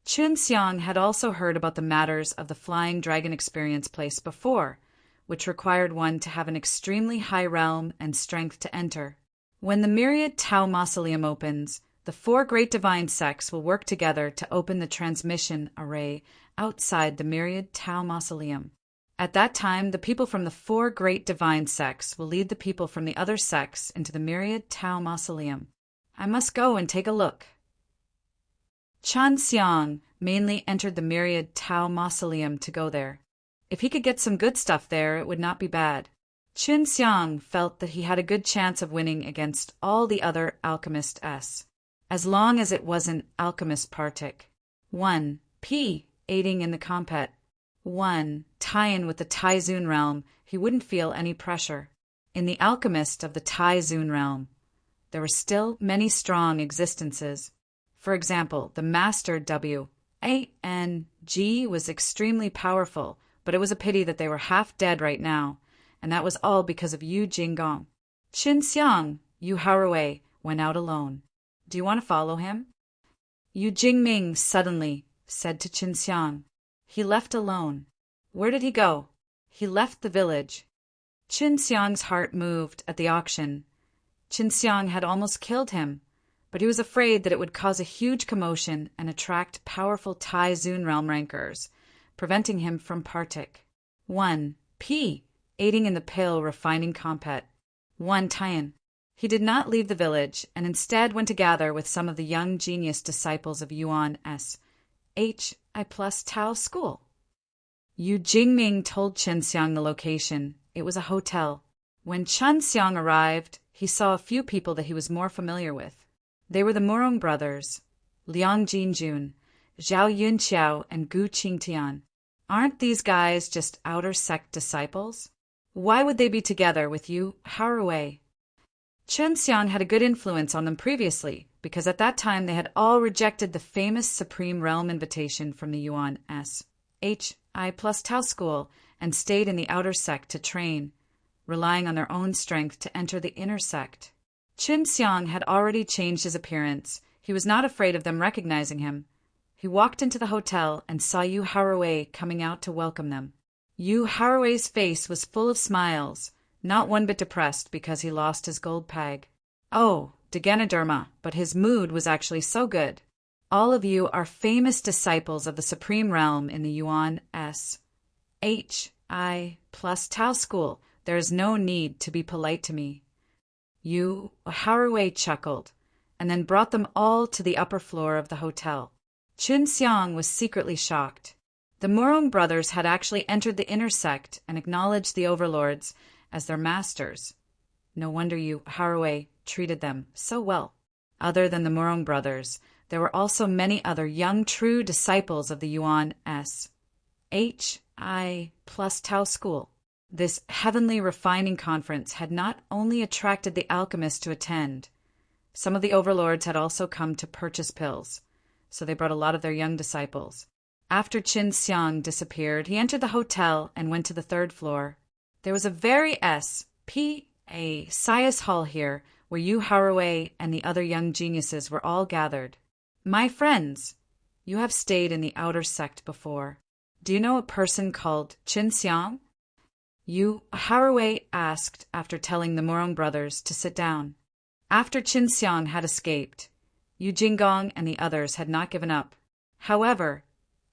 Qin Xiang had also heard about the matters of the Flying Dragon Experience Place before, which required one to have an extremely high realm and strength to enter. When the Myriad Tao Mausoleum opens, the 4 great divine sects will work together to open the transmission array outside the Myriad Tao Mausoleum. At that time, the people from the 4 great divine sects will lead the people from the other sects into the Myriad Tao Mausoleum. I must go and take a look. Qin Xiang mainly entered the Myriad Tao Mausoleum to go there. If he could get some good stuff there, it would not be bad. Qin Xiang felt that he had a good chance of winning against all the other alchemists, as long as it wasn't alchemist partic. 1. P. Aiding in the compet. 1. Tie-in with the Tai Zun realm, he wouldn't feel any pressure. In the alchemist of the Tai Zun realm, there were still many strong existences. For example, the Master W. A. N. G. was extremely powerful, but it was a pity that they were half dead right now, and that was all because of Yu Jingong. Qin Xiang, Yu Harawei, went out alone. Do you want to follow him? Yu Jingming suddenly said to Qin Xiang. He left alone. Where did he go? He left the village. Qin Xiang's heart moved at the auction. Qin Xiang had almost killed him, but he was afraid that it would cause a huge commotion and attract powerful Tai Zun realm rankers, preventing him from partic. 1. P. Aiding in the pill refining compet. 1. Tian. He did not leave the village, and instead went to gather with some of the young genius disciples of Yuan's I plus Tao school. Yu Jingming told Qin Xiang the location. It was a hotel. When Qin Xiang arrived, he saw a few people that he was more familiar with. They were the Murong brothers, Liang Jinjun, Zhao Yunqiao, and Gu Qingtian. Aren't these guys just outer sect disciples? Why would they be together with Yu Harawei? Qin Xiang had a good influence on them previously, because at that time they had all rejected the famous Supreme Realm invitation from the Yuan's I plus Tao school and stayed in the outer sect to train, relying on their own strength to enter the inner sect. Qin Xiang had already changed his appearance. He was not afraid of them recognizing him. He walked into the hotel and saw Yu Harawei coming out to welcome them. Yu Harawei's face was full of smiles, not one bit depressed because he lost his gold peg. Oh, Derma, but his mood was actually so good. All of you are famous disciples of the Supreme Realm in the Yuan's I plus Tao school. There is no need to be polite to me. Yu Harawei chuckled, and then brought them all to the upper floor of the hotel. Qin Xiang was secretly shocked. The Murong brothers had actually entered the inner sect and acknowledged the overlords as their masters. No wonder Yu Harawei treated them so well. Other than the Murong brothers, there were also many other young true disciples of the Yuan S. H. I. plus Tao school. This heavenly refining conference had not only attracted the alchemists to attend, some of the overlords had also come to purchase pills, so they brought a lot of their young disciples. After Qin Xiang disappeared, he entered the hotel and went to the third floor. There was a very S.P.A. Sias Hall here, where Yu Haraway and the other young geniuses were all gathered. My friends, you have stayed in the outer sect before. Do you know a person called Qin Xiang? Yu Haraway asked after telling the Morong brothers to sit down. After Qin Xiang had escaped, Yu Jinggong and the others had not given up. However,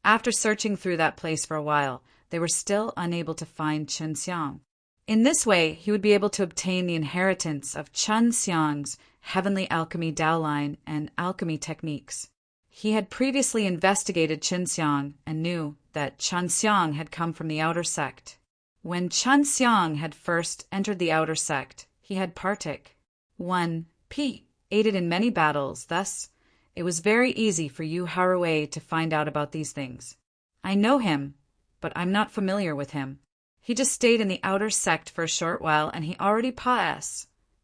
after searching through that place for a while, they were still unable to find Qin Xiang. In this way, he would be able to obtain the inheritance of Qin Xiang's heavenly alchemy Dao line and alchemy techniques. He had previously investigated Qin Xiang and knew that Qin Xiang had come from the outer sect. When Qin Xiang had first entered the outer sect, he had partook 1p. aided in many battles, thus it was very easy for Yu Haraway to find out about these things. I know him, but I'm not familiar with him. He just stayed in the outer sect for a short while and he already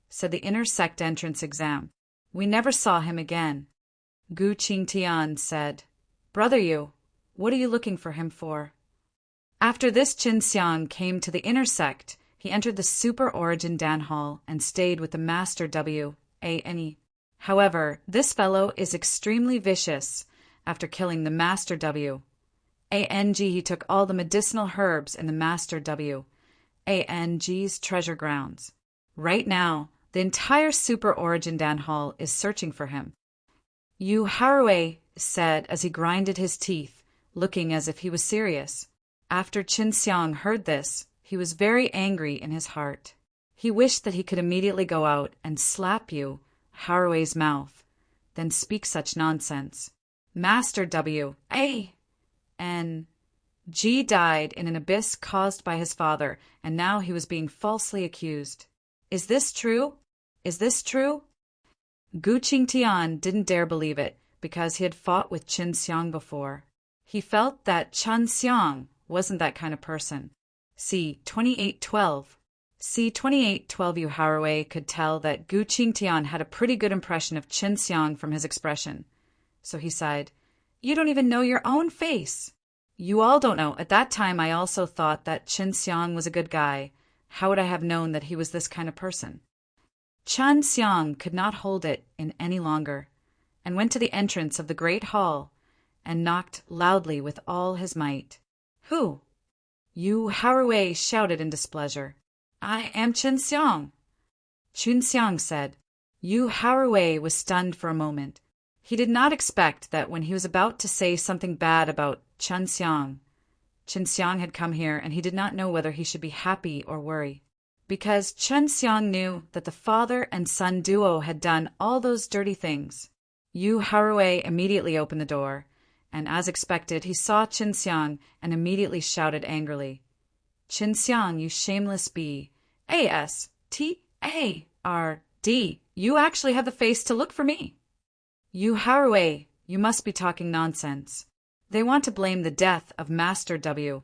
said the inner sect entrance exam. We never saw him again. Gu Qingtian said, Brother Yu, what are you looking for him for? After this, Qin Xiang came to the inner sect. He entered the Super Origin Dan Hall and stayed with the Master W.A.N.E. However, this fellow is extremely vicious. After killing the Master W.A.N.G., he took all the medicinal herbs in the Master W.A.N.G.'s treasure grounds. Right now, the entire Super Origin Dan Hall is searching for him. Yu Haraway said as he grinded his teeth, looking as if he was serious. After Qin Xiang heard this, he was very angry in his heart. He wished that he could immediately go out and slap Yu Haraway's mouth, then speak such nonsense. Master W.A.N.G. died in an abyss caused by his father, and now he was being falsely accused. Is this true? Is this true? Gu Qingtian didn't dare believe it, because he had fought with Qin Xiang before. He felt that Qin Xiang wasn't that kind of person. See 2812. See 2812. Yu Haraway could tell that Gu Qingtian had a pretty good impression of Qin Xiang from his expression. So he sighed, You don't even know your own face. You all don't know. At that time I also thought that Qin Xiang was a good guy. How would I have known that he was this kind of person? Qin Xiang could not hold it in any longer, and went to the entrance of the great hall, and knocked loudly with all his might. Who? Yu Haraway shouted in displeasure. I am Qin Xiang. Qin Xiang said. Yu Haraway was stunned for a moment. He did not expect that when he was about to say something bad about Qin Xiang had come here, and he did not know whether he should be happy or worry. Because Qin Xiang knew that the father and son duo had done all those dirty things. Yu Haraway immediately opened the door, and as expected, he saw Qin Xiang and immediately shouted angrily, Qin Xiang, you shameless bee. A-S-T-A-R-D. You actually have the face to look for me. Yu Haraway, you must be talking nonsense. They want to blame the death of Master W.A.N.G.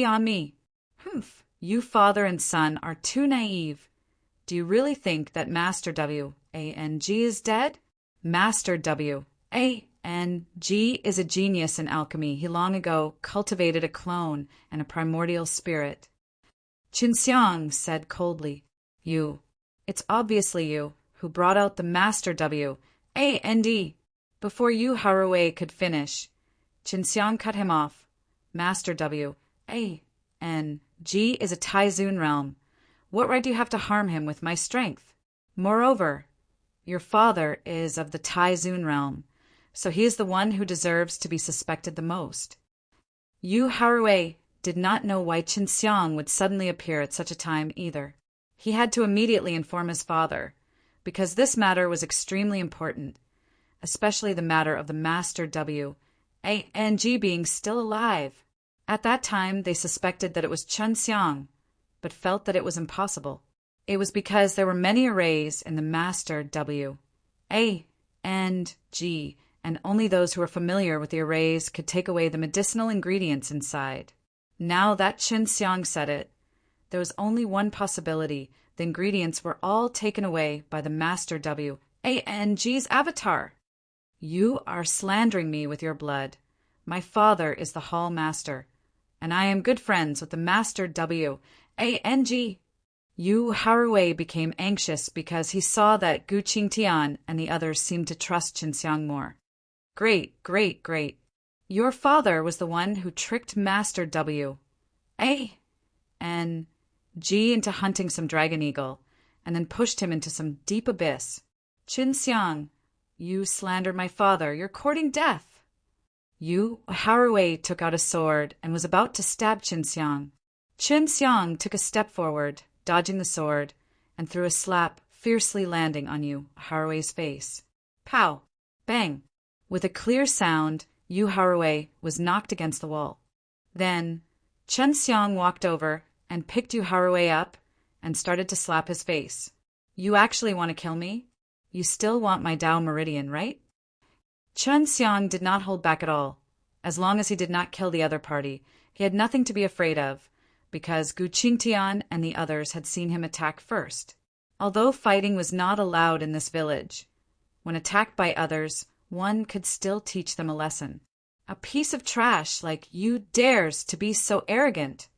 on me. Humph. You father and son are too naive. Do you really think that Master W.A.N.G. is dead? Master W.A.N.G. is a genius in alchemy. He long ago cultivated a clone and a primordial spirit. Qin Xiang said coldly, It's obviously you who brought out the Master W.A.N.D. Before Yu Haraway could finish, Qin Xiang cut him off. Master W.A.N.G. is a Taizun realm. What right do you have to harm him with my strength? Moreover, your father is of the Taizun realm, so he is the one who deserves to be suspected the most. Yu Haraway did not know why Qin Xiang would suddenly appear at such a time either. He had to immediately inform his father, because this matter was extremely important, especially the matter of the Master W.A.N.G. being still alive. At that time, they suspected that it was Qin Xiang, but felt that it was impossible. It was because there were many arrays in the Master W.A.N.G. A-N-G, and only those who were familiar with the arrays could take away the medicinal ingredients inside. Now that Qin Xiang said it, there was only one possibility. The ingredients were all taken away by the Master W-A-N-G's avatar. You are slandering me with your blood. My father is the Hall Master, and I am good friends with the Master W-A-N-G. Yu Haruwei became anxious because he saw that Gu Qingtian and the others seemed to trust Qin Xiang more. Great, great, great. Your father was the one who tricked Master W-A-N-G into hunting some dragon eagle, and then pushed him into some deep abyss. Qin Xiang, you slandered my father. You're courting death. Yu Haruwei took out a sword and was about to stab Qin Xiang. Qin Xiang took a step forward, dodging the sword, and threw a slap, fiercely landing on Yu Haruwei's face. Pow! Bang! With a clear sound, Yu Haruwei was knocked against the wall. Then, Qin Xiang walked over and picked Yu Haruwei up and started to slap his face. You actually want to kill me? You still want my Dao Meridian, right? Qin Xiang did not hold back at all. As long as he did not kill the other party, he had nothing to be afraid of, because Gu Qingtian and the others had seen him attack first. Although fighting was not allowed in this village, when attacked by others, one could still teach them a lesson. A piece of trash like you dares to be so arrogant.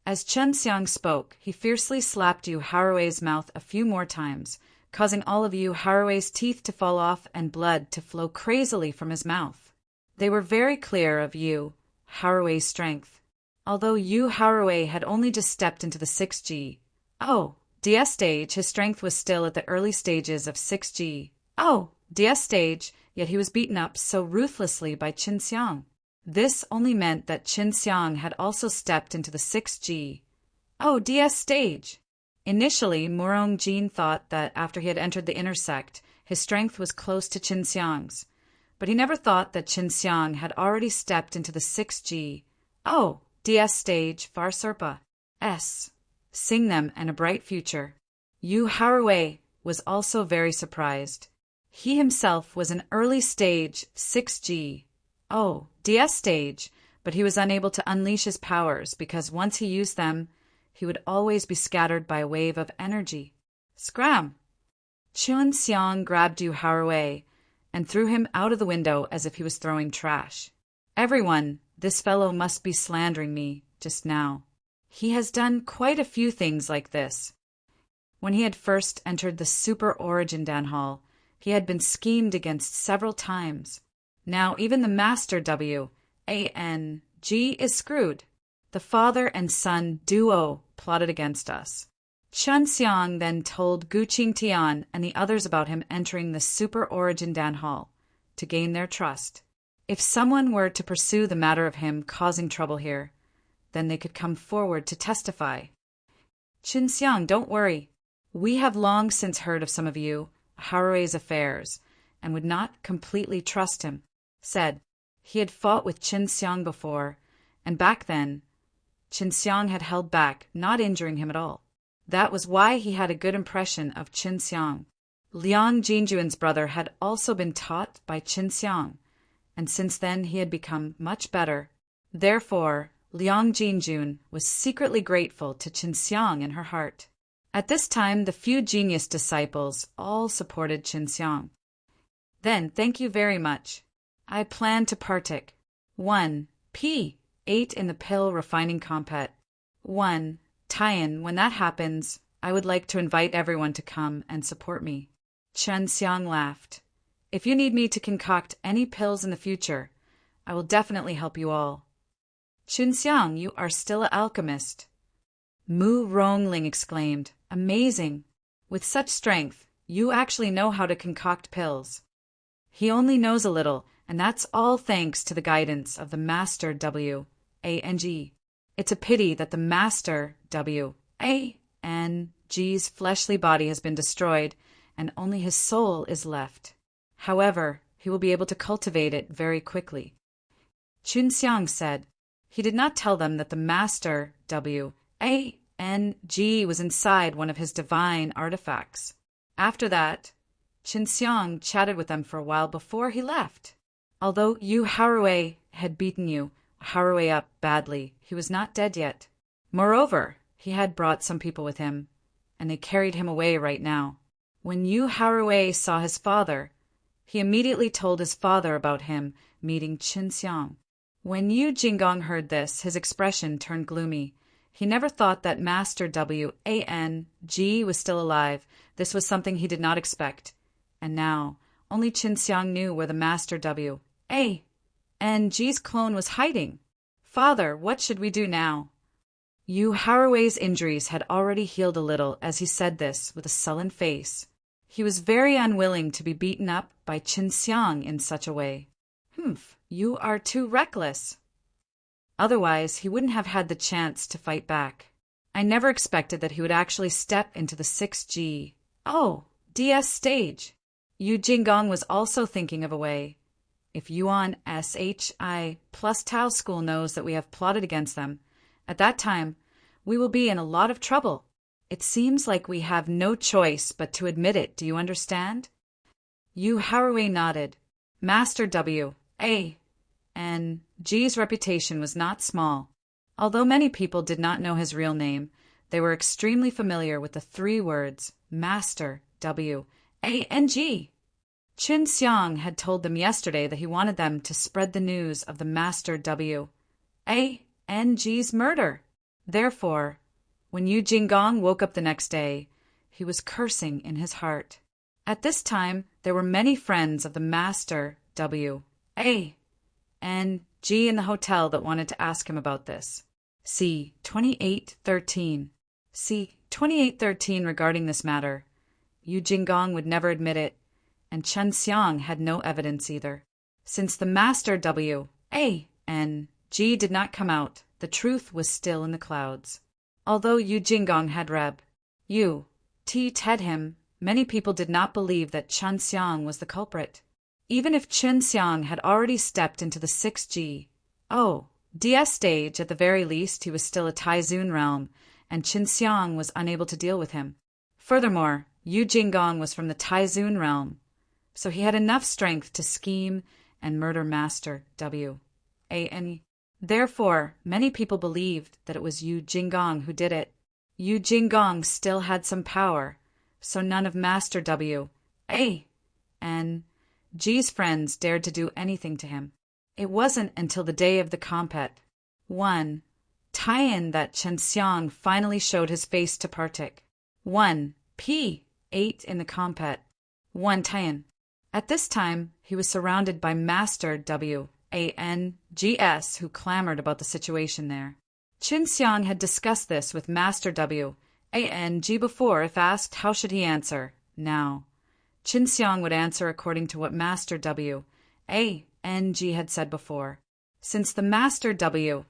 As Qin Xiang spoke, he fiercely slapped Yu Haruwei's mouth a few more times, causing all of Yu Haruwei's teeth to fall off and blood to flow crazily from his mouth. They were very clear of Yu Haruwei's strength. Although Yu Haruwei had only just stepped into the 6G DS stage, his strength was still at the early stages of 6G DS stage, yet he was beaten up so ruthlessly by Qin Xiang. This only meant that Qin Xiang had also stepped into the 6G DS stage. Initially, Murong Jin thought that after he had entered the inner sect, his strength was close to Qin Xiang's, but he never thought that Qin Xiang had already stepped into the 6G DS stage Far Serpa S. Sing them and a bright future. Yu Haruwei was also very surprised. He himself was an early stage 6G DS stage, but he was unable to unleash his powers because once he used them, he would always be scattered by a wave of energy. Scram! Qin Xiang grabbed Yu Haruwei and threw him out of the window as if he was throwing trash. Everyone, this fellow must be slandering me just now. He has done quite a few things like this. When he had first entered the Super Origin Dan Hall, he had been schemed against several times. Now even the Master W-A-N-G is screwed. The father and son duo plotted against us. Qin Xiang then told Gu Qingtian and the others about him entering the Super Origin Dan Hall to gain their trust. If someone were to pursue the matter of him causing trouble here, then they could come forward to testify. Qin Xiang, don't worry. We have long since heard of some of Yu Haruwei's affairs and would not completely trust him. Said he had fought with Qin Xiang before, and back then, Qin Xiang had held back, not injuring him at all. That was why he had a good impression of Qin Xiang. Liang Jinjuan's brother had also been taught by Qin Xiang, and since then he had become much better. Therefore, Liang Jinjun was secretly grateful to Qin Xiang in her heart. At this time, the few genius disciples all supported Qin Xiang. Then, thank you very much. I plan to partake 1 P8 in the pill refining compet. 1 Tian. When that happens, I would like to invite everyone to come and support me. Qin Xiang laughed. If you need me to concoct any pills in the future, I will definitely help you all. Qin Xiang, you are still an alchemist. Mu Rongling exclaimed, amazing. With such strength, you actually know how to concoct pills. He only knows a little, and that's all thanks to the guidance of the Master W-A-N-G. It's a pity that the Master W-A-N-G's fleshly body has been destroyed, and only his soul is left. However, he will be able to cultivate it very quickly. Qin Xiang said. He did not tell them that the Master W-A-N-G was inside one of his divine artifacts. After that, Qin Xiang chatted with them for a while before he left. Although Yu Haruwei had beaten Yu Haruwei up badly, he was not dead yet. Moreover, he had brought some people with him, and they carried him away right now. When Yu Haruwei saw his father, he immediately told his father about him meeting Qin Xiang. When Yu Jingong heard this, his expression turned gloomy. He never thought that Master Wang was still alive. This was something he did not expect. And now, only Qin Xiang knew where the Master Wang's clone was hiding. Father, what should we do now? Yu Haruwei's injuries had already healed a little as he said this with a sullen face. He was very unwilling to be beaten up by Qin Xiang in such a way. You are too reckless. Otherwise, he wouldn't have had the chance to fight back. I never expected that he would actually step into the 6G. DS stage. Yu Jingong was also thinking of a way. If Yuan SHI plus Tao School knows that we have plotted against them, at that time, we will be in a lot of trouble. It seems like we have no choice but to admit it, do you understand? Yu Haruwei nodded. Master Wang's reputation was not small. Although many people did not know his real name, they were extremely familiar with the 3 words, Master Wang. Qin Xiang had told them yesterday that he wanted them to spread the news of the Master Wang's murder. Therefore, when Yu Jingong woke up the next day, he was cursing in his heart. At this time, there were many friends of the Master Wang in the hotel that wanted to ask him about this. See 2813. See 2813 regarding this matter. Yu Jingong would never admit it, and Qin Xiang had no evidence either. Since the Master Wang did not come out, the truth was still in the clouds. Although Yu Jingong had ted him, many people did not believe that Qin Xiang was the culprit. Even if Qin Xiang had already stepped into the 6G, DS stage, at the very least he was still a Taizun realm, and Qin Xiang was unable to deal with him. Furthermore, Yu Jingong was from the Taizun realm, so he had enough strength to scheme and murder Master Wang. Therefore, many people believed that it was Yu Jingong who did it. Yu Jingong still had some power, so none of Master Wang's friends dared to do anything to him. It wasn't until the day of the compet, tie-in, that Qin Xiang finally showed his face to Partik. P8 in the compet. tie-in. At this time, he was surrounded by Master Wang's who clamored about the situation there. Qin Xiang had discussed this with Master Wang before. If asked, how should he answer? Now, Qin Xiang would answer according to what Master Wang had said before. Since the Master Wang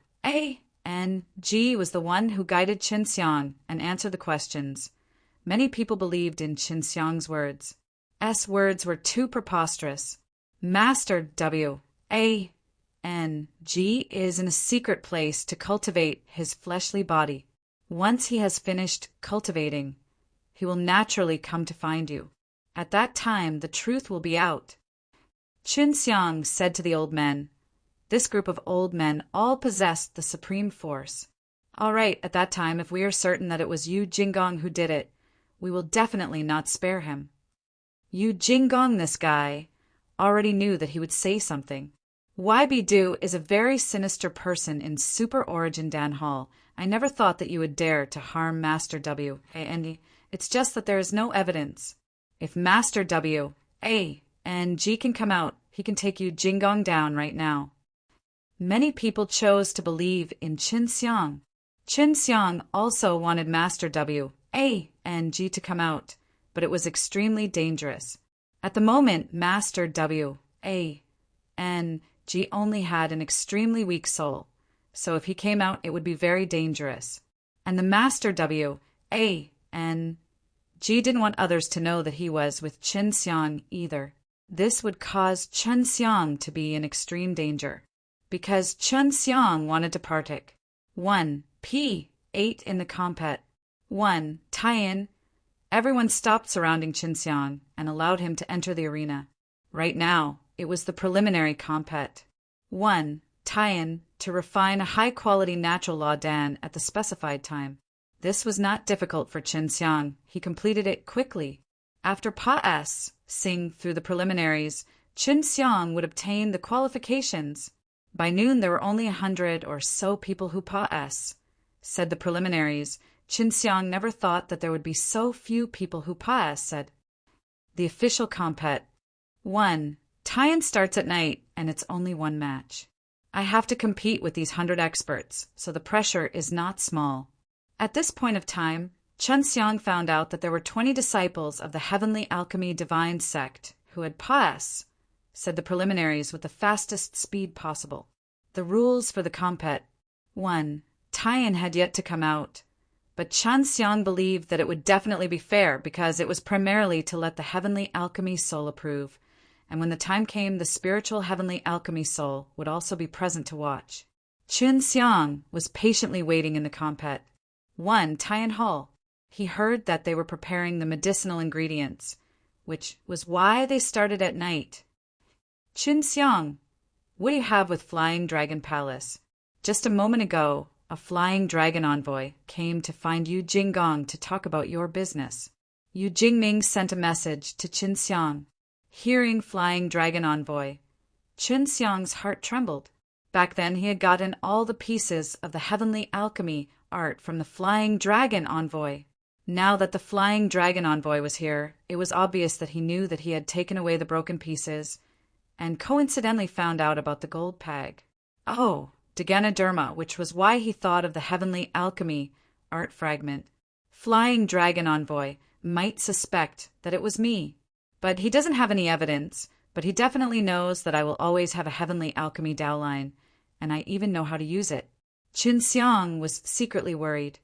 was the one who guided Qin Xiang and answered the questions, many people believed in Qin Xiang's words. Words were too preposterous. Master Wang is in a secret place to cultivate his fleshly body. Once he has finished cultivating, he will naturally come to find you. At that time, the truth will be out. Qin Xiang said to the old men. This group of old men all possessed the supreme force. All right, at that time, if we are certain that it was Yu Jingong who did it, we will definitely not spare him. Yu Jingong, this guy, already knew that he would say something. YB-Do is a very sinister person in Super Origin Dan Hall. I never thought that you would dare to harm Master Wang. It's just that there is no evidence. If Master Wang can come out, he can take Yu Jingong down right now. Many people chose to believe in Qin Xiang. Qin Xiang also wanted Master Wang to come out, but it was extremely dangerous. At the moment, Master Wang only had an extremely weak soul, so if he came out, it would be very dangerous. And the Master Wang didn't want others to know that he was with Qin Xiang either. This would cause Qin Xiang to be in extreme danger, because Qin Xiang wanted to partic. 1. P8 in the compet. 1. Tie-in. Everyone stopped surrounding Qinxiang and allowed him to enter the arena. Right now, it was the preliminary compet. 1. Tie-in to refine a high-quality natural law dan at the specified time. This was not difficult for Qinxiang. He completed it quickly. After Pa S sing through the preliminaries, Qinxiang would obtain the qualifications. By noon, there were only 100 or so people who Pa S said the preliminaries. Qinxiang never thought that there would be so few people who Pa S said. The official compet. 1. Tie-in starts at night, and it's only one match. I have to compete with these 100 experts, so the pressure is not small. At this point of time, Qinxiang found out that there were 20 disciples of the Heavenly Alchemy Divine Sect who had Pa S said the preliminaries with the fastest speed possible. The rules for the compet. 1. Tie-in had yet to come out, but Qinxiang believed that it would definitely be fair because it was primarily to let the Heavenly Alchemy Soul approve, and when the time came, the spiritual Heavenly Alchemy Soul would also be present to watch. Qinxiang was patiently waiting in the compet. 1. Tie-in Hall. He heard that they were preparing the medicinal ingredients, which was why they started at night. Qinxiang, what do you have with Flying Dragon Palace? Just a moment ago, a Flying Dragon envoy came to find Yu Jinggong to talk about your business. Yu Jingming sent a message to Qinxiang. Hearing Flying Dragon envoy, Qinxiang's heart trembled. Back then he had gotten all the pieces of the heavenly alchemy art from the Flying Dragon envoy. Now that the Flying Dragon envoy was here, it was obvious that he knew that he had taken away the broken pieces and coincidentally found out about the gold peg. Oh, Deganaderma, which was why he thought of the heavenly alchemy art fragment. Flying Dragon envoy might suspect that it was me, but he doesn't have any evidence, but he definitely knows that I will always have a heavenly alchemy dowline, and I even know how to use it. Qinxiang was secretly worried.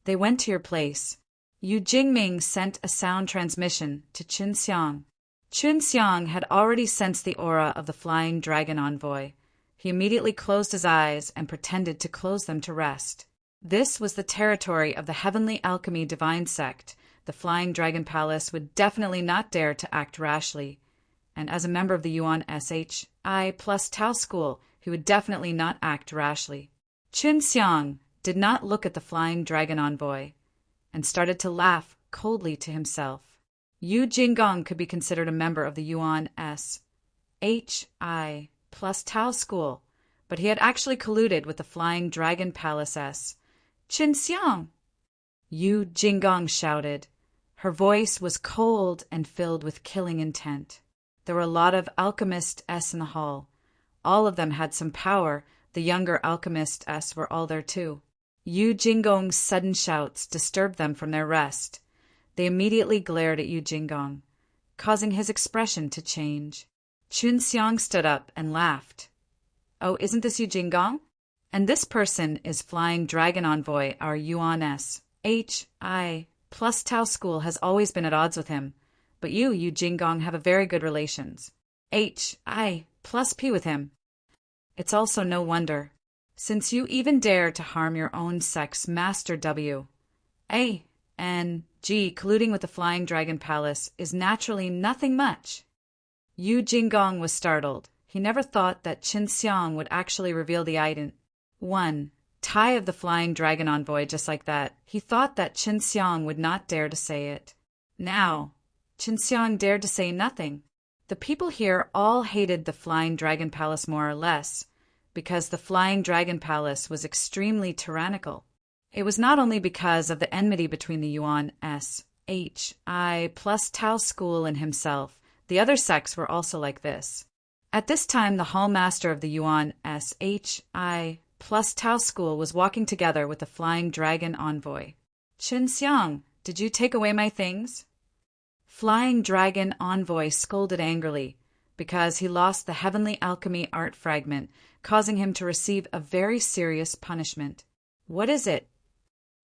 They went to your place. Yu Jingming sent a sound transmission to Qinxiang. Qinxiang had already sensed the aura of the Flying Dragon envoy. He immediately closed his eyes and pretended to close them to rest. This was the territory of the Heavenly Alchemy Divine Sect. The Flying Dragon Palace would definitely not dare to act rashly. And as a member of the Yuan SHI plus Tao School, he would definitely not act rashly. Qinxiang did not look at the Flying Dragon envoy and started to laugh coldly to himself. Yu Jinggong could be considered a member of the Yuan SHI plus Tao School, but he had actually colluded with the Flying Dragon Palace S. Qinxiang! Yu Jinggong shouted. Her voice was cold and filled with killing intent. There were a lot of alchemists in the hall. All of them had some power. The younger alchemists were all there too. Yu Jinggong's sudden shouts disturbed them from their rest. They immediately glared at Yu Jinggong, causing his expression to change. Qinxiang stood up and laughed. Oh, isn't this Yu Jinggong? And this person is Flying Dragon Envoy, our Yuan SHI plus Tao School has always been at odds with him, but you, Yu Jinggong, have a very good relations. HI plus P with him. It's also no wonder, since you even dare to harm your own sex Master W. A. N. G. Colluding with the Flying Dragon Palace is naturally nothing much. Yu Jinggong was startled. He never thought that Qinxiang would actually reveal the item. 1. Tie of the Flying Dragon Envoy just like that. He thought that Qinxiang would not dare to say it. Now, Qinxiang dared to say nothing. The people here all hated the Flying Dragon Palace more or less, because the Flying Dragon Palace was extremely tyrannical. It was not only because of the enmity between the Yuan SHI plus Tao School and himself. The other sects were also like this. At this time, the Hall Master of the Yuan SHI plus Tao School was walking together with the Flying Dragon Envoy. Qinxiang, did you take away my things? Flying Dragon Envoy scolded angrily because he lost the Heavenly Alchemy art fragment, causing him to receive a very serious punishment. What is it?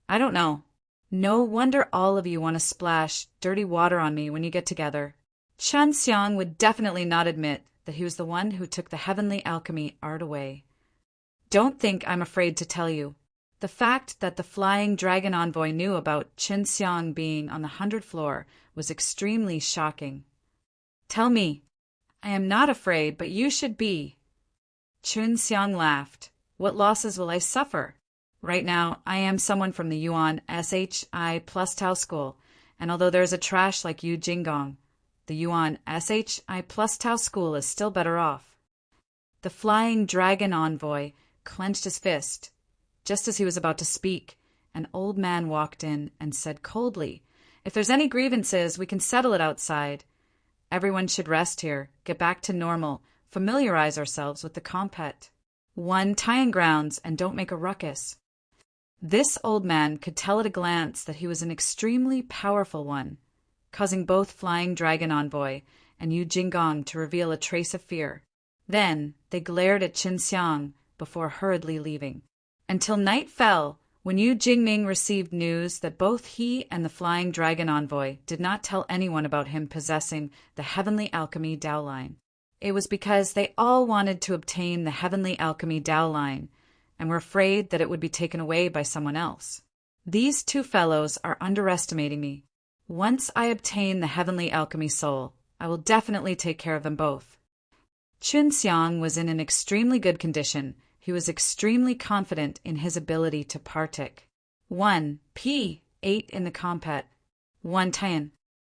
I don't know. No wonder all of you want to splash dirty water on me when you get together. Qinxiang would definitely not admit that he was the one who took the Heavenly Alchemy art away. Don't think I'm afraid to tell you. The The fact that the flying dragon envoy knew about Qin Xiang being on the 100th floor was extremely shocking. "Tell me." "I am not afraid, but you should be." Qin Xiang laughed. "What losses will I suffer? Right now, I am someone from the Yuan SHI plus Tao school, and although there is a trash like Yu Jinggong, the Yuan SHI plus Tao school is still better off." The flying dragon envoy clenched his fist. Just as he was about to speak, an old man walked in and said coldly, "If there's any grievances, we can settle it outside. Everyone should rest here, get back to normal, familiarize ourselves with the compet. One, tie in grounds and don't make a ruckus." This old man could tell at a glance that he was an extremely powerful one, causing both Flying Dragon Envoy and Yu Jinggong to reveal a trace of fear. Then they glared at Qin Xiang before hurriedly leaving. Until night fell, when Yu Jingming received news that both he and the Flying Dragon Envoy did not tell anyone about him possessing the Heavenly Alchemy Dao Line. It was because they all wanted to obtain the Heavenly Alchemy Dao Line and were afraid that it would be taken away by someone else. "These two fellows are underestimating me. Once I obtain the Heavenly Alchemy Soul, I will definitely take care of them both." Qin Xiang was in an extremely good condition. He was extremely confident in his ability to partic. 1 P 8 in the compet. 1 Tian.